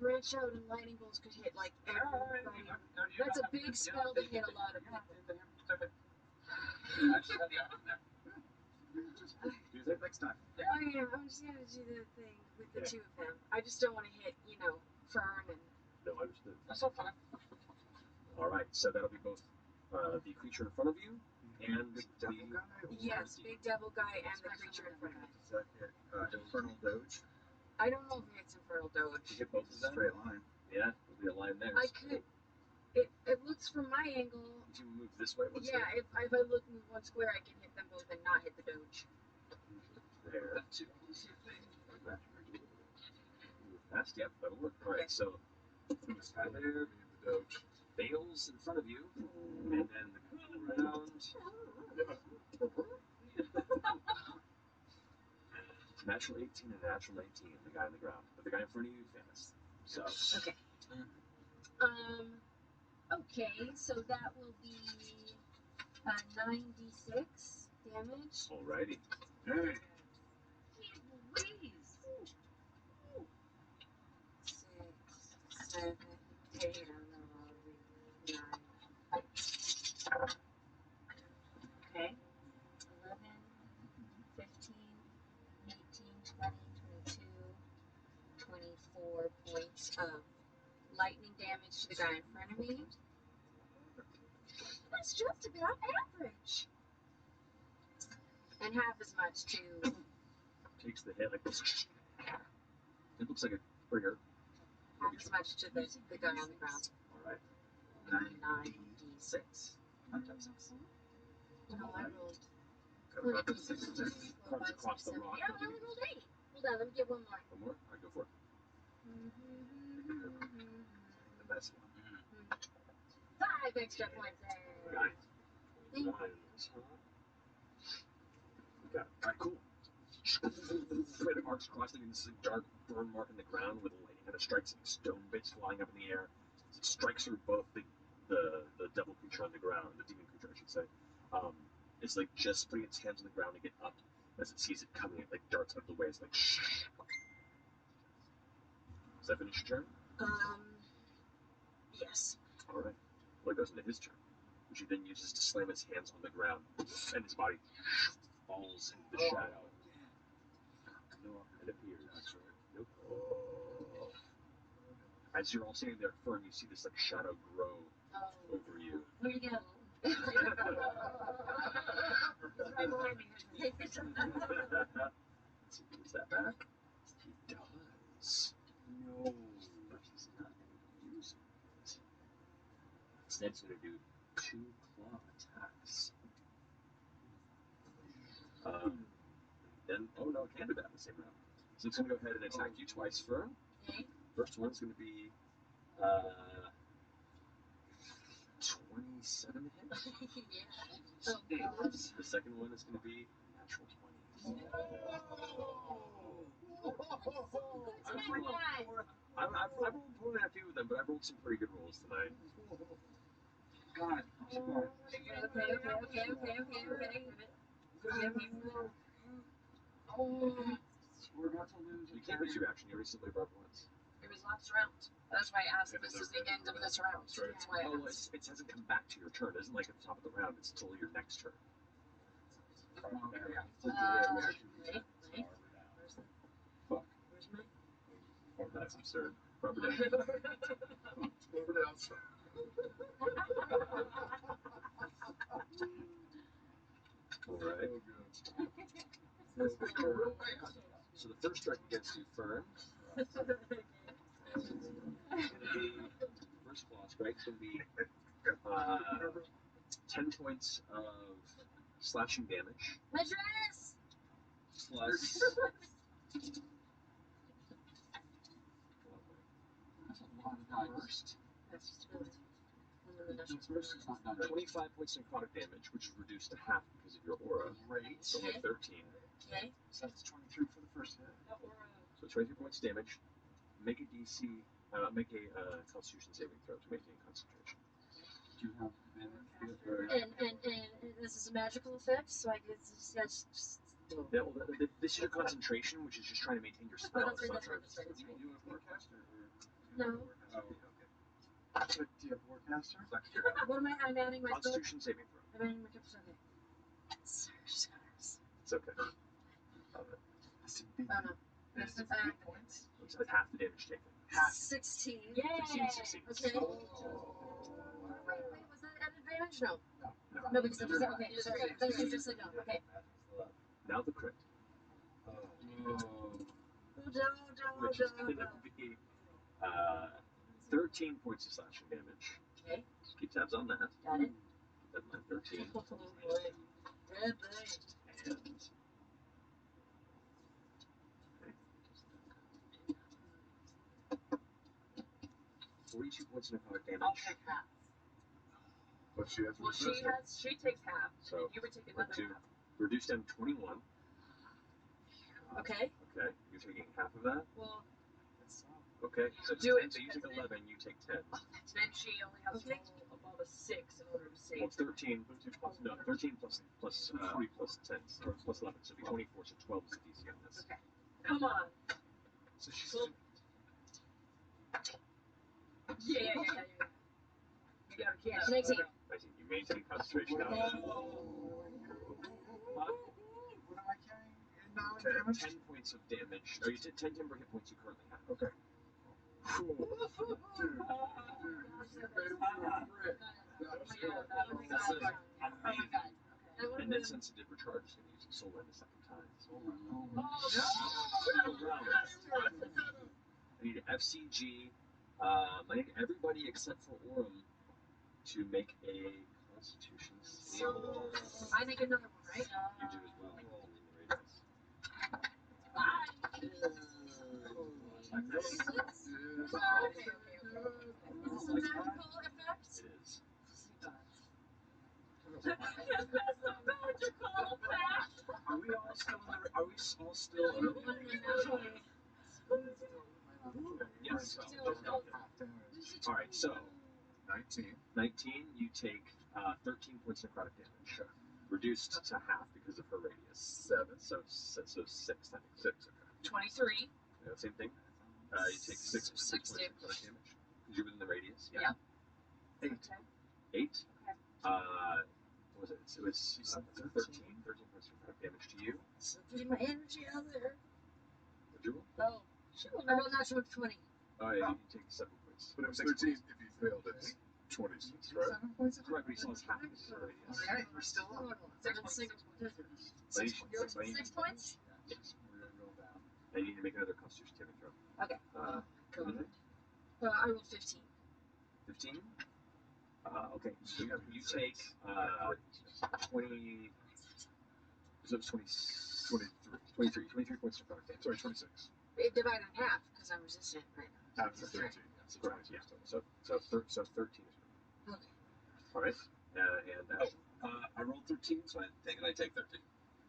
branch out and lightning bolts could hit like everybody. That's a big spell to hit a lot of people. I just had the option there. Use it next time. Oh yeah, I'm just gonna do the thing with the two of them. I just don't want to hit, Fern and. No, understood. That's all fine. All right, so that'll be both the creature in front of you and the devil guy. Yes, big devil guy and the creature in front of me. Is that it? Infernal Doge? I don't know if it's Infernal Doge. You get both of them? Straight line. Yeah, there'll be a line there. I could. It looks from my angle. Did you move this way? Yeah, if I move one square, I can hit them both and not hit the Doge. There. That's yep, that'll work. All right, so this guy there, the Doge fails in front of you, and then the around. natural 18 and natural 19, the guy on the ground. But the guy in front of you fails. So. Okay. Okay, so that will be 9d6 damage. Alrighty. Jeez Louise. 6, 7, 8, 9. Okay. 11, 15, 18, 20, 22, 24 points of lightning damage to the guy in front of me. That's just about average. And half as much to... Takes the hit like this. It looks like a trigger. Half as much to the guy on the ground. Alright. 9d6. Not times 6. No, I rolled. Cards across the rock. Yeah, I only rolled 8. Hold on, let me get one more. One more? Alright, go for it. The best one. 5 extra points there. Got it. Thank you. Okay. Alright, cool. It arcs across the this is a dark burn mark in the ground where the lightning kind of strikes like stone bits flying up in the air. It strikes through both the devil creature on the ground, the demon creature I should say. It's like just putting its hands on the ground to get up as it sees it coming. It like darts out of the way. It's like shh. Does that finish your turn? Yes. Alright. Well, it goes into his turn, which he then uses to slam his hands on the ground, and his body falls into the shadow. It appears. Nope. As you're all standing there firm, you see this like shadow grow over you. Where'd he go? He's right behind me. So he gives that back. He does. No. But he's not going to use it. Instead, he's going to do 2 claw attacks. Then, oh no, it can do that in the same round. So it's going to go ahead and attack you twice, Fern. Okay. First one's going to be 27 to hit. Yeah. Oh, God. The second one is going to be natural 20. I've rolled poorly on a few of them, but I've rolled some pretty good rolls tonight. God, keep going. Okay. We're about to lose. You can't use your action. You already simply barbed once. It was last round. That's why I asked if this is the end of this round. That's why I Oh, asked. it hasn't come back to your turn. It isn't like at the top of the round. It's until your next turn. Wait. Fuck. Where's my... Oh, that's absurd. Barbara down. Alright. So the first strike against you, Fern. It's going to be, first claw strike is going to be 10 points of slashing damage. My dress! Plus... That's a lot of dice. First. That's just really... The first is not done. 25 points of necrotic damage, which is reduced to half because of your aura. Great. So only 13. Okay. So that's 23 for the first hit. So 23 points of damage. Make a DC, make a Constitution saving throw to maintain concentration. Do you have advantage? And this is a magical effect, so I guess that's just... Yeah, well, this is your concentration, which is just trying to maintain your spell. Oh, that's right. You have Warcaster? No. Oh, okay. Do you have Warcaster? What am I? I'm adding my... Constitution saving throw. I'm adding my... Okay. Sorry, It's okay. Oh, no. This is points? It's half the damage taken. 16. Yay! Okay. Wait, was that an advantage? No. No, because it was... Okay, sorry. That's just like, no. Okay. Now the crit. Which is going to be 13 points of slashing damage. Okay. Just keep tabs on that. Got it. Keep that in mind, 13. Oh, boy. Good boy. And... 42 points of necrotic damage. I'll take half. But she has Well, she takes half, So, and you would take another half. reduced down to 21. Okay. Okay, you're taking half of that? Well, Okay, so do it. So you take 11, you take 10. Then she only has to roll above a 6 in order to save. Well, it's 13. No, 13 plus 10. Plus 11. So it'll be 24, so 12 is the DC on this. Okay. Come on. So she's. Cool. Yeah. You gotta keep that. 19. 19. You maintain concentration now. What am I carrying in damage? 10 points of damage. Or you did 10 timber hit points you currently have. Okay. And then since it did recharge, it's going to use its soul wind a second time. I need FCG. I need everybody except for Orem to make a Constitution save. So, I make another one, right? You do as well. In the radius. Okay. Is this a magical effect? It is. Are we all still in the? Are we all still in the? Yes. Half All right. So 19. 19. You take 13 points of necrotic damage, reduced to half because of her radius. 7. So 6. I think 6. Okay. 23. Yeah, same thing. You take 6 points of necrotic damage because you're within the radius. Yeah. 8. 8. Okay. What was it? It was 13. 13 points of necrotic damage to you. Get my energy out there. Would you roll? Oh, I rolled natural 20. Oh yeah, you take 7 points. But it was 13 if you failed. It's 26, right? 7 points of Correct, but he still has half because of the radius. Okay, we're still up. 6 points. 6 points? Yes. And you need to make another Constitution saving throw. Okay. What is it? I rolled 15. 15? Okay, so you take 20. So it's 23 points of necrotic damage. Sorry, 26. It divided in half because I'm resistant right now. After 13. So Correct, yeah. So 13 is Okay. all right. And I rolled 13, so I think I take 13.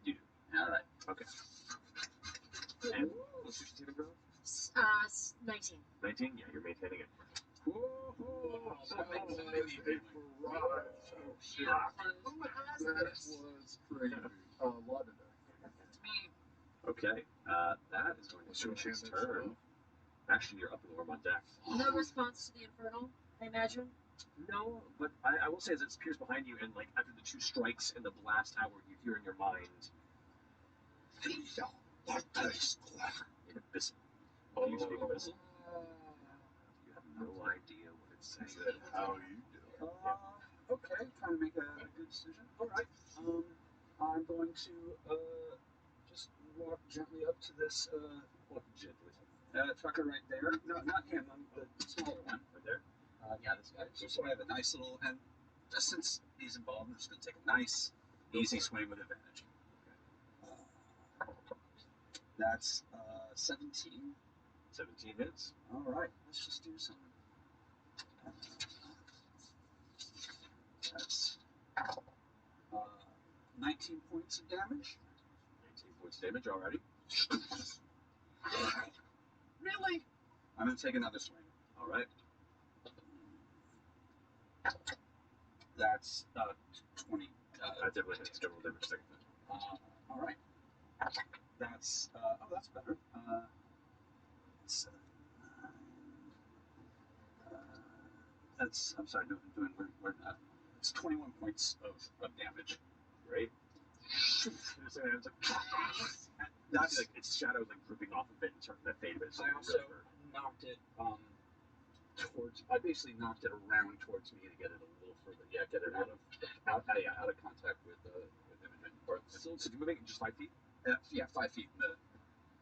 you do. All right. Okay. And what's your saving throw? 19. 19? Yeah, you're maintaining it. Whoa! That was a barrage. Yeah. That was crazy. What did It's me. Okay. That is going to be his turn. Actually, you're up in the on deck. No response to the infernal, I imagine. No, but I will say as it appears behind you, and like after the 2 strikes and the blast out, you hear in your mind in Abyssal. Can you speak Abyssal? You have no idea what it's saying. How you doing? Okay, trying to make a good decision. All right. I'm going to just walk gently up to this Walk gently. trucker right there. No, not him. I'm the smaller one right there. Yeah, this guy. So I have a nice little, and just since he's involved, I'm just going to take a nice, easy swing with advantage. That's 17. 17 hits. All right, let's just do some. That's 19 points of damage. 19 points of damage already. Really? I'm going to take another swing. All right. That's 20. That definitely hits double damage second time. All right. That's that's better. It's, that's I'm sorry. No, I'm doing we're not. It's 21 points of damage. Great. That's like its shadows like drooping off of it and starting to fade a bit. So I also knocked it towards. I basically knocked it around towards me to get it a little further. Yeah, get it out of contact with Imogen. So did you move it just 5 feet? Yeah, 5 feet.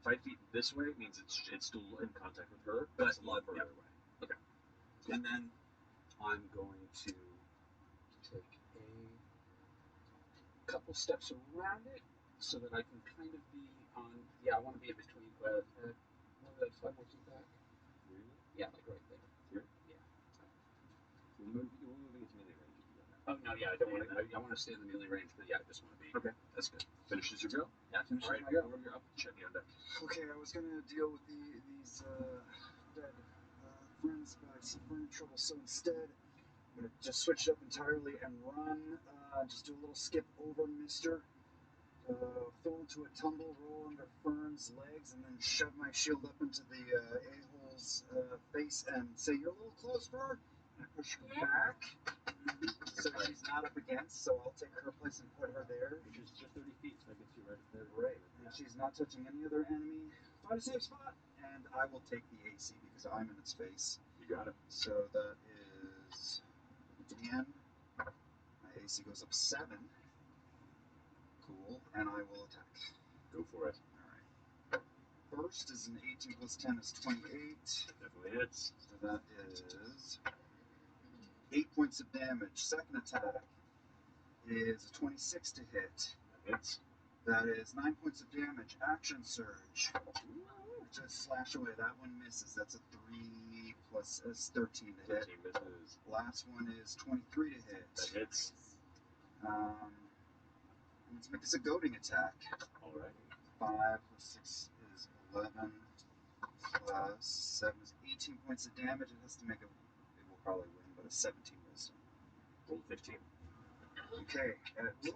5 feet this way means it's still in contact with her, but it's a lot further away. Okay. And then I'm going to take a couple steps around it so that I can kind of be on. Yeah, I want to be in between. What was that? 5 more feet back. Really? Yeah, like right there. Here. Yeah. You're moving into melee range. Oh no, yeah, I don't want to. I want to stay in the melee range, but yeah, I just want to be. Okay. That's good. Finishes your go. Yeah, finishes All right. my go. Orm, you're up. Chutney on deck. Okay, I was gonna deal with these dead friends, but I see we're in trouble, so instead I'm gonna just switch it up entirely and run. Just do a little skip over Mister. Fall into a tumble, roll under Fern's legs, and then shove my shield up into the a-hole's face and say, "You're a little close, Fern." And I push her back, so she's not up against. So I'll take her place and put her there. Which is just 30 feet, so that gets you right up there. Right, and she's not touching any other enemy. Find a safe spot, and I will take the AC because I'm in its face. You got it. So that is 10. My AC goes up 7. Cool, and I will attack. Go for it. Alright. First is an 18 plus 10 is 28. Definitely hits. So that is 8 points of damage. Second attack is a 26 to hit. That hits. That is 9 points of damage. Action surge. Just slash away. That one misses. That's a 3 plus 13 to hit. 13 misses. Last one is 23 to hit. That hits. Let's make this a goading attack. Alright. 5 plus 6 is 11. Plus 7 is 18 points of damage. It has to make a. It will probably win, but a 17 wisdom. Roll 15. Okay.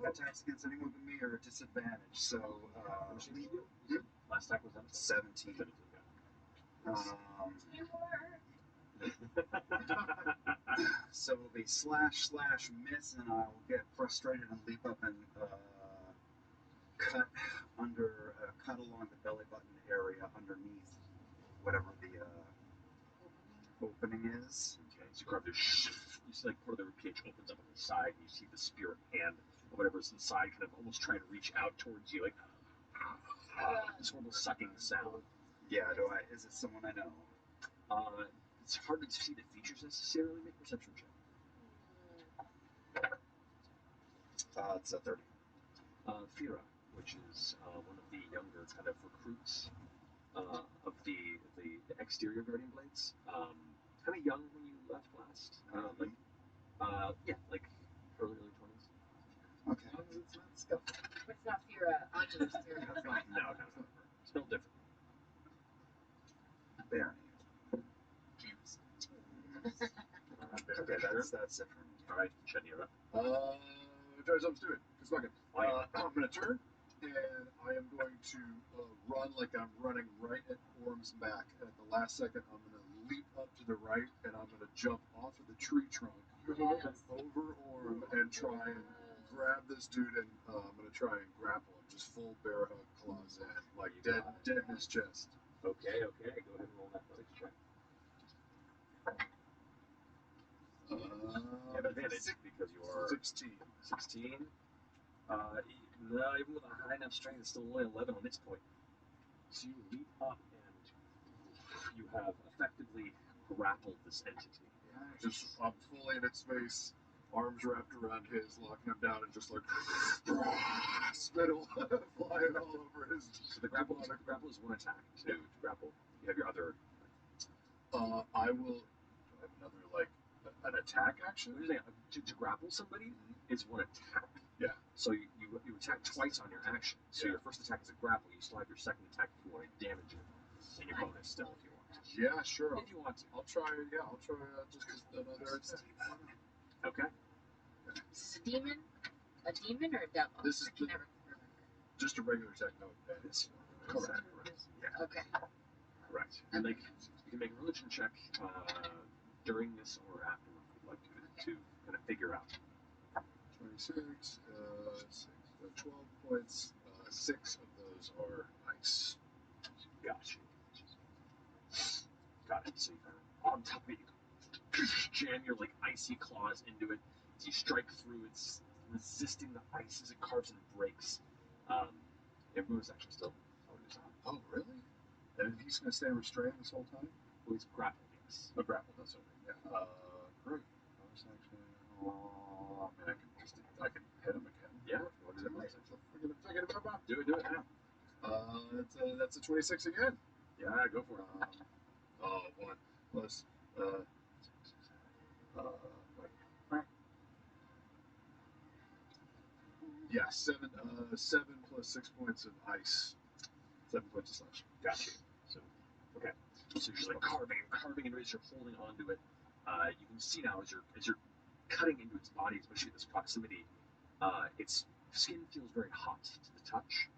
Attacks against anyone but me are at disadvantage. So, Last attack was that? 17. 17, got So it'll be slash slash miss, and I'll get frustrated and leap up and cut along the belly button area underneath whatever the opening is. Okay, so you grab this. You see, like, part of the ribcage opens up on the side, and you see the spirit hand or whatever's inside kind of almost trying to reach out towards you, like this horrible sucking sound. Yeah, is it someone I know? It's hard to see the features necessarily. Make a perception check. It's a 30. Fira, which is one of the younger kind of recruits of the exterior Guardian Blades. Kind of young when you left last. Like early 20s. Okay. It's not stuff. It's not Fira. Angelo's Fira. No. Spelled different. Barony. Okay, that's it for me. All right, Chutney, you're up. Try something stupid. Because fuck it. I'm going to turn, and I am going to run like I'm running right at Orm's back. And at the last second, I'm going to leap up to the right, and I'm going to jump off of the tree trunk over Orm and try and grab this dude, and I'm going to try and grapple him. Just full bear hug claws in. Like dead in his chest. Okay. Go ahead and roll an athletics check. You have advantage because you are 16. 16. No, even with a high enough strength, it's still only 11 on its point. So you leap up and you have effectively grappled this entity. Just I'm fully in its face, arms wrapped around his, locking him down, and just like spittle flying all over his. So the grapple is one attack to grapple. You have your other. I will have another an attack action. To grapple somebody is one attack. Yeah. So you attack twice on your action. So your first attack is a grapple. You still have your second attack if you want to damage it, and your bonus still if you want to. Yeah, sure. If you want to. I'll try. Yeah, I'll try just another attack. Okay. Is this a demon? A demon or a devil? This is I can never remember. Just a regular attack, no advantage. Correct. Yeah. Okay. Correct. And you can make a religion check during this or afterwards if you'd like to kind of figure out. 26, 12 points. 6 of those are ice. Gotcha. Got it. So you kind of on top of it, you jam your icy claws into it. As you strike through, it's resisting the ice as it carves and breaks. Your bonus action still. Oh, really? And he's going to stay restrained this whole time? Well, he's grappled, yes. Oh, grappled, that's okay. Yeah. Great. Bonus action. Oh, I mean, I can hit him again. Yeah. What is it? Do it now. That's a 26 again. Yeah, go for it. 1 plus 7 plus 6 points of ice. 7 points of slashing. Got you. So, okay. So you're just like carving and carving, and as you're holding onto it, you can see now as you're cutting into its body, especially at this proximity, its skin feels very hot to the touch.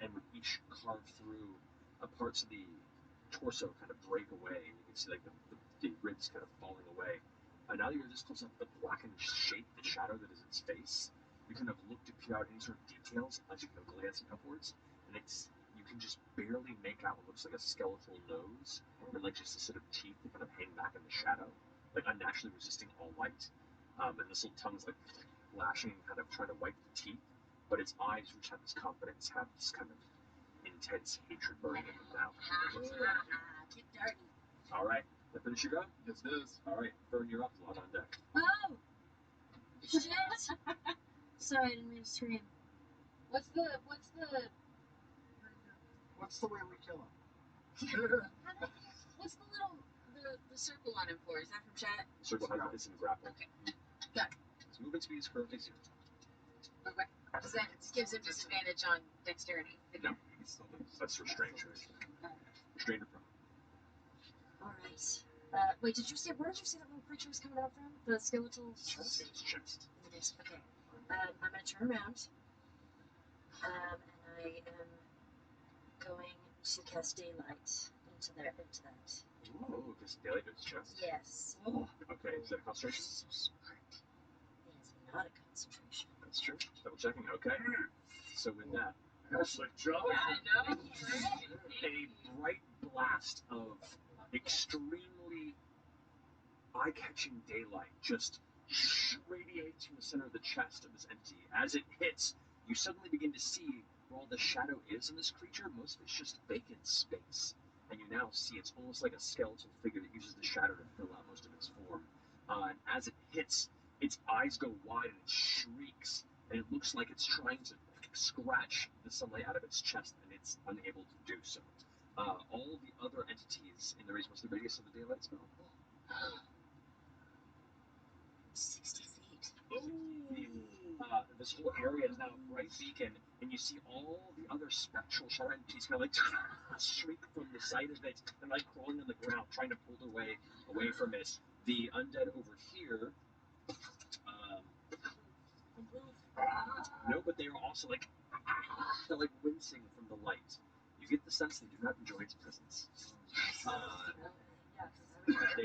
And with each carve through, parts of the torso kind of break away, and you can see like the ribs kind of falling away. Now that you're this close up, the blackened shape, the shadow that is its face, you kind of look to peer out any sort of details as you kind of glance upwards, and you can just barely make out what looks like a skeletal nose and like just a set of teeth that kind of hang back in the shadow, like unnaturally resisting all light. And this little tongue's like lashing and kind of trying to wipe the teeth, but its eyes, which have this confidence, have this kind of intense hatred burning in them now. Keep dirty. All right, that finish your go? Yes, it is. All right, Fern, you're up. Log on deck. Oh! Shit! Sorry, I didn't mean to scream. What's the What's the way we kill him? what's the little the circle on him for? Is that from chat? Circle has it's in grapple. Okay. Got it. His movement speed is currently 0. Okay. Does that gives him disadvantage on dexterity? No, that's restrained. Restrained or prone. Alright. Wait, where did you say that little creature was coming out from? The skeletal Chest. His chest. Okay. I'm gonna turn around. And I am going to cast daylight into that. Ooh, just daylight to his chest? Yes. Oh, okay, is that a concentration? So smart. It is not a concentration. That's true. Double checking. Okay. So with that, Excellent job. Yeah, I know. a bright blast of extremely eye-catching daylight just radiates from the center of the chest of this entity. As it hits, you suddenly begin to see where all the shadow is in this creature. Most of it's just vacant space. And you now see it's almost like a skeletal figure that uses the shadow to fill out most of its form. And as it hits, its eyes go wide and it shrieks. And it looks like it's trying to scratch the sunlight out of its chest, and it's unable to do so. All the other entities in the race, what's the radius of the daylight spell? 60 feet. This whole area is now a bright beacon, and you see all the other spectral shadow entities kind of like shriek from the side of it and like crawling on the ground, trying to pull their way away from it. The undead over here, no, but they are also like they're like wincing from the light. You get the sense they do not enjoy its presence. Stay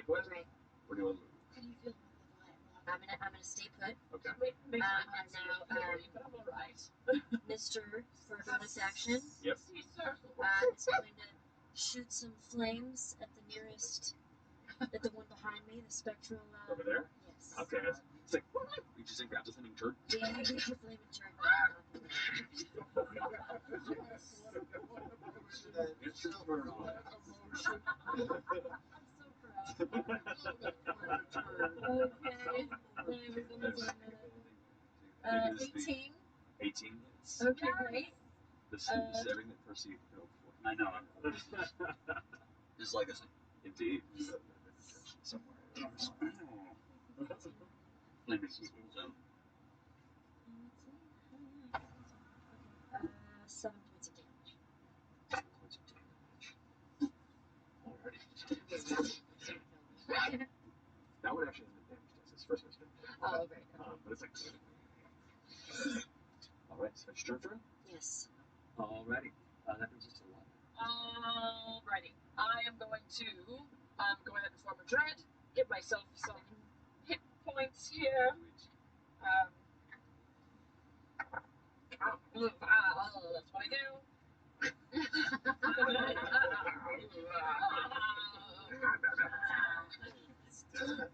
put. Alright. We're doing move. How do you feel I'm gonna stay put. Okay. And now, but I'm alright. Mr. for a bonus action Yep. is going to shoot some flames at the nearest, at the one behind me, the spectral. Over there? Yes. Okay. It's like, reaches in, grabs a flaming turd. Yeah, you use your flaming turn. That silver on it. I'm so proud. Okay. That was almost a minute. 18. 18 hits. Okay, great. This is everything that Percy can hope for. I know. His legacy. Indeed. Somewhere. Flaming zone. 7 points of damage. 7 points of damage. Alrighty. That one actually hasn't been damaged yet. It's first one's been damaged. Oh, great. But it's like. Alright, so it's your turn? Yes. Alrighty. That brings us to the Alrighty. I'm going to perform a dread, give myself some hit points here. That's what I do.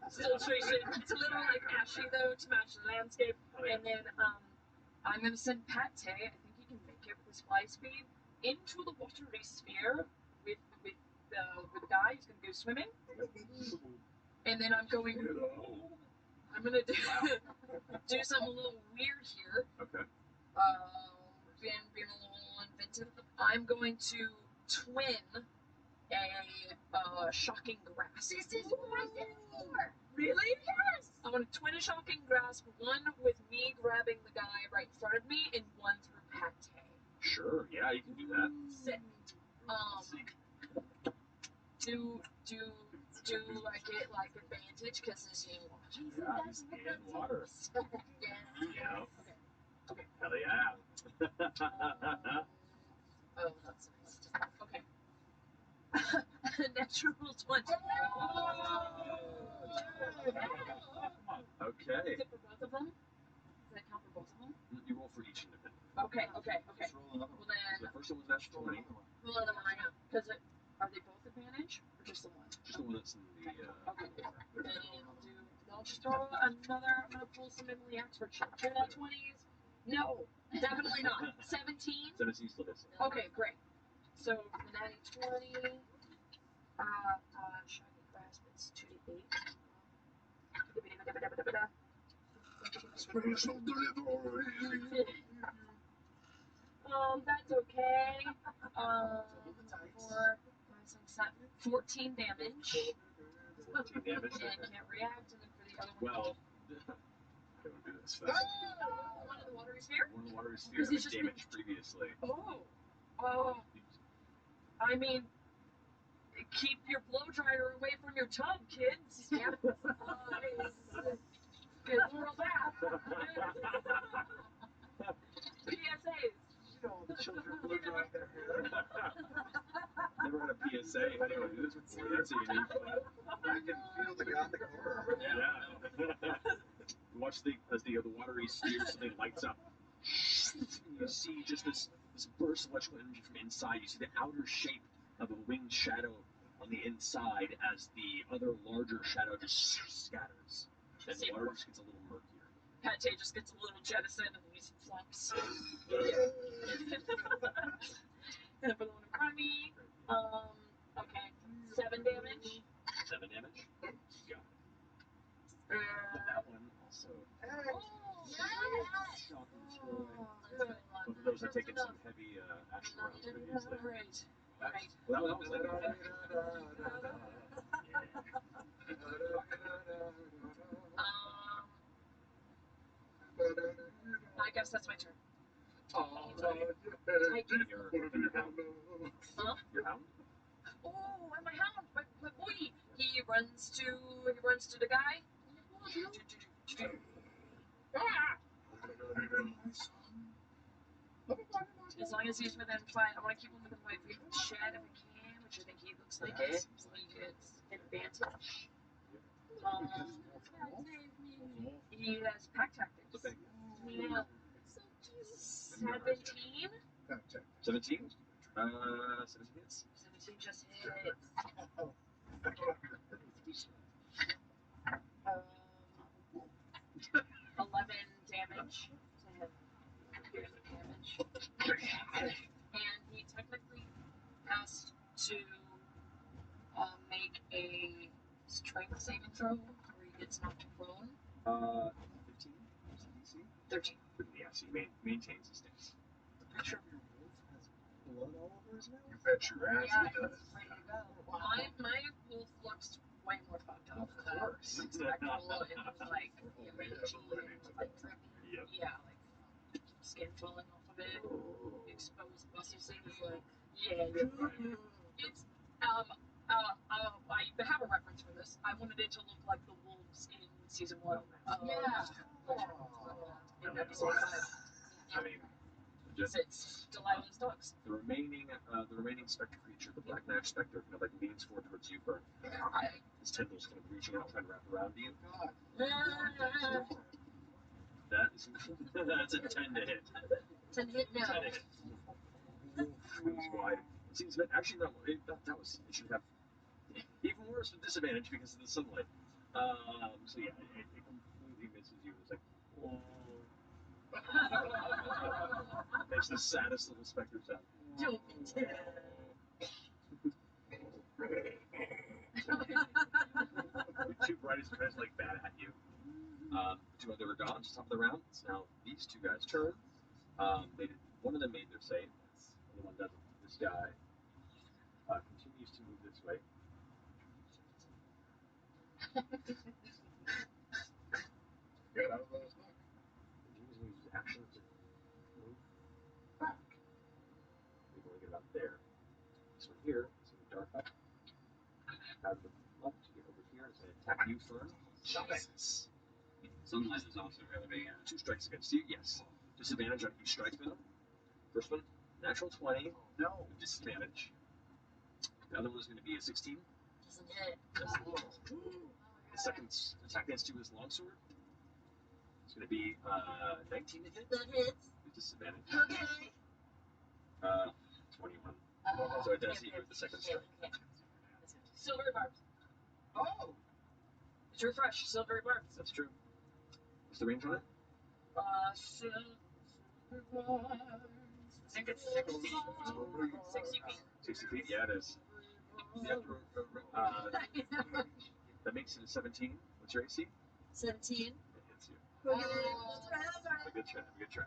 Still tracing. It's a little like ashy though to match the landscape. And then I'm gonna send Pate. I think he can make it with his fly speed into the watery sphere with the guy who's gonna go swimming. And then I'm gonna do something a little weird here. Okay. Being a little inventive. I'm going to twin a shocking grasp. This is what I did it for. Really? Yes. I want to twin a shocking grasp, one with me grabbing the guy right in front of me, and one through pate. Sure, yeah, you can do that. Sick. Do I get like advantage because it's in water? Yeah, he's in water. Yes. Yeah. Okay. Hell yeah. Oh, that's nice. Okay. Natural 20. Okay. Is it for both of them? Does that count for both of them? You roll for each independent. Okay. Well then. So the first one was natural 20. Roll another one right now. Because are they both advantage or just the one? Just the one that's in the. Okay. Then I'll just throw another. I'm gonna pull some Emily Axford shit. Turn that 20s. No, definitely not. 17. 17 still hits. Okay, great. So the natty 20. Shocking grasp. It's 2d8. Special delivery. That's okay. 4, 5, 6, 7, 14 damage. 14 damage. And can't react. And then for the other one. Well, I don't do this fast. One in the watery sphere? One in the watery sphere has been damaged previously. Oh. I mean, keep your blow dryer away from your tub, kids. Yeah. Good moral bath. PSAs. You know, the children blow dry their hair. Never had a PSA. How do you do this before? That's a unique one. I can feel the gothic horror. Yeah. Watch as the watery sphere suddenly lights up. You see just this burst of electrical energy from inside. You see the outer shape of a winged shadow on the inside as the other larger shadow just scatters. And the water just gets a little murkier. Pate just gets a little jettison and then he flops. And put the one in front of me. Okay. 7 damage. 7 damage? You got it. That one also. Yes! Shock and destroy. Both of those have taken some heavy action rounds previously. Great. Well, that was like I guess that's my turn. Alright. Titan. Your hound. Huh? Your hound? Oh, and my hound, my boy. He runs to the guy. As long as he's within 5, I want to keep him within 5 feet of the shed if I can, which I think he looks like it. So he gets advantage. He has pack tactics. Yeah. 17. 17? 17 hits. 17 just hits. 11 damage to him. Piercing damage. And he technically has to make a strength saving throw where he gets knocked prone. 15? Is that DC? 13. Yeah, so he maintains his stance. The picture of your wolf has blood all over his mouth? You bet your ass it does. It's ready to go. My wolf looks way more fucked up. Of course. It's spectral and like mangy and like drippy. Yep. Yeah, like skin falling off of it. Exposed muscle scenes. Like, yeah. It's I have a reference for this. I wanted it to look like the wolves in season 1. In episode 5. I mean, just It's Delilah's dogs. the remaining spectre creature, the Black Knife Spectre, kind of like leans forward towards you, Bert. His tendrils kind of reaching out, trying to wrap around you. That's a 10 to hit. 10 hit now. 10 hit. Goes wide. It seems, but actually no. It should have even worse with disadvantage because of the sunlight. So yeah, it completely misses you. It's like, it's the saddest little spectre sound. Don't be dead. The two brightest tries like bat at you. Two other are gone. Just top of the round. It's now these two guys' turn. One of them made their save. The other one doesn't. This guy continues to move this way. Get out of those hook. You can use action to move back. You can only get about there. This one here is going to dart up out of the left to get over here. It's going to attack you, Fern. Stop it. Sunlight is also going to be 2 strikes against you, yes. Disadvantage on each strike, though. First one, natural 20. No. With disadvantage. The other one is going to be a 16. Doesn't hit. Yes, it is. The second attack against you is longsword. It's going to be 19 to hit. That hits. With disadvantage. Okay. 21. So it does hit you with the second strike. Silvery barbs. Oh! It's refresh. Silvery barbs. That's true. What's the range on it? Silver barbs. I think it's 60. 60 feet. 60 feet, yeah, it is. Yep. That makes it a 17. What's your AC? 17. It hits you. Okay. A good try, a good try.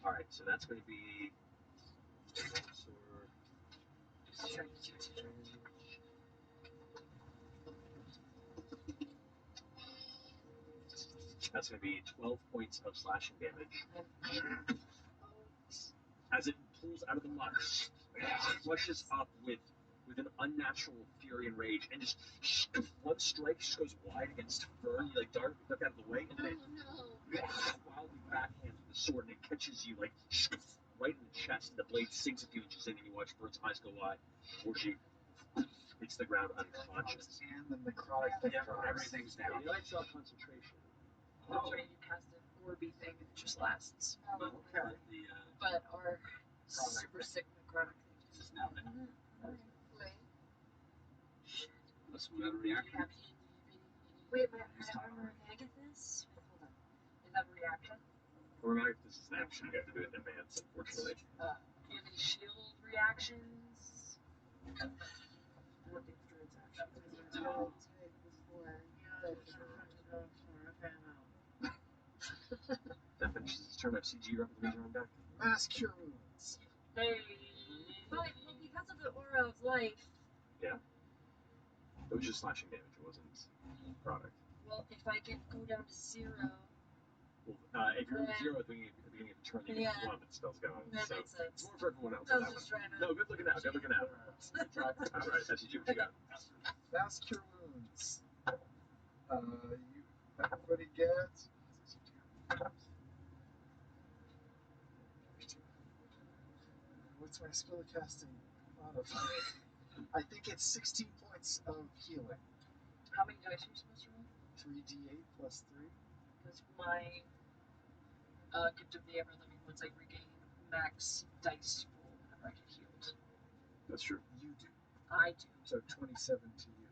Alright, so that's going to be... That's going to be 12 points of slashing damage. As it pulls out of the muck, rushes up with an unnatural fury and rage, and just one strike just goes wide against Fern. You like duck out of the way, and then it wildly backhands with the sword, and it catches you like right in the chest. The blade sinks a few inches in, and you watch Fern's eyes go wide before she hits the ground unconscious. And the necrotic thing drops. everything's down. The lights off concentration. That's right. You cast an orby thing, and it just lasts. But Okay. But our super sick necrotic thing It's now down. Unless we got a Do reaction. you have Wait, my armor of Agathis? Wait, hold on. is that a reaction? Remember, if this is an action, you have to do it in advance, unfortunately. Do you have any shield reactions? What the druid's action? That finishes his turn. I have CG replication on deck. Mass cure wounds. Hey. But, well, because of the aura of life, It was just slashing damage. It wasn't product. well, if I go down to 0, Well, if you're at 0 at the beginning of the turn, you get Yeah. 1 that spell's going. that So makes sense. it's more for everyone else. I on was that just one. trying to... No, good looking out. Good looking out. All right, that's you. What you got? Mass cure wounds. Everybody gets. What's my spell casting modifier? I think it's 16 points of healing. How many dice are you supposed to roll? 3d8 plus 3. Because my gift of the ever-living ones, I regain max dice roll whenever I get healed. That's true. You do. I do. So 27 to you.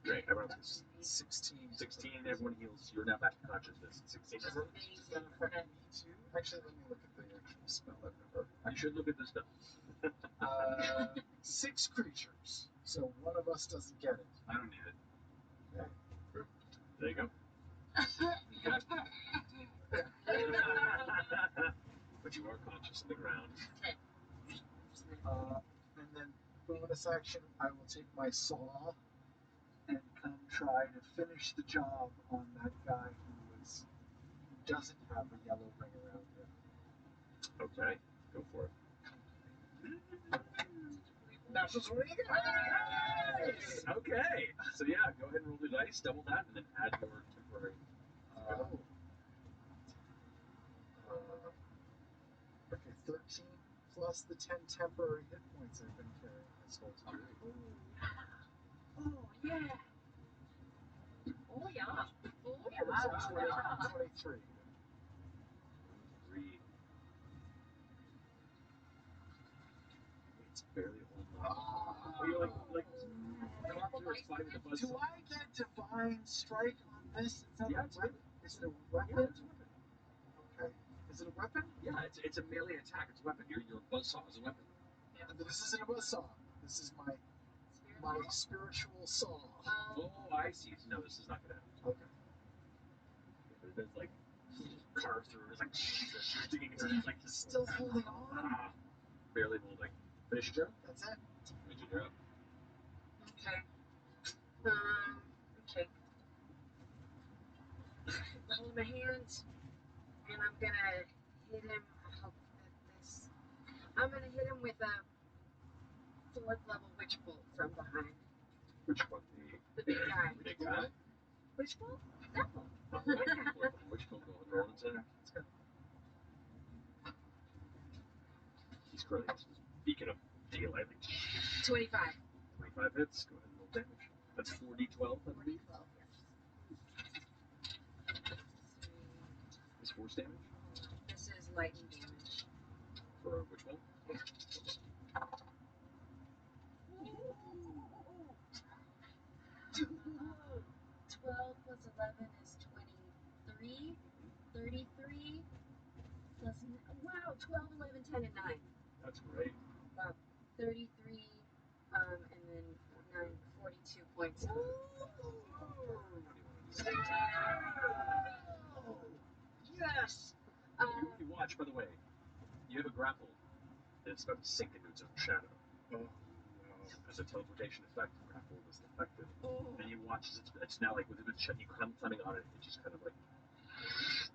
Great. Everyone gets 16. 16. Everyone heals. You're now back to consciousness. 16. Does that affect me too? Actually, let me look at the actual spell I've never. You should look at this stuff. 6 creatures. So one of us doesn't get it. I don't need it. Okay. There you go. But you are conscious of the ground. And then bonus action, I will take my saw and come try to finish the job on that guy who doesn't have a yellow ring around him. Okay, go for it. Natural 20 again. Nice! Okay, so yeah, go ahead and roll the dice, double that, and then add your temporary. Okay, 13 plus the 10 temporary hit points I've been carrying this whole time. Oh, yeah. Oh, yeah. Oh, yeah. So 23. It's barely holding on. Oh, you're like Carpenter is fighting with the buzzsaw. Do I get divine strike on this? Is that Yeah, a weapon? Is it a Yeah, weapon? it's a weapon. Okay. Is it a weapon? Yeah, it's a melee attack. It's a weapon. Your buzzsaw is a weapon. Yeah. This isn't a buzzsaw. This is my spiritual saw. Oh, I see. No, this is not gonna happen. Okay. But it does like carve through. It's like digging into it. It's like just Still holding on? barely holding. Finish your turn. That's it. Finish your turn. Okay. Okay. my hand, and I'm gonna hit him. Oh, this. I'm gonna hit him with a 4th level witch bolt from behind. Which one? The big guy. The big guy? Witch bolt? No. Which bolt? Roll attack. Let's go. He's curling his beacon of daylight. 25. 25 hits. Go ahead and roll damage. That's 4d12, I believe. 4d12, yes. Is force damage? This is lightning damage. For which one? Yeah. 12 plus 11 is 23. 33 plus, wow, 12, 11, 10, and 9. That's great. Wow. 33, and then 9, 42 points. Yes! You watch, by the way, you have a grapple that's about to sink into its own shadow. Oh, no. As a teleportation effect, the grapple was deflected. Oh. And you watch as it's now like with you climbing on it, it just kind of like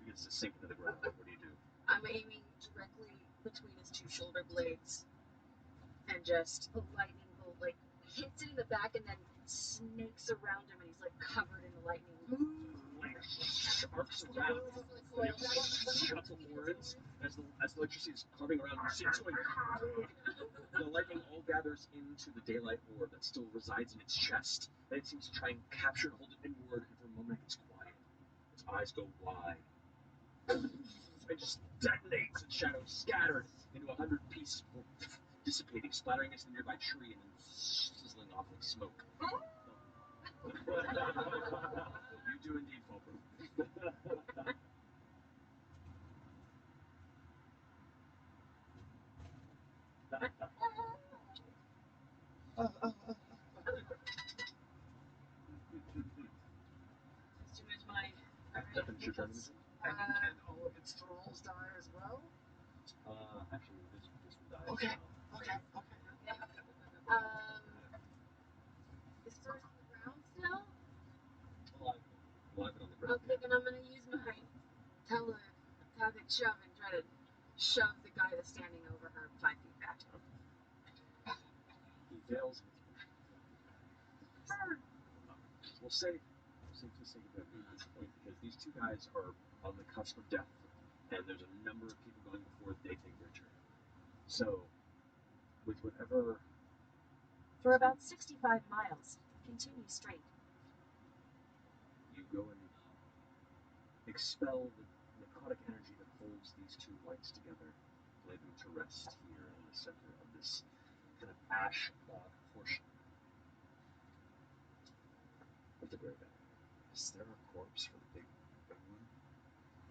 begins to sink into the ground. What do you do? I'm aiming directly between his 2 shoulder blades, and just a lightning bolt like hits it in the back and then snakes around him, and he's like covered in the lightning. Like arcs around. You shut the horns as the electricity is carving around. You see it's going. The lightning all gathers into the daylight orb that still resides in its chest, and it seems to try and capture and hold it inward. And for a moment, it gets quiet. Its eyes go wide. It just detonates, and shadows scattered into 100 pieces before dissipating, splattering against the nearby tree, and then sizzling off like smoke. You do indeed, Fulcrum. As soon as my That finish your turn, is it? And all of its thralls die as well? Actually, this one dies. Okay. Now. Okay. Is first on the ground still? Alive and on the ground. Okay, then I'm gonna use my telepathic shove and try to shove the guy that's standing over her 5 feet back. He fails. We'll say to say that at this point, because these 2 guys are on the cusp of death, and there's a number of people going before they take their turn. So, with whatever. For about 65 miles, continue straight. You go and expel the necrotic energy that holds these 2 lights together, lay them to rest here in the center of this kind of ash bog portion of the Grey Valley. Is there a corpse for the big one?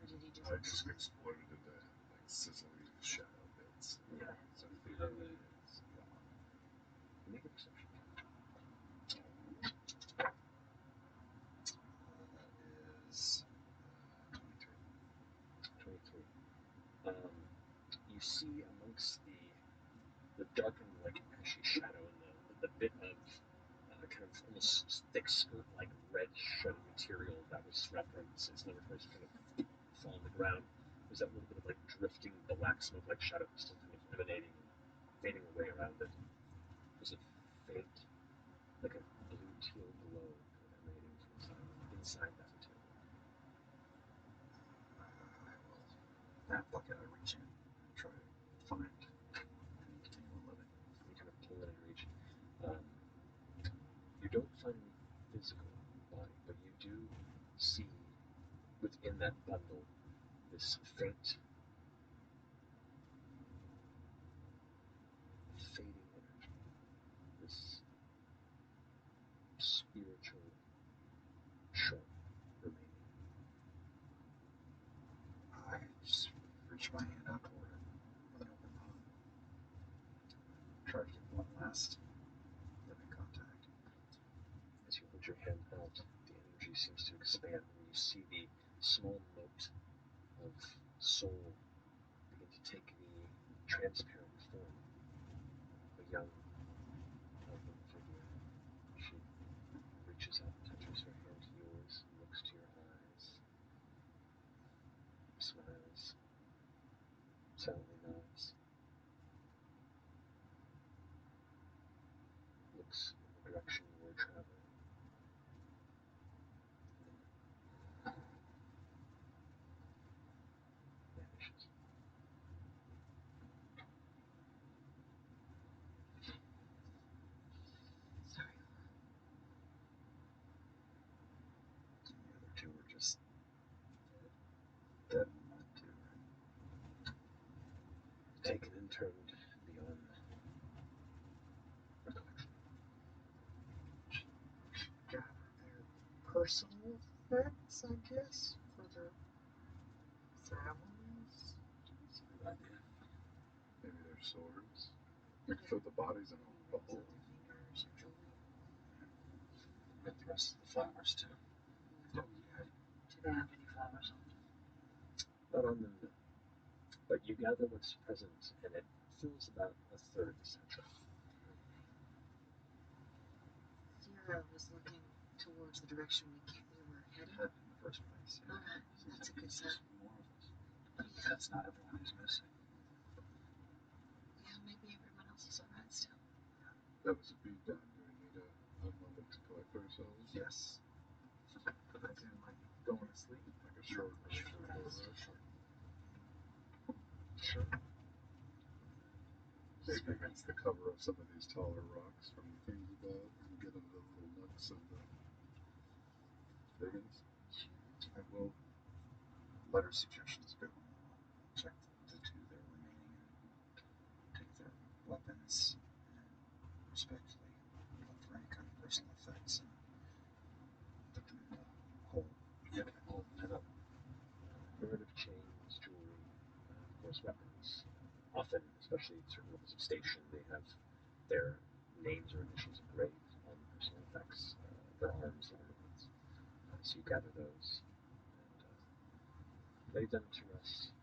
Or did he I just exploded into like sizzling shadow bits. Yeah. So There it is. Make a perception check. That is 23. 23. You see amongst the darkened, like ashy shadow and the bit of kind of almost thick skirt-like red shredded material that was wrapped around its laboratories kind of fall on the ground. There's that little bit of like drifting black smoke-like shadow still kind of emanating and fading away around it. There's a faint, like a blue teal glow kind of emanating from inside that material. I will nap bucket. I reach in and try to find and continue on living. You kind of pull it and reach. You don't find any physical body, but you do see within that bundle this faint, fading energy, this spiritual shred remaining. I just reach my hand out toward it with an open palm. Try to get one last living contact. As you hold your hand out, the energy seems to expand, and you see the small mote of soul begin to take the transparent form of a young elven figure. She reaches out, touches her hand to yours, and looks to your eyes. Untimely knives. Looks in the direction you were traveling. And then vanishes. Sorry. And the other two were just dead in the mud too, right? Taken and turned beyond recollection. Gather their personal effects, I guess, for their families. That's a good idea. Maybe their swords. We could throw the bodies in a hole. Fingers or jewelry. Get the rest of the flowers too. Oh yeah. Do they have any flowers on them? Not on them, no. But you gather what's present, and it fills about a third satchel. Sierra was looking towards the direction we were headed. Head in the first place. Yeah. Okay, that's a good There's sign. more of us. That's not everyone who's missing. Yeah, maybe everyone else is alright still. That was a beatdown. Do we need a moment to collect ourselves? Yes. As in, like, going to sleep? Like a short rest. Sure. Maybe against the cover of some of these taller rocks from the things above and get into the little nooks of the diggings. I will let her suggestions go. Check the two that are remaining and take their weapons and respectfully look for any kind of personal effects and put them in the hole. Yep, all lit up. Myriad of chains, jewelry, of course, weapons. Often, especially at certain levels of station, they have their names or initials engraved on personal effects, their arms, ornaments. So you gather those and lay them to rest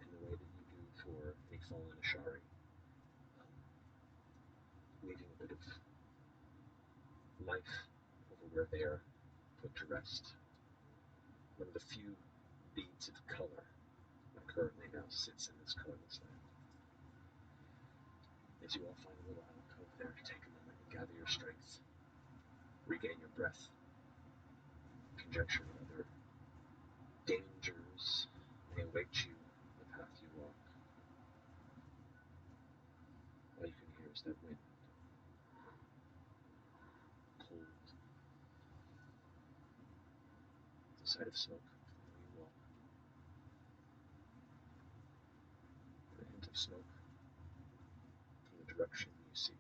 in the way that you do for any fallen Ashari, leaving a bit of life over where they are put to rest. One of the few beads of color that currently now sits in this colorless land. As you all find a little alcove there, take a moment and gather your strength, regain your breath, conjecture what other dangers may await you on the path you walk. All you can hear is that wind, cold, the sight of smoke from where you walk, and a hint of smoke from the direction you seek.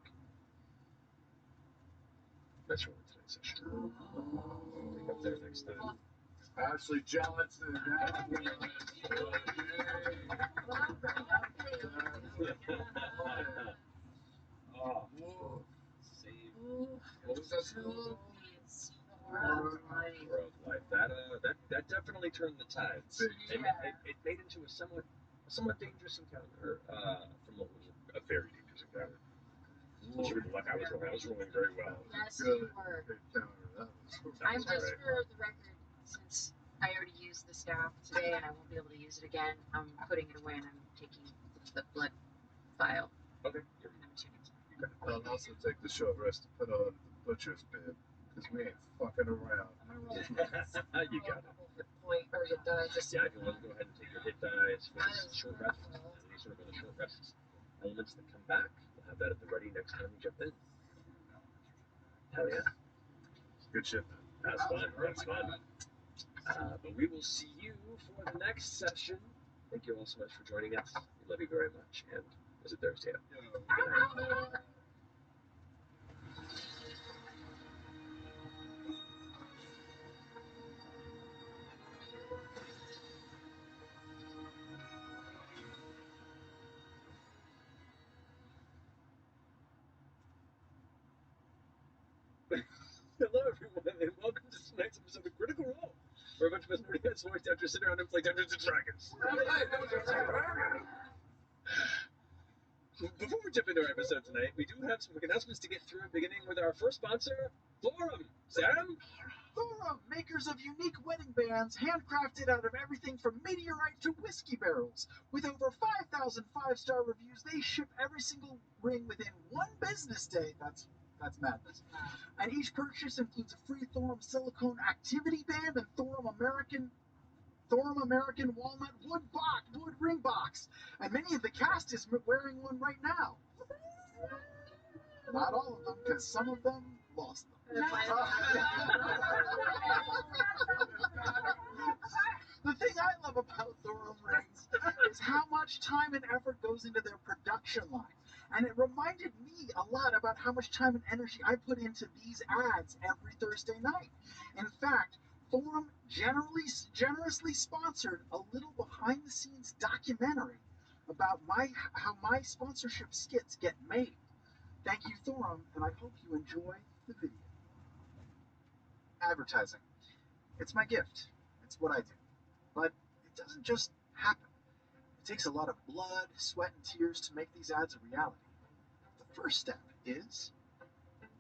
That's rolling tonight's session. Pick up there next time. Ashley Johnson. Oh, Whoa. save. What was that song called? War of Life. That definitely turned the tides. It made into a somewhat dangerous encounter from what was a very dangerous encounter. Especially with the luck I was rolling. I was rolling very well. Yes, you were. I'm That was just great. for the record, since I already used the staff today and I won't be able to use it again, I'm putting it away and I'm taking the blood vial. Okay. You got it. I'll also take the short rest to put on the butcher's bib, because we ain't fucking around. I'm gonna roll You got it. hit point or hit die. Just Yeah, if you want to go ahead and take your hit dice for this short rest, and any sort of other short rest elements that come back, we'll have that at the ready next time we jump in. Hell yeah. Good shit, man. That's fun. That's fun. But we will see you for the next session. Thank you all so much for joining us. We love you very much. And is it Thursday? Good night. Hello, everyone, and welcome to tonight's episode of Critical Role, where a bunch of us nerdy heads voiced actors sit around and play Dungeons and Dragons. Before we jump into our episode tonight, we do have some quick announcements to get through, beginning with our first sponsor, Forum. Sam? Thora, makers of unique wedding bands handcrafted out of everything from meteorite to whiskey barrels. With over 5,000 five-star reviews, they ship every single ring within one business day. That's madness. And each purchase includes a free Thorum silicone activity band and Thorum American walnut wood ring box. And many of the cast is wearing one right now. Not all of them, because some of them lost them. The thing I love about Thorum rings is how much time and effort goes into their production line. And it reminded me a lot about how much time and energy I put into these ads every Thursday night. In fact, Thorum generously sponsored a little behind-the-scenes documentary about how my sponsorship skits get made. Thank you, Thorum, and I hope you enjoy the video. Advertising. It's my gift. It's what I do. But it doesn't just happen. It takes a lot of blood, sweat, and tears to make these ads a reality. The first step is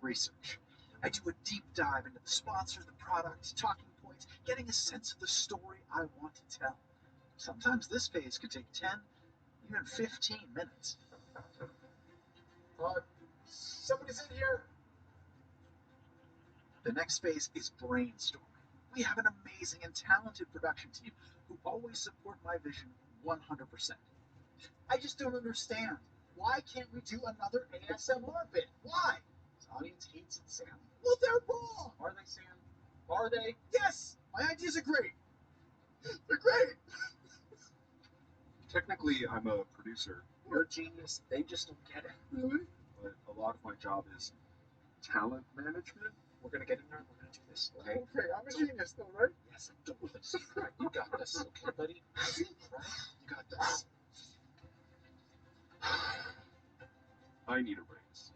research. I do a deep dive into the sponsor, the product, talking points, getting a sense of the story I want to tell. Sometimes this phase could take 10, even 15 minutes. Somebody's in here. The next phase is brainstorming. We have an amazing and talented production team who always support my vision 100%. I just don't understand. Why can't we do another ASMR bit? Why? The audience hates it, Sam. Well, they're wrong. Are they, Sam? Are they? Yes! My ideas are great. They're great. Technically, I'm a producer, You're a genius. They just don't get it. Really? but a lot of my job is talent management. We're gonna get in there. We're gonna do this, okay? Okay, I'm a genius, though, right? Yes, don't lose. Right, you got this, okay, buddy? Right? You got this. I need a raise.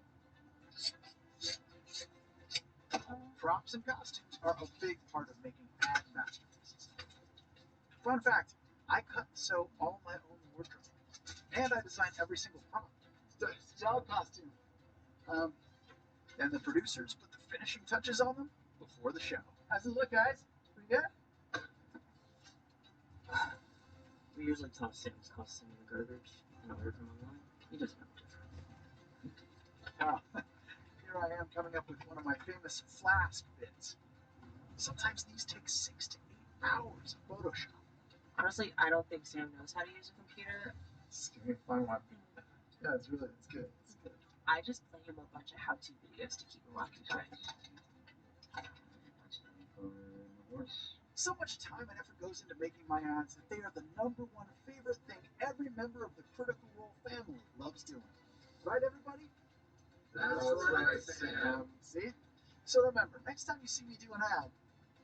Props and costumes are a big part of making ad masterpieces. Fun fact, I cut and sew all my own wardrobe. And I design every single prop. It's a job costume. And the producers put the finishing touches on them before the show. How's it look, guys? Pretty good? We usually toss Sam's costume in the garbage and order from online. He doesn't know different. Here I am coming up with one of my famous flask bits. Sometimes these take 6 to 8 hours of Photoshop. Honestly, I don't think Sam knows how to use a computer. It's a fun one. Yeah, it's good. It's good. I just play him a bunch of how-to videos to keep him occupied. So much time and effort goes into making my ads that they are the #1 favorite thing every member of the Critical Role family loves doing. Right, everybody? That's right, Sam. See? So remember, next time you see me do an ad,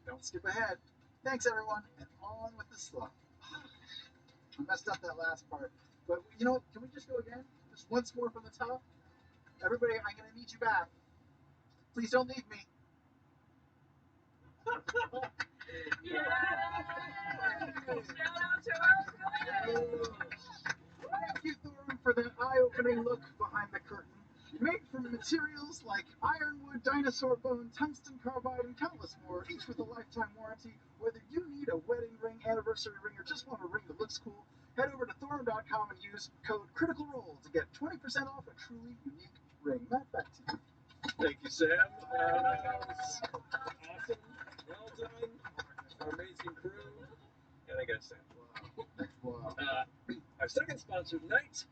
don't skip ahead. Thanks, everyone, and on with the slow. I messed up that last part. But you know what? Can we just go again? Just once more from the top? Everybody, I'm going to need you back. Please don't leave me. Yay! Shout out to our affiliate! Thank you, Thorum, for that eye-opening look behind the curtain. Made from materials like ironwood, dinosaur bone, tungsten carbide, and countless more, each with a lifetime warranty. Whether you need a wedding ring, anniversary ring, or just want a ring that looks cool, head over to Thorum.com and use code CRITICALROLE to get 20% off a truly unique ring. Matt, back to you. Thank you, Sam. That was awesome. Well done. Our amazing crew. And I guess Sam. Wow. Our second sponsor tonight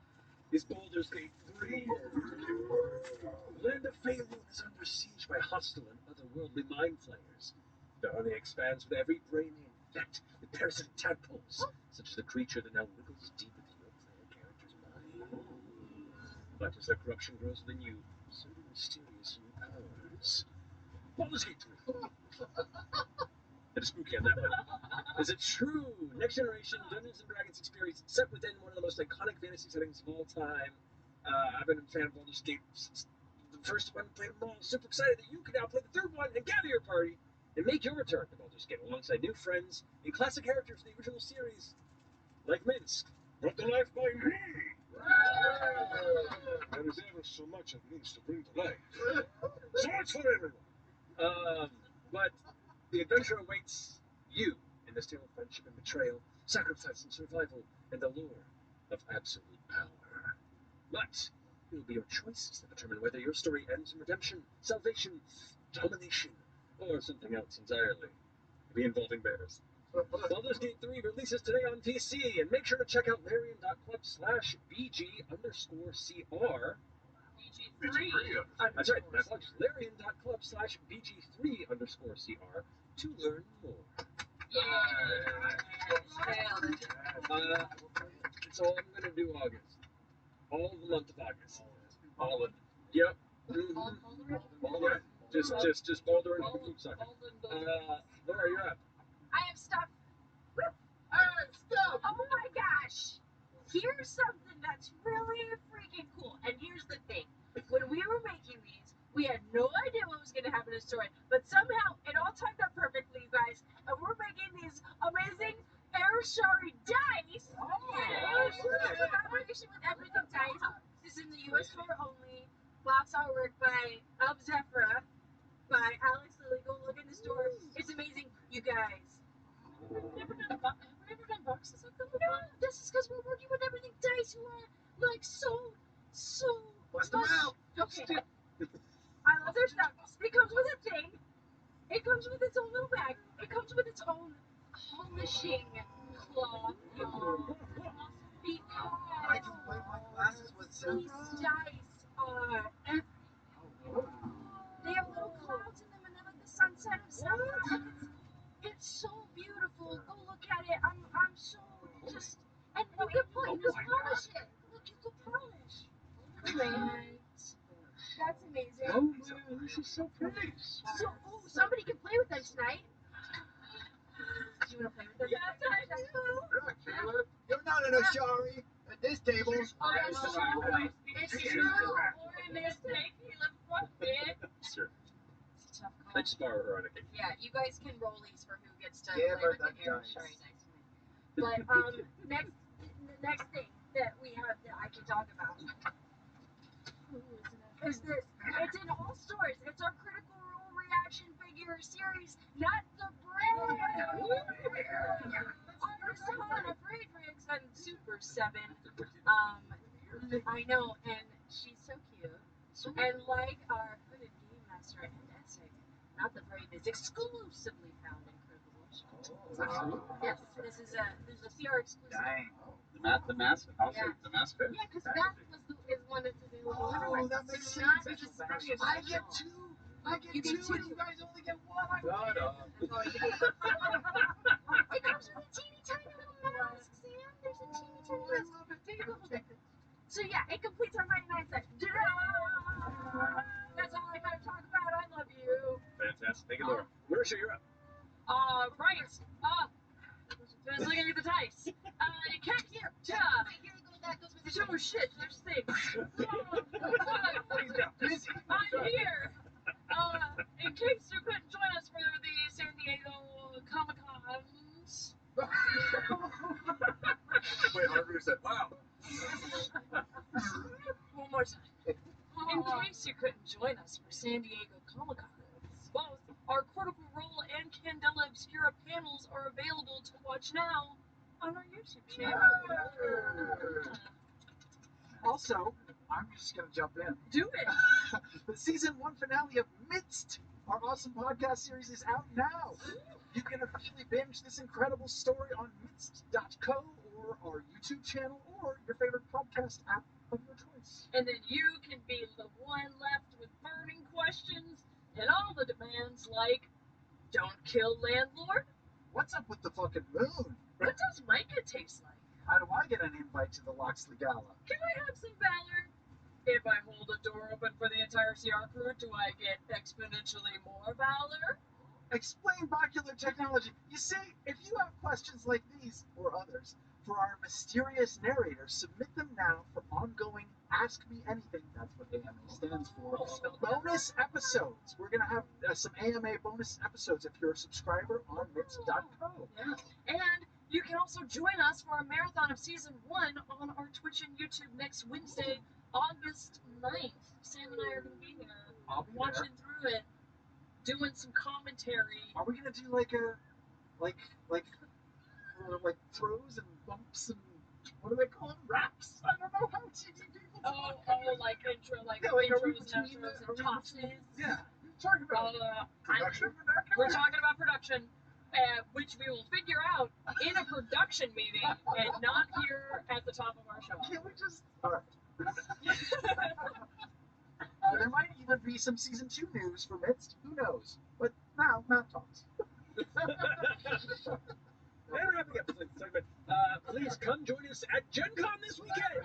is Baldur's Gate 3. The land of Faerun is under siege by hostile and otherworldly mind flayers. The army expands with every brain they infect with parasitic tadpoles, such as the creature that now wiggles deep into your player character's mind. But as their corruption grows within you, so do mysterious new powers. Baldur's Gate 3. That is spooky on that one. Is it true? Next generation Dungeons and Dragons experience set within one of the most iconic fantasy settings of all time. I've been a fan of Baldur's Gate since the first one. Played them all. Super excited that you can now play the third one and gather your party and make your return to Baldur's Gate alongside new friends and classic characters from the original series, like Minsk, brought to life by me. There is ever so much of Minsk to bring to life. So much for everyone. But The adventure awaits you in this tale of friendship and betrayal, sacrifice and survival, and the lure of absolute power. But it will be your choices that determine whether your story ends in redemption, salvation, domination, or something else entirely. Maybe involving bears. Baldur's Gate 3 releases today on PC, and make sure to check out Larian.club/BG_CR. BG3. That's right, my apologies. Larian.club/BG3_CR to learn more. It's all I'm gonna do August. All the month of August. All of it. Yep. All of it. Just Baldur and Food Sucker. Laura, you're up. I have stuff. Oh my gosh! Here's something that's really freaking cool. And here's the thing. When we were making these, we had no idea what was going to happen in the story. But somehow, it all timed out perfectly, you guys. And we're making these amazing Airshari dice. Collaboration with Everything Dice. This is in the U.S. store only. Box artwork by Zephyra by Alex Lilly. Go look in the store. It's amazing, you guys. Have we ever done boxes like that? No, this is because we're working with Everything Dice, who are like so Bust them out. Okay. I love their stuff. It comes with a thing. It comes with its own little bag. It comes with its own polishing cloth, y'all. Because I can wipe my glasses with these Zephyra. dice are everything. They have little clouds in them, and they're like the sunset of summer. And it's so beautiful. Go look at it. I'm so just. And you can polish it. Look, you can polish. Right. That's amazing. Oh man, this is so pretty. So, somebody can play with them tonight. Do you want to play with them? Look, Caleb, you're not an Ashari at this table. It's true or a mistake. Caleb, fuck it. Sure. It's a tough call. I just borrow her on occasion. Yeah, you guys can roll these for who gets to Give play her with the the air dice. shari dice. But the next thing that we have that I can talk about is this. It's in all stores. It's our Critical Role reaction figure series, not the brand. Artisan of Radrix and Super 7. I know, and she's so cute. And like our hooded game master and Essek, not the brave is exclusively found in Critical Role. Yes, this is a CR exclusive. Dang. The mask. I'll say the mask fit. Yeah, because that is one that's available everywhere. Oh, that makes sense. Not as special. I get two. You get two. And you guys only get one. It comes with a teeny tiny little mask, Sam. There's a teeny tiny mask. Here you go. So yeah, it completes our 99 set. That's all I gotta talk about. I love you. Fantastic. Thank you, Laura. Marisha, you're up. Right. Just looking at the dice. You can't hear. Oh shit, there's things. I'm here. In case you couldn't join us for the San Diego Comic-Cons. Wait, Harvey said, wow. One more time. In case you couldn't join us for San Diego Comic-Con, both our Critical Role and Candela Obscura panels are available to watch now on our YouTube channel. Also, I'm just going to jump in. Do it! The season 1 finale of Midst, our awesome podcast series, is out now. You can officially binge this incredible story on midst.co or our YouTube channel or your favorite podcast app of your choice. And then you can be the one left with burning questions and all the demands like, don't kill landlord? What's up with the fucking moon? What does Micah taste like? How do I get an invite to the Loxley Gala? Can I have some valor? If I hold a door open for the entire CR crew, do I get exponentially more valor? Explain Bacular technology. You see, if you have questions like these or others for our mysterious narrator, submit them now for ongoing Ask Me Anything. That's what AMA stands for. Bonus episodes. We're going to have some AMA bonus episodes if you're a subscriber on Mitz.co. Yeah. And you can also join us for a marathon of season 1 on our Twitch and YouTube next Wednesday, August 9th. Sam and I are going to be there I'll be watching through it. doing some commentary. Are we gonna do like throws and bumps and what do they call them? Raps? I don't know how TV people talk. Like intro, like Yeah, like, are we intros and between outros the- and tosses. Yeah, talking about production. We're talking about production, which we will figure out in a production meeting and not here at the top of our show. Can we just? All right. There might even be some season 2 news for Midst. Who knows? But now, Matt talks. And wrapping up the segment, please come join us at Gen Con this weekend.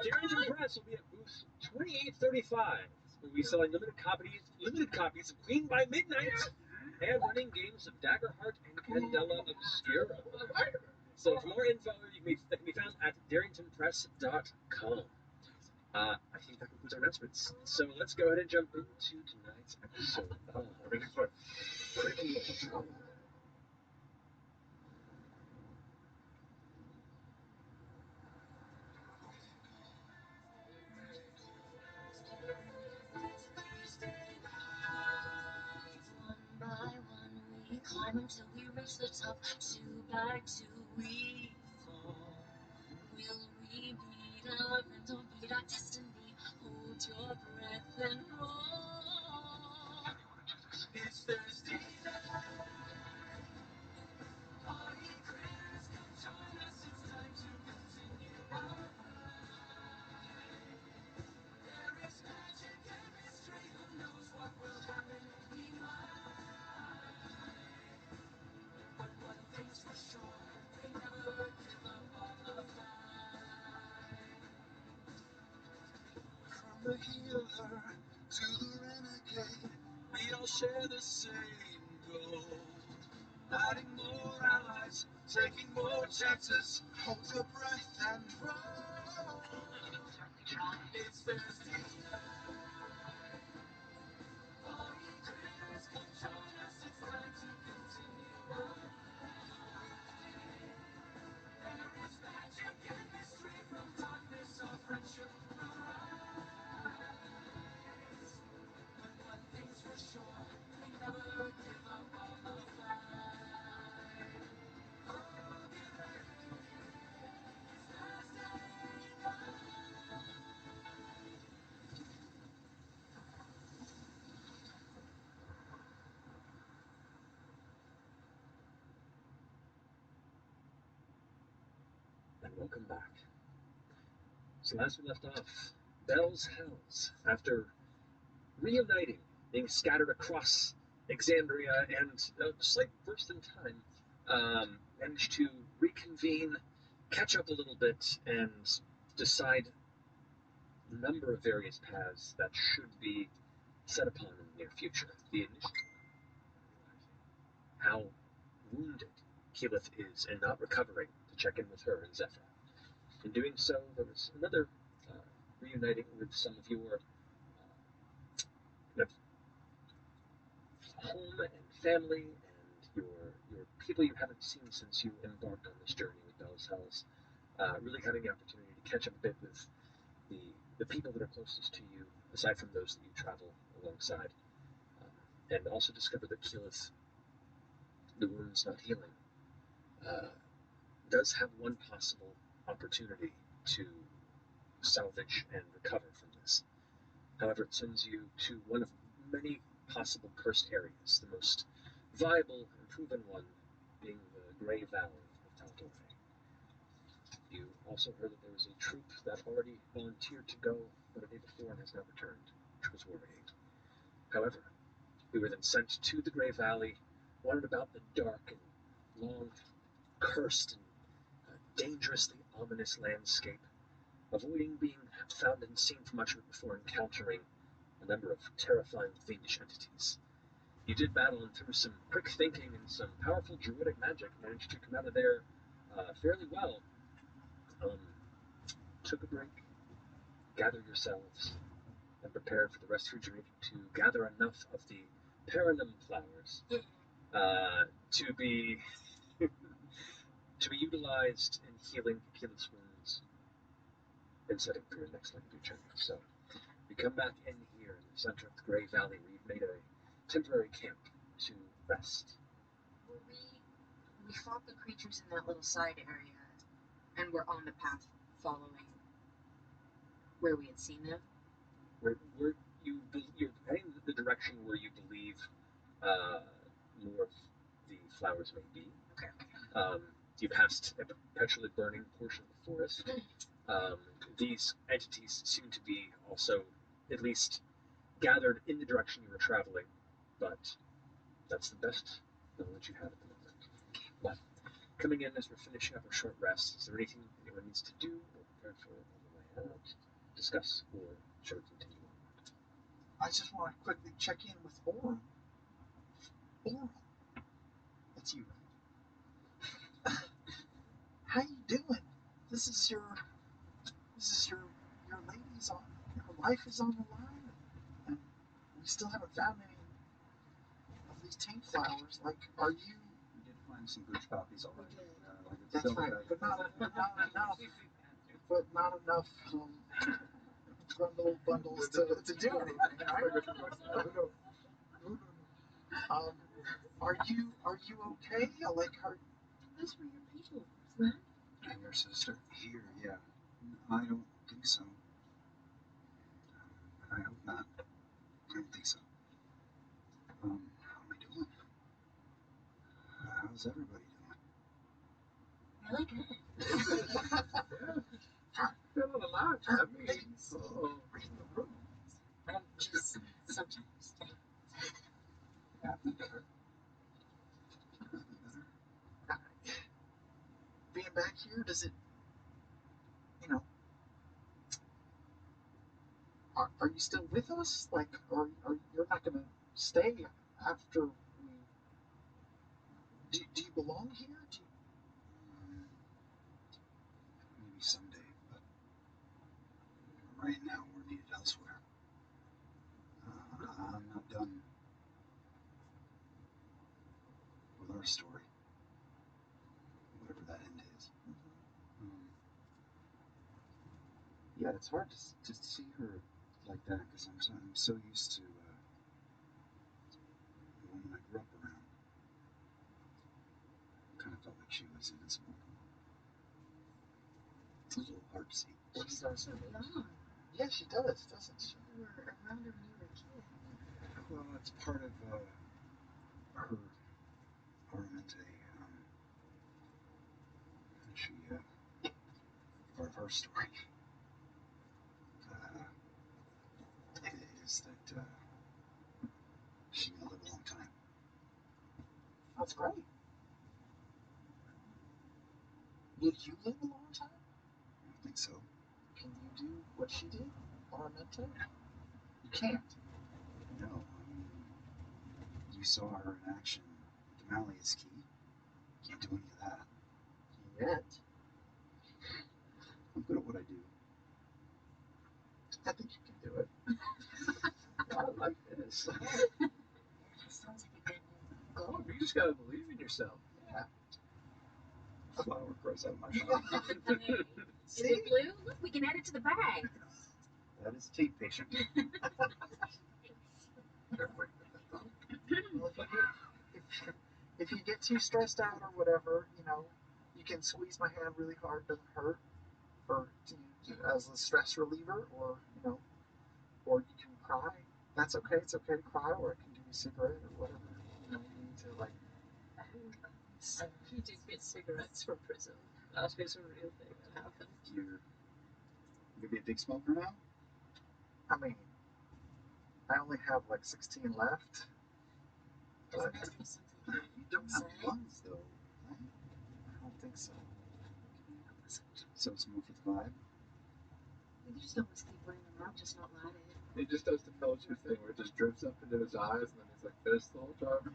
Darrington Press will be at booth 2835. We'll be selling limited copies of Queen by Midnight and running games of Daggerheart and Candela Obscura. So for more info, that can be found at darringtonpress.com. I think that concludes our announcements. So let's go ahead and jump into tonight's episode of Breaking Control. One by one we climb until we reach the top. Two by two we fall. Will we beat our friends or beat our destiny? Hold your breath and roll. It's Thursday night. All ye critters, come join us. It's time to continue our ride. There is magic and mystery. Who knows what will happen? We might. But one thing's for sure, we never give up on the fight. From the healer to the renegade, we all share the same goal. Adding more allies, taking more chances. Hold your breath and roll. It's Thursday night. All ye critters, come join us. It's time to continue our ride. There is magic and mystery. From darkness, our friendship will rise. But one thing's for sure, we never give up on the fight. Oh, get ready. It's Thursday night. And welcome back. So last we left off, Bell's Hells, after reuniting, being scattered across Exandria and a slight burst in time, managed to reconvene, catch up a little bit, and decide a number of various paths that should be set upon in the near future. The initial realizing how wounded Keyleth is and not recovering, to check in with her and Zephyr. In doing so, there was another reuniting with some of your kind of home and family and your people you haven't seen since you embarked on this journey with Bell's Hells. Really having the opportunity to catch up a bit with the people that are closest to you, aside from those that you travel alongside, and also discover that Keyleth, the wound's not healing, does have one possible opportunity to salvage and recover from this. However, it sends you to one of many possible cursed areas, the most viable and proven one being the Grey Valley of Taldore. You also heard that there was a troop that already volunteered to go but a day before and has not returned, which was worrying. However, we were then sent to the Grey Valley, wandered about the dark and long, cursed and dangerously ominous landscape, avoiding being found and seen for much of it before encountering a number of terrifying fiendish entities. You did battle, and through some quick thinking and some powerful druidic magic, managed to come out of there fairly well. Took a break, gather yourselves, and prepare for the rest of your journey to gather enough of the Paranum flowers to be utilized in healing Keyleth's wounds and setting for your next leg of your journey. So We come back in here in the center of the Grey Valley where you've made a temporary camp to rest. Well, we fought the creatures in that little side area, and we're on the path following where we had seen them. You're heading the direction where you believe more of the flowers may be. Okay. You passed a perpetually burning portion of the forest. These entities seem to be also at least gathered in the direction you were traveling, but that's the best knowledge you have at the moment. But coming in as we're finishing up our short rest, is there anything anyone needs to do or prepare for on the way out? Discuss, or shall we continue on? I just want to quickly check in with Orum. Orum, that's you, right? How you doing? This is your lady's on. Her life is on the line, and we still haven't found any of these taint flowers. Like, are you? We did find some gooch poppies already. That's right, but not enough. But not enough grundle bundles to do anything, right? Are you okay? Like, Those were your people, right? And your sister here, yeah. I don't think so. I hope not. I don't think so. How am I doing? How's everybody doing? Really good. Feeling alive, I mean, Just sometimes. Yeah, better. being back here, does it, you know, are you still with us? Like, are you're not going to stay after we, do you belong here? Maybe someday, but right now we're needed elsewhere. I'm not done with our story, whatever that end is. Yeah, it's hard to see her like that because I'm so used to the woman I grew up around. Kind of felt like she was invincible. It was a little hard to see. She's so young. Yeah, she does, doesn't she? You were around her when you were a kid. Well, it's part of her Aramente. She part of her story is that she's gonna live a long time. That's great. Will you live a long time? I don't think so. Can you do what she did? Aramente? You can't. No, you saw her in action. Damali is key. Can't do any of that. Yet. I'm good at what I do. I think you can do it. I like this. Sounds like a good oh, you just gotta believe in yourself. Yeah. A flower grows out of my mouth. Is it blue? Look, we can add it to the bag. That is a tape patient. Well, if you get too stressed out or whatever, you know, you can squeeze my hand really hard, doesn't hurt, as a stress reliever, or you know, or you can cry. That's okay. It's okay to cry, or I can give you a cigarette or whatever. You know, you need to like. He did get cigarettes from prison. That is a real thing that happened. You're gonna be a big smoker now? I mean, I only have like 16 left. But You don't have lungs though, right? I don't think so. So it's more for the vibe? You just always keep wearing them out, just not light it. He just does the Pelcher thing where it just drips up into his eyes and then he's like this the whole time.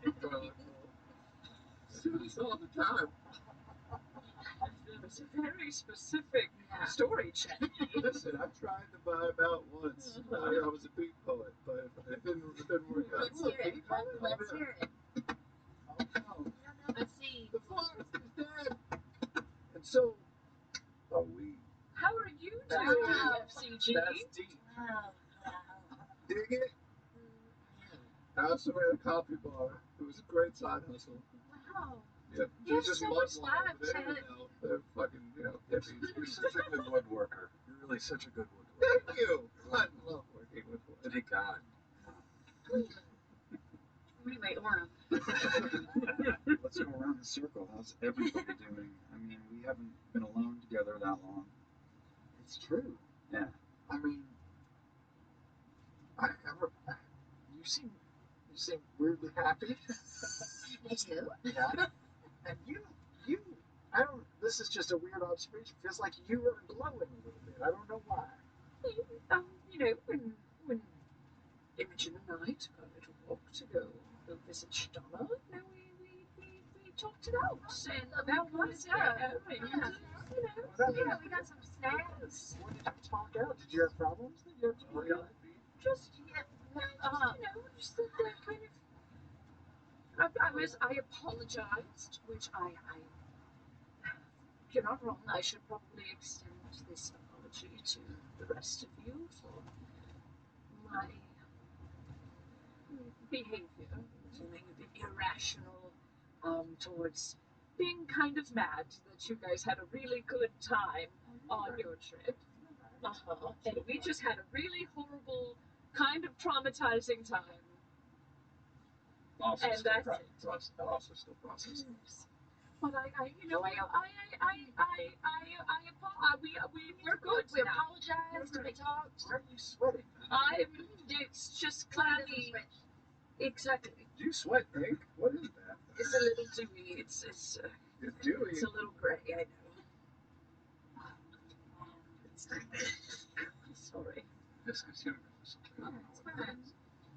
It's all the time. It's a very specific story, Chet. Listen, I tried to vibe out once. I was a beat poet, but it didn't work out. Let's hear it. Let's hear it. Oh no. Let's see. The florist is dead. And so are we. How are you Wow. doing, FCG? That's deep. Wow. House away the coffee bar. It was a great side hustle. Wow. Yep. You have Just so mud much wall life, over there, Ted. you know. They're fucking, hippies. You're such a good woodworker. You're really such a good woodworker. Thank you. I love working with wood. Thank God. Anyway, Orem. Let's go around the circle. How's everybody doing? I mean, we haven't been alone together that long. It's true. Yeah. I mean, you seem weirdly happy. I do. Yeah. And you, I don't. This is just a weird observation. Feels like you are glowing a little bit. I don't know why. When Imogen and I took our little walk to go visit Shadonna, we talked it out and About what is yeah, that? We got some snacks. What did you talk out? Did you have problems that you had to work out? just just that kind of. I apologized, which I you're not wrong. I should probably extend this apology to the rest of you for my behavior, feeling a bit irrational towards being kind of mad that you guys had a really good time on your trip. And we just had a really horrible, kind of traumatizing time. Also And still that's it. also still processing. But we're good. We now. apologized. We talked. Why are you sweating? It's just clammy. Exactly. You sweat, Pink. What is that? It's a little dewy. It's Dewy. It's a little gray. I know. Sorry. This guy's universal. No, it's fine.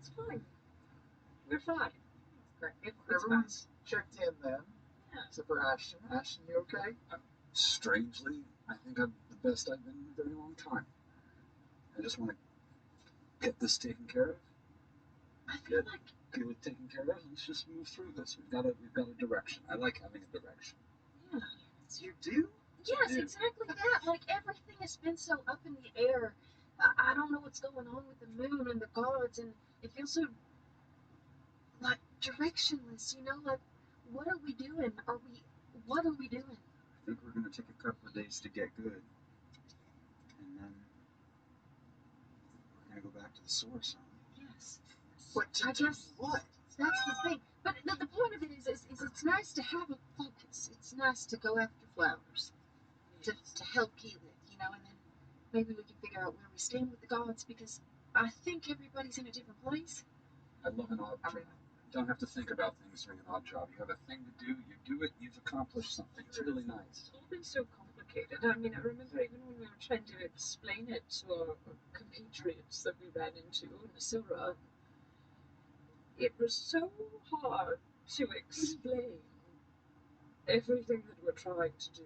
It's fine. We're fine. Everyone's checked in then. Yeah. Except for Ashton. Ashton, you okay? Strangely, I think I'm the best I've been in a very long time. I just want to get this taken care of. I feel like Get it taken care of. Let's just move through this. We've got a direction. I like having a direction. yeah. You do? Yes, exactly that. Like everything has been so up in the air. I don't know what's going on with the moon and the gods, and it feels so like directionless. Like what are we doing? What are we doing? I think we're going to take a couple of days to get good. And then we're going to go back to the source, huh? Yes. But I guess what? that's the thing. But the point of it is it's nice to have a focus. It's nice to go after flowers, to help heal it, and then maybe we can figure out where we stand with the gods, because I think everybody's in a different place. I love an odd job. You don't have to think about things during an odd job. You have a thing to do, you do it, you've accomplished something. It's really nice. It's all been so complicated. I mean, I remember even when we were trying to explain it to our compatriots that we ran into in Asura, it was so hard to explain everything that we're trying to do.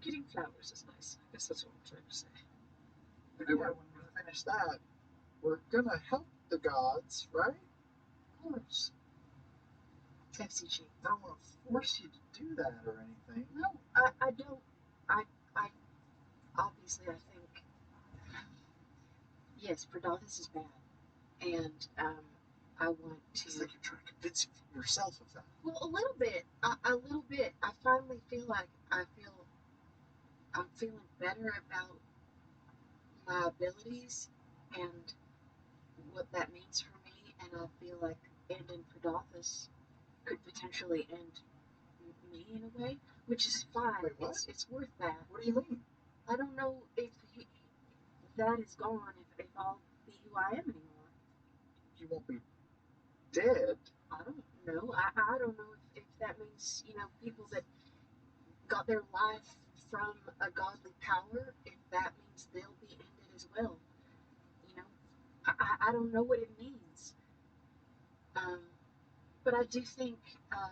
Getting flowers is nice. I guess that's what I'm trying to say. Yeah, when we finish that, we're gonna help the gods, right? Of course. FCG. I don't want to force you to do that or anything. No, I don't. I obviously I think yes, Predathis is bad, and I want to. It's like you're trying to convince yourself of that. Well, a little bit. A little bit. I finally feel like I'm feeling better about my abilities and what that means for me, and I feel like ending Predathis could potentially end me in a way, which is fine. Wait, what? It's worth that. What do you mean? I don't know if that is gone, if I'll be who I am anymore. You won't be dead. I don't know. I don't know if that means, people that got their life from a godly power, if that means they'll be ended as well. I don't know what it means. But I do think that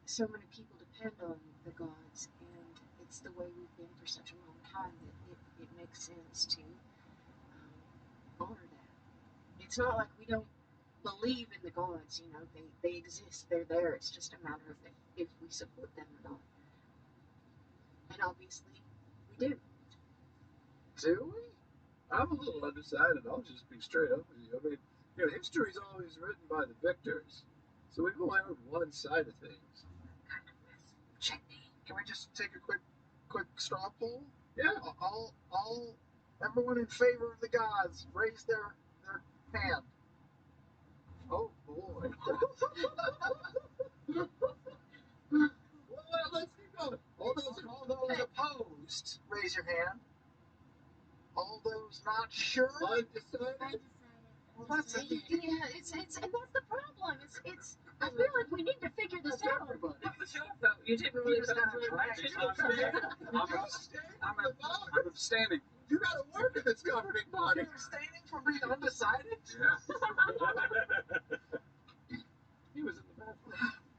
so many people depend on the gods, and it's the way we've been for such a long time that it makes sense to honor that. It's not like we don't believe in the gods, they exist, they're there. It's just a matter of if we support them or not. And obviously, we do. Do we? I'm a little undecided. I'll just be straight up with you. I mean, history's always written by the victors, so we've only heard one side of things. Can we just take a quick straw poll? Yeah. All everyone in favor of the gods raise their hand. Oh boy. Well, let's keep going. All those opposed, raise your hand. All those not sure. Undecided. Well, that's it. Yeah, it's and that's the problem. It's I feel like we need to figure this out. Everybody. What was your vote? You didn't really vote for I'm abstaining. You got to work in this governing body. You're abstaining from being undecided? Yeah. He was in the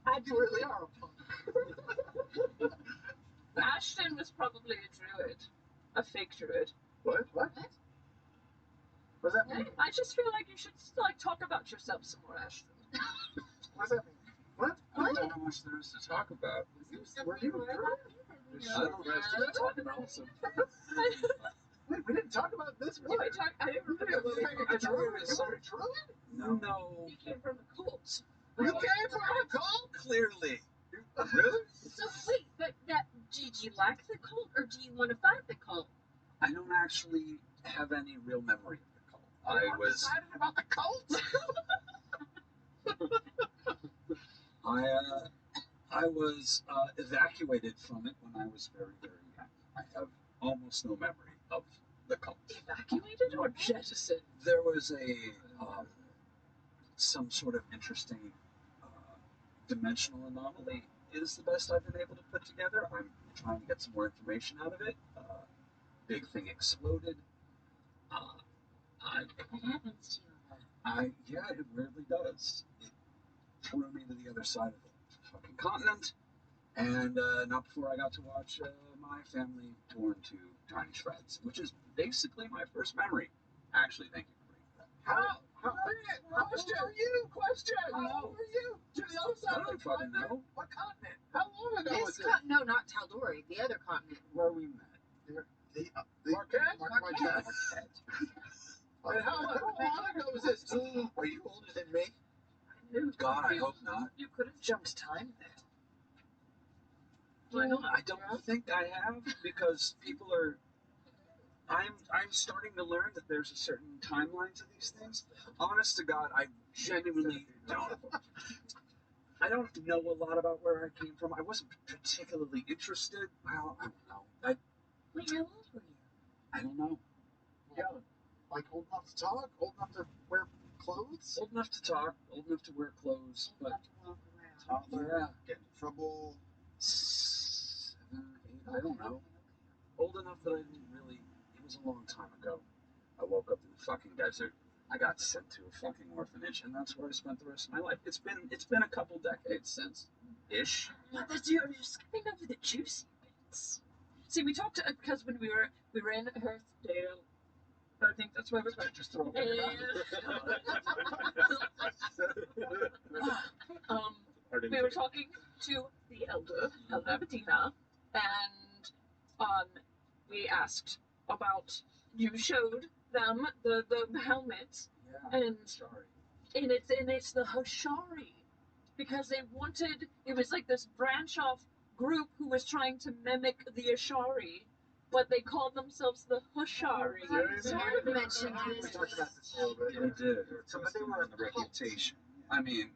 bathroom. You really are a punk. Ashton was probably a druid. A fake druid. What? What does that mean? I just feel like you should talk about yourself some more, Ashton. What does that mean? What? I don't know how much there is to talk about. Were you a druid? I don't know. Talking awesome. Wait, we didn't talk about this. Did we talk? I didn't remember. A druid? A druid? No. He came from a cult. You came from a cult? Clearly. Really? So wait, but did you like the cult or do you want to fight the cult? I don't actually have any real memory of the cult. I was excited about the cult. I was evacuated from it when I was very, very young. I have almost no memory of the cult. Evacuated or jettisoned? There was some sort of interesting dimensional anomaly is the best I've been able to put together. I'm trying to get some more information out of it. Big thing exploded. What happens to you? Yeah, it weirdly does. It threw me to the other side of the fucking continent, and not before I got to watch my family torn to tiny shreds, which is basically my first memory. Actually, thank you for bringing that. How old are you? Question. How old are you? To the other side of the continent? What continent? How long ago was it? No, not Tal'Dorei, the other continent. Where we met. Marquette? Marquette. And how long ago was this? Are you older than me? God, I hope not. You could have jumped time there. Why not? I don't think I have, because people are. I'm starting to learn that there's a certain timeline to these things. Honest to God, I genuinely don't. I don't know a lot about where I came from. I wasn't particularly interested. Well, I don't know. Wait, how old were you? I don't know. Yeah. Like old enough to talk? Old enough to wear clothes? Old enough to talk, old enough to wear clothes, Old but enough to walk around. Toddler, get in trouble. 7, 8, I don't know. Old enough that I didn't really. It was a long time ago. I woke up in the fucking desert. I got sent to a fucking orphanage, and that's where I spent the rest of my life. It's been a couple decades since, ish. You're skipping over the juicy bits. See, we talked because when we were in Earthdale. I think that's where we were. Just throw it We were talking to the elder Bettina, and we asked about. You showed them the helmet, Yeah. and it's the Hashari, because they wanted. It was like this branch off group who was trying to mimic the Ashari, but they called themselves the Hashari. Sort of mentioned We this. talked about this a little bit. We did. So, but they were On the reputation. I mean,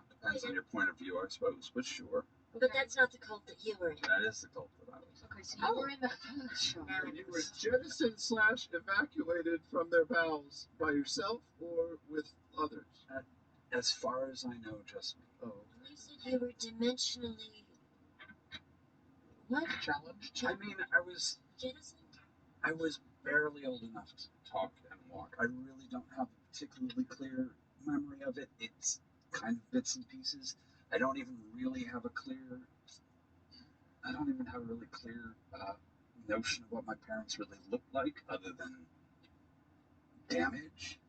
depends on your point of view, I suppose, but sure. But that's not the cult that you were in. That is the cult that I was. Okay, so you were in the show. You were jettisoned / evacuated from their bowels by yourself or with others? As far as I know, just me. Oh. You said you were dimensionally. What? Challenged? I mean, Jettisoned? I was barely old enough to talk and walk. I really don't have a particularly clear memory of it. It's kind of bits and pieces. I don't even really have a really clear notion of what my parents really looked like, other than damage.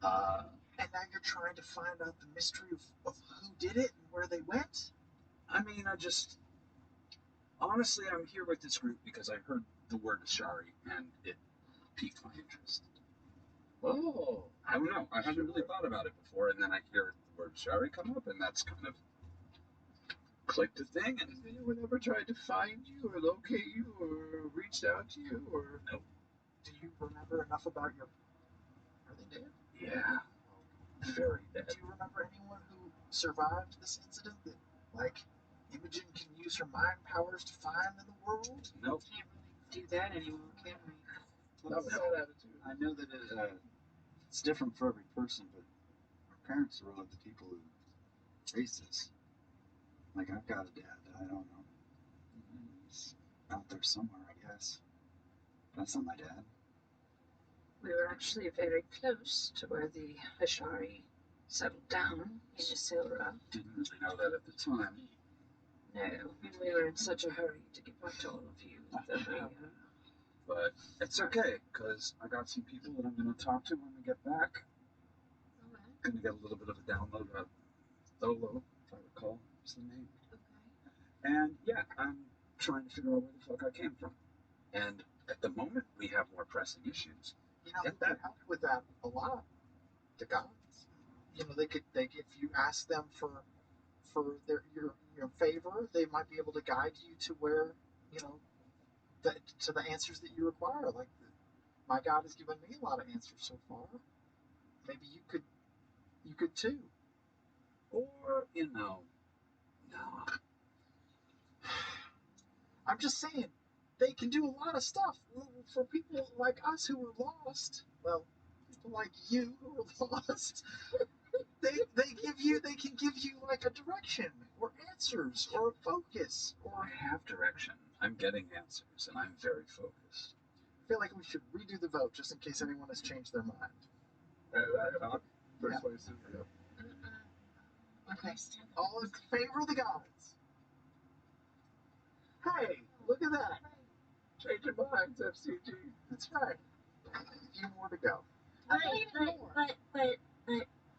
And now you're trying to find out the mystery of who did it and where they went? I mean, honestly, I'm here with this group because I heard the word Ashari, and piqued my interest. Oh. I don't know. I hadn't really thought about it before, and then I hear the word Shari come up, and that's kind of clicked a thing. And has anyone ever tried to find you or locate you or reached out to you or? No. Do you remember enough about your? Are they dead? Yeah. Very dead. Do you remember anyone who survived this incident that, like, Imogen can use her mind powers to find in the world? Nope. Can't really do that anymore, can we? Not with that attitude. I know that it's different for every person, but our parents are all the people who raised us. Like, I've got a dad that I don't know. He's out there somewhere, I guess. That's not my dad. We were actually very close to where the Ashari settled down in Isilra. Didn't really know that at the time. No, and we were in such a hurry to get back to all of you that we... But it's okay, because I got some people that I'm going to talk to when we get back. Going to get a little bit of a download about Tholo, if I recall, is the name. Okay. And yeah, I'm trying to figure out where the fuck I came from. And at the moment, we have more pressing issues. You know, who could help with that a lot? The gods. You know, they could if you ask them for your favor, they might be able to guide you to where, you know, to the answers that you require. Like, my God has given me a lot of answers so far. Maybe you could too. Or, no. I'm just saying, they can do a lot of stuff for people like us who are lost. Well, people like you who are lost. They can give you like a direction or answers or a focus or. I have direction. I'm getting answers, and I'm very focused. I feel like we should redo the vote just in case anyone has changed their mind. Persuasive, yeah. Okay. All in favor of the gods? Hey, look at that. Change your minds, FCG. That's right. A few more to go. But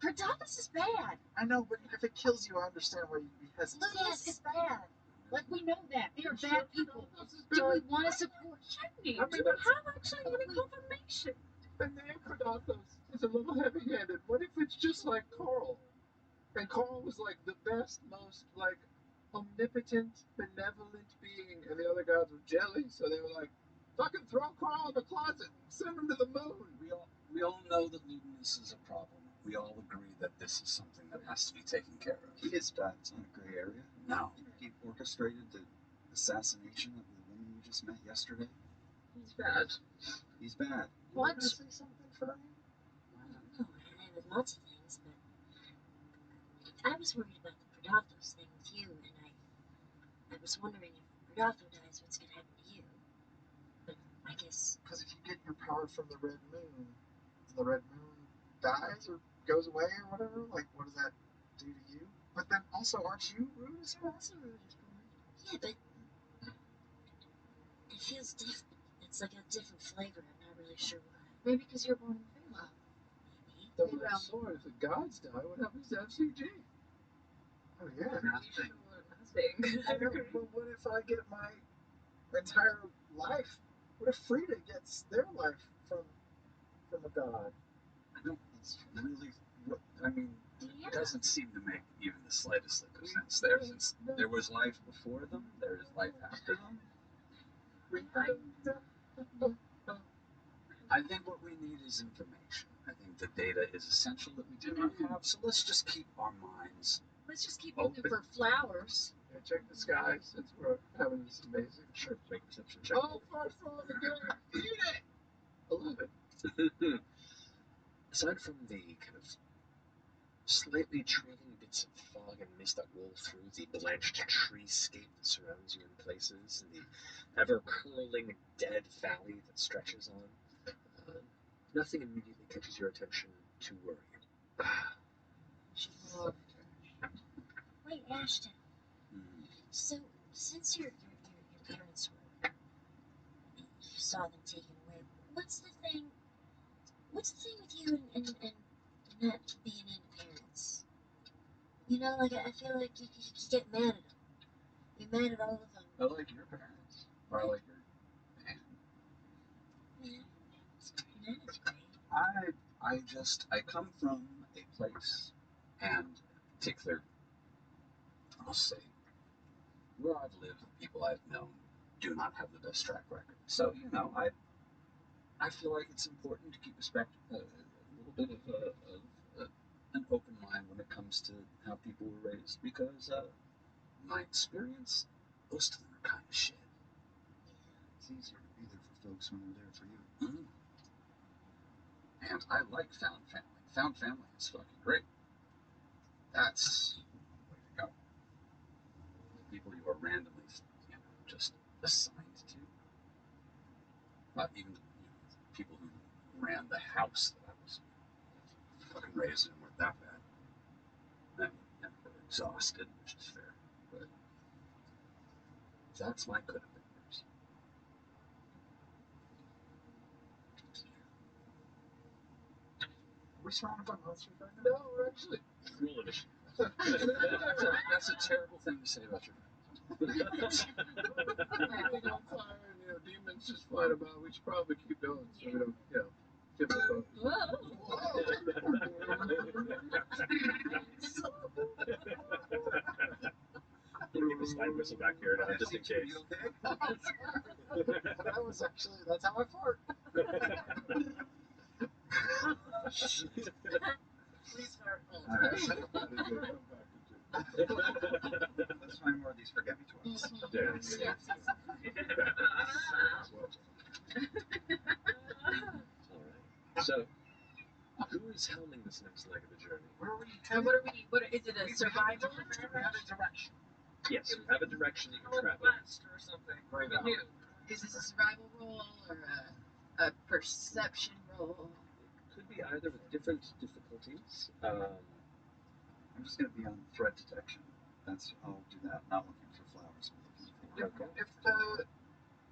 Perdomus is bad. I know, but if it kills you, I understand why you'd be hesitant. Lucas is bad. Like, we know that. They are bad people. Do we want to support you? Do we have actually any confirmation? The name Predathos is a little heavy-handed. What if it's just like Carl? And Carl was like the best, most like omnipotent, benevolent being, and the other gods were jelly, so they were like, fucking throw Carl in the closet and send him to the moon. We all know that lewdness is a problem. We all agree that this is something that has to be taken care of. He is bad. It's not a gray area. No. He orchestrated the assassination of the woman you just met yesterday. He's bad. He's bad. What? Can I say something for me? No, and with lots of things, but I was worried about the Predathos thing with you, and I was wondering if Predatho dies, what's going to happen to you? But I guess... Because if you get your power from the red moon, and the red moon dies or goes away or whatever, like, what does that do to you? But then also, aren't you rude as well? Also rude as well. Yeah, but it feels different. It's like a different flavor. I'm not really sure why. Maybe because you're born in Finland. Maybe. The red sword, if the gods die, what happens to FCG? Oh, yeah. Nothing. Nothing. I know, but what if I get my entire life? What if Frida gets their life from a god? I don't really. I mean, it doesn't seem to make even the slightest lick of sense there. Since there was life before them, there is life after them. I think what we need is information. I think the data is essential that we do not have. So let's just keep our minds. Let's just keep looking for flowers. Yeah, check the sky since we're having this amazing. Sure, make perception check. Oh, first one of the game. Eat it. 11. Aside from the kind of slightly trailing bits of fog and mist that roll through the blanched treescape that surrounds you in places, and the ever-curling dead valley that stretches on, nothing immediately catches your attention to worry you. Wait, Ashton. So, since your parents were, you saw them taken away, what's the thing with you and not being into parents? You know, like, I feel like you get mad at them. You're mad at all of them. I like your parents. Or I like your man. Yeah, it's I come from a place, and in particular, I'll say, where I've lived, the people I've known do not have the best track record. So, I feel like it's important to keep a little bit of an open mind when it comes to how people were raised, because my experience, most of them are kind of shit. It's easier to be there for folks when they're there for you. And I like found family. Found family is fucking great. That's the way to go. The people you are randomly, just assigned to. Even people who ran the house that I was fucking raised in weren't that bad. I mean, we're exhausted, which is fair. But that's my could have been years. Are we surrounded by monsters right now? No, we're actually. Foolish. That's a terrible thing to say about your friends. Everything on fire and demons just flying about. We should probably keep going so we don't, give up on. We'll keep a slide whistle back here now, just in case. That's how I fart. Please fart. Let's find more of these forget-me-twats. Yes. Alright. So, who is helming this next leg of the journey? Where are we? What is it? A survival? We have a direction. Yes, you have a direction that you travel. West or something. Right We now. knew. Is this a survival roll or a perception roll? It could be either with different difficulties. I'm just going to be on threat detection. I'll do that. Not looking for flowers, but looking for.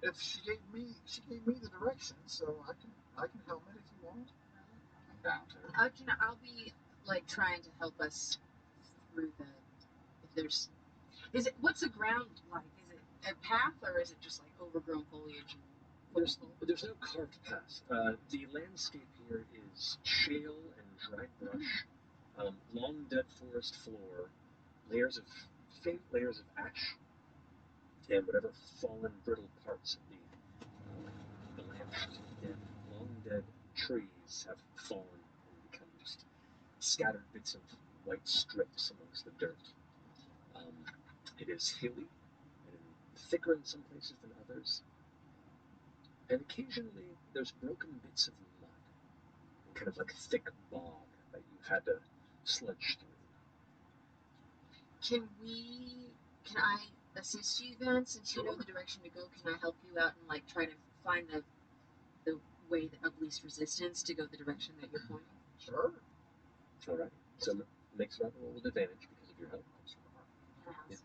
If she gave me the direction, so I can help it if you want. I'm down to it. I'll be like trying to help us through what's the ground like? Is it a path or is it just like overgrown foliage and There's no carved path. The landscape here is shale and dried brush, long dead forest floor, faint layers of ash, and whatever fallen brittle parts of the land dead, long dead trees have fallen and become just scattered bits of white strips amongst the dirt. It is hilly and thicker in some places than others, and occasionally there's broken bits of mud and kind of like thick bog that you've had to sludge through. Can I assist you then, since you know the direction to go? Can I help you out and like try to find the way of least resistance to go the direction that you're pointing? Sure. All right. So make survival roll with advantage because of your help. Yeah.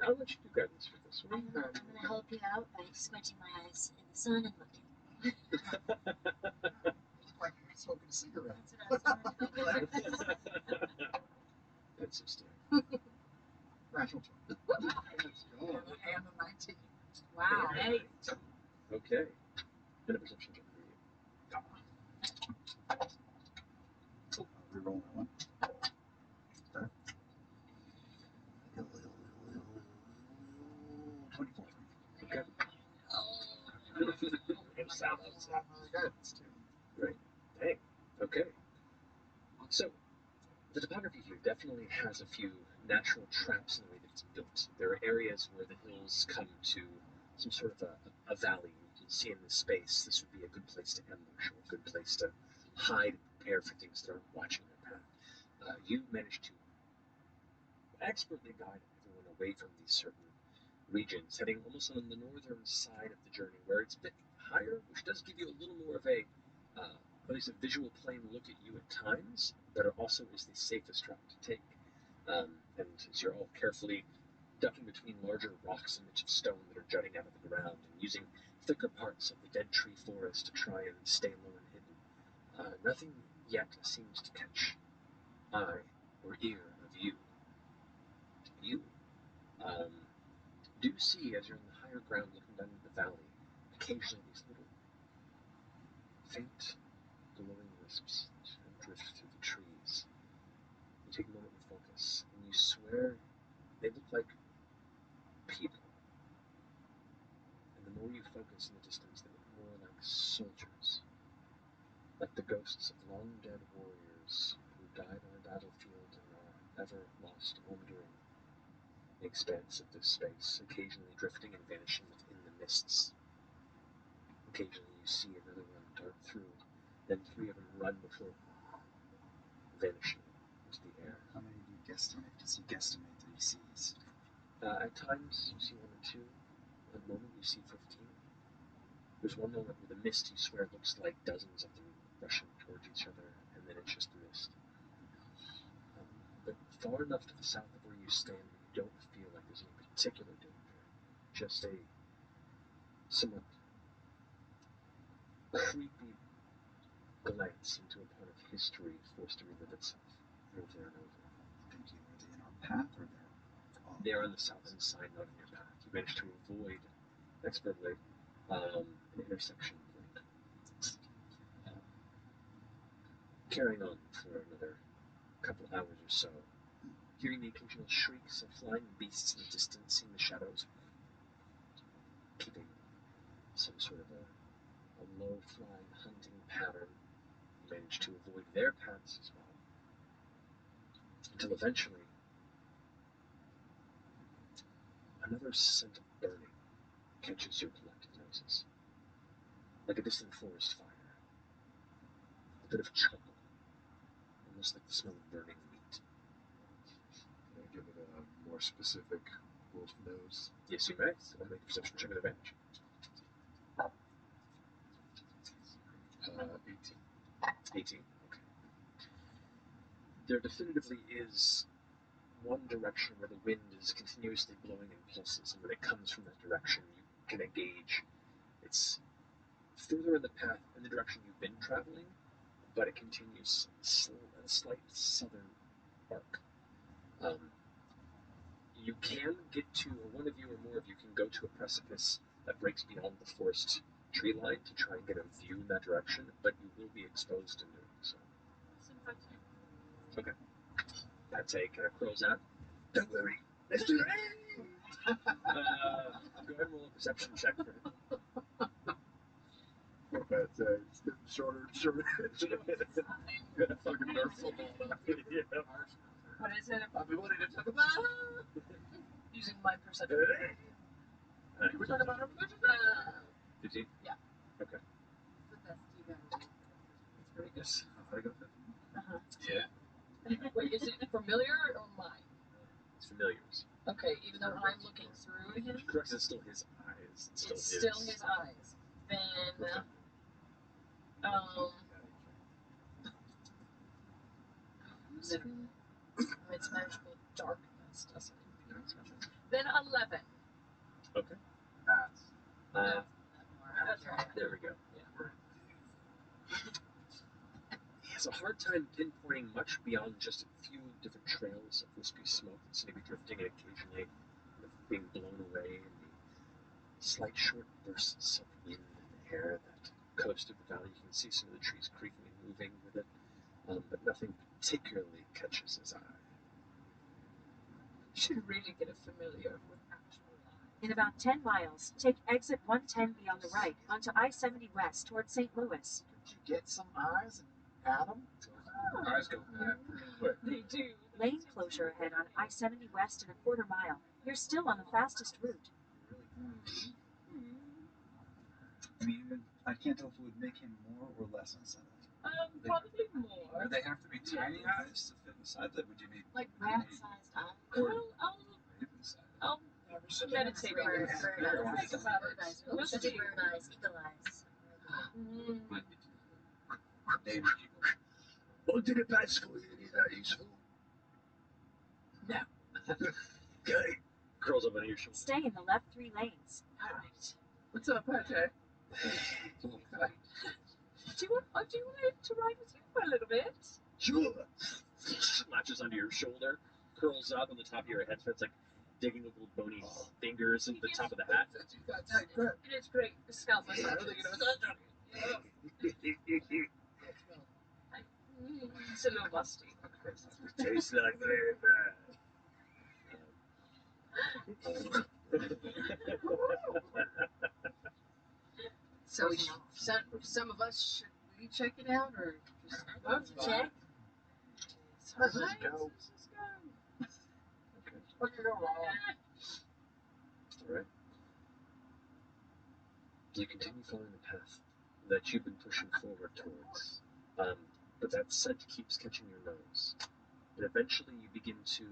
I'll let you do guidance for this one. I'm gonna help you out by squinting my eyes in the sun and looking. Like you're smoking a cigarette. That's so scary. Natural 20. Let's go. And a 19. Wow. Hey. Okay. And a perception check for you. Reroll that one. Okay. 24. Okay. And sound outside. Guidance too. Great. Dang. Okay. So, the topography here definitely has a few natural traps in the way that it's built. There are areas where the hills come to some sort of a valley. You can see in this space this would be a good place to ambush or a good place to hide and prepare for things that aren't watching their path. You managed to expertly guide everyone away from these certain regions, heading almost on the northern side of the journey where it's a bit higher, which does give you a little more of at least a visual plane look at you at times, but it also is the safest route to take. And as you're all carefully ducking between larger rocks and bits of stone that are jutting out of the ground and using thicker parts of the dead tree forest to try and stay low and hidden, nothing yet seems to catch eye or ear of you. You do see, as you're on the higher ground looking down into the valley, occasionally these little faint, glowing wisps drift through the trees. You take a moment and focus, and you swear they look like people. And the more you focus in the distance, they look more like soldiers. Like the ghosts of long-dead warriors who died on a battlefield and are ever lost wandering the expanse of this space, occasionally drifting and vanishing within the mists. Occasionally you see another one dart through, then 3 of them run before vanishing into the air. How many do you guesstimate? Does he guesstimate that he sees? At times you see 1 or 2. One moment you see 15. There's one moment where the mist, you swear, looks like dozens of them rushing towards each other, and then it's just the mist. But far enough to the south of where you stand that you don't feel like there's any particular danger. Just a somewhat creepy glance into a part of history forced to relive itself over and over. Thinking, are they in our path or they're off? They are on the southern side, not in your path. You managed to avoid expertly an intersection point. Carrying on for another couple hours or so, hearing the occasional shrieks of flying beasts in the distance, seeing the shadows, keeping some sort of a low-flying hunting pattern. You manage to avoid their paths as well, until eventually another scent of burning catches your collective noses, like a distant forest fire, a bit of charcoal, almost like the smell of burning meat. Can I give it a more specific wolf nose? Yes, you may. So I'll make a perception check with advantage. 18. 18. Okay. There definitively is one direction where the wind is continuously blowing in pulses, and when it comes from that direction, you can gauge it's further in the path in the direction you've been traveling, but it continues a slight southern arc. You can get to, or one of you or more of you can go to a precipice that breaks beyond the forest tree line to try and get a view in that direction, but you will be exposed in doing so. Okay. Pate kind of curls out. Don't worry, let's do it. Go ahead and roll a perception check for him. Poor Pate, it's getting shorter and shorter. Got a fucking Nerf football up. Yeah. What is it? I've been wanting to talk about. Using my perception. Can we talk about our religion? 15? Yeah. Okay. The best you gotta roll. It's very good. I got that. Uh-huh. Yeah. Wait, is it familiar or mine? It's familiars. Okay, even though I'm looking through him, Correct, it's still his eyes. it's still his eyes. Then, it's magical darkness, doesn't it? Then 11. Okay. That's That's right. There we go. Yeah. He has a hard time pinpointing much beyond just a few different trails of wispy smoke that seem to be drifting and occasionally being blown away in the slight short bursts of wind and air that coast through the valley. You can see some of the trees creaking and moving with it, but nothing particularly catches his eye. Should really get a familiar with actual eyes. In about 10 miles, take exit 110 on the right onto I-70 West toward St. Louis. Did you get some eyes and add them? Eyes go bad pretty quick. They do. Lane closure ahead on I-70 West in a quarter mile. You're still on the fastest route. I mean, I can't tell if it would make him more or less unsettled. Probably more. Would they have to be tiny eyes to fit inside that? Would you need Like rat-sized eyes. Well, I'll Should meditate on it. Think about it. We'll Such see. bird eyes, eagle eyes. But maybe eagle. What did it pass for you? Any of that useful? No. Okay. Curls up on your shoulder. Stay in the left 3 lanes. Alright. What's up, Pate? Do you want it to ride with you for a little bit? Sure. Latches onto your shoulder, curls up on the top of your head, starts like digging with little bony fingers into the top of the hat. And it's great. The scalp massage. It's a little musty. Tastes like very So some of us, should we check it out or just Check. Let's just go. Let's just go. What could go wrong? Alright. You continue following the path that you've been pushing forward towards, but that scent keeps catching your nose. And eventually you begin to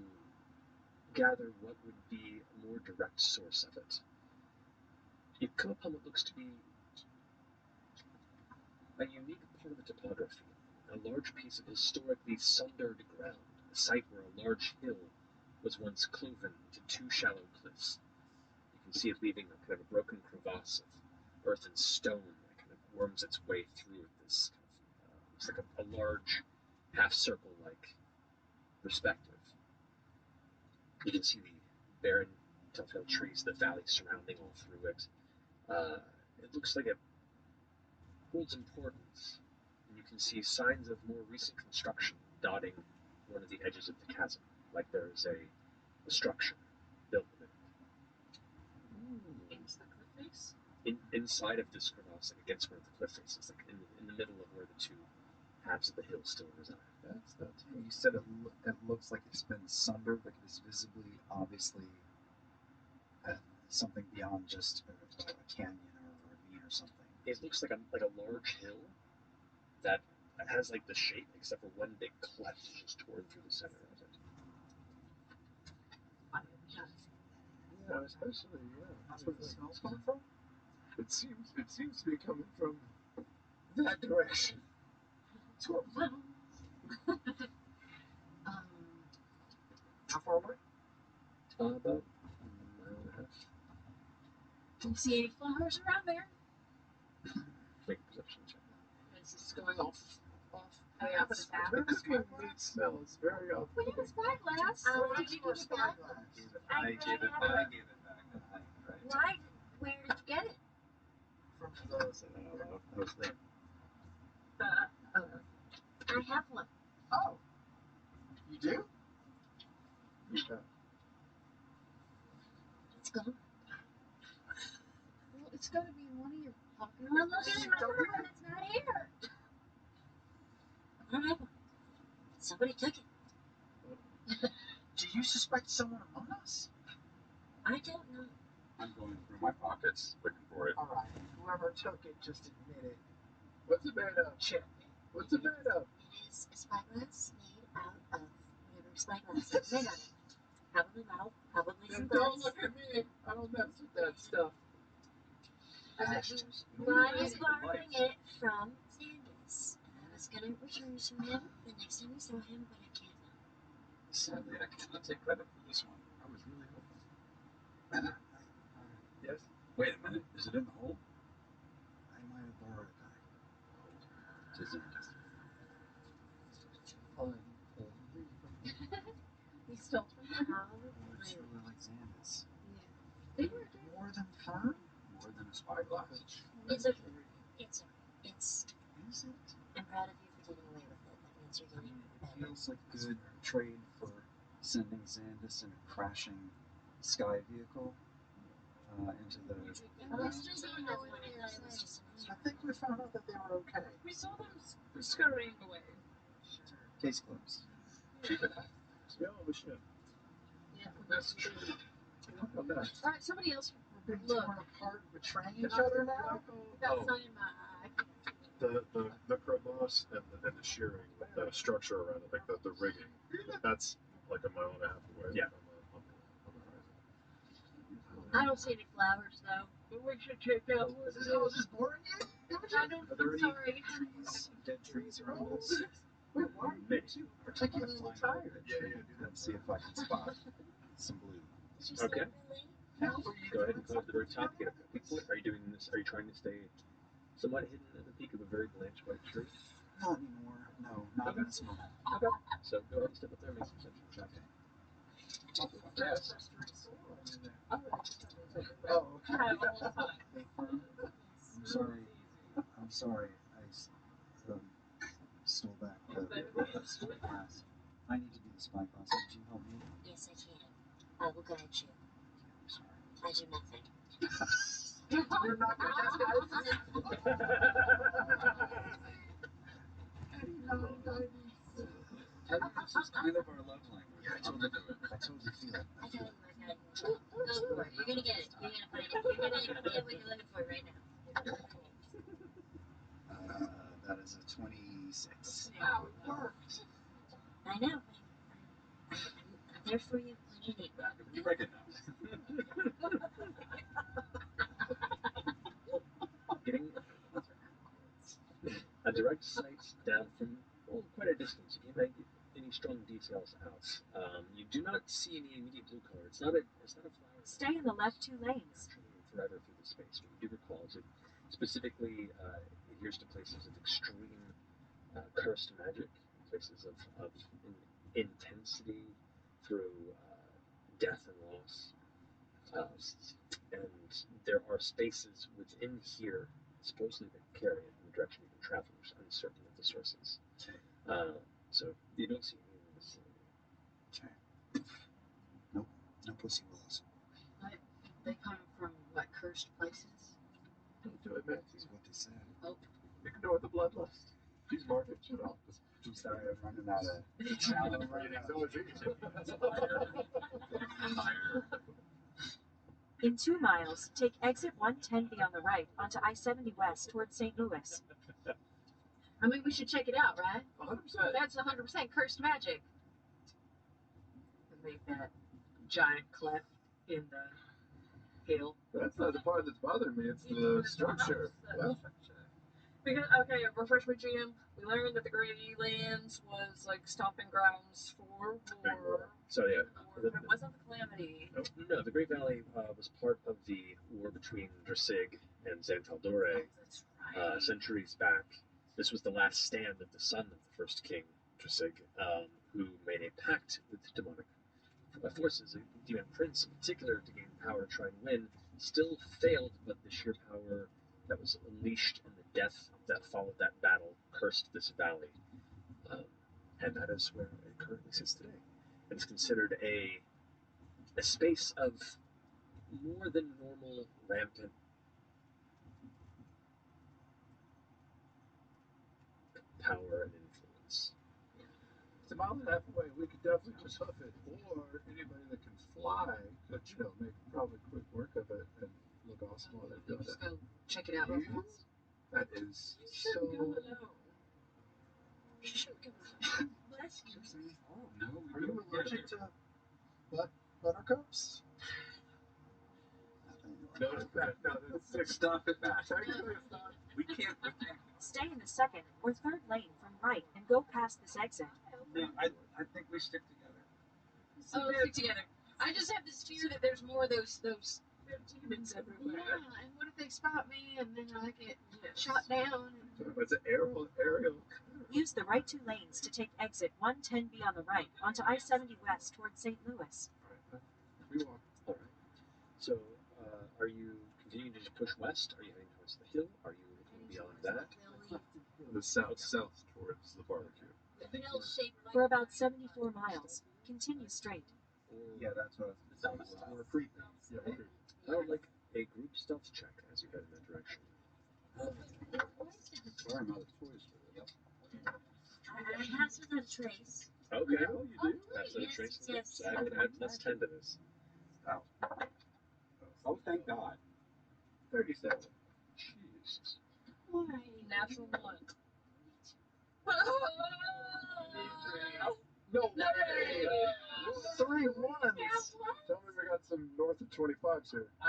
gather what would be a more direct source of it. You've come upon what looks to be a unique part of the topography, a large piece of historically sundered ground, a site where a large hill was once cloven into two shallow cliffs. You can see it leaving a kind of a broken crevasse of earth and stone that kind of worms its way through this kind of, looks like a large half-circle-like perspective. You can see the barren, telltale trees, the valley surrounding all through it. It looks like it holds importance, and you can see signs of more recent construction dotting one of the edges of the chasm, like there is a structure built within it. Against the cliff face? Inside of this crevasse, like against one of the cliff faces, like in the middle of where the two halves of the hill still reside. That's you said it looks like it's been sundered, like it is visibly, obviously, something beyond just a canyon or a ravine or something. It looks like a large hill that has like the shape, except for one big cleft just torn through the center of it. Yeah, especially, yeah. That's where the smell's coming from? It seems to be coming from that direction. How far away? About a mile and a half. Don't see any flowers around there. Make a perception check. Is this going off way Up outside? at The cooking meat smells very off. We have a spyglass. Did you give it back? I gave it back. Why? Where did you get it? From I was there. I have one. Oh, you do? It's gone. Well, it's got to be in one of your pockets. Well, look at another one that's not here. I don't have one. Somebody took it. Do you suspect someone among us? I don't know. I'm going through my pockets looking for it. Alright, whoever took it, just admit it. What's it made of? Check me. What's it made of? It is a spyglass made out of whatever spyglass is made out of. Probably metal, probably some Don't glass. look at me. I don't mess with that stuff. I was borrowing it from Sandus. I was gonna return to him the next time we saw him, but I can't now. Sadly, I cannot take credit for this one. I was really hoping. Yes? Wait a minute. Is it in the hole? I might have borrowed it back. Tis in. We stole from him. It's really like Xandus. Yeah. They were More than fun? More than a spyglass. It's okay. It's okay. It's. Is it? I'm proud of you for getting away with it. That means you're getting better. Feels like good trade for sending Xandus in a crashing sky vehicle into the. Oh, still don't have one. I thought it was just an I instrument. think we found out that they were okay. We saw them scurrying away. Case closed. Keep it high. Yeah, we should. Yeah. That's true. How about that? All right, somebody else. Big two Look. are apart, betraying each other now? That's not in my. I can't see it. The crevasse and the shearing with the structure around it, like the rigging, that's like a mile and a half away. Yeah. On the horizon. I don't see any flowers though. But we should check out what Is this boring you? I don't. Are there I'm any sorry. trees, dead trees around us? Wait, why are you two particularly tired? Yeah, do that and see if I can spot some blue. Did you say Okay. really? Go ahead and climb to the very top. Get a peek point. Are you doing this? Are you trying to stay somewhat hidden at the peak of a very blanched white tree? Not anymore. No, not in this moment. Okay. So go ahead and step up there and make a perception check. Yes. Oh, okay. I have a whole time. Hey, Fern, I'm sorry. I'm sorry. Stole back the glass. I need to be the spy boss. Could you help me? Yes, I can. I will guide you. I'm sorry. I do nothing. You're not gonna test guys. I think this is kind of our love language. Yeah, I totally feel it. I tell you, my God, go for it. You're gonna get it. You're gonna find it. You're gonna get what you're looking for right now. That is a 26. Wow, it worked. I know. I'm there for you when you need me. You recognize. Getting a direct sight down from quite a distance. You can't make any strong details out. You do not see any immediate blue color. It's not a flower. Stay in the left 2 lanes. Forever through the space. But you do recall it specifically adheres to places of extreme cursed magic, places of intensity through death and loss. And there are spaces within here, supposedly that carry it in the direction you can travel, which is uncertain of the sources. So you don't see any in the vicinity. Okay. Nope. No pussy willows. What? They come from what, cursed places? Don't do it, man. That's what they said. Oh. Ignore the bloodlust. She's marking shit off. I'm sorry, I'm running out of talent right now. In 2 miles, take exit 110B on the right onto I-70 West towards St. Louis. I mean, we should check it out, right? 100%. That's 100% cursed magic. And make that giant cleft in the hill. That's not the part that's bothering me. It's the structure. Yeah. Because, okay, refresh my GM. We learned that the Grey Lands was like stomping grounds for war. So yeah. But it wasn't the Calamity. No, the Great Valley was part of the war between Drasig and Xantaldore That's right. centuries back. This was the last stand of the son of the first king, Drasig, who made a pact with demonic forces. A demon prince, in particular, to gain power to try and win, still failed, but the sheer power that was unleashed and the death that followed that battle cursed this valley. And that is where it currently sits today. It is considered a space of more than normal rampant power and influence. It's a mile and a half away. We could definitely just hoof it. Or anybody that can fly could, make probably quick work of it and look awesome while they're doing Just it. go check it out. That is You shouldn't go alone. You shouldn't go alone. Bless you. No, Are you allergic to buttercups? Notice that. No, that's sick. Stop it, Matt. Technically, it's not. We can't. Stay in the 2nd or 3rd lane from right and go past this exit. No, I think we stick together. Oh, let's stick together. I just have this fear that there's more of those demons everywhere. Yeah, and what if they spot me and then I get shot down? It's an aerial. Use the right 2 lanes to take exit 110B on the right onto I-70 West towards St. Louis. We walk. All right. So, are you continuing to just push west? Are you heading towards the hill? Are you looking beyond that? The south towards the barbecue. The hill shaped like For about 74 miles, continue straight. Yeah, that's what I was thinking. We're creeping. Yeah, we're good. I would like a group stealth check as you head in that direction. Sorry, I'm out of toys for this. I have some of trace. Okay. Oh, you do? That's a Yes, trace. yes. So I would add plus 10 to this. Oh, thank God. 37. Jesus. Why? natural one. No way! 3 ones! Tell me we got some north of 25s here. I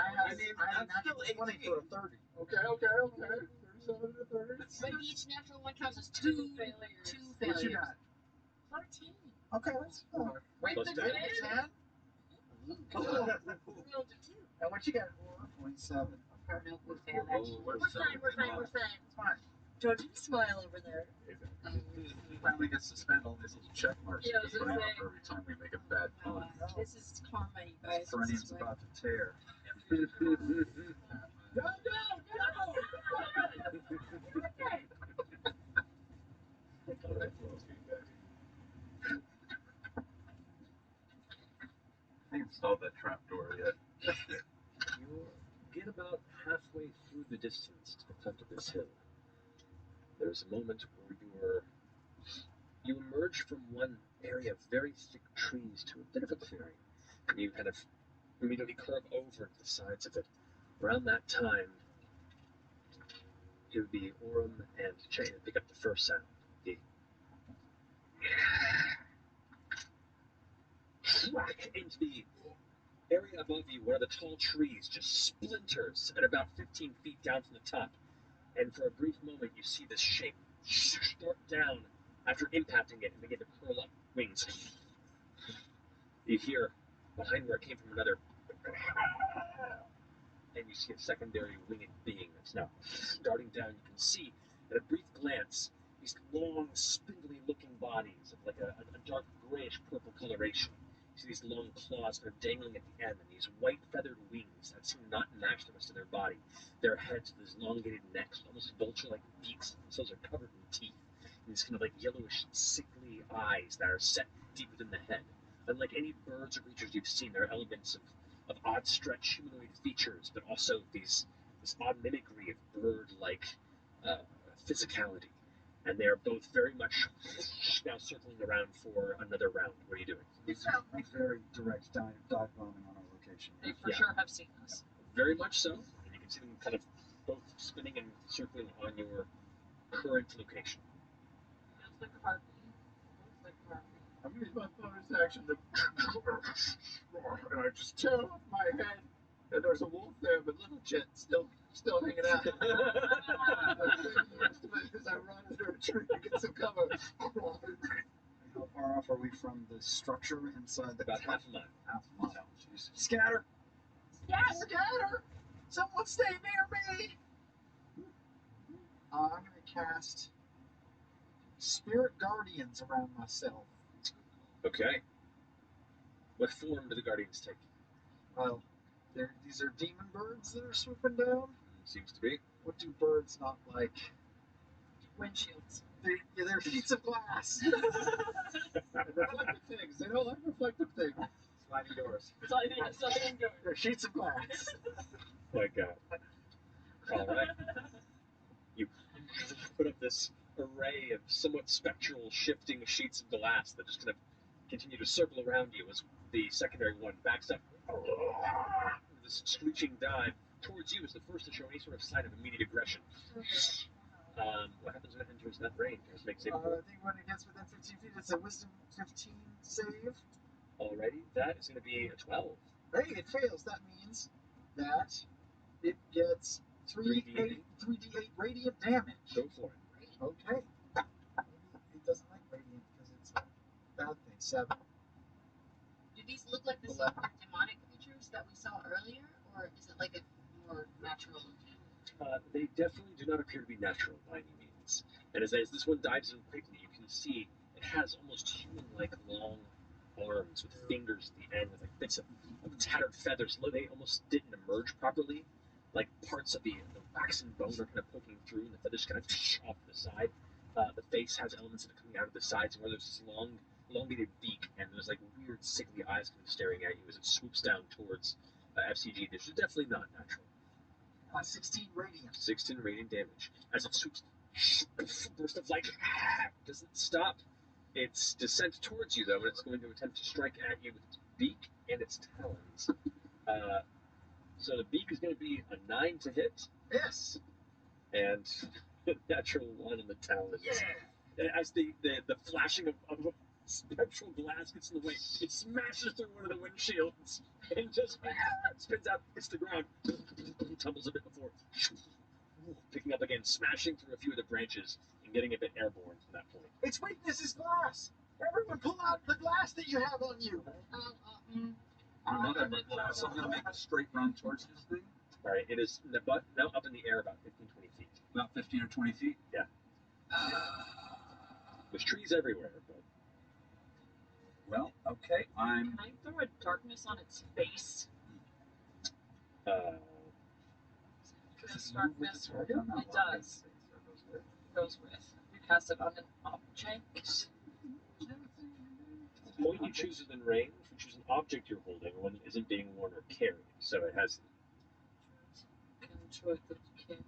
have natural 20 for a 30. Okay. 37 to 30. But each natural one counts as two failures. What you got? 14. Okay, that's fine. Wait, Plus the 10. 10? Rolled a 2. And what you got? 27. Okay. No, we failed that. We're fine. It's fine. Don't you smile over there. He finally gets to spend all these little check marks Yeah, I was that we gonna have say. every time we make a bad pun. This is karma, you guys. His brain's This is about to tear. Go! All right. I haven't installed that trapdoor yet. You get about halfway through the distance to the front of this hill. There's a moment where you emerge from one area of very thick trees to a bit of a clearing, and you kind of immediately curve over to the sides of it. Around that time, it would be Orem and Jay that pick up the first sound. The whack into the area above you. One of the tall trees just splinters at about 15 feet down from the top, and for a brief moment, you see this shape start down after impacting it and begin to curl up wings. You hear behind where it came from another, and you see a secondary winged being that's now darting down. You can see at a brief glance these long, spindly looking bodies of like a dark grayish purple coloration. You see these long claws kind of dangling at the end, and these white feathered wings that seem not to match the rest of their body. Their heads with these elongated necks, almost vulture-like beaks, themselves are covered in teeth. And these kind of like yellowish, sickly eyes that are set deep within the head. Unlike any birds or creatures you've seen, there are elements of odd stretch humanoid features, but also this odd mimicry of bird-like uh, physicality. And they are both very much now circling around for another round. What are you doing? It's a very direct dive bombing on our location. They for sure have seen us. Very much so. And you can see them kind of both spinning and circling on your current location. Feels like a heartbeat. Looks like a heartbeat. I'm gonna use my bonus action to and I just tear off my head. And there's a wolf there, but little Jet still hanging out. As I run under a tree to get some cover. How far off are we from the structure inside the About half a mile. Half a mile. Jeez. Scatter! Scatter! Someone stay near me! I'm gonna cast Spirit Guardians around myself. Okay. What form do the guardians take? Well, these are demon birds that are swooping down. Seems to be. What do birds not like? Windshields. They're sheets of glass. Reflective things. They don't like reflective things. Sliding doors. Sliding doors. They're sheets of glass. My God. All right. You put up this array of somewhat spectral, shifting sheets of glass that just kind of continue to circle around you as the secondary one backs up. This screeching dive towards you is the first to show any sort of sign of immediate aggression. What happens when it enters that range? It makes it. I think when it gets within 15 feet, it's a Wisdom 15 save. Alrighty, that is going to be a 12. Hey, it fails. That means that it gets 3d8 radiant damage. Go for it. Okay. Maybe it doesn't like radiant because it's a bad thing. 7. Do these look like the same demonic creatures that we saw earlier, or is it like a more natural? They definitely do not appear to be natural by any means. And as this one dives in quickly, you can see it has almost human-like long arms with fingers at the end, with like bits of tattered feathers. They almost didn't emerge properly. Like parts of the wax and bone are kind of poking through, and the feathers kind of off to the side. The face has elements that are coming out of the sides, where there's this long, elongated beak, and there's like weird, sickly eyes kind of staring at you as it swoops down towards FCG. This is definitely not natural. 16 radiant. 16 radiant damage. As it swoops, burst of light doesn't stop its descent towards you, though, and it's going to attempt to strike at you with its beak and its talons. So the beak is going to be a 9 to hit. Yes. And a natural 1 on the talons. Yeah. As the flashing of spectral glass gets in the way, it smashes through one of the windshields and just spins out, hits the ground, tumbles a bit before picking up again, smashing through a few of the branches and getting a bit airborne from that point. Its weakness is glass. Everyone pull out the glass that you have on you. I'm not at my glass. I'm going to make a straight run towards this thing. All right, it is now up in the air about 15, 20 feet. About 15 or 20 feet? Yeah. There's trees everywhere, but... Well, okay, Can I throw a darkness on its face? darkness. Darkness. It does. It goes with. You cast it on an object. The point you choose within range, you choose an object you're holding, or one that isn't being worn or carried. So it has. Control the kid.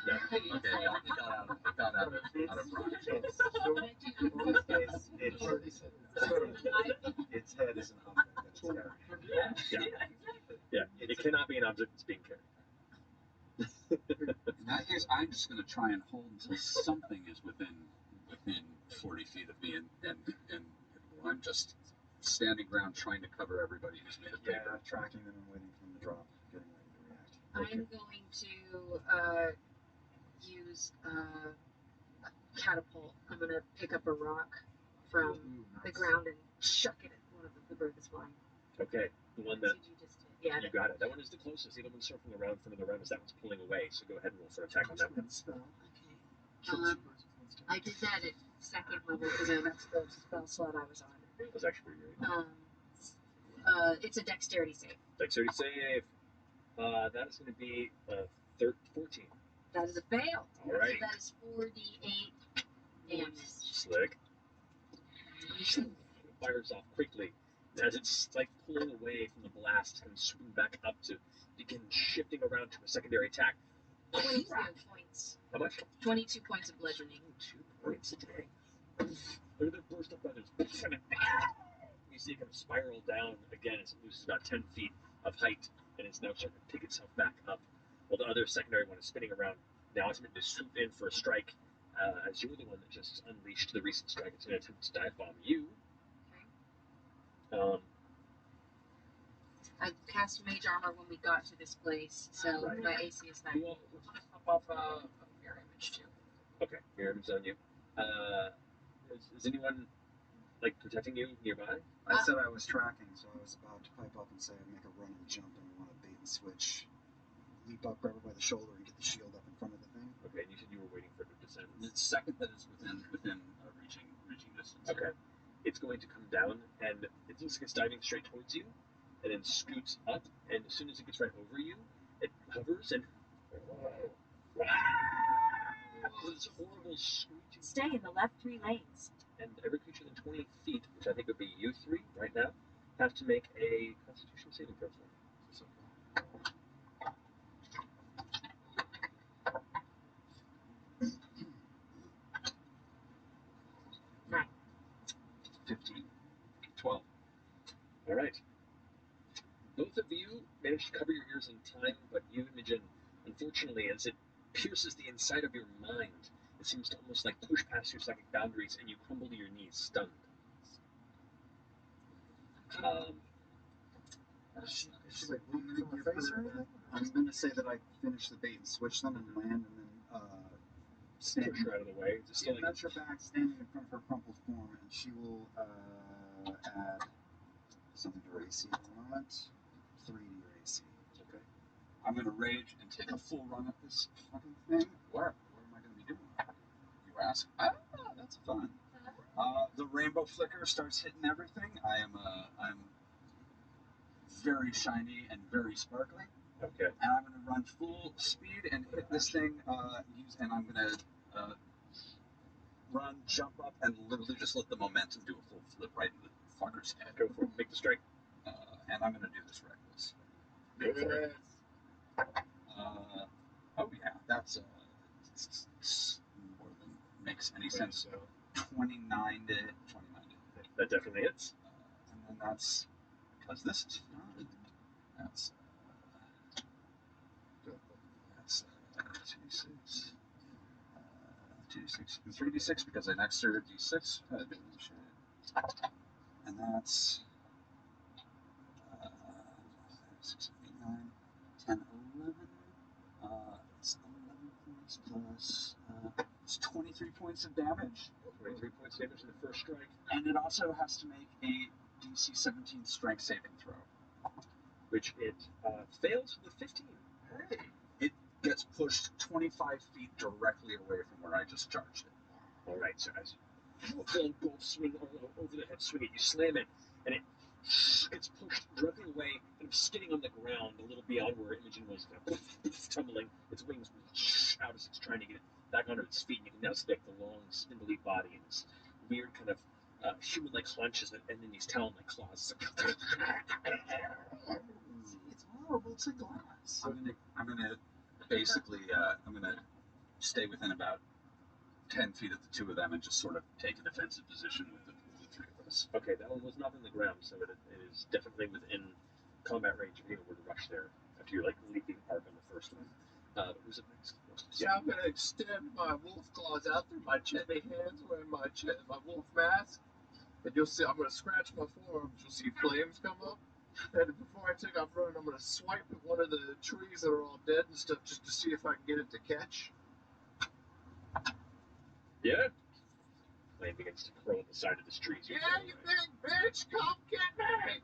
No. Okay, it got out of range. In this case, its head is an object that it's carrying. Yeah. It cannot be an object that's being carried. In that case, I'm just going to try and hold until something is within 40 feet of me, and I'm just standing ground trying to cover everybody who's made a paper. Tracking them and waiting for them to drop, getting ready to react. I'm going to use a catapult. I'm going to pick up a rock from the ground and chuck it at one of the bird that's flying. Okay, the one that you just did. Yeah. you got it. That one is the closest. The other one's circling around in front of the round as that one's pulling away. So go ahead and roll for attack on that one. Okay. I did that at second level because that's the spell slot I was on. That was actually pretty great. It's a dexterity save. Dexterity save. That is going to be 14. That is a fail. All right. So that is 4d8 damage. Slick. It fires off quickly. As it's like pulling away from the blast, it's going to swing back up to begin shifting around to a secondary attack. 22 points. How much? 22 points of bludgeoning. 2 points a day. Look at the burst of feathers. You see it kind of spiral down again as it loses about 10 feet of height and is now starting to pick itself back up. While the other secondary one is spinning around. Now it's meant to swoop in for a strike as you're the one that just unleashed the recent strike. It's going to attempt to dive bomb you. I cast mage armor when we got to this place, so my AC is 9. Well, Pop off a mirror image too. okay, mirror image on you. Is anyone like protecting you nearby? I said I was tracking, so I was about to pipe up and say I'd make a run and jump, and I want to bait and switch, leap up, grab her by the shoulder, and get the shield up in front of the thing. Okay, and you said you were waiting for it to descend. The second that is within reaching distance. Okay. It's going to come down, and it looks like it's diving straight towards you, and then scoots up, and as soon as it gets right over you, it hovers and with this horrible screeching. Stay in the left 3 lanes. And every creature within 20 feet, which I think would be you three right now, have to make a Constitution saving throw for me. 9. 15. 12. All right. Both of you manage to cover your ears in time, but you, Imogen, unfortunately, as it pierces the inside of your mind, it seems to almost like push past your psychic boundaries, and you crumble to your knees, stunned. Is she like bleeding from her face or anything? I'm going to say that I finish the bait and switch them and land, and then stand. Push her out of the way. Is it still like... nudge her back, standing in front of her crumpled form, and she will add something to her AC at the moment. 3 to your AC. Okay. I'm going to rage and take a full run at this fucking thing. What am I going to be doing? You ask. That's fun. The rainbow flicker starts hitting everything. I'm very shiny and very sparkly. Okay. And I'm going to run full speed and hit this thing. And I'm going to run, jump up, and literally just let the momentum do a full flip right into the fucker's head. Go for it. Make the strike. And I'm going to do this reckless. Go for it. Oh yeah, that's more than makes any sense. 29 to hit. That definitely hits. And then that's because this is fun. That's 2d6. 2d6 and 3d6 because I next served d6. And that's 6, 8, 9, 10, 11. It's 11 points plus. It's 23 points of damage. 23 points of damage in the first strike. And it also has to make a DC 17 strength saving throw. Which it fails with a 15. Hey. It gets pushed 25 feet directly away from where I just charged it. Alright, so as you full golf swing over the head swing it, you slam it, and it gets pushed directly away, kind of skidding on the ground a little beyond where Imogen was, kind of tumbling. Its wings out as it's trying to get back onto its feet. And you can now see like the long, spindly body and this weird kind of human-like haunches and then these talon-like claws. It's horrible. It's a glass. I'm gonna basically I'm gonna stay within about 10 feet of the two of them and just sort of take a defensive position with the three of us. Okay, that one was not on the ground, so it is definitely within combat range if you were to rush there after your like leaping arc on the first one. But who's up next? Yeah, I'm gonna extend my wolf claws out through my chubby hands, wearing my wolf mask, and you'll see. I'm gonna scratch my forearms. You'll see flames come up, and before I take off running, I'm gonna swipe at one of the trees that are all dead and stuff, just to see if I can get it to catch. Yeah. Flame begins to curl at the side of this tree. Yeah, you big bitch, come get me!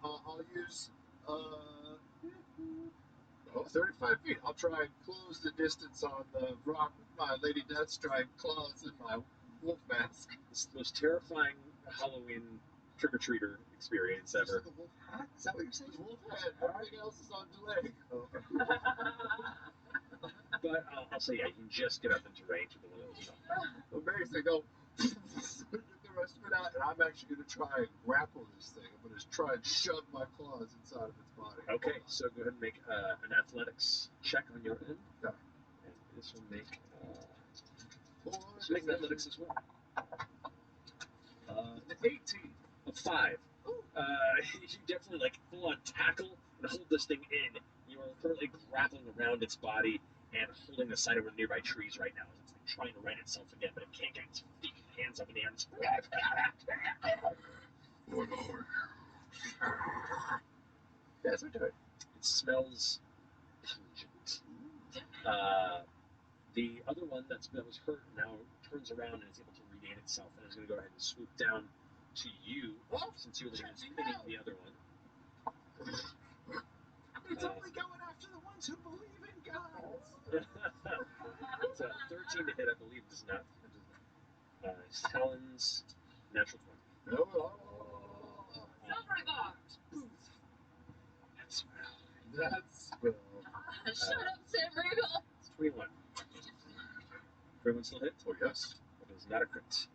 I'll use 35 feet. I'll try and close the distance on the rock with my Lady Deathstrike claws and my wolf mask. It's the most terrifying Halloween trick-or-treater experience ever. The wolf hat? Is that what you're saying? The wolf hat. Everything else is on delay. Okay. But I'll say, yeah, you can just get up into range with the one that was up. Amazing. Go get the rest of it out, and I'm actually going to try and grapple this thing. I'm going to try and shove my claws inside of its body. Okay, so go ahead and make an athletics check on your end. Okay. And this will make make an athletics as well. 18. A 5. You definitely like full on tackle and hold this thing in. You are currently grappling around its body and holding the side of one of the nearby trees right now. It's like trying to right itself again, but it can't get its feet and hands up in the air. That's my turn. It smells pungent. The other one that was hurt now turns around and is able to regain itself and is going to go ahead and swoop down to you since you're the one who's pinning the other one. It's only going after the ones who believe in God. It's a 13 to hit, I believe, does not. His talons, natural 20. Silver guard. That smell. That smell. Shut up, Sam Riegel. It's 21. Everyone still hit? Oh, yes. It is not a crit.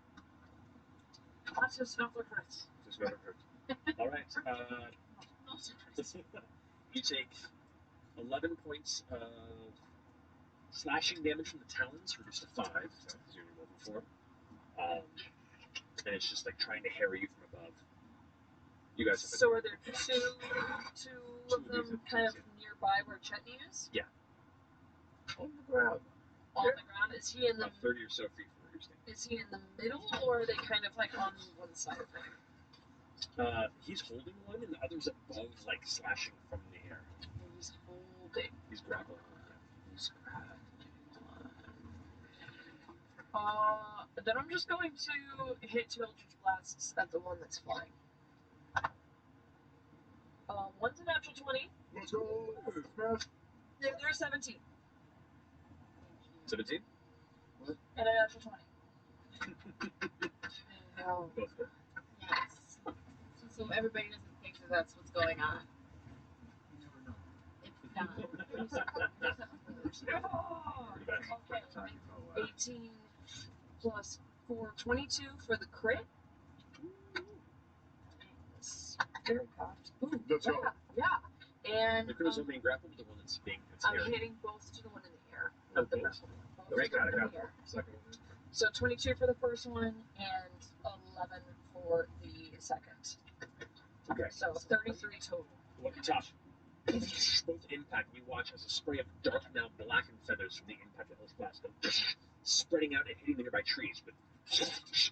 That's just not a crit. It's not a crit. All right. You take 11 points of slashing damage from the talons, reduced to 5, because you're level 4. And it's just like trying to harry you from above. You guys have So are there two of them kind of nearby where Chetney is? Yeah. On the ground. On the ground? Is he in the... About 30 or so feet from where you're standing. Is he in the middle, or are they kind of like on one side of him? He's holding one, and the other's above, like slashing from the air. He's holding. He's grappling. He's grappling. Then I'm just going to hit 2 Eldritch Blasts at the one that's flying. One's a natural 20. Let's go. Smash. There's 17. 17? What? And a natural 20. No. Both good. Yes. So everybody doesn't think that that's what's going on. You never know. It's not. Okay. 18 plus 4, 22 for the crit. Very cocked. Ooh, Let's go. Yeah. And The crit is only being grappled with the one that's being I'm harried. hitting both to the one in the air. Oh, both? Both Got it. in the air. Second one. So 22 for the first one and 11 for the second. Okay. So 33 total. One top. Both impact. You watch as a spray of dark, now blackened feathers from the impact of those blasts go spreading out and hitting the nearby trees with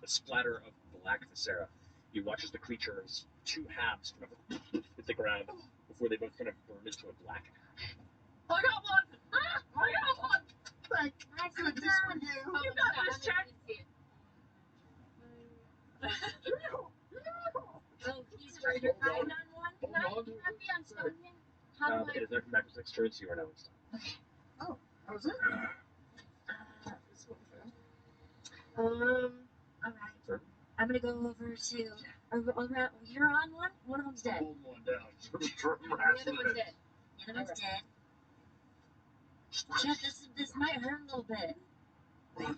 a splatter of black viscera. You watch as the creature's 2 halves kind of hit the ground before they both kind of burn into a black ash. I got one! I got one! Thank goodness for you. You got this, check! Oh, he's trying to find on one. Can I be on stone yet? How do It is now come back to 6 turns, so you are now in stone. Okay. Oh, how was it? Alright. I'm gonna go over to around. You're on one. One of them's dead. Hold one down. The other one's dead. The other one's dead. Chet, this might hurt a little bit. Okay.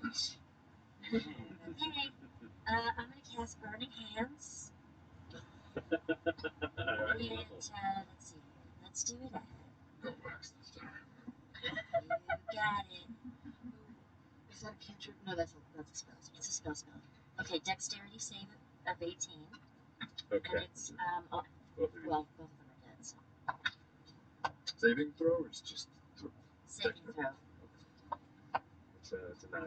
I'm gonna cast Burning Hands. And let's see. Let's do it. Go last this time. You got it. Is that a cantrip? No, that's a spell. It's a spell. Okay, dexterity save of 18. Okay. And it's Both of you. well, both of them are dead. So. Saving throw or it's just throw? Saving throw. It's a 9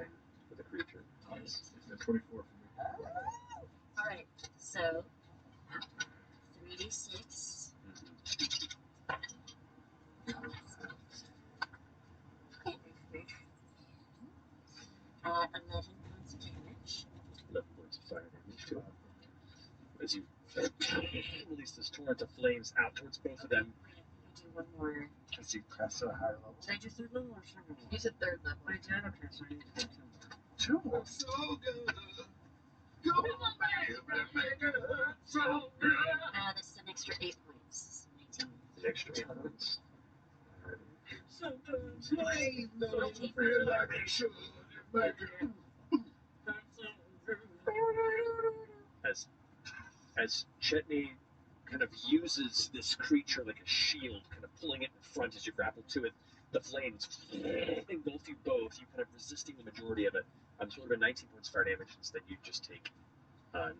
for the creature. Nice. It's a 24 for me. All right. So 3d6. Okay. 11 points of damage. 11 points of fire damage to it. As you release this torrent of flames out towards both of them. Wait, you do one more. As you press at a higher level. Did I do third level or second level? You said third level. I did. Okay, so I need to do 2 more. 2 more. So good. Come on, baby, make it hurt so good. This is an extra 8 points. 19. An extra 8 points. Sometimes life doesn't feel like it should. You make it hurt so good. As Chetney kind of uses this creature like a shield, kind of pulling it in front as you grapple to it, the flames engulf you both. You kind of resisting the majority of it. So it would have been 19 points of fire damage. Instead, you just take 9.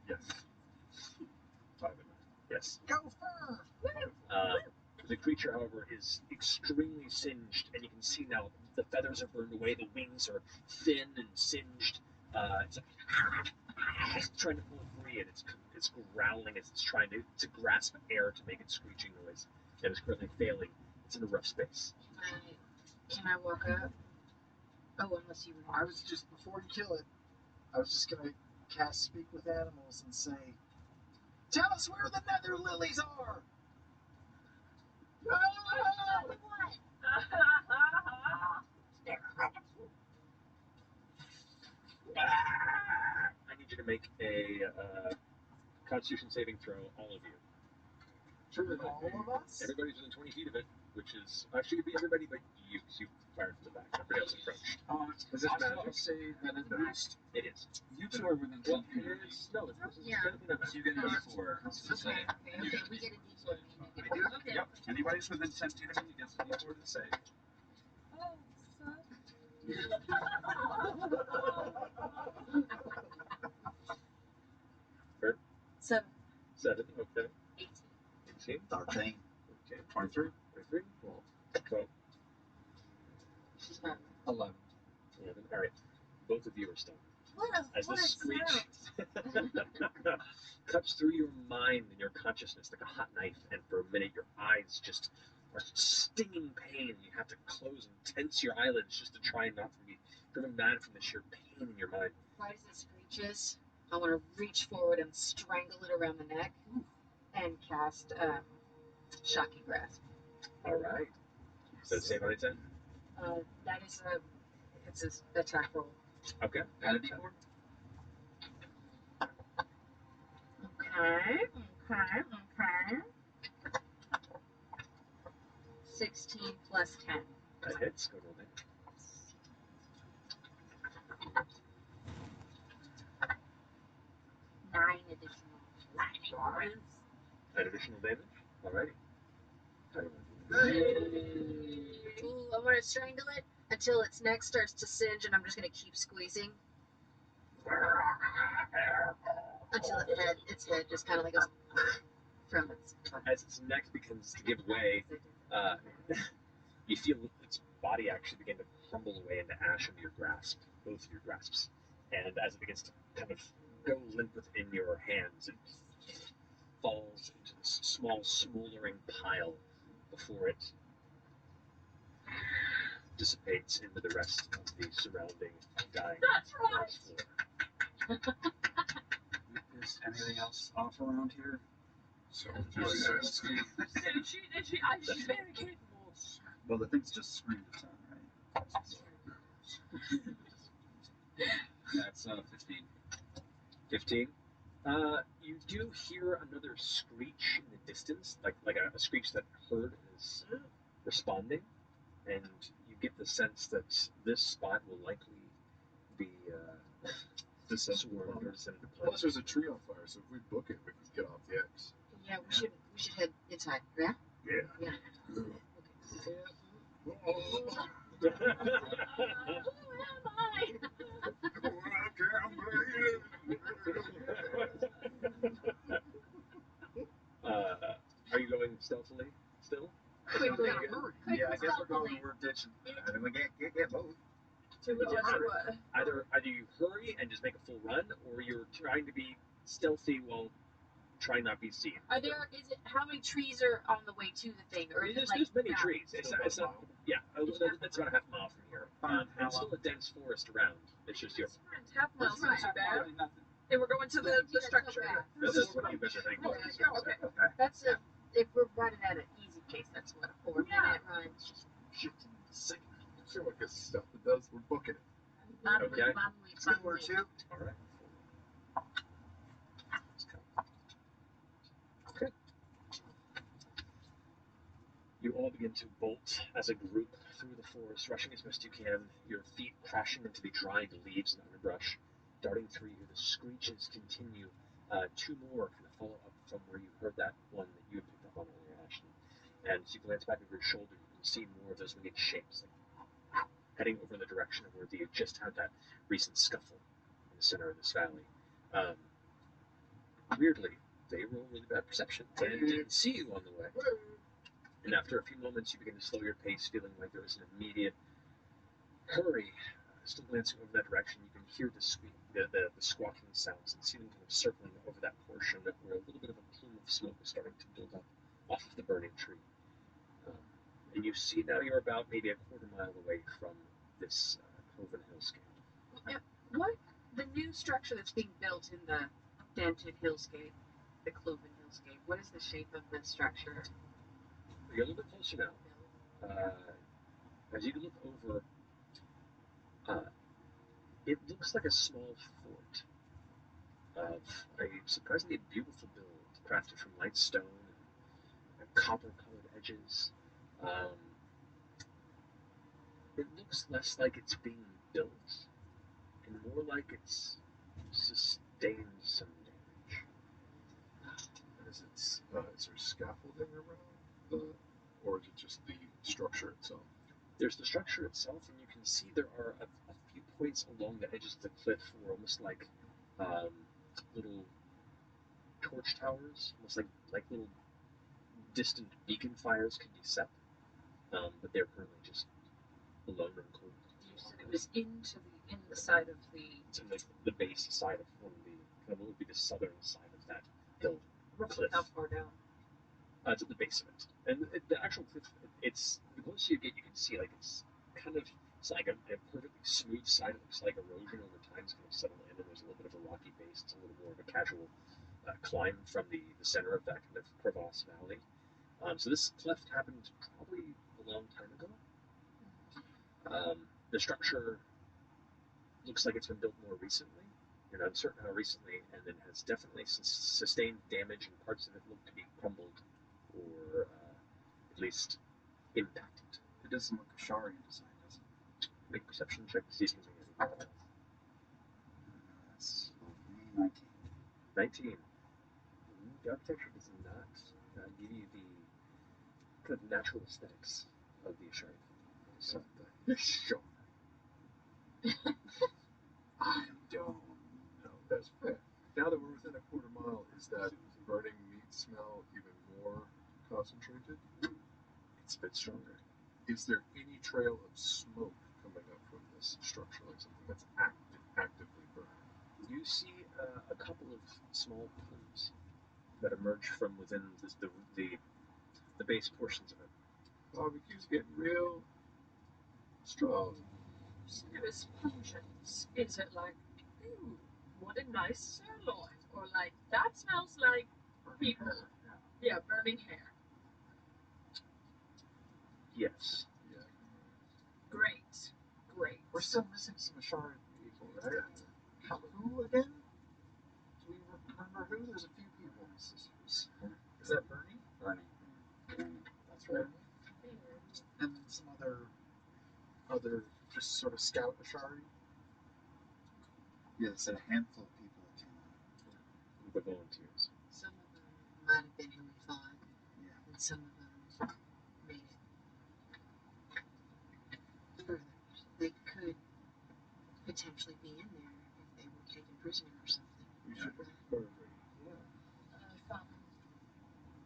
Yes. 5 and 9. Yes. Go first! The creature, however, is extremely singed, and you can see now the feathers are burned away, the wings are thin and singed. It's like trying to pull free, and it's growling as it's trying to grasp air to make its screeching noise, and it's currently failing. It's in a rough space. Can I walk up? Oh, unless you were. I was just, before you kill it, I was just going to cast Speak with Animals and say, tell us where the nether lilies are! What? I need you to make a Constitution saving throw, all of you. Sure, all of us? Everybody's within 20 feet of it, which is actually it'd be everybody but you, because you fired from the back. Everybody else approached. Is this magic? Say that is boost. It is. You two are within 10 feet. It is. No, it's Yeah. So you get a D4. That's what I'm saying. Okay, we get a D4. I do? Okay. Yep. Anybody's within 10 feet of me gets a D4 to save. Oh, fuck. Bird? 7. 7, okay. 18. 18. 13. Okay. 23. 23. Well, 12. 11. 11. All right. Both of you are stunned. As What the a screech cuts through your mind and your consciousness like a hot knife, and for a minute your eyes just are stinging pain. You have to close and tense your eyelids just to try not to be driven mad from the sheer pain in your mind. Right as it screeches, I want to reach forward and strangle it around the neck and cast Shocking Grasp. All right. So save on a 10. That is it's an attack roll. Okay. Add a D4. Okay. 16 plus 10. That hits. Go roll damage. 9 additional lightning rounds. 9 additional damage. Alrighty. How do you want to do Ooh, I want to strangle it until its neck starts to singe, and I'm just going to keep squeezing until its head just kind of like goes from its. As its neck begins to give way, you feel its body actually begin to crumble away into ash under your grasp, both of your grasps. And as it begins to kind of go limp within your hands, it falls into this small smoldering pile before it dissipates into the rest of the surrounding dying forest floor. Is anything else off around here? So, Did she? She's very capable. Well, the thing's just screamed its own, right? That's 15. 15. You do hear another screech in the distance, like a screech that herd is responding, and you get the sense that this spot will likely be swarmed or descended upon. Plus, there's a tree on fire, so if we book it, we can get off the X. Yeah, we should head inside. Yeah. Yeah. Yeah. Who am I? Are you going stealthily still? Quickly. Yeah, I guess we're going. We're ditching. I mean, we get both. Either you hurry and just make a full run, or you're trying to be stealthy while trying not to be seen. How many trees are on the way to the thing? Or is There's many trees. It's not, yeah, that's about a half mile from here. There's still a dense forest around. It's just your. Half mile's not too bad. And we're going to the structure. That's what you guys are heading towards. Okay. That's if we're running at an easy pace, that's what, a 4-minute run. Shit. Second. I feel like this stuff that does. We're booking it. Okay. Score 2. All right. Okay. You all begin to bolt as a group through the forest, rushing as best you can, your feet crashing into the dried leaves and underbrush. Darting through you, the screeches continue. 2 more kind of follow up from where you heard that one that you had picked up on earlier, Ashton. And as you glance back over your shoulder, you can see more of those winged shapes, like, heading over in the direction of where you just had that recent scuffle in the center of this valley. Weirdly, they roll really bad perception and didn't see you on the way. And after a few moments, you begin to slow your pace, feeling like there is an immediate hurry. Still glancing over that direction, you can hear the squawking sounds and see them kind of circling over that portion where a little bit of a plume of smoke is starting to build up off of the burning tree. And you see now you're about maybe a quarter mile away from this cloven hillscape. What the new structure that's being built in the dented hillscape, the cloven hillscape? What is the shape of the structure? You're a little bit closer now. As you look over, it looks like a small fort of a surprisingly beautiful build, crafted from light stone and copper-colored edges. It looks less like it's being built and more like it's sustained some damage. Is there scaffolding around or is it just the structure itself? There's the structure itself, and you can see there are a few points along the edges of the cliff where almost like little torch towers, almost like little distant beacon fires could be set, but they're currently just alone and cold. You said it was in the side of the. It's in the base side of one of the kind of what would be the southern side of that hill cliff. How far down? It's at the base of it, and the actual cliff. It's the closer you get, you can see like it's like a perfectly smooth side. It looks like erosion over time is kind of settled in, and there's a little bit of a rocky base. It's a little more of a casual climb from the center of that kind of crevasse valley. So this cleft happened probably a long time ago. The structure looks like it's been built more recently. You're not certain how recently, and then has definitely sustained damage, and parts of it look to be crumbled or at least impacted. It doesn't look Asharian design, does it? Make a perception check to see if you can see anything. That's 19. 19. The architecture does not give you the kind of natural aesthetics of the Asharian. So, sure. I don't know. That's fair. Now that we're within a quarter mile, is that burning meat smell even more concentrated? It's a bit stronger. Is there any trail of smoke coming up from this structure, like something that's actively burning? You see a couple of small plumes that emerge from within the base portions of it. Barbecue's getting real strong. It was pungent. Is it like, ooh, what a nice sirloin? Or like, that smells like people. Yeah, burning hair. Yes. Yeah. Great. We're still missing some Asharian people, right? Who again? Remember who? There's a few people. Sisters. Is that Bernie? Bernie. That's right. And then some other just sort of scout Ashari. Yeah, they said a handful of people that came out. The volunteers. Some of them might have been who we thought, and some of them made it further. They could potentially be in there if they were taken prisoner or something. We should hurry. Fine.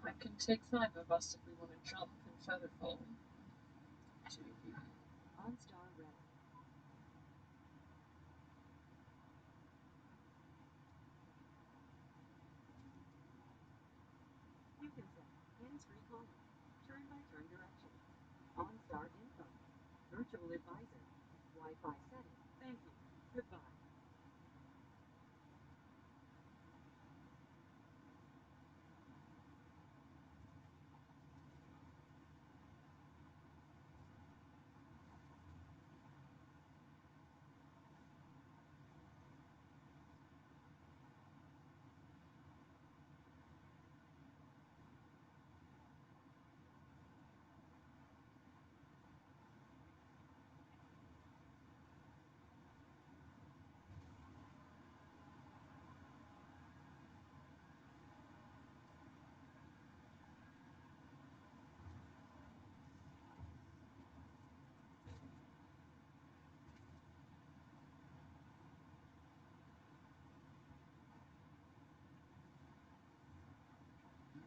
I can take 5 of us if we want to jump in Featherfall. 2 people. OnStar ready. You can set hands-free calling, turn-by-turn directions, OnStar info, virtual advisor, Wi-Fi setting. Thank you. Goodbye.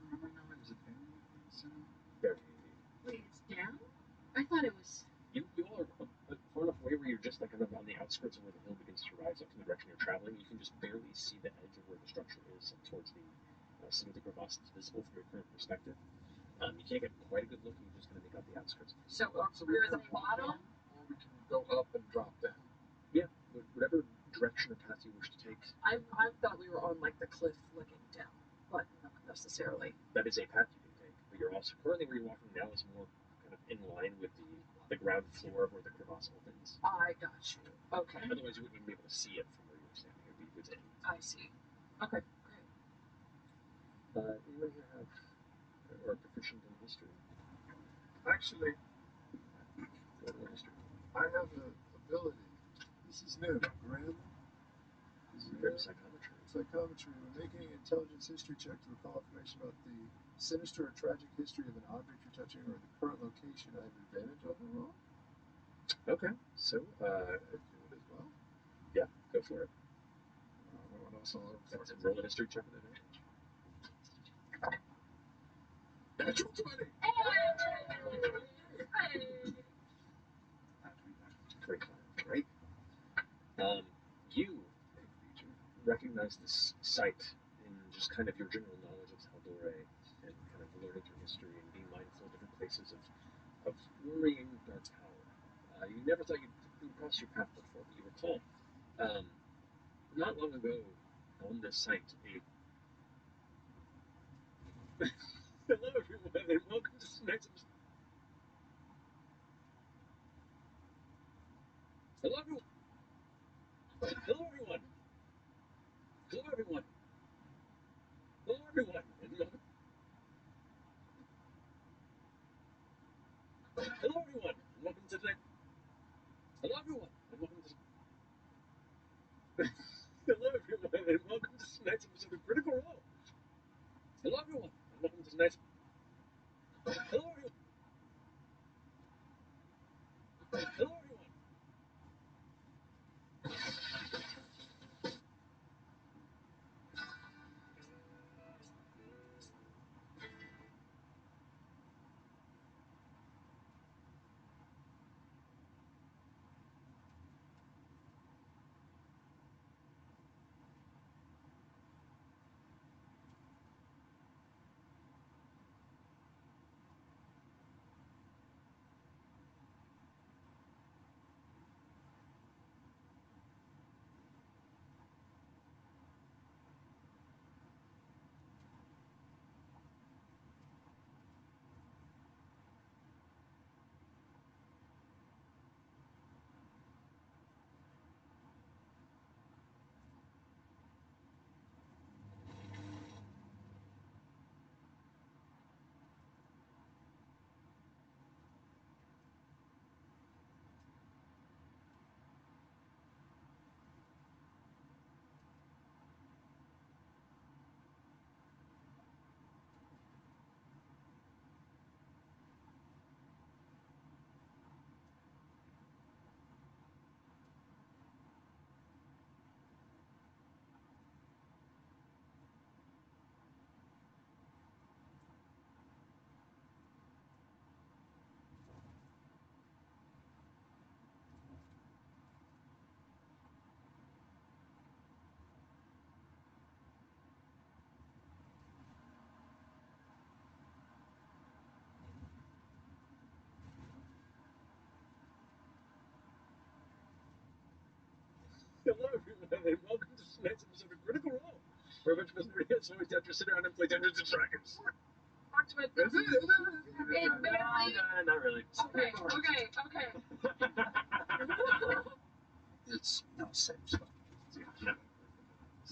Remember now there's a family in the center? Very indeed. Wait, it's down? I thought it was. You all are far enough away where you're just like kind of on the outskirts of where the hill begins to rise up to the direction you're traveling. You can just barely see the edge of where the structure is towards the city of the crevasse. It's visible from your current perspective. You can't get quite a good look. You're just going to make out the outskirts. So we're at the bottom? Or we can go up and drop down. Yeah, whatever direction or path you wish to take. I thought we were on like the cliff looking down, but not necessarily. That is a path you can take. But you're also currently where you're walking now is more kind of in line with the ground floor of where the crevasse opens. I got you. Okay. Otherwise, you wouldn't even be able to see it from where you're standing. It would be within. I see. Okay, great. Anyone here have or are proficient in history? Actually, Go to history. I have an ability. This is new. Grim. Grim psychometry. Psychometry. When making an intelligence history check to recall information about the sinister or tragic history of an object you're touching or the current location, I have advantage on the roll. Okay, so Do it as well. Yeah, go for it. What else all over for? Roll a history check with advantage. Natural 20. Great. You recognize this site in just kind of your general knowledge of Taldore and kind of learning through history and being mindful of different places of worrying dark power. You never thought you'd cross your path before, but you recall not long ago on this site Hello everyone and welcome to tonight's episode. Hello everyone. Hello everyone. Hello everyone. Hello everyone and welcome. Hello everyone and welcome to tonight. Hello everyone and welcome to Hello everyone and welcome to tonight's episode of Critical Role. Hello everyone and welcome to tonight's Hello everyone. Hello everyone. Hello, everyone, and welcome to tonight's episode of Critical Role, where a bunch of us nerds always have to sit around and play Dungeons and Dragons. Onto it. It barely. Not really. Okay. It's no safe spot. No.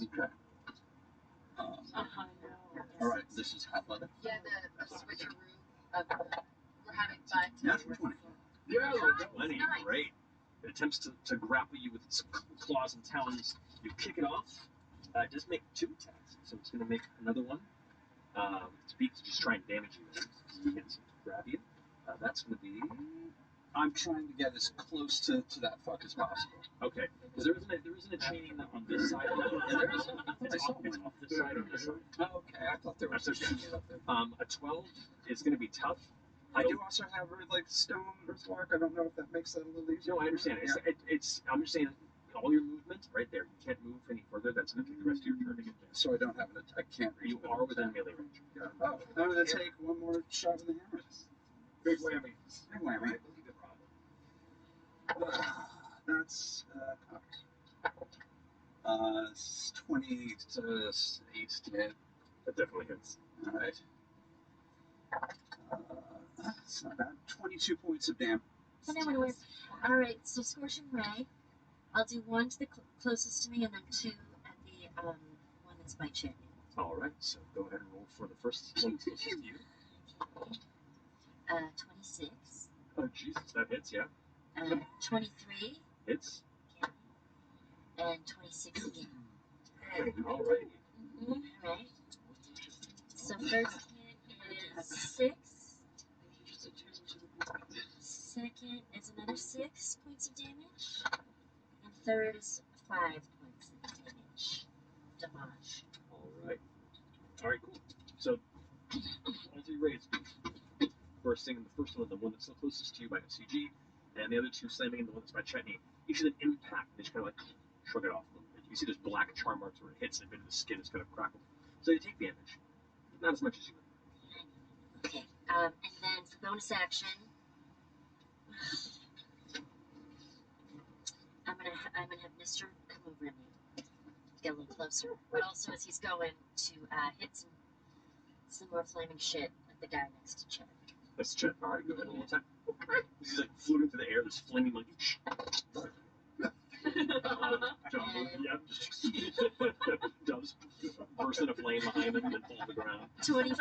Okay. All right, this is athletic. Yeah, the switcheroo of we're having fun. Natural 20. Yeah, Lenny, great. It attempts to grapple you with its claws and talons. You kick it off. It does make 2 attacks, so it's going to make another one. With its beak to just try and damage you. It can't seem to grab you. That's going to be... I'm trying to get as close to that fuck as possible. Okay. Because there isn't a chaining on this side. Yeah, there is. It's off this side on this side. Okay, I thought there was a chaining up there. A 12 is going to be tough. I do also have like stone earthwork. I don't know if that makes that a little easier. No, I understand. I'm just saying, all your movement right there. You can't move any further. That's going to take the rest of your turn to get there. So I don't have an attack. I can't reach. You are within melee range. Oh, I'm going to take one more shot with the hammer. Big whammy. Big whammy. I believe it, Rob. That's it's 28 to 8 to hit. That definitely hits. All right. It's not bad. 22 points of damage. All right, so Scorching Ray. I'll do 1 to the closest to me, and then 2 at the one that's by champion. All right, so go ahead and roll for the first one closest to you. 26. Oh, Jesus, that hits, yeah. 23. Hits. And 26 again. All right. All right. So first hit is 6. Second is another 6 points of damage. And third is 5 points of damage. Damage. All right. All right, cool. So, all 3 raids. Bursting in the first one, the one that's the closest to you by MCG, and the other 2 slamming in the one that's by Chetney. Each of them impact, they just kind of like shrug it off a little bit. You see there's black char marks where it hits, and a bit of the skin is kind of crackled. So you take damage. Not as much as you would. Okay, and then for bonus action, I'm gonna have Mister come over and get a little closer. But also, as he's going to hit some more flaming shit at the guy next to Chet. That's Chet. All right, go ahead and roll attack. He's like floating through the air. There's flaming like. Doves burst into flame behind him and then fall to the ground. 24.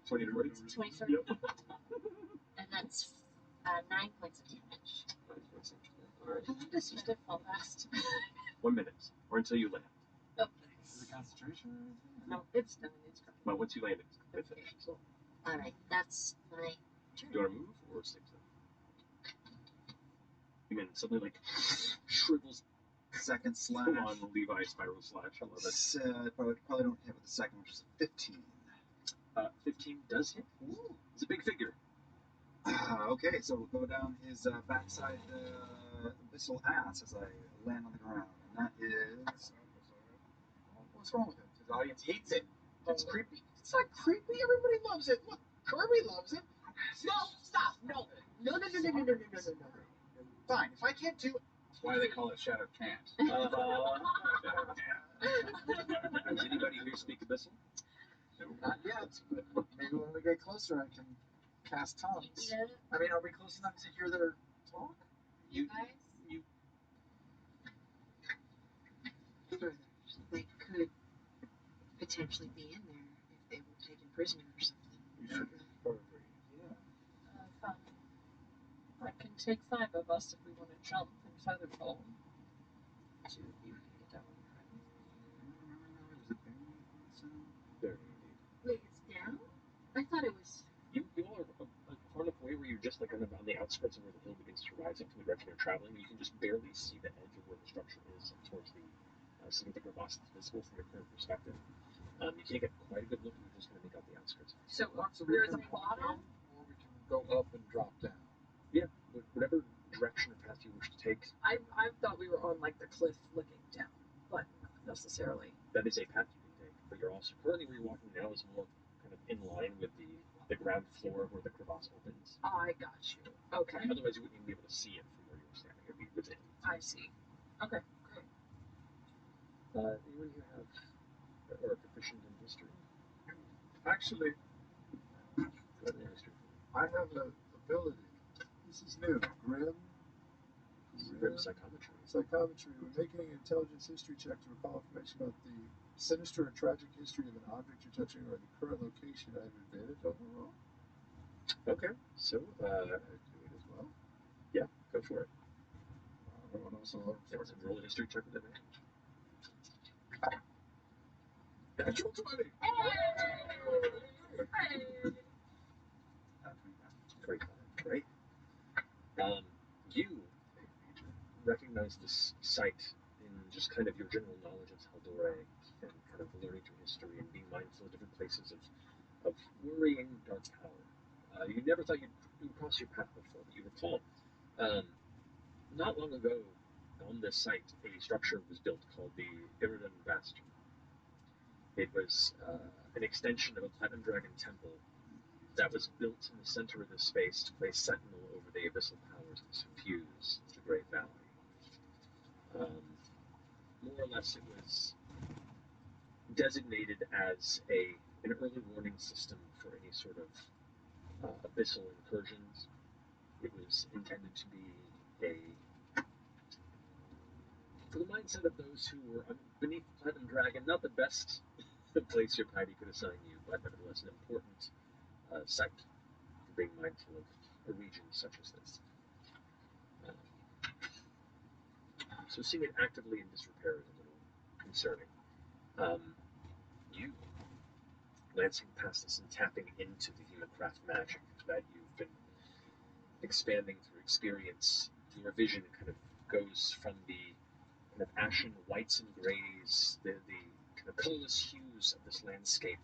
20 to hit. 24. Yep. And that's 9 points of damage. 9 points of damage. All right. How long does your fall last? 1 minute, or until you land. Oh, Is it concentration or anything? No, it's done. It's done. But once you land, it finishes. So. All right, that's my turn. Do you want to move or stay still? You mean suddenly like shrivels. Second slash. Full on Levi spiral slash. I love it. Probably don't hit with the second, which is a 15. 15 does hit. Ooh, it's a big figure. Okay, so we'll go down his backside abyssal ass as I land on the ground. And that is... What's wrong with it? His audience hates it. It's creepy. It's not creepy. Everybody loves it. Look, Kirby loves it. No, stop. No. No. Fine. If I can't do... That's why they call it Shadow Can't. Does anybody here speak Abyssal? Not yet, but maybe when we get closer I can cast tongues. Yeah. I mean, are we close enough to hear their talk? You They could potentially be in there if they were taken prisoner or something. I can take 5 of us if we want to jump and feather fall. So you can get down on your There. Wait, it's down? I thought it was. You all are far enough away where you're just like on the outskirts of where the hill begins to rise up to the direction you're traveling. You can just barely see the edge of where the structure is towards the some of the crevasse that's visible from your current perspective. You can't get quite a good look, and you're just going to make out the outskirts. So we're at the bottom? Or we can go up and drop down. Yeah, whatever direction or path you wish to take. I thought we were on like the cliff looking down, but not necessarily. That is a path you can take, but you're also currently where you're walking now is more kind of in line with the ground floor where the crevasse opens. I got you. Okay. Otherwise, you wouldn't even be able to see it from where you were standing. It'd be within. I see. Okay, great. Anyone here have or are proficient in history? Actually, Go ahead and history. I have an ability. This is new. Grim Psychometry. Psychometry. When making an intelligence history check to recall information about the sinister or tragic history of an object you're touching or the current location, I have advantage on the roll. Okay, so do it as well. Yeah, go for it. Everyone else will Yes, and roll a history check with advantage. Natural 20. Very great. You recognize this site in just kind of your general knowledge of Haldore and kind of learning through history and being mindful of different places of worrying dark power. You never thought you'd cross your path before, but you recall not long ago on this site a structure was built called the irregularly. It was an extension of a Platinum Dragon temple that was built in the center of this space to play sentinel over the abyssal powers that suffuse the Great Valley. More or less, it was designated as an early warning system for any sort of abyssal incursions. It was intended to be for the mindset of those who were beneath the Platinum Dragon, not the best place your piety could assign you, but nevertheless an important site for being mindful of a region such as this. So seeing it actively in disrepair is a little concerning. You, glancing past this and tapping into the humancraft magic that you've been expanding through experience, your vision kind of goes from the kind of ashen whites and grays, the kind of colorless hues of this landscape,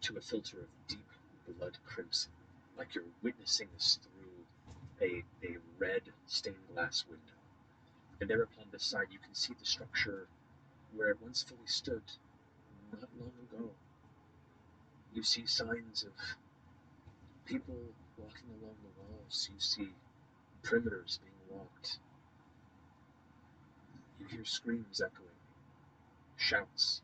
to a filter of deep blood crimson, like you're witnessing this through a red stained glass window. And there upon this side you can see the structure where it once fully stood, not long ago. You see signs of people walking along the walls. You see perimeters being walked. You hear screams echoing, shouts,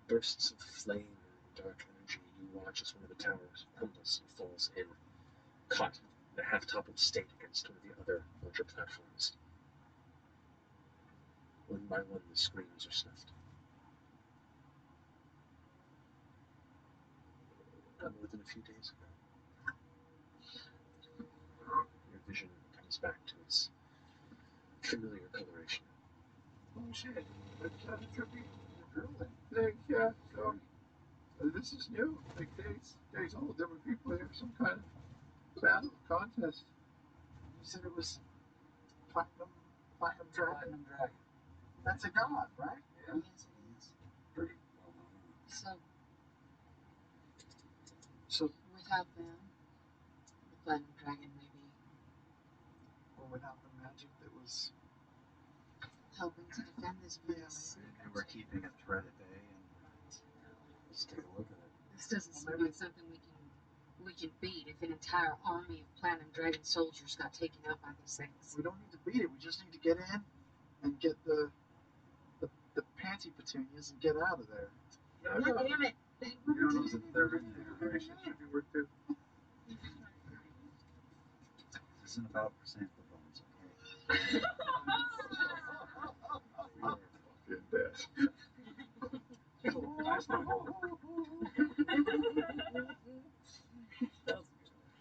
bursts of flame and dark energy. You watch as one of the towers crumbles and falls in, caught in a half-toppled state against one of the other larger platforms. One by one, the screams are snuffed. Not more than a few days ago. Your vision comes back to its familiar coloration. Oh shit, that's not a trippy thing, yeah, so this is new, like days old, there were people here, some kind of battle, contest. You said it was Platinum Dragon? Platinum Dragon. That's a god, right? Yeah. Yes, it is. Pretty well known. So, without them, the Platinum Dragon maybe. Or without the magic that was helping to defend this place. Yeah, maybe we're keeping a threat at bay, and let's take a look at it. This doesn't seem like something we can beat if an entire army of Platinum Dragon soldiers got taken out by these things. We don't need to beat it. We just need to get in and get the panty petunias and get out of there. God damn it! You don't know that their information should be worth it. This isn't about chrysanthemum bones, okay? We are fucking dead.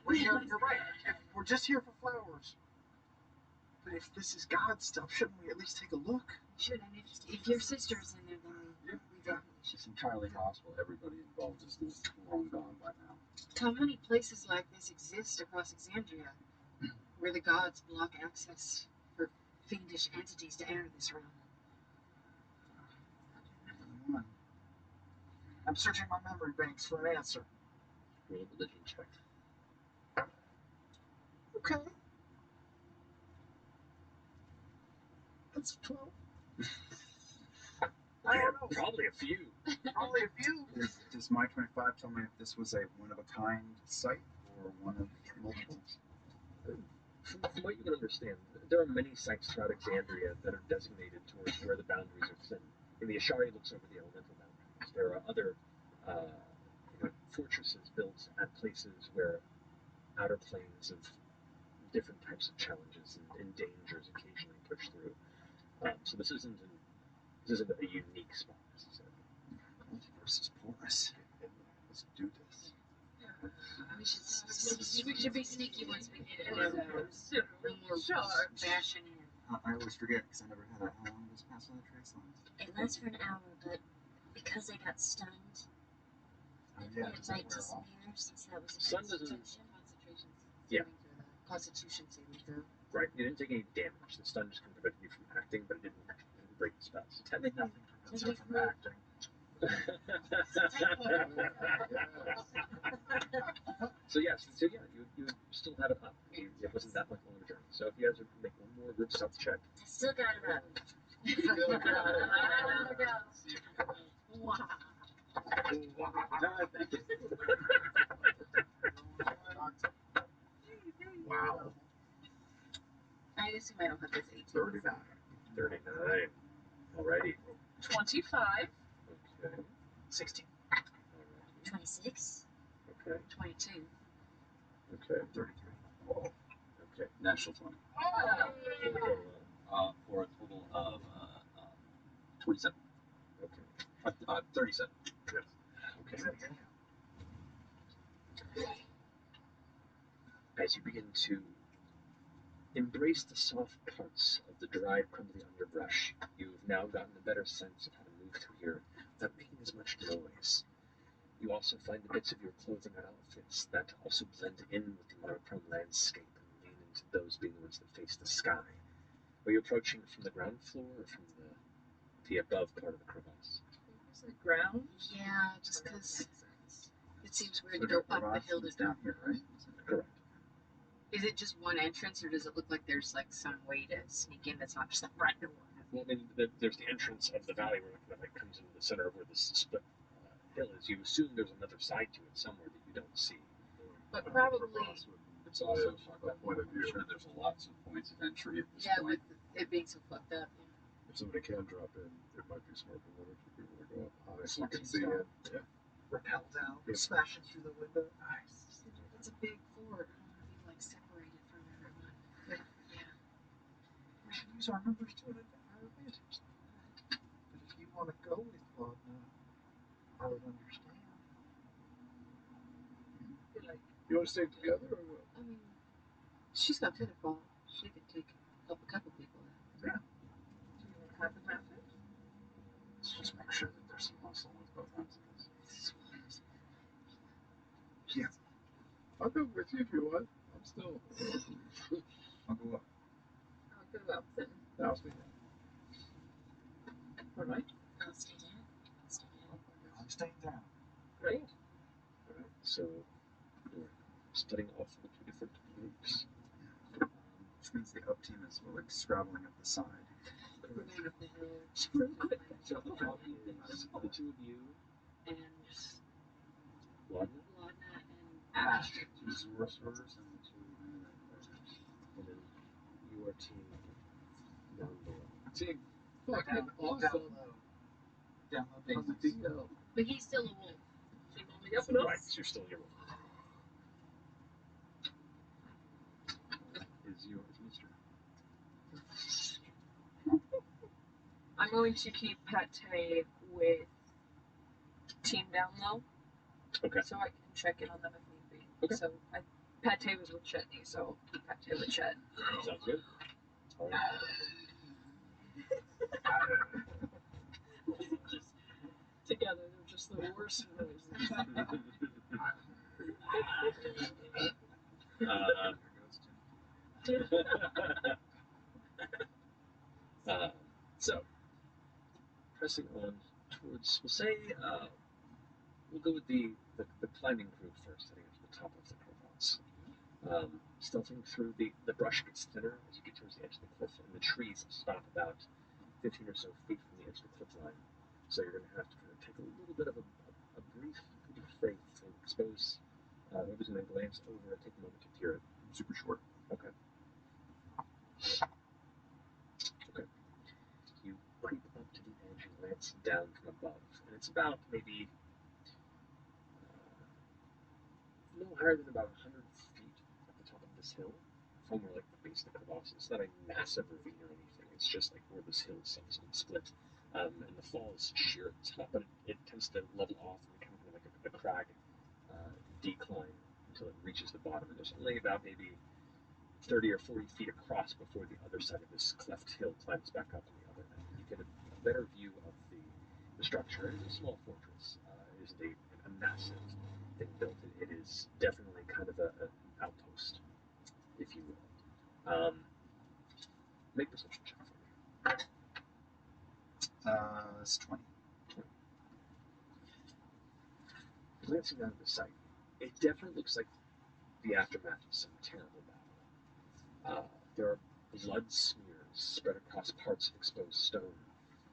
Well, you're right. If we're just here for flowers. But if this is God stuff, shouldn't we at least take a look? We should, and if your sister's in there, then we definitely should. It's entirely possible everybody involved is long gone by now. How many places like this exist across Exandria where the gods block access for fiendish entities to enter this realm? I'm searching my memory banks for an answer. Roll a religion check. Okay. That's 12. I don't know. Probably a few. Probably a few. Does my 25 tell me if this was a one-of-a-kind site or one of multiple? From what you can understand, there are many sites throughout Exandria that are designated towards where the boundaries are thin. And the Ashari looks over the elemental boundaries. There are other fortresses built at places where outer planes of different types of challenges and dangers occasionally push through. So this isn't a unique spot necessarily. Multiverse is porous. Let's do this. We should be sneaky once we get in. Right. A little more bashing in. I always forget because I never had it. How long does pass on the trace lines? It lasts for an hour, but because I got stunned, it might disappear since that was a Sun doesn't. concentration. Yeah. Constitution saving throw. Right. You didn't take any damage. The stun just kind of prevented you from acting, but it didn't break the spell. So technically, Nothing prevents her from acting. So yes, you would still have it up. It wasn't that much long of a journey. So if you guys would make one more group stealth check. I still got it up. Wow. Wow. I assume I don't have this 18. 39. 39. Alrighty. 25. Okay. 16. 26. Okay. 22. Okay. 33. Oh. Okay. Natural 20. For a total of 27. Okay. 37. Yes. Okay. As you begin to embrace the soft parts of the dried, crumbly underbrush, you've now gotten a better sense of how to move through here without making as much noise. You also find the bits of your clothing and outfits that also blend in with the monochrome landscape and lean into those being the ones that face the sky. Are you approaching from the ground floor or from the above part of the crevasse? Is it ground? Yeah, just because it seems weird to go up the hill to down here, right? Correct. Is it just one entrance, or does it look like there's like some way to sneak in that's not just the front door? Well, I mean, there's the entrance of the valley where it kind of like comes into the center of where this split hill is. You assume there's another side to it somewhere that you don't see. But probably. It's also I'm sure there's lots of points of entry at this point. With it being so fucked up. If somebody can drop in, it might be smart for one or two people to go up high so you can see in. Yeah. Rappel down, smashing through the window. Nice. It's a big fort. I don't want to be like separated from everyone. Yeah. We should use our numbers to our advantage. But if you want to go with Wagner, I would understand. You want to stay together or what? I mean, she's got Pinafall. She could help a couple people out. Yeah. Do you want to have the method? Let's just make sure that there's some muscle with both ends of this. Yeah. I'll go with you if you want. I'm still. I'll go up. I'll go up then. I'll stay down. All right. I'll stay down. I'm staying down. Great. Alright, so you're splitting off into two different groups. Which means the up team is like scrabbling up the side. We're going up the hill. Real quick. So the two of you And Laudna, and Ash. Two sorcerers and the two players. and then your team down below. Team fucking Down awesome. low. Down On the DL. But he's still a wolf. So you want me up and up? Right, so you're still in your role. Is yours, Mister? I'm going to keep Pate with team down low. Okay. So I can check in on them if need be. Okay. So Pate was with Chetney, so I'll keep Pate with Chet. Sounds good. Alright. Just together, they're just the worst noises. So, pressing on towards, we'll say, we'll go with the climbing group first, heading up to the top of the crevasse. Stealthing through the brush gets thinner as you get towards the edge of the cliff, and the trees stop about 15 or so feet from the edge of the cliff line. So you're going to have to kind of take a little bit of a brief leap of faith and expose, whoever's going to glance over and take a moment to hear it. Super short. Okay. Okay. You creep up to the edge and glance miles down from above, and it's about maybe no higher than about 100 feet at the top of this hill from where like the base of the crevasse. It's not a massive ravine or anything. It's just like where this hill has been split. And the fall is sheer at the top, but it tends to level off and become kind of like a crag decline until it reaches the bottom. And there's only about maybe 30 or 40 feet across before the other side of this cleft hill climbs back up on the other end. You get a better view of the structure. It is a small fortress. It isn't a massive thing built. It is definitely kind of an outpost, if you will. Make a perception check for me. It's 20. Glancing down at the site, it definitely looks like the aftermath of some terrible battle. There are blood smears spread across parts of exposed stone.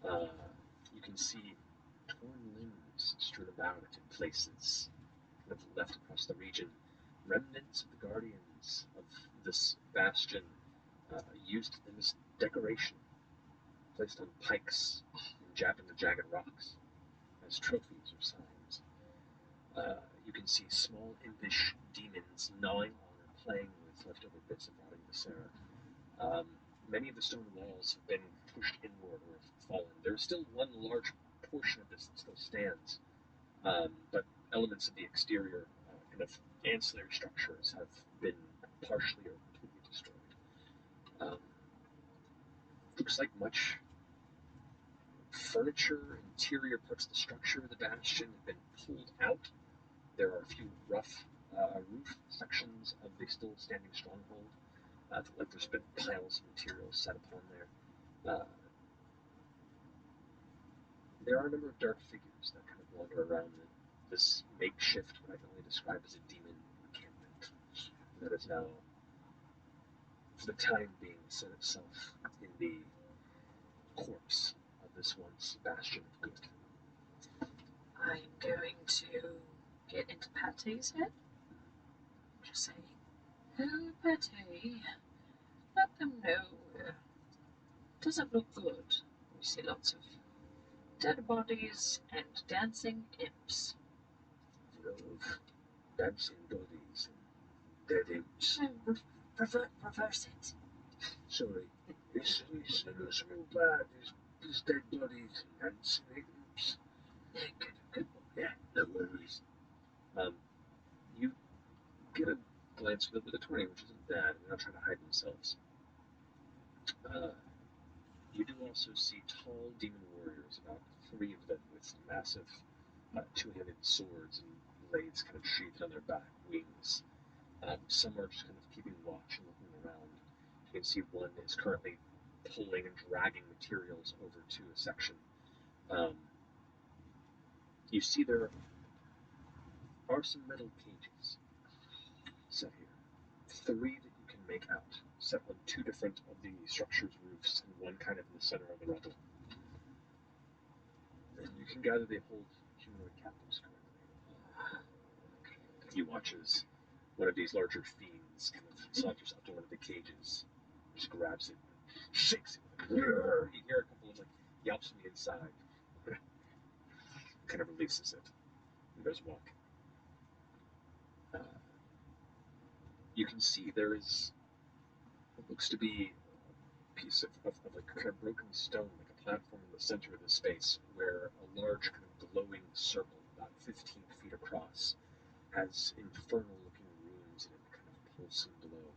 You can see torn limbs strewn about in places, kind of left across the region. Remnants of the guardians of this bastion used them as decoration, placed on pikes and the jagged rocks as trophies or signs. You can see small impish demons gnawing on or playing with leftover bits of rotting viscera. Many of the stone walls have been pushed inward or have fallen. There is still one large portion of this that still stands, but elements of the exterior, kind of ancillary structures, have been partially or completely destroyed. Looks like much furniture, interior parts of the structure of the bastion have been pulled out. There are a few rough roof sections of the still standing stronghold. Like there's been piles of material set upon there. There are a number of dark figures that kind of wander around this makeshift, what I can only describe as a demon encampment, that is now, for the time being, set itself in the corpse of this once bastion of good. I'm going to get into Pate's head. Just say, "Oh, Pate, let them know. Doesn't look good. We see lots of dead bodies and dancing imps." Of dancing bodies and dead imps. Reverse it. Sorry, it's real bad. There's dead bodies and dancing imps. Yeah, good. Yeah, no worries. You get a glance with a 20, which isn't bad. They're not trying to hide themselves. You do also see tall demon warriors, about 3 of them with massive two-handed swords and blades kind of sheathed on their back wings. Some are just kind of keeping watch and looking around. You can see one is currently pulling and dragging materials over to a section. You see there are some metal cages set here. 3 that you can make out, set on 2 different of the structure's roofs, and one kind of in the center of the rubble. And you can gather they hold humanoid captives currently. You watch as one of these larger fiends kind of saunters up to one of the cages, just grabs it, shakes it. You hear a couple of like yelps from the inside. Kind of releases it. And goes walk. You can see there is what looks to be a piece of like kind of broken stone, like a platform in the center of the space, where a large kind of glowing circle, about 15 feet across, has infernal-looking runes in it that kind of pulse and glow.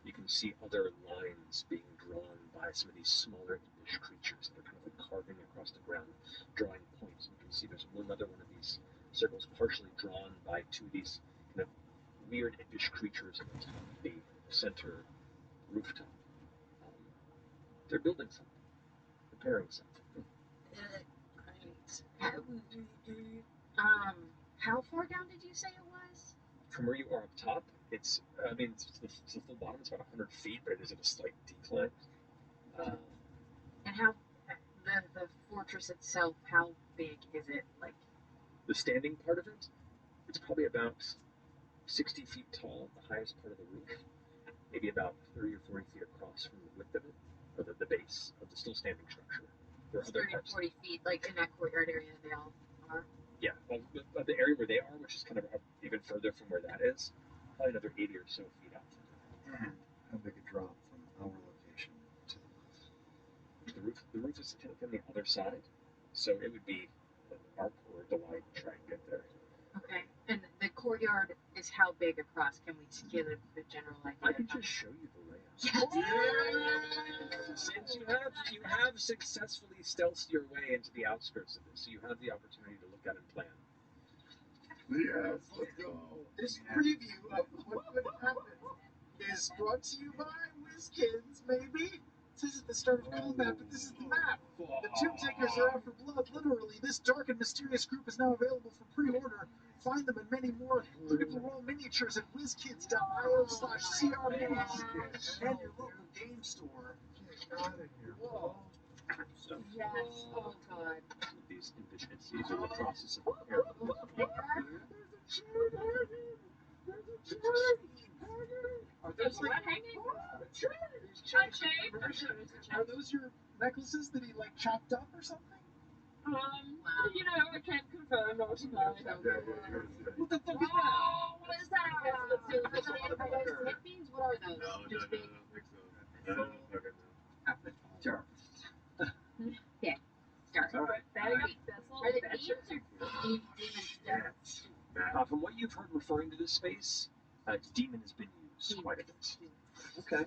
You can see other lines being drawn by some of these smaller impish creatures that are kind of like carving across the ground, drawing points. And you can see there's another one of these circles partially drawn by 2 of these kind of weird impish creatures at the top of the center rooftop. They're building something, preparing something. Great. How far down did you say it was? From where you are up top, it's the full bottom is about 100 feet, but it is at a slight decline. And how the fortress itself? How big is it? Like the standing part of it, it's probably about 60 feet tall, the highest part of the roof, maybe about 30 or 40 feet across from the width of it, or the base of the still standing structure. There are other 30, parts. 40 feet, like in that courtyard area, they all are. Yeah, well, the area where they are, which is kind of even further from where that is, probably another 80 or so feet out. And how big a drop from our location to the roof? The roof is on the other side, so it would be an arc or a delay to try and get there. Okay. And the courtyard is how big across? Can we get a general idea? I can just show you the layout. Yes! Since you have successfully stealthed your way into the outskirts of this, so you have the opportunity to look at and plan. Yes, let's go. This preview of what could happen is brought to you by WizKids, maybe? It says at the start of combat, but this is the map. The Tomb Takers are out for blood, literally. This dark and mysterious group is now available for pre-order. Find them and many more Critical Role miniatures at wizkids.io/crps and your local game store. Get out of here. Whoa. So, Yes. Oh, God. these individuals are in the process of There's a chain hanging! There's a chain hanging! Are those like hanging? Are those your necklaces that he like chopped up or something? You know, I can't confirm nor deny. What the fuck is that? Oh, what is that? Are those hippies? What are those? No, Just I big. don't think so. I don't fucking know. Sure. Yeah. Start. All right. Are they beams or demons? From what you've heard referring to this space, demon has been used quite a bit. Okay.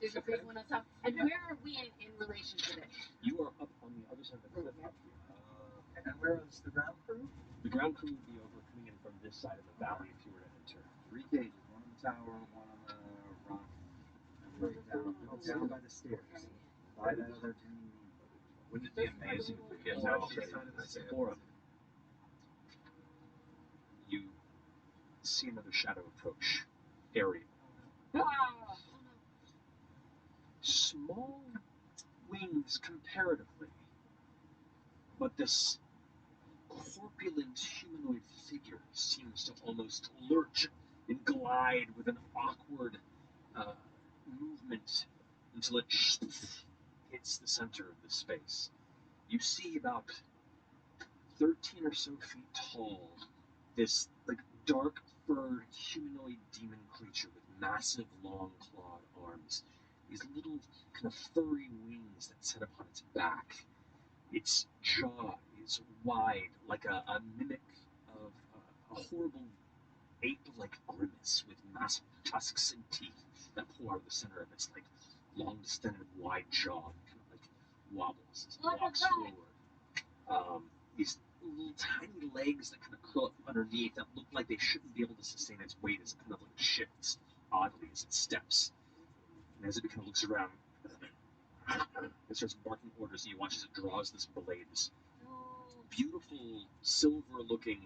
There's a big one on top. And where are we in relation to this? You are up on the other side of the cliff up here. And where is the ground crew? The ground crew would be over coming in from this side of the valley if you were to enter. 3 cages, one on the tower, one on the rock, and right down by the stairs. By that other tiny meat. Wouldn't it be amazing if we get out the forum? You see another shadow approach. Ariel. Small wings comparatively, but this corpulent humanoid figure seems to almost lurch and glide with an awkward movement until it hits the center of the space. You see about 13 or so feet tall, this like dark furred humanoid demon creature with massive long clawed arms. These little kind of furry wings that set upon its back. Its jaw is wide, like a mimic of a horrible ape-like grimace with massive tusks and teeth that pull out of the center of its like long, distended, wide jaw, kind of like wobbles as it walks forward. These little tiny legs that kind of curl up underneath that look like they shouldn't be able to sustain its weight as it kind of like shifts oddly as it steps. And as it kind of looks around, it starts barking orders, and you watch as it draws this blade, this beautiful silver-looking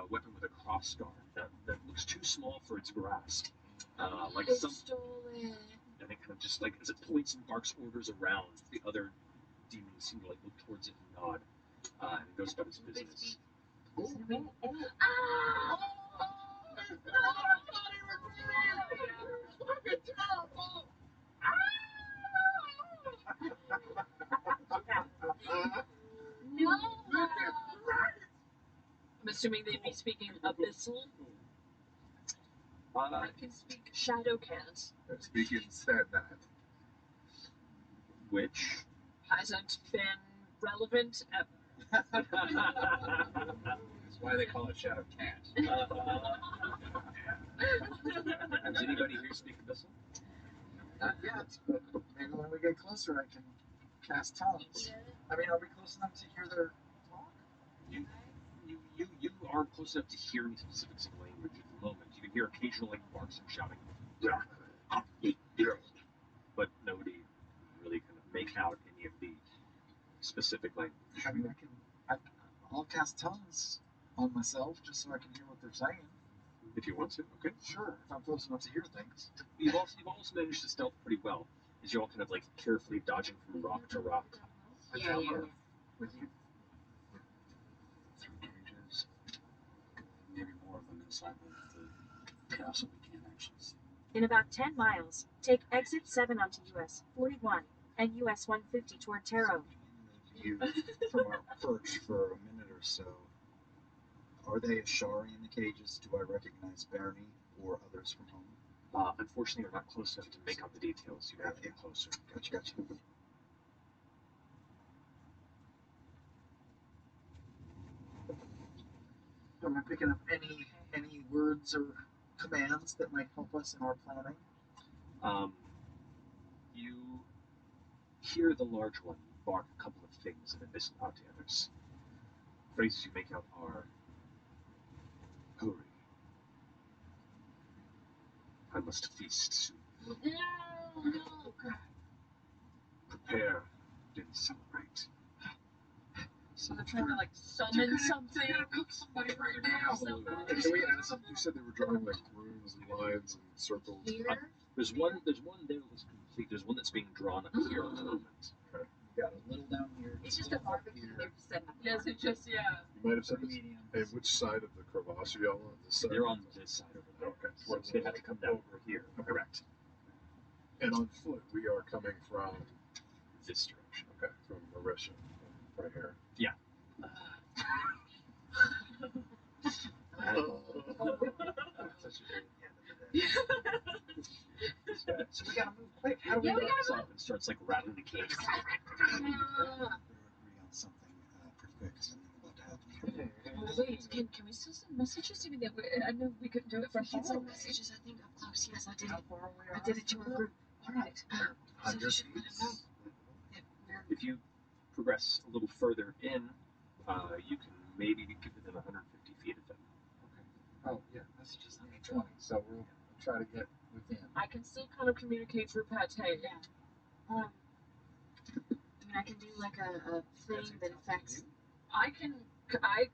weapon with a crossguard that looks too small for its grasp. Like some, and it kind of just like as it points and barks orders around, the other demons seem to like look towards it and nod, and it goes about its business. No! I'm assuming they'd be speaking abyssal. I can speak shadow can't. Speaking said that. Which hasn't been relevant ever. That's why they call it Shadow Cat. Does anybody here speak abyssal? Not yet, but maybe when we get closer I can cast tongues. I mean, are we close enough to hear their talk? You aren't close enough to hear any specifics of language at the moment. You can hear occasional like barks and shouting. But nobody really kind of make out any of the specific language. I mean, I'll cast tongues on myself just so I can hear what they're saying. If you want to, okay. Sure, if I'm close enough to hear things. You've also managed to stealth pretty well, as you're all kind of like carefully dodging from rock to rock. Yeah. With you. 3 cages. Maybe more of them inside the castle we can't actually see. In about 10 miles, take exit 7 onto US 41 and US 150 toward Taro. you from our perch for a minute or so. Are they Ashari in the cages? Do I recognize Bernie or others from home? Unfortunately, you're not close enough to make out the details. You have to get closer. Gotcha. Am I picking up any words or commands that might help us in our planning? You hear the large one bark a couple of things and then listen out the others. Phrases you make out are, hurry. I must feast soon. No. Prepare, then celebrate. So they're trying to like summon something. Cook somebody right now. Can we ask them? You said they were drawing like runes and lines and circles. There's one there that's complete. There's one that's being drawn up here at the moment. Okay. We got a little down here. It's just a barbecue they're setting up. Yes, it's just, yeah. You might have said this. Hey, which side of the crevasse are y'all on? This side? They're on this side over there. Okay. So they have to come down over here. Correct. And on foot, we are coming from this direction. Okay, from Marisha, right here. Yeah. So we gotta move quick. How do we Yeah, we go? gotta Up and starts like rattling the cage. Better agree on something pretty quick because something's about to happen here. Well, wait, can we still send messages? I mean, I know we couldn't do it from We can far send away. messages, I think, up close. Yes, I did. How far away I did it to our group. All right. So we should let them know. If you progress a little further in, you can maybe get within 150 feet of them. Oh, yeah, messages 120, so we'll try to get within. I can still kind of communicate through Pate. Yeah. I mean, I can do like a thing that affects. I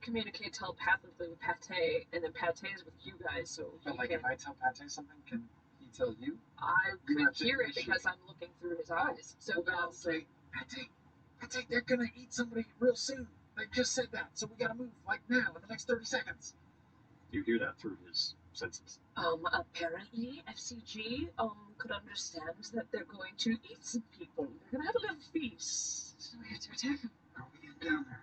communicate telepathically with Pate, and then Pate is with you guys, so But like, if I tell Pate something, can he tell you? I You could have to hear it initiate. because I'm looking through his eyes. So Well, then I'll say, Pate, they're gonna eat somebody real soon. They just said that, so we gotta move, like now, in the next 30 seconds. You hear that through his senses. Apparently FCG could understand that they're going to eat some people. They're gonna have a little feast. So we have to attack them. How are we getting down there?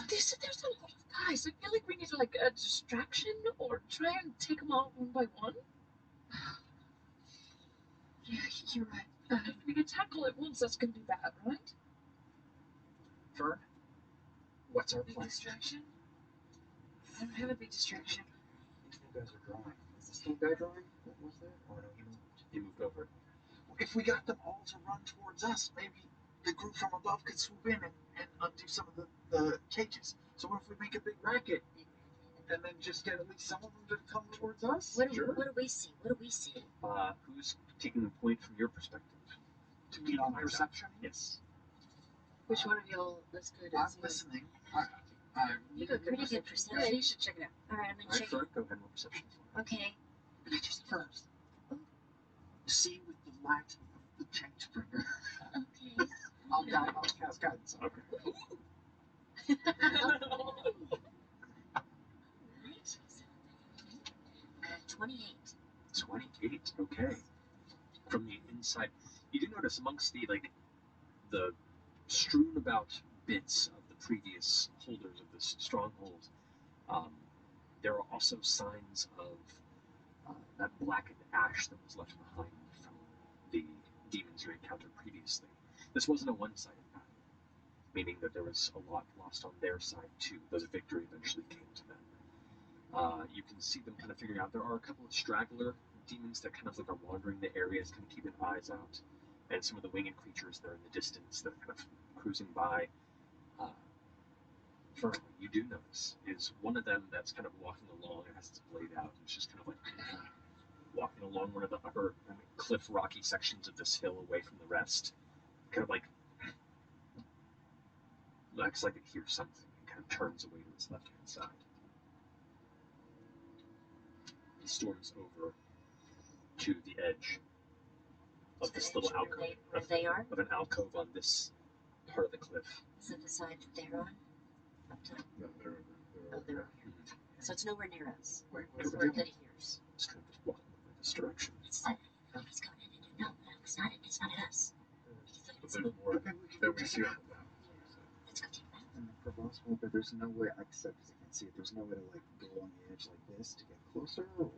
There's a lot of guys. I feel like we need like a distraction or try and take them out one by one. Yeah, you're right. If we can tackle it once, that's gonna be bad, right? Fern, what's our Big plan? distraction? I don't have a big distraction. These new guys are drawing. Is this new guy drawing? What was that? Oh no, he moved. He moved over. If we got them all to run towards us, maybe the group from above could swoop in and undo some of the cages. So what if we make a big racket and then just get at least some of them to come towards us? What do we see? What do we see? Who's taking the point from your perspective? To get on perception? Yes. Which one of y'all is good I'm as listening. You got pretty good perception. You should check it out. Alright, I'm gonna Alright, check Fern, it. go ahead and roll perception. Okay. And I just first see with the light of the change bringer. Okay. I'll cast guidance. Okay. Right. 28. 28. Okay. From the inside, you do notice amongst the strewn about bits of the previous holders of this stronghold, there are also signs of that blackened ash that was left behind from the demons you encountered previously. This wasn't a one-sided battle, meaning that there was a lot lost on their side too, though the victory eventually came to them. You can see them kind of figuring out there are a couple of straggler demons that kind of are wandering the areas, kind of keeping eyes out, and some of the winged creatures that are in the distance that are kind of cruising by. What you do notice is one of them that's kind of walking along and has its blade out, and it's just kind of walking along one of the upper cliff rocky sections of this hill away from the rest. Kind of looks like it hears something and kind of turns away to its left hand side. He storms over to the edge of this little alcove. Where they are? Of an alcove on this part of the cliff. Is it the side that they're on? Up top? No, they're Oh, they're over. So it's nowhere near us. Wait, It's the word that he hears. It's kind of just walking over this direction. It's not. No, he's going in. No, it's not. It's not us. But they're more than we see on the map. in the crevasse wall, but there's no way, except because I can't see it, there's no way to like go along the edge like this to get closer, or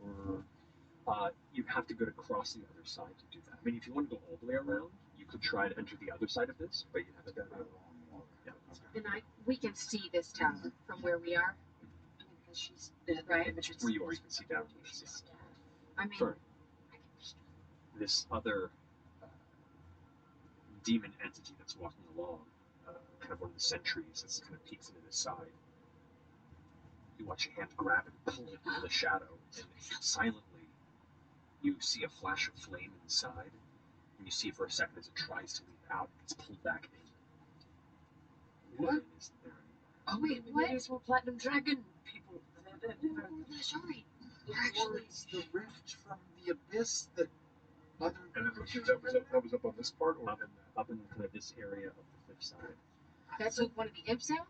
You have to go to cross the other side to do that. I mean, if you want to go all the way around, you could try and enter the other side of this, but you have to that go. long walk. Yeah. And we can see this tower from where we are. I mean, because she's right. Where you are, you can see down to this. I mean, For this other demon entity that's walking along, kind of one of the sentries that's kind of peeks into the side. You watch your hand grab and pull it into the shadow, and silently you see a flash of flame inside, and you see for a second as it tries to leap out, it gets pulled back in. What? And it isn't there anymore. oh wait, maybe it's more platinum dragon people. Sorry. Towards the rift from the abyss that other And that was up on this part, or up in kind of this area of the cliffside. That took one of the imps out,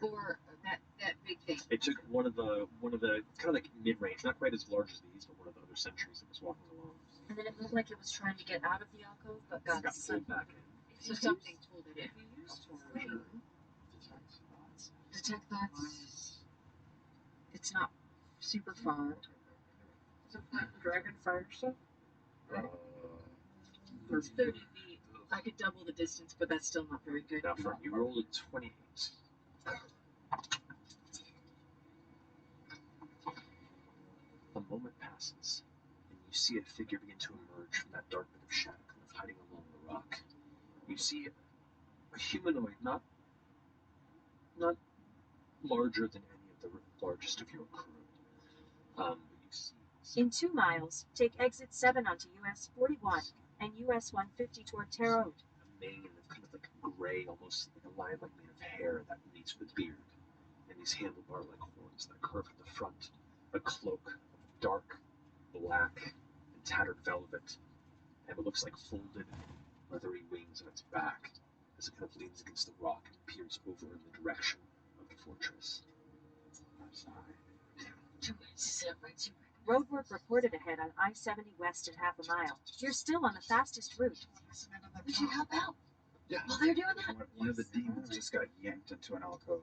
or that big thing. It took one of the kind of like mid-range, not quite as large as these, but one of the other sentries that was walking along. And then it looked like it was trying to get out of the alcove, but got pulled back in. So something pulled it in. Detect thoughts. It's not super far. Is a platinum dragon fire stuff? It's 30 feet. I could double the distance, but that's still not very good. Now, for you rolled a 28. A moment passes, and you see a figure begin to emerge from that dark bit of shadow, kind of hiding along the rock. You see a humanoid, not larger than any of the largest of your crew. But you see. In 2 miles, take exit 7 onto US 41 and US 150 toward Terre Haute. A mane of kind of like gray, almost like a lion like mane of hair that meets with beard, and these handlebar-like horns that curve at the front. A cloak of dark, black, and tattered velvet, and what looks like folded, leathery wings on its back as it kind of leans against the rock and peers over in the direction of the fortress. Roadwork reported ahead on I-70 west in half a mile. You're still on the fastest route. We should help out. Yeah. While they're doing that. One of the demons just got yanked into an alcove,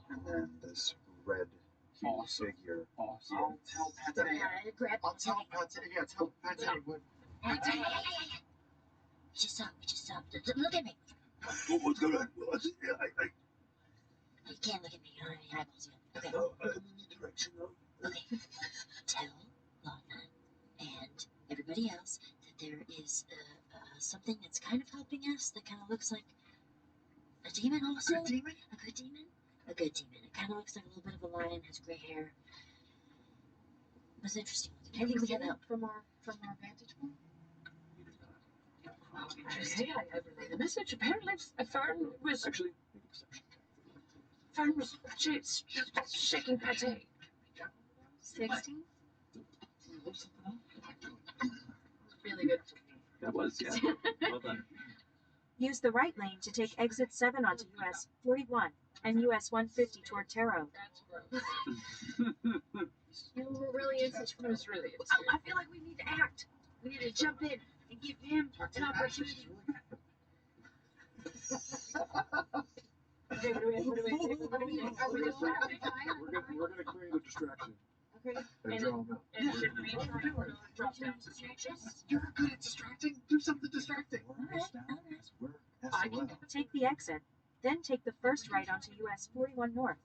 and then this red figure. Awesome. Yeah. I'll tell Pate. I'll tell Pate. Yeah, tell Pate what. Hey. Just stop. Look at me. What's going on? You can't look at me. You don't have any eyeballs yet. Okay. No, I'm in the direction though. Okay. Tell Lana and everybody else that there is something that's kind of helping us that kind of looks like a demon also. Good demon? A good demon? A good demon. It kind of looks like a little bit of a lion, has gray hair. It's interesting. I think we can help. From our vantage point? You do not. Oh, interesting. I relay the message. Apparently, Fern was... Actually, make a perception check. Fern was shaking Pate. 16? Really good. That was, yeah. Well done. Use the right lane to take exit 7 onto US 41 and US 150 toward Terre Haute. That's gross. You were really into it. Was really into it. I feel like we need to act. We need to jump in and give him an opportunity. Okay, what do we do? Are we distracting? We're gonna clear the distraction. Okay. And draw them out. And should we try to drop down to changes? You're good at distracting. Do something distracting. I can Take the exit, then take the first right onto US 41 North.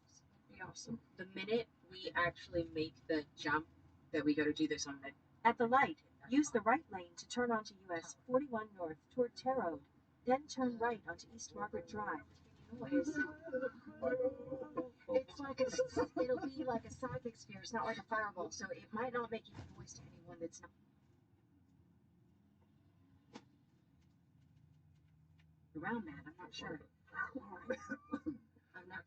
be awesome. The minute we actually make the jump that we go to do this on the At the light, use the right lane to turn onto US 41 North toward Terre Haute, then turn right onto East Margaret Drive. noise. It's like it'll be like a psychic sphere. It's not like a fireball, so it might not make any noise to anyone that's not around that. I'm not sure. I'm not